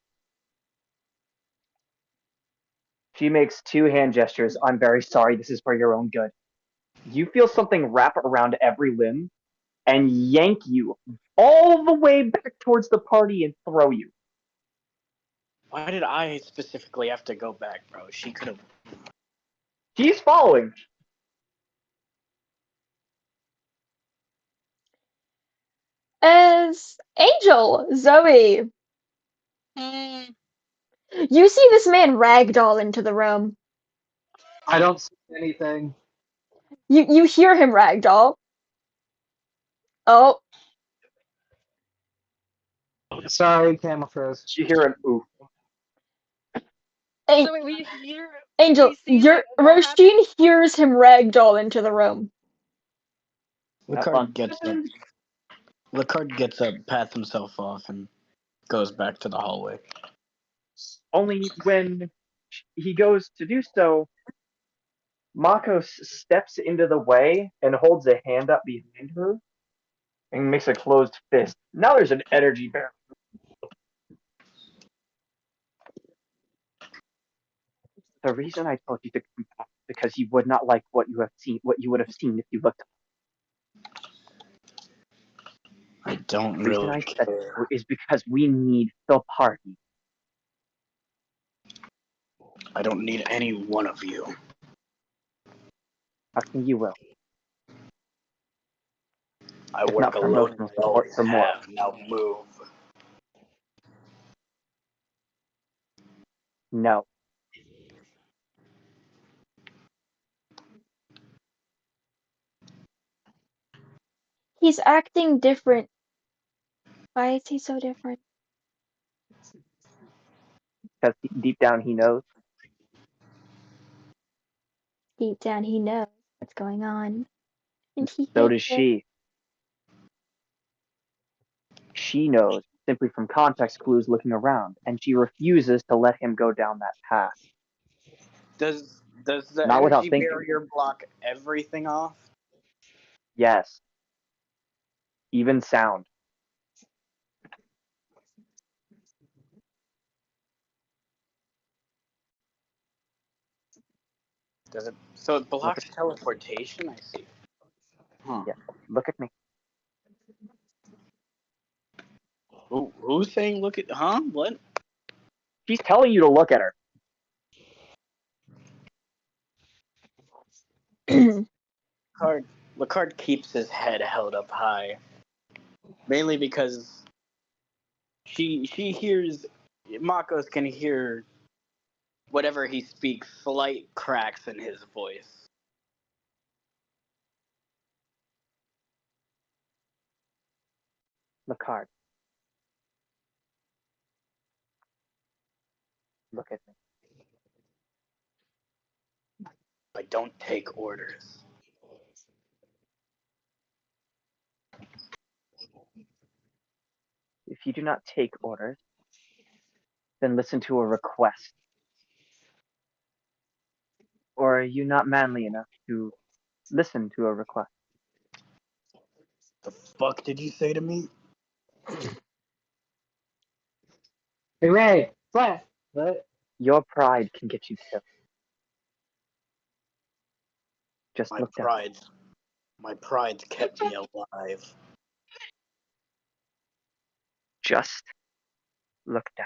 She makes 2 hand gestures. I'm very sorry, this is for your own good. You feel something wrap around every limb and yank you all the way back towards the party and throw you. Why did I specifically have to go back, bro? She could have. She's following. As Angel, Zoe. You see this man ragdoll into the room. I don't see anything. You hear him ragdoll. Oh. Sorry, camera froze. You hear an oof. So wait, we hear. Angel, Roisin hears him ragdoll into the room. Lucard gets up, pats himself off, and goes back to the hallway. Only when he goes to do so, Makos steps into the way and holds a hand up behind her and makes a closed fist. Now there's an energy barrier. The reason I told you to come back is because you would not like what you would have seen if you looked. I don't The reason really I said it is because we need the party. I don't need any one of you. I think you will. I If work not for alone. emotional support, for more. Now move. No. He's acting different. Why is he so different? Because deep down he knows. Deep down he knows what's going on. And he So hates does it. she. She knows simply from context clues looking around, and she refuses to let him go down that path. Does the Not without energy thinking. barrier block everything off? Yes. Even sound. Does it? So it blocks teleportation. I see. Huh. Yeah. Look at me. Who's saying look at? Huh? What? She's telling you to look at her. Lacard keeps his head held up high, mainly because she hears Makos can hear whatever he speaks, slight cracks in his voice. Lacard. Look at me. I don't take orders. If you do not take orders, then listen to a request. Or are you not manly enough to listen to a request? The fuck did you say to me? Hey, Ray! What? What? Your pride can get you killed. Just look down. My pride kept me alive. Just look down.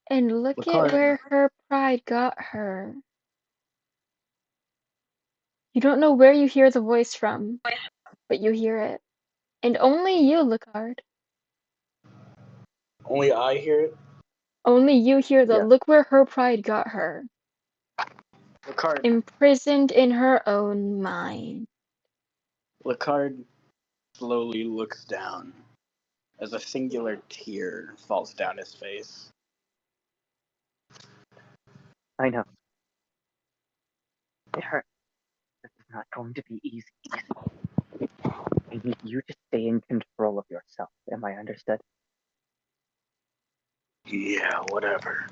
And look at where her pride got her. You don't know where you hear the voice from, but you hear it. And only you, Lacard. Only I hear it? Only you hear the Yeah. look where her pride got her. Lacard. Imprisoned in her own mind. Lacard slowly looks down as a singular tear falls down his face. I know. It hurts. This is not going to be easy. I need you to stay in control of yourself. Am I understood? Yeah, whatever.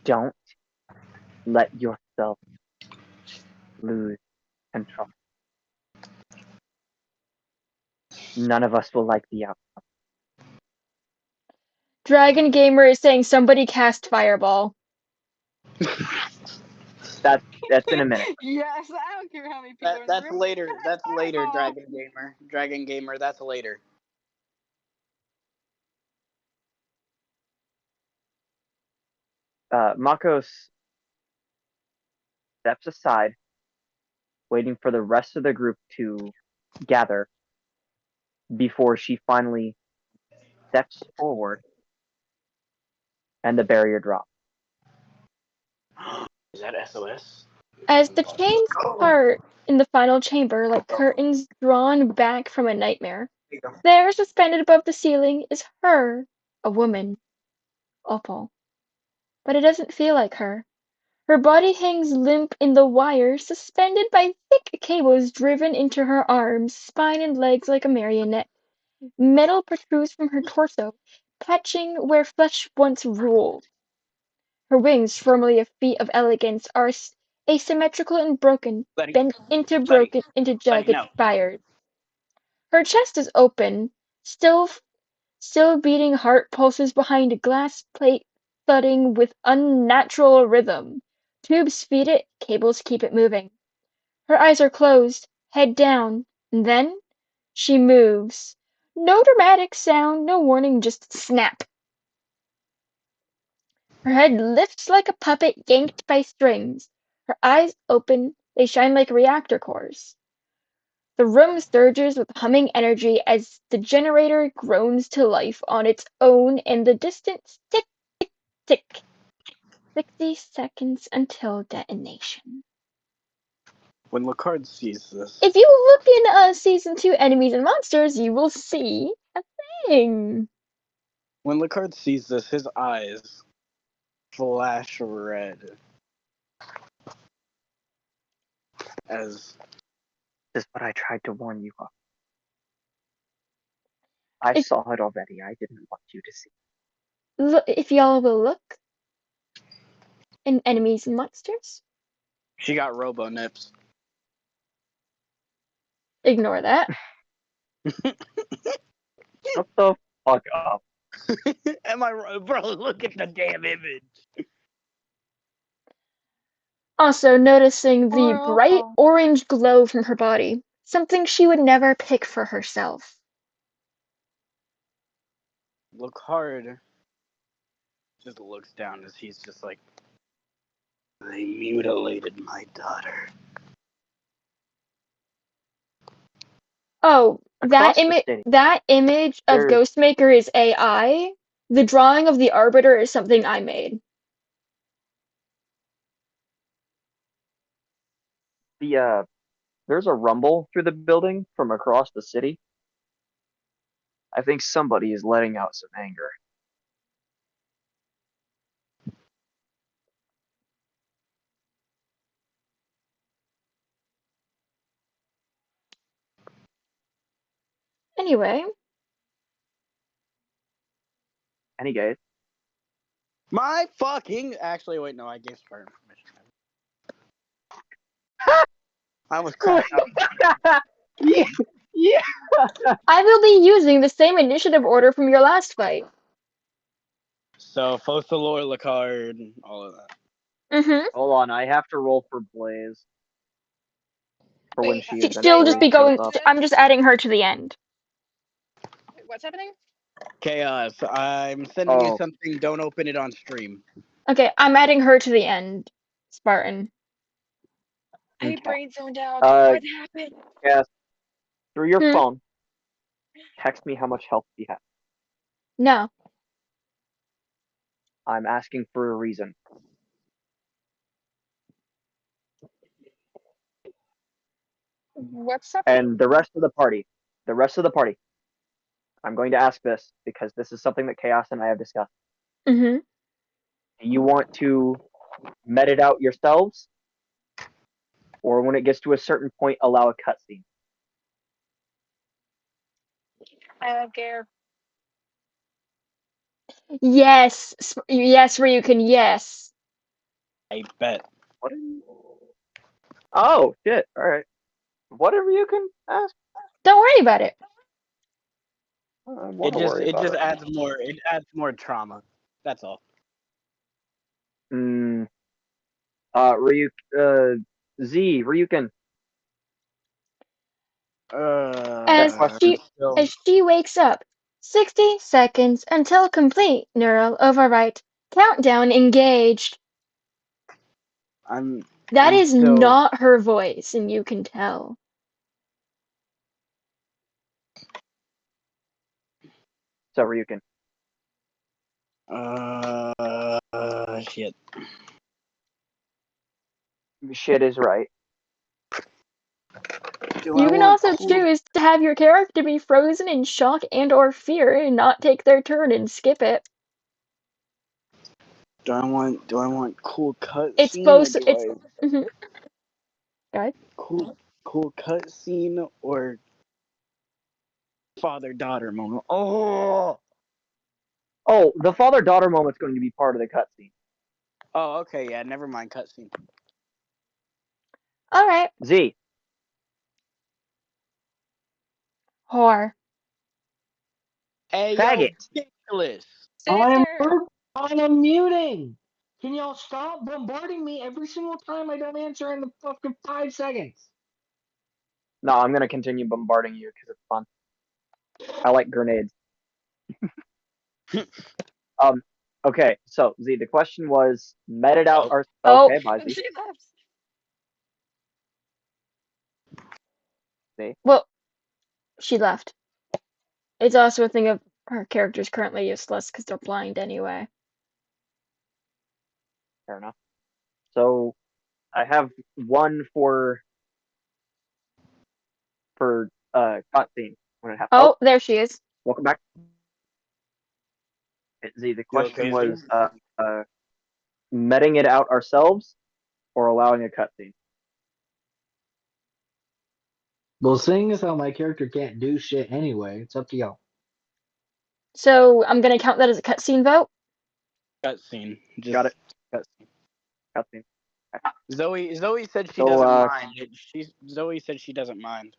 Don't let yourself lose control. None of us will like the outcome. Dragon Gamer is saying somebody cast Fireball. That's in a minute. Yes, I don't care how many people are in the That's room. later. That's later, Fireball. Dragon Gamer, that's later. Makos steps aside, waiting for the rest of the group to gather before she finally steps forward and the barrier drops. Is that SOS? As the chains part in the final chamber like curtains drawn back from a nightmare, there, suspended above the ceiling, is her, a woman, Opal. But it doesn't feel like her. Her body hangs limp in the wire, suspended by thick cables driven into her arms, spine, and legs like a marionette. Metal protrudes from her torso, patching where flesh once ruled. Her wings, formerly a feat of elegance, are asymmetrical and broken, bent into jagged spires. Her chest is open, still beating heart pulses behind a glass plate thudding with unnatural rhythm. Tubes feed it, cables keep it moving. Her eyes are closed, head down, and then she moves. No dramatic sound, no warning, just snap. Her head lifts like a puppet yanked by strings. Her eyes open, they shine like reactor cores. The room surges with humming energy as the generator groans to life on its own and the distance tick, tick, tick. 60 seconds until detonation. When Lucard sees this, If you look in Season 2 Enemies and Monsters, you will see a thing. when Lucard sees this, his eyes flash red. As This is what I tried to warn you of. I If- saw it already. I didn't want you to see. Look, if y'all will look in Enemies and Monsters, she got robo nips. ignore that. Shut the fuck up. Am I right? Bro, look at the damn image. Also noticing the bright orange glow from her body, something she would never pick for herself. Lucard just looks down as he's just like, they mutilated my daughter. Oh, Across the city, that image of there's- Ghostmaker is AI. The drawing of the Arbiter is something I made. There's a rumble through the building from across the city. I think somebody is letting out some anger. Anyway. Anyways. My fucking... Actually, wait, no, I gave Spartan permission. I almost crashed out. Yeah. I will be using the same initiative order from your last fight. So, Fothalor, Lucard, all of that. Mm-hmm. Hold on, I have to roll for Blaze. For when she She'd still just be going... I'm just adding her to the end. Wait, what's happening? Chaos, I'm sending you something. Don't open it on stream. Okay, I'm adding her to the end, Spartan. I brain zoned out. What happened? Yes. Through your phone, text me how much health you have. No. I'm asking for a reason. What's up? And the rest of the party. I'm going to ask this because this is something that Chaos and I have discussed. Mm-hmm. Do you want to med it out yourselves? Or when it gets to a certain point, allow a cutscene? I don't care. Yes. Yes, Ryukin, yes. I bet. What? Oh, shit. Alright. Whatever you can ask. Don't worry about it. It just adds more. It adds more trauma. That's all. Ryukin. As she wakes up, 60 seconds until complete neural overwrite. Countdown engaged. That is not her voice, and you can tell. So Ryukin. Shit. Shit is right. You can also choose to have your character be frozen in shock and or fear and not take their turn and skip it. Do I want cool cutscene? It's both. Go ahead. Cool cutscene or father-daughter moment? Oh, the father-daughter moment's going to be part of the cutscene. Oh, okay, yeah. Never mind cutscene. All right. Z. Whore. Hey, faggot. Ridiculous. I'm unmuting. Can y'all stop bombarding me every single time I don't answer in the fucking 5 seconds? No, I'm gonna continue bombarding you because it's fun. I like grenades. Okay, so Z, the question was med it out or okay, bye Z. Z. Well, she left. It's also a thing of her character's currently useless because they're blind anyway. Fair enough. So I have one for for cutscene when it happens. Oh, there she is. Welcome back. Z, the question was meting it out ourselves or allowing a cutscene. Well, seeing as how my character can't do shit anyway, it's up to y'all. So I'm gonna count that as a cutscene vote. Cutscene. Got it. Cutscene. Zoe said she doesn't mind. Zoe said she doesn't mind.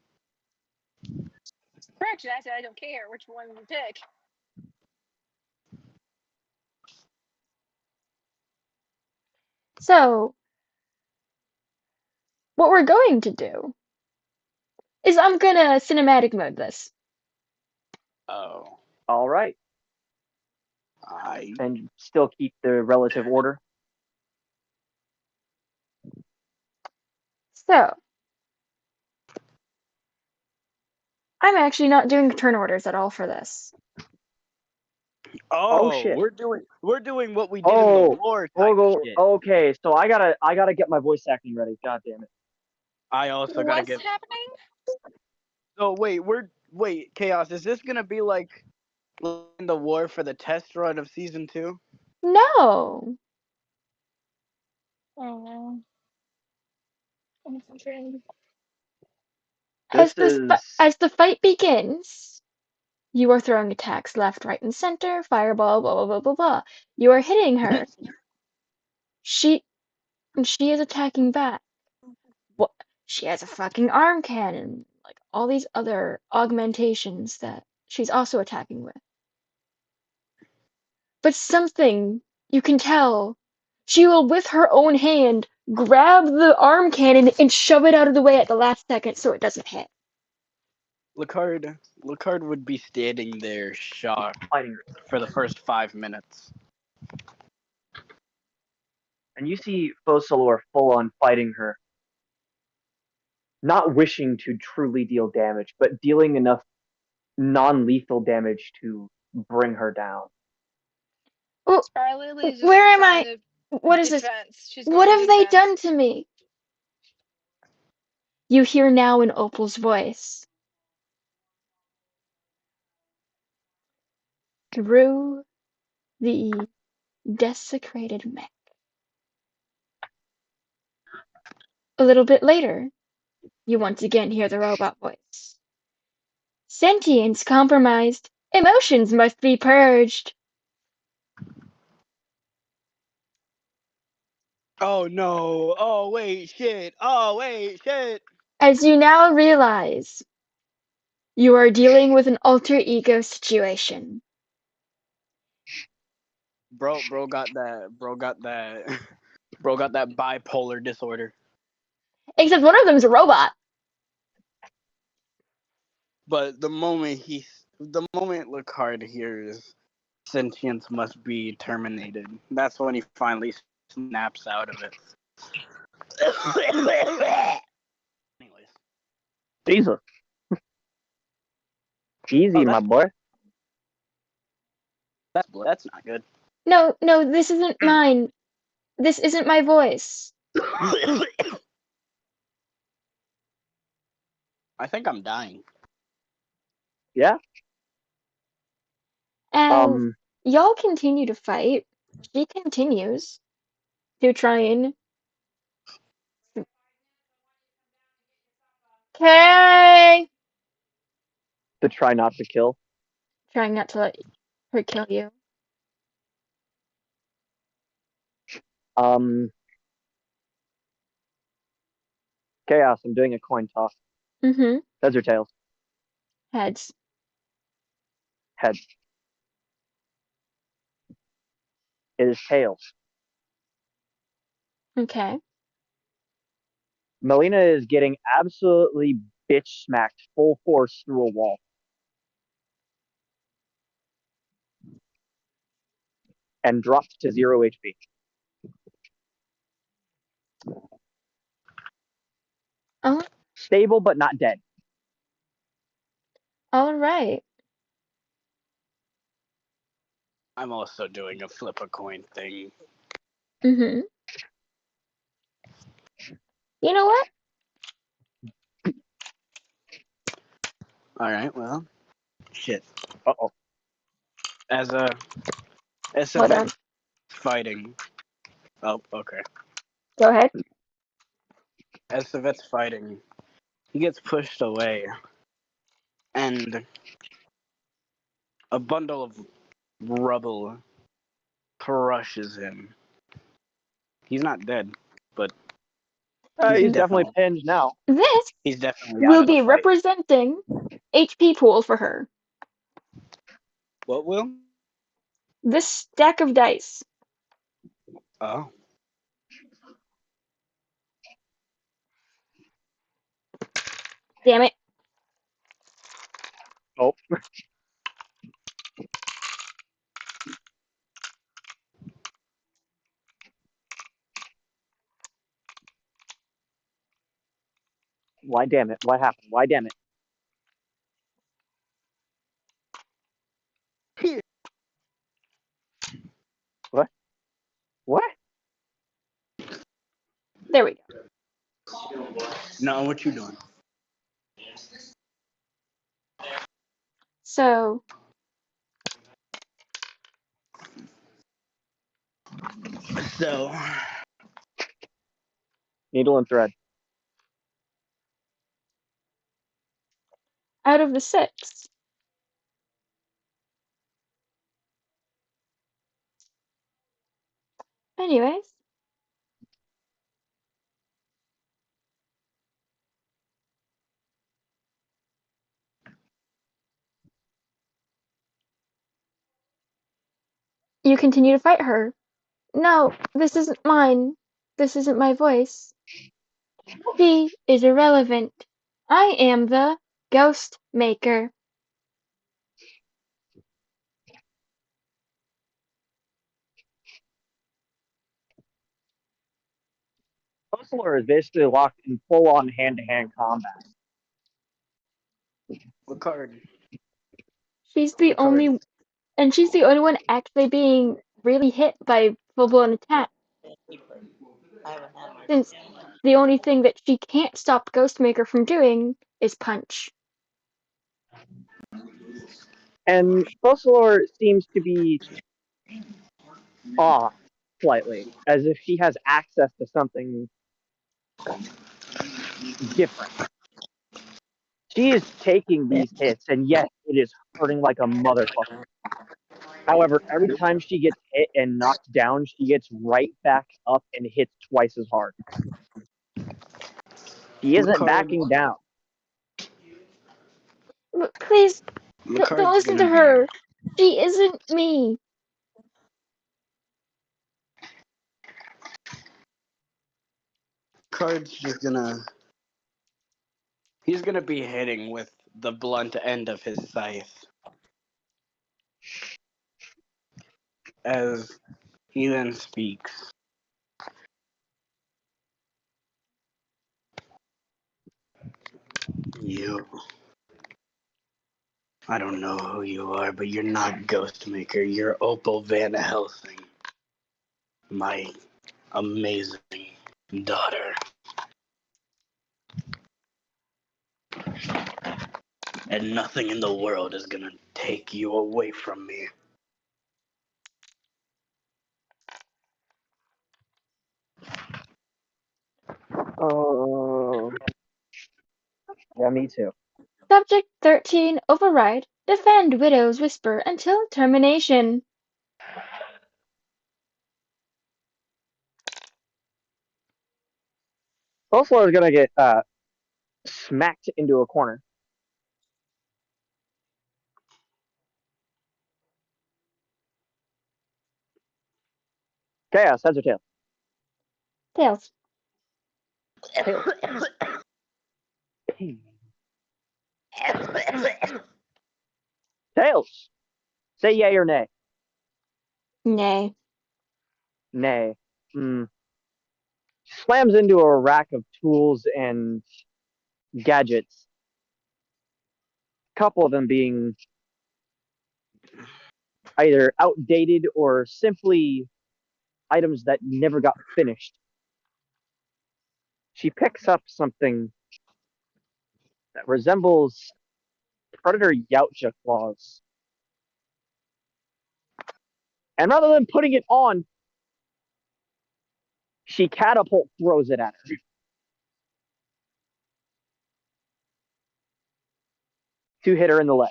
Correction, I said I don't care which one you pick. So, what we're going to do is I'm gonna cinematic mode this. Oh. All right. And still keep the relative order. So, I'm actually not doing turn orders at all for this. Oh shit. We're doing what we did in the war type shit. Okay, so I gotta get my voice acting ready. God damn it. I also gotta get. What's happening? So wait, Chaos. Is this gonna be like in the war for the test run of season 2? No. Oh. As the fight begins, you are throwing attacks left, right, and center, fireball, blah, blah, blah, blah, blah. You are hitting her. She is attacking back. What? She has a fucking arm cannon, like all these other augmentations that she's also attacking with. But something, you can tell, she will with her own hand grab the arm cannon and shove it out of the way at the last second so it doesn't hit. Lucard would be standing there shocked for the first 5 minutes. And you see Focalor full on fighting her. Not wishing to truly deal damage, but dealing enough non-lethal damage to bring her down. Oh, Lily's where am trying I? to What is defense. this? She's What going have they defense. done to me? You hear now in Opal's voice. Through the desecrated mech. A little bit later, you once again hear the robot voice. Sentience compromised. Emotions must be purged. Oh no! Oh wait, shit! Oh wait, shit! As you now realize, you are dealing with an alter ego situation. Bro got that bipolar disorder. Except one of them's a robot. But the moment Lucard hears sentience must be terminated, that's when he finally snaps out of it. Anyways. Jesus. Easy, my boy. That's not good. No, this isn't mine. This isn't my voice. I think I'm dying. Yeah? And y'all continue to fight. She continues to try and... Okay! To try not to kill. Trying not to let her kill you. Chaos, I'm doing a coin toss. Mm-hmm. Heads or tails? Heads. Heads. It is tails. Okay. Melina is getting absolutely bitch smacked full force through a wall. And dropped to 0 HP. Oh. Stable but not dead. Alright. I'm also doing a flip a coin thing. Mm-hmm. You know what? Alright, well. Shit. Uh-oh. As What Yvette's fighting. Oh, okay. Go ahead. As Yvette's fighting, he gets pushed away, and a bundle of rubble crushes him. He's not dead, but He's definitely pinned now. This he's definitely out will of the be fight. representing HP pool for her. What will? This stack of dice. Oh. Damn it. Oh. Why damn it? What happened? Why damn it? What? What? There we go. No, what you doing? So, Needle and thread. out of the 6, anyways, you continue to fight her. No, this isn't mine. This isn't my voice. She is irrelevant. I am the Ghost Maker. Hustler is basically locked in full-on hand-to-hand combat. What card? She's the What card? only, and she's the only one actually being really hit by full-blown attack. Since the only thing that she can't stop Ghostmaker from doing is punch. And Fossilor seems to be off slightly, as if she has access to something different. She is taking these hits, and yes, it is hurting like a motherfucker. However, every time she gets hit and knocked down, she gets right back up and hits twice as hard. She isn't backing down. Please, don't listen to her. She isn't me. Card's just gonna... He's gonna be hitting with the blunt end of his scythe. As he then speaks. I don't know who you are, but you're not Ghostmaker. You're Opal Van Helsing. My amazing daughter. And nothing in the world is gonna take you away from me. Oh. Yeah, me too. Subject 13 override. Defend Widow's Whisper until termination. Fossilor is gonna get smacked into a corner. Chaos, heads or tails? Tails. Tails! Say yay or nay. Nay. Nay. Slams into a rack of tools and gadgets. A couple of them being either outdated or simply items that never got finished. She picks up something that resembles Predator Yautja claws. And rather than putting it on, she catapult throws it at her. To hit her in the leg.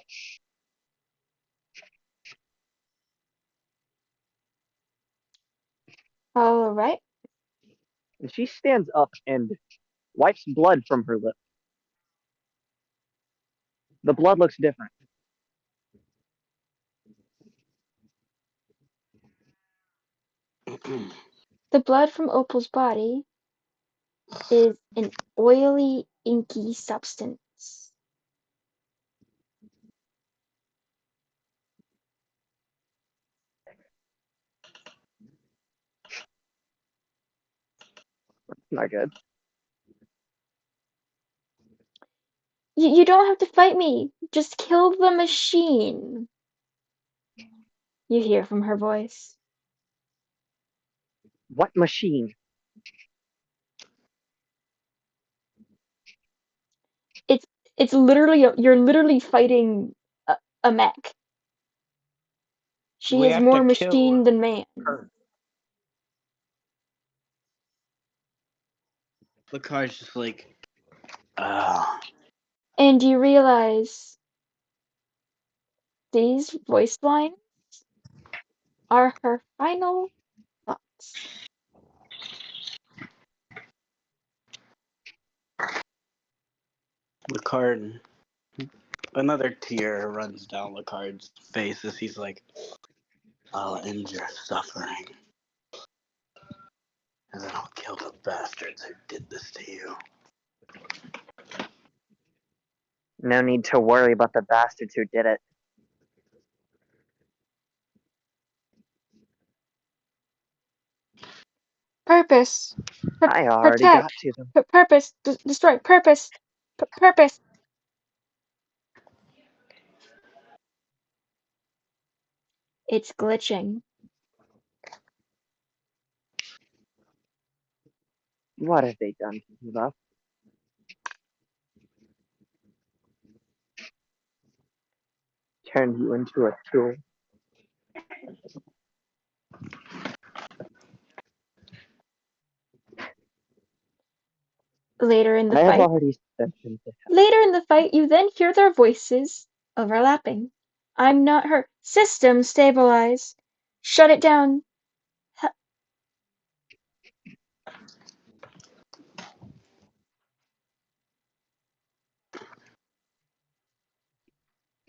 All right. And she stands up and wipes blood from her lip. The blood looks different. The blood from Opal's body is an oily, inky substance. Not good. You don't have to fight me. Just kill the machine. You hear from her voice. What machine? It's literally you're literally fighting a mech. She is more machine than man. Lucard's just like, And you realize these voice lines are her final thoughts. Lucard. Another tear runs down Lucard's face as he's like, I'll end your suffering. And then I'll kill the bastards who did this to you. No need to worry about the bastards who did it. Purpose. I already Protect. got to them. Purpose. Destroy. Purpose. Purpose. It's glitching. What have they done to you, love? Turned you into a tool. Later in the I have fight. already sent him to hell. Later in the fight, you then hear their voices overlapping. I'm not her. System stabilize. Shut it down.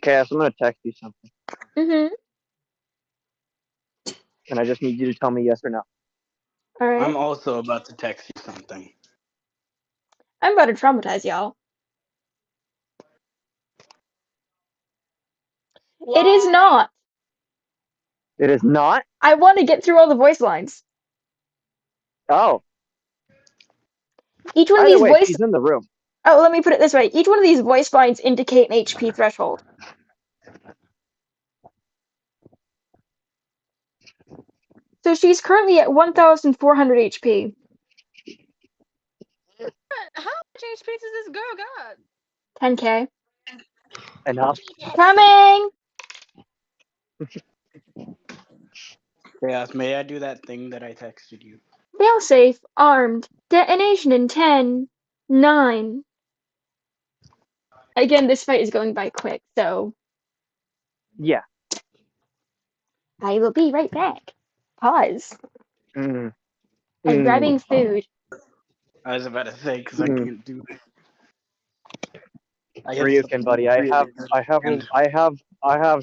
Okay, so I'm gonna text you something. Mm-hmm. And I just need you to tell me yes or no. Alright. I'm also about to text you something. I'm about to traumatize y'all. Why? It is not. It is not? I want to get through all the voice lines. Oh. Each one of Either these way, voice. she's in the room. Oh, let me put it this way. Each one of these voice lines indicate an HP threshold. So she's currently at 1,400 HP. How much HP does this girl got? 10k. Enough. Coming! Chaos, may I do that thing that I texted you? Failsafe, armed. Detonation in 10, 9. Again, this fight is going by quick, so Yeah. I will be right back. Pause. Mm. I'm grabbing food. I was about to say, because I can't do it. Ryukin, buddy, I have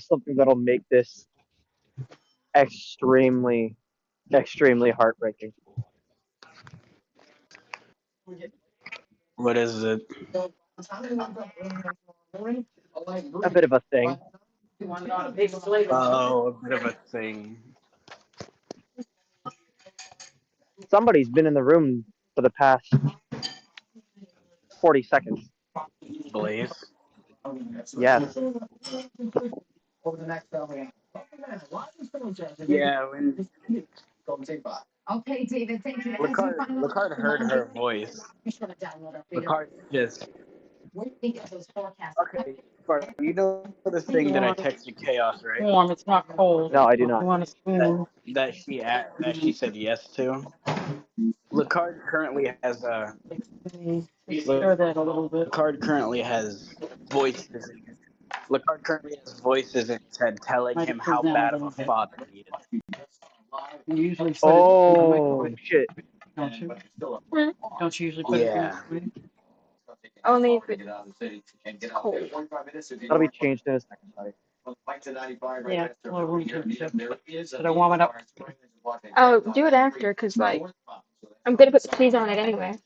something that'll make this extremely heartbreaking. What is it? A bit of a thing. Oh, a bit of a thing. Somebody's been in the room for the past 40 seconds. Blaze? Yes. Yeah, when... Lucard heard her voice. Lucard just... Okay, Bart, you know the thing that I texted Chaos, right? Warm, it's not cold. No, I do You not. want a spoon? That she said yes to. Lacard currently has Stir that a little bit. Lacard currently has voices. Lacard currently has voices in his head telling him how bad of a father he is. You usually put it in the Oh microwave, shit! don't you? Hmm? Don't you usually put it in the Yeah. microwave? Only if it's cold. That'll be changed in a second. Sorry. Yeah, a little room temperature. Should I warm it up? Oh, do it after, because, like, I'm gonna put the cheese on it anyway.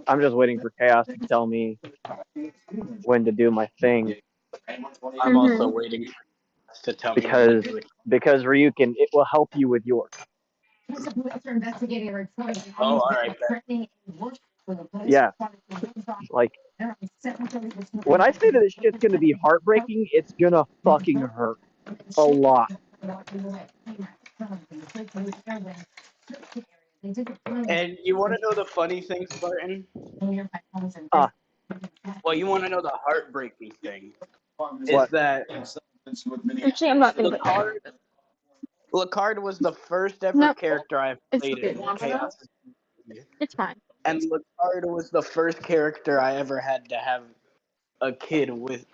I'm just waiting for Chaos to tell me when to do my thing I'm also waiting to tell me when to do it. because Ryukin, it will help you with yours. Oh, alright, bet. Yeah. Like, when I say that this shit's gonna be heartbreaking, it's gonna fucking hurt a lot. And you want to know the funny thing, Spartan? Well, you want to know the heartbreaking thing? Is What? that Actually, I'm not thinking about it. Lacard was the first ever character I've It's played in Chaos. It's fine. And Lacard was the first character I ever had to have a kid with,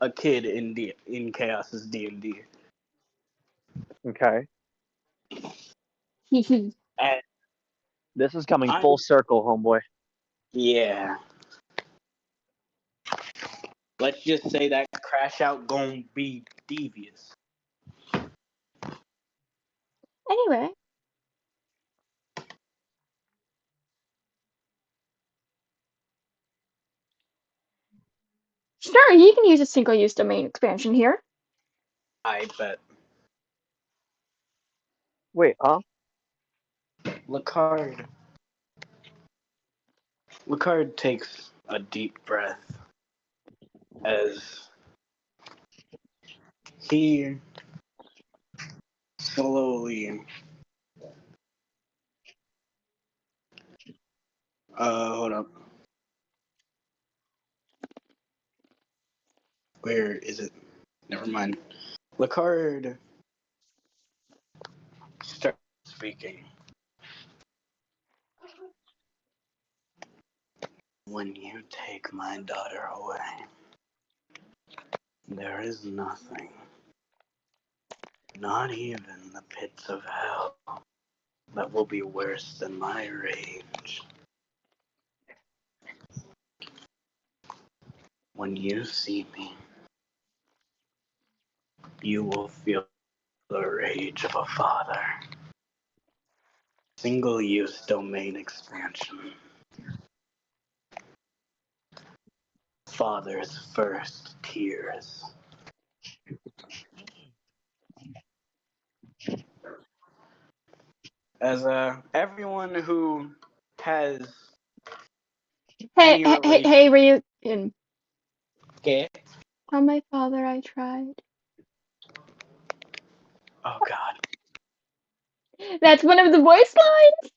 in Chaos's D&D. Okay. And this is coming full circle, homeboy. Yeah. Let's just say that crash out gon' be devious. Anyway. Sure, you can use a single-use domain expansion here. I bet. Wait, huh? Lacard takes a deep breath as he slowly hold up. Where is it? Never mind. Lacard starts speaking. When you take my daughter away, there is nothing, not even the pits of hell, that will be worse than my rage. When you see me, you will feel the rage of a father. Single-use domain expansion. Father's first tears. As everyone who has Hey, Ryukin. Okay. Tell my father I tried. Oh God. That's one of the voice lines?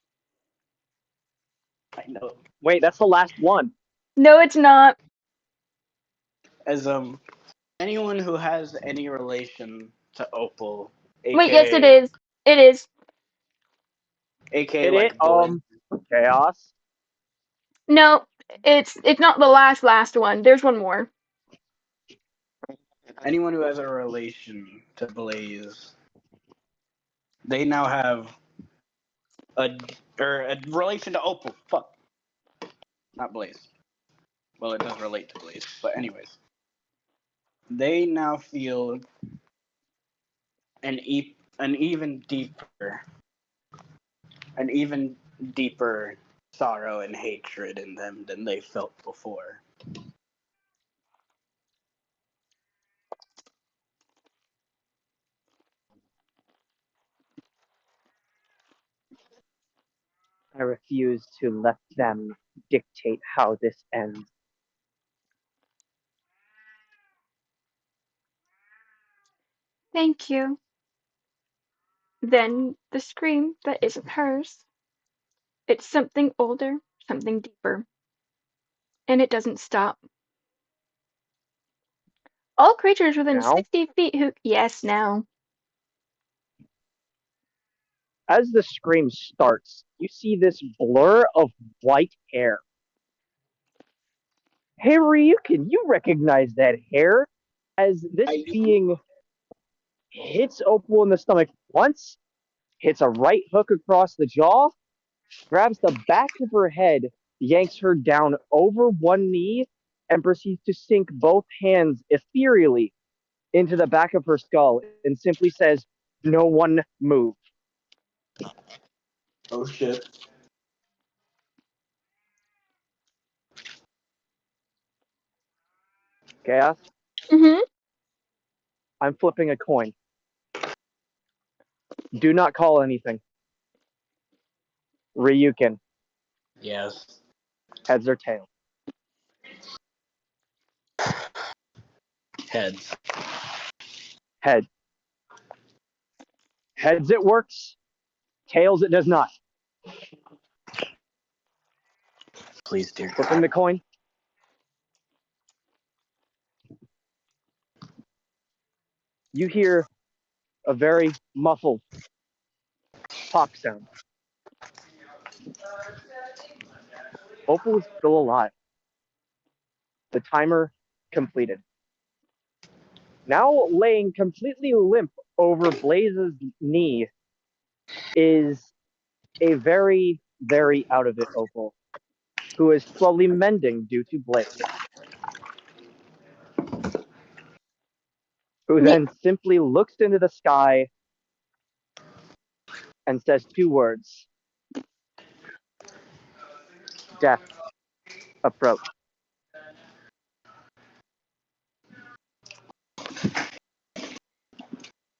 I know. Wait, that's the last one. No, it's not. As anyone who has any relation to Opal, aka Wait, yes, it is. It is. aka like Blaze. Chaos. No, it's not the last one. There's one more. Anyone who has a relation to Blaze, they now have a relation to Opal. Fuck. Not Blaze. Well, it does relate to Blaze, but anyways, they now feel an even deeper sorrow and hatred in them than they felt before. I refuse to let them dictate how this ends. Thank you. Then the scream that isn't hers. It's something older, something deeper. And it doesn't stop. All creatures within Now? 60 feet who. Yes, now. As the scream starts, you see this blur of white hair. Hey, Ryukin, you recognize that hair? As this being hits Opal in the stomach once, hits a right hook across the jaw, grabs the back of her head, yanks her down over one knee, and proceeds to sink both hands ethereally into the back of her skull and simply says, "No one move." Oh shit. Chaos, Mm-hmm. I'm flipping a coin. Do not call anything. Ryukin, Yes. heads or tails? Heads. Head. Heads it works, tails it does not. Please, dear Flipping the coin. You hear a very muffled pop sound. Opal is still alive. The timer completed. Now laying completely limp over Blaze's knee is a very, very out of it Opal, who is slowly mending due to Blaze. Who then simply looks into the sky and says two words. Death approach.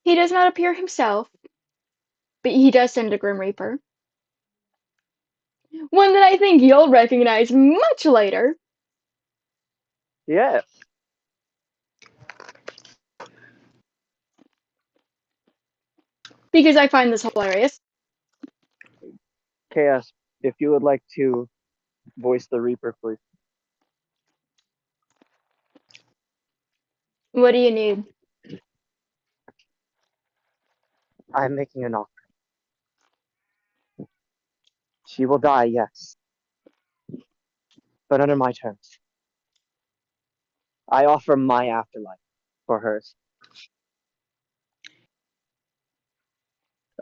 He does not appear himself, but he does send a Grim Reaper. One that I think you'll recognize much later. Yes. Because I find this hilarious. Chaos, if you would like to voice the Reaper, please. What do you need? I'm making an offer. She will die, yes. But under my terms. I offer my afterlife for hers.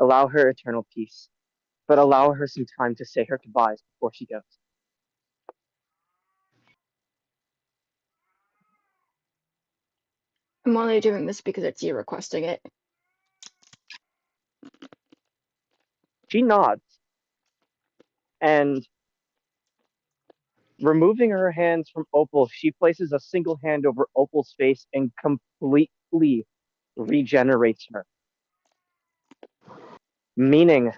Allow her eternal peace, but allow her some time to say her goodbyes before she goes. I'm only doing this because it's you requesting it. She nods, and removing her hands from Opal, she places a single hand over Opal's face and completely regenerates her. Meaning,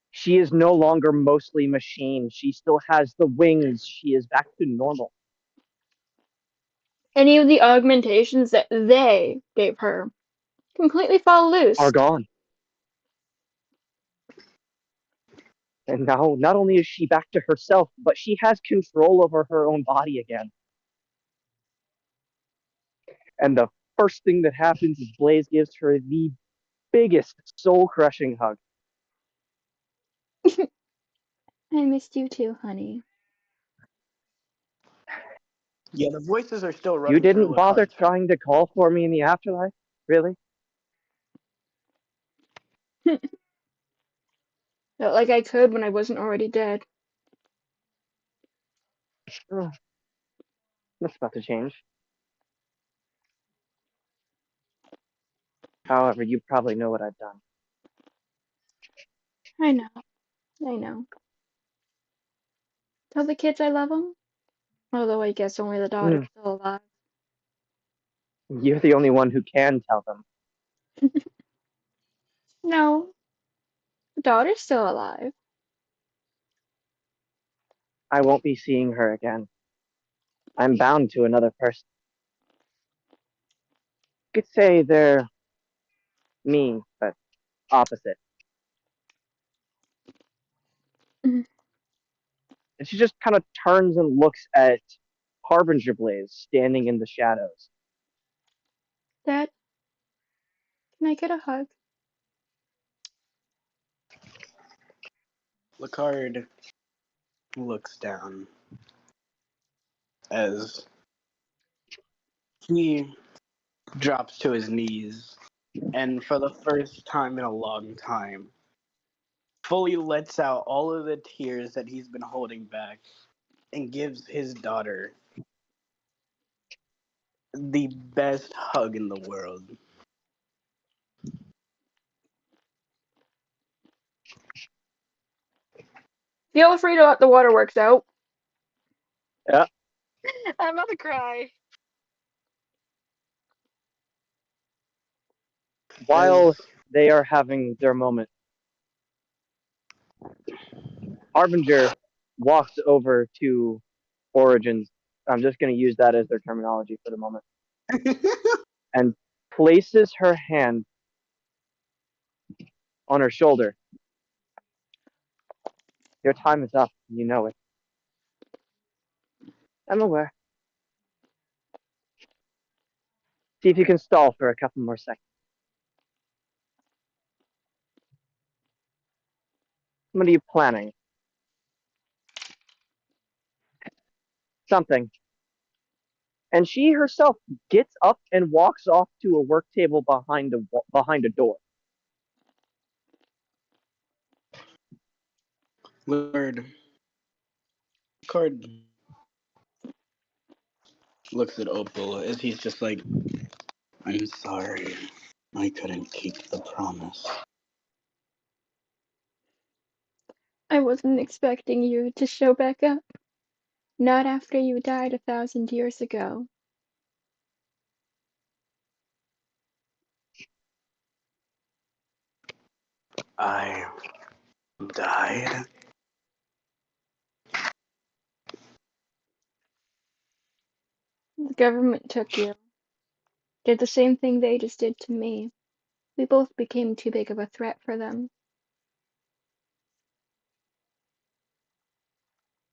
she is no longer mostly machine. She still has the wings. She is back to normal. Any of the augmentations that they gave her completely fall loose. Are gone. And now, not only is she back to herself, but she has control over her own body again. And the first thing that happens is Blaze gives her the biggest soul-crushing hug. I missed you too, honey. Yeah, the voices are still running. You didn't through bother Hudson. trying to call for me in the afterlife? Really? Felt like I could when I wasn't already dead. Oh, that's about to change. However, you probably know what I've done. I know. I know. Tell the kids I love them. Although I guess only the daughter's still alive. You're the only one who can tell them. No. The daughter's still alive. I won't be seeing her again. I'm bound to another person. You could say they're me, but opposite. Mhm. And she just kind of turns and looks at Harbinger Blaze standing in the shadows. Dad, can I get a hug? Lucard looks down as he drops to his knees and for the first time in a long time fully lets out all of the tears that he's been holding back and gives his daughter the best hug in the world. Feel free to let the waterworks out. Yeah. I'm about to cry. While they are having their moment, Harbinger walks over to Origins. I'm just going to use that as their terminology for the moment. And places her hand on her shoulder. Your time is up. You know it. I'm aware. See if you can stall for a couple more seconds. What are you planning? Something. And she herself gets up and walks off to a work table behind a door. Lucard looks at Opal as he's just like, I'm sorry. I couldn't keep the promise. I wasn't expecting you to show back up. Not after you died 1,000 years ago. I died? The government took you. Did the same thing they just did to me. We both became too big of a threat for them.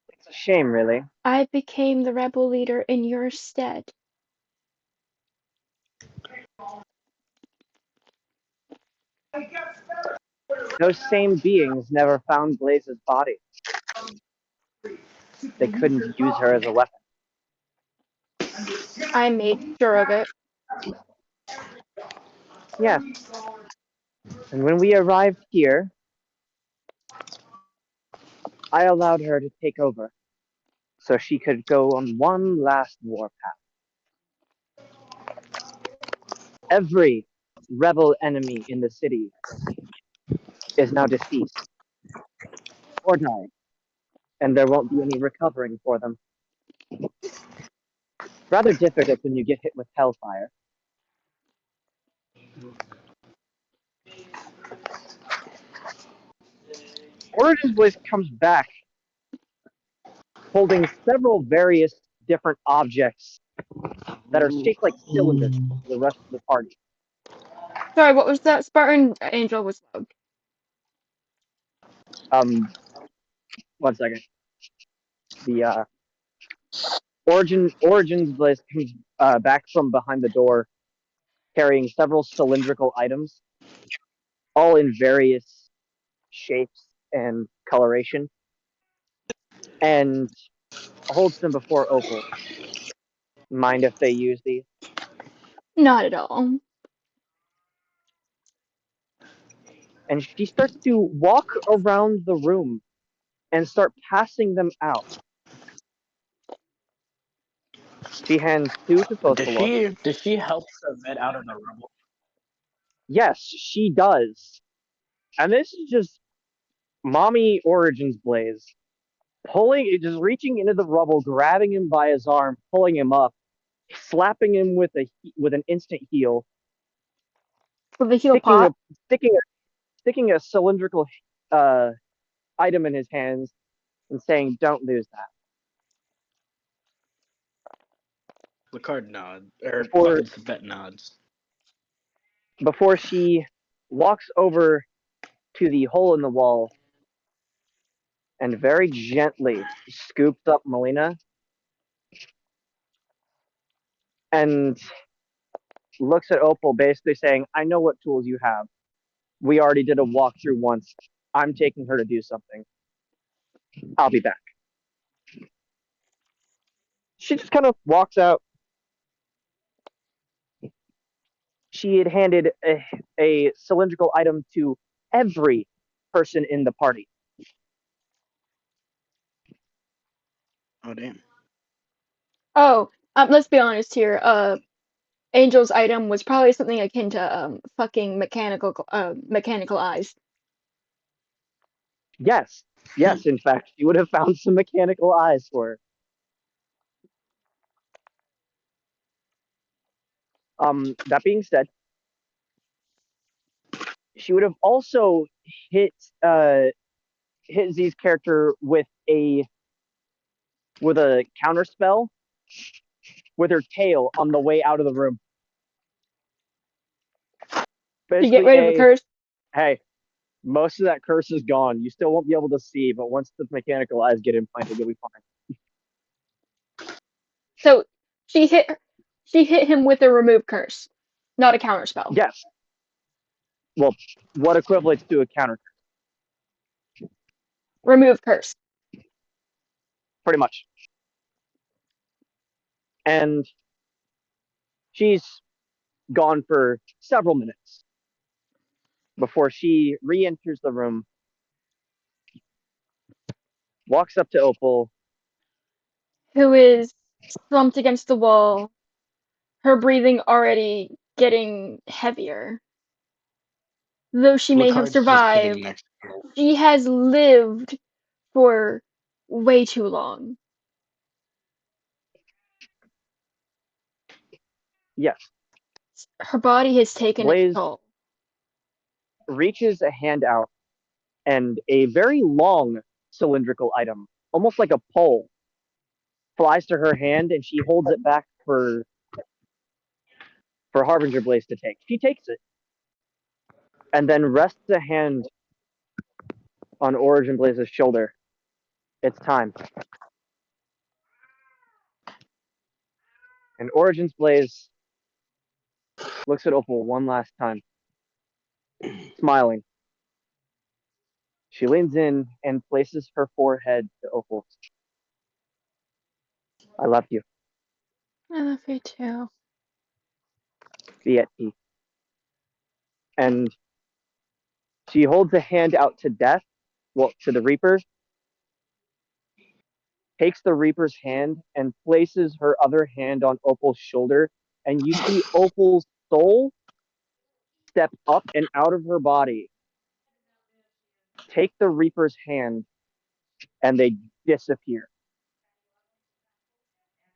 It's a shame, really. I became the rebel leader in your stead. Those same beings never found Blaze's body. They couldn't use her as a weapon. I made sure of it. Yes. And when we arrived here, I allowed her to take over, so she could go on one last warpath. Every rebel enemy in the city is now deceased or died, and there won't be any recovering for them. Rather difficult when you get hit with hellfire. Origins Blaze comes back holding several various different objects that are shaped like cylinders for the rest of the party. Sorry, what was that? Spartan Angel was loud. 1 second. The Origins Blaze comes back from behind the door, carrying several cylindrical items, all in various shapes and coloration, and holds them before Opal. Mind if they use these? Not at all. And she starts to walk around the room and start passing them out. She hands 2 to Foscalor. Does she help Savet out of the rubble? Yes, she does. And this is just mommy Origins Blaze. Just reaching into the rubble, grabbing him by his arm, pulling him up, slapping him with an instant heal. With the heal pot? Sticking a cylindrical item in his hands, and saying, "Don't lose that." Lucard nods, or Before fucking Sabet nods. before she walks over to the hole in the wall and very gently scoops up Melina and looks at Opal, basically saying, "I know what tools you have. We already did a walkthrough once. I'm taking her to do something. I'll be back." She just kind of walks out. She had handed a cylindrical item to every person in the party. Oh damn. Oh, let's be honest here. Angel's item was probably something akin to fucking mechanical eyes. Yes, in fact, she would have found some mechanical eyes for her. That being said, she would have also hit Z's character with a counter spell with her tail on the way out of the room. To get rid of a curse. Hey, most of that curse is gone. You still won't be able to see, but once the mechanical eyes get implanted, you'll be fine. So she hit him with a remove curse, not a counter spell. Yes. Well, what equates to a counter curse? Remove curse. Pretty much. And she's gone for several minutes before she re-enters the room, walks up to Opal, who is slumped against the wall, her breathing already getting heavier. Though she may have Lucard's just sitting survived, next to her. she has lived for way too long. Yes. Her body has taken Blaze its toll. Reaches a hand out, and a very long cylindrical item, almost like a pole, flies to her hand, and she holds it back for Harbinger Blaze to take. She takes it, and then rests a hand on Origin Blaze's shoulder. It's time. And Origins Blaze looks at Opal one last time, smiling. She leans in and places her forehead to Opal's. "I love you. I love you too." Be at peace." And she holds a hand out to Death, to the Reaper, takes the Reaper's hand and places her other hand on Opal's shoulder, and you see Opal's soul step up and out of her body, take the Reaper's hand, and they disappear.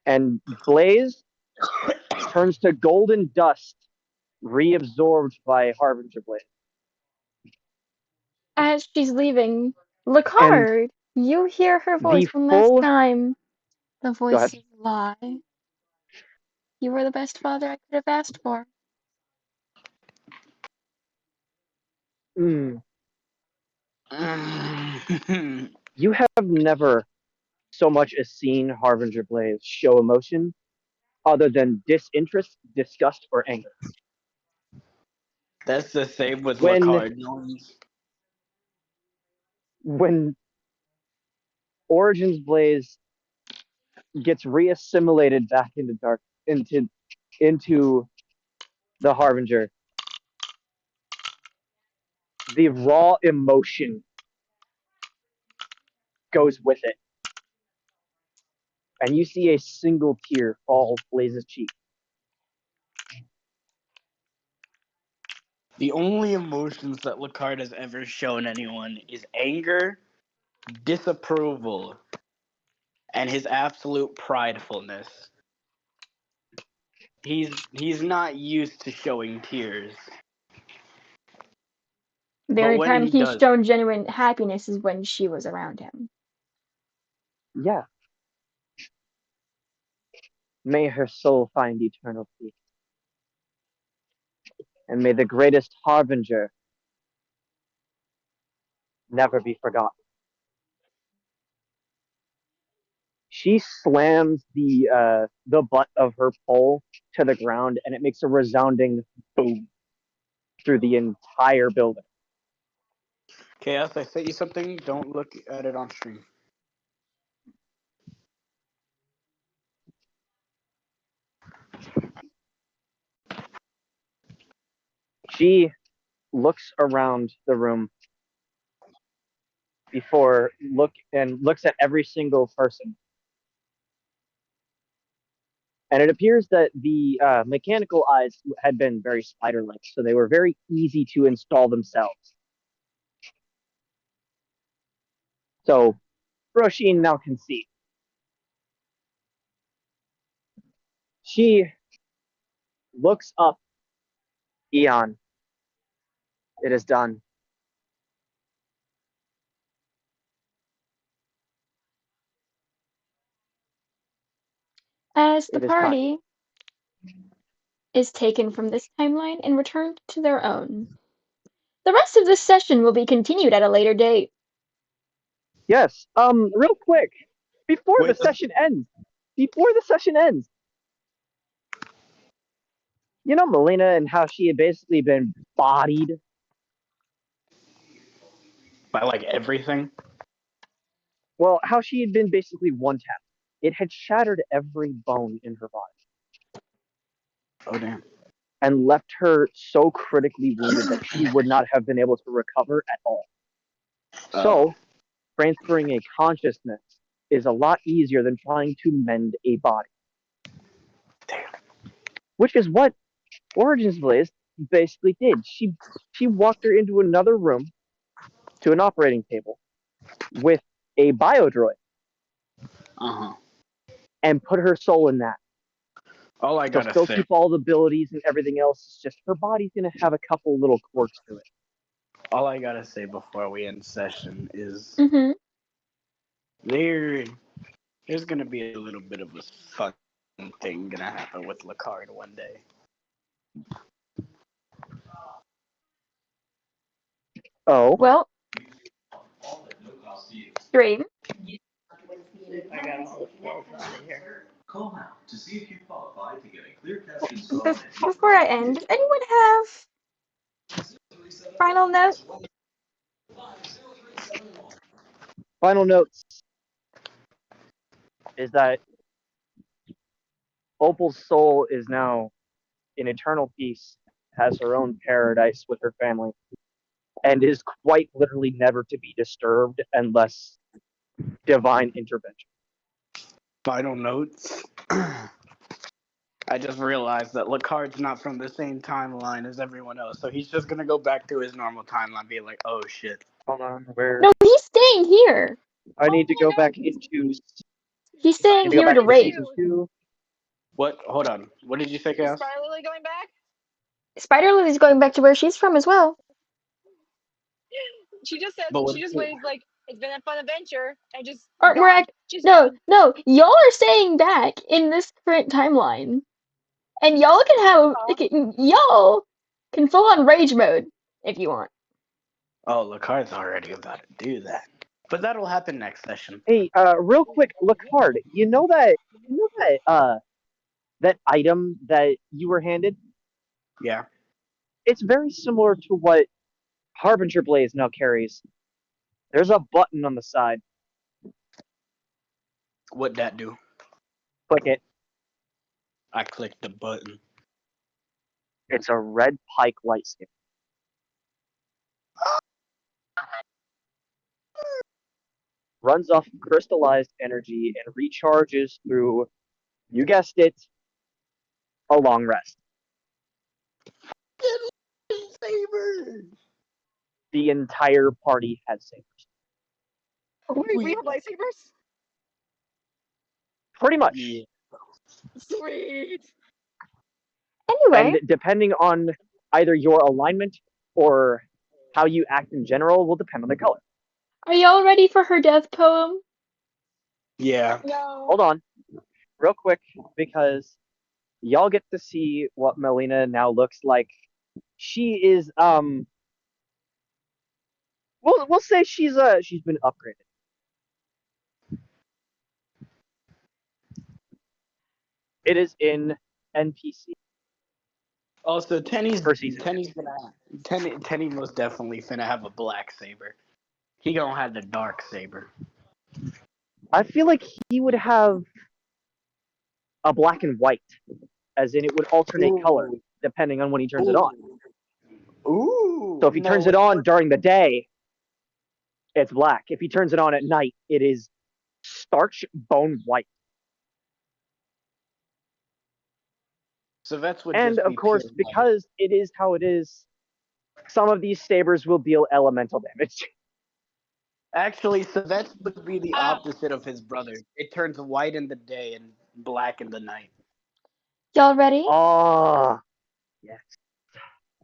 And Blaze turns to golden dust, reabsorbed by Harbinger Blaze. As she's leaving, Lucard, you hear her voice one last time. The voice is lie. You were the best father I could have asked for. You have never so much as seen Harbinger Blaze show emotion other than disinterest, disgust, or anger. That's the same with Lucard. When Origins Blaze gets reassimilated back into the Harbinger, the raw emotion goes with it. And you see a single tear fall Blaze's cheek. The only emotions that Lucard has ever shown anyone is anger, disapproval, and his absolute pridefulness. He's not used to showing tears. The only time he's shown genuine happiness is when she was around him. Yeah. May her soul find eternal peace. And may the greatest harbinger never be forgotten. She slams the butt of her pole to the ground, and it makes a resounding boom through the entire building. Chaos, I sent you something. Don't look at it on stream. She looks around the room looks at every single person. And it appears that the mechanical eyes had been very spider-like, so they were very easy to install themselves. So Roshin now can see. She looks up. Eon, it is done. As the party is taken from this timeline and returned to their own. The rest of this session will be continued at a later date. Yes. Real quick, before the session ends, you know Melina and how she had basically been bodied by like everything. Well, how she had been basically one-tapped. It had shattered every bone in her body. Oh damn. And left her so critically wounded that she would not have been able to recover at all. So, transferring a consciousness is a lot easier than trying to mend a body. Damn. Which is what Origins Blaze basically did. She walked her into another room to an operating table with a biodroid. And put her soul in that. All I gotta still say. keep all the abilities and everything else. It's just her body's gonna have a couple little quirks to it. All I gotta say before we end session is there's gonna be a little bit of a fun thing gonna happen with Lacard one day. Oh. Well, Dream. I got all the balls out of here. Call now to see if you qualify to get a clear cast Before I end, does anyone have final notes? Final notes is that Opal's soul is now in eternal peace, has her own paradise with her family, and is quite literally never to be disturbed unless divine intervention. Final notes. I just realized that Lacard's not from the same timeline as everyone else, so he's just gonna go back to his normal timeline, being like, "Oh shit." Hold on, where? No, he's staying here. I need to go back into. He's staying here to raid. What? Hold on. What did you say, Chaos? Spider Lily going back? Spider Lily's going back to where she's from as well. She just said. She just waved like it's been a fun adventure. And just. No. Y'all are staying back in this current timeline, and y'all can full on rage mode if you want. Oh, Lacard's already about to do that, but that'll happen next session. Hey, real quick, Lacard, you know that item that you were handed? Yeah. It's very similar to what Harbinger Blaze now carries. There's a button on the side. What'd that do? Click it. I clicked the button. It's a red pike light stick. Runs off crystallized energy and recharges through, you guessed it, a long rest. Sabers. The entire party has sabers. We have lightsabers? Pretty much. Yeah. Sweet. Anyway. And depending on either your alignment or how you act in general will depend on the color. Are y'all ready for her death poem? Yeah. No. Hold on, real quick, because y'all get to see what Melina now looks like. She is we'll say she's been upgraded. It is in NPC. Also, Tenny's Per season. Tenny most definitely finna have a black saber. He gonna have the dark saber. I feel like he would have a black and white, as in it would alternate color depending on when he turns it on. Ooh. So if he turns it on during the day, it's black. If he turns it on at night, it is starch bone white. So that's what. And of course, because it is how it is, some of these sabers will deal elemental damage. Actually, so that would be the opposite of his brother. It turns white in the day and black in the night. Y'all ready? Oh, yes.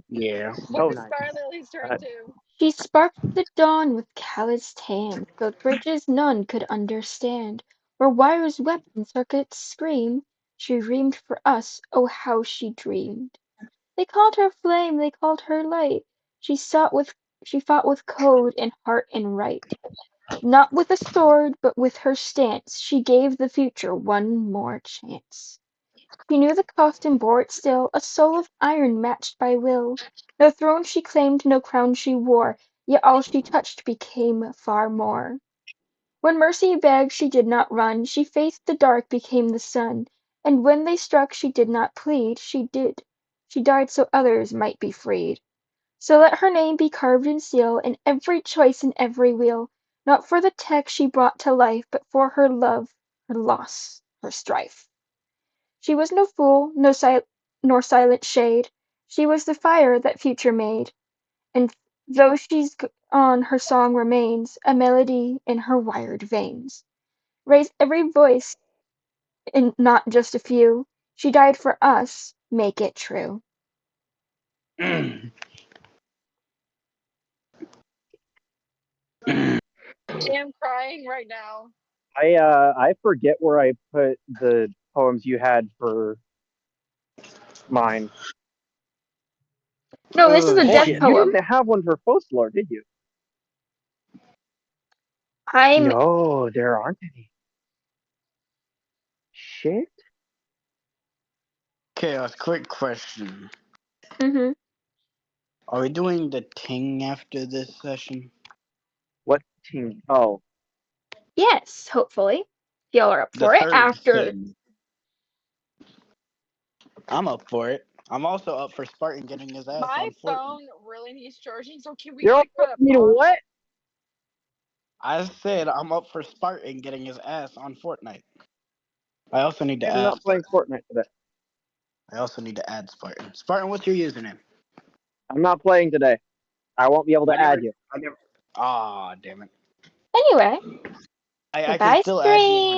Yeah. So nice. Scarlet's turn too. She sparked the dawn with calloused hand, built bridges none could understand. Where wires wept and circuits screamed, she dreamed for us, oh how she dreamed. They called her flame, they called her light. She fought with code and heart and right. Not with a sword, but with her stance, she gave the future one more chance. She knew the cost and bore it still, a soul of iron matched by will. No throne she claimed, no crown she wore, yet all she touched became far more. When mercy begged, she did not run, she faced the dark, became the sun. And when they struck, she did not plead, she died so others might be freed. So let her name be carved in steel in every choice and every wheel, not for the tech she brought to life, but for her love, her loss, her strife. She was no fool, nor silent shade, she was the fire that future made, and though she's gone her song remains, a melody in her wired veins. Raise every voice, and not just a few, she died for us, make it true. I'm crying right now. I forget where I put the poems you had for mine. No, this is a death You poem. didn't have one for Fostlore, did you? No, there aren't any. Shit. Chaos, quick question. Mm-hmm. Are we doing the ting after this session? What ting? Oh. Yes, hopefully. If y'all are up The for it third after. ting. I'm up for it. I'm also up for Spartan getting his ass My on Fortnite. phone really needs charging, so can we You're like put a me to pause? what? I said I'm up for Spartan getting his ass on Fortnite. I also need to I'm add not playing Fortnite today. I also need to add Spartan. Spartan, what's your username? I'm not playing today. I won't be able to add you. I never. Ah, damn it. Anyway, I can goodbye, still add you. stream.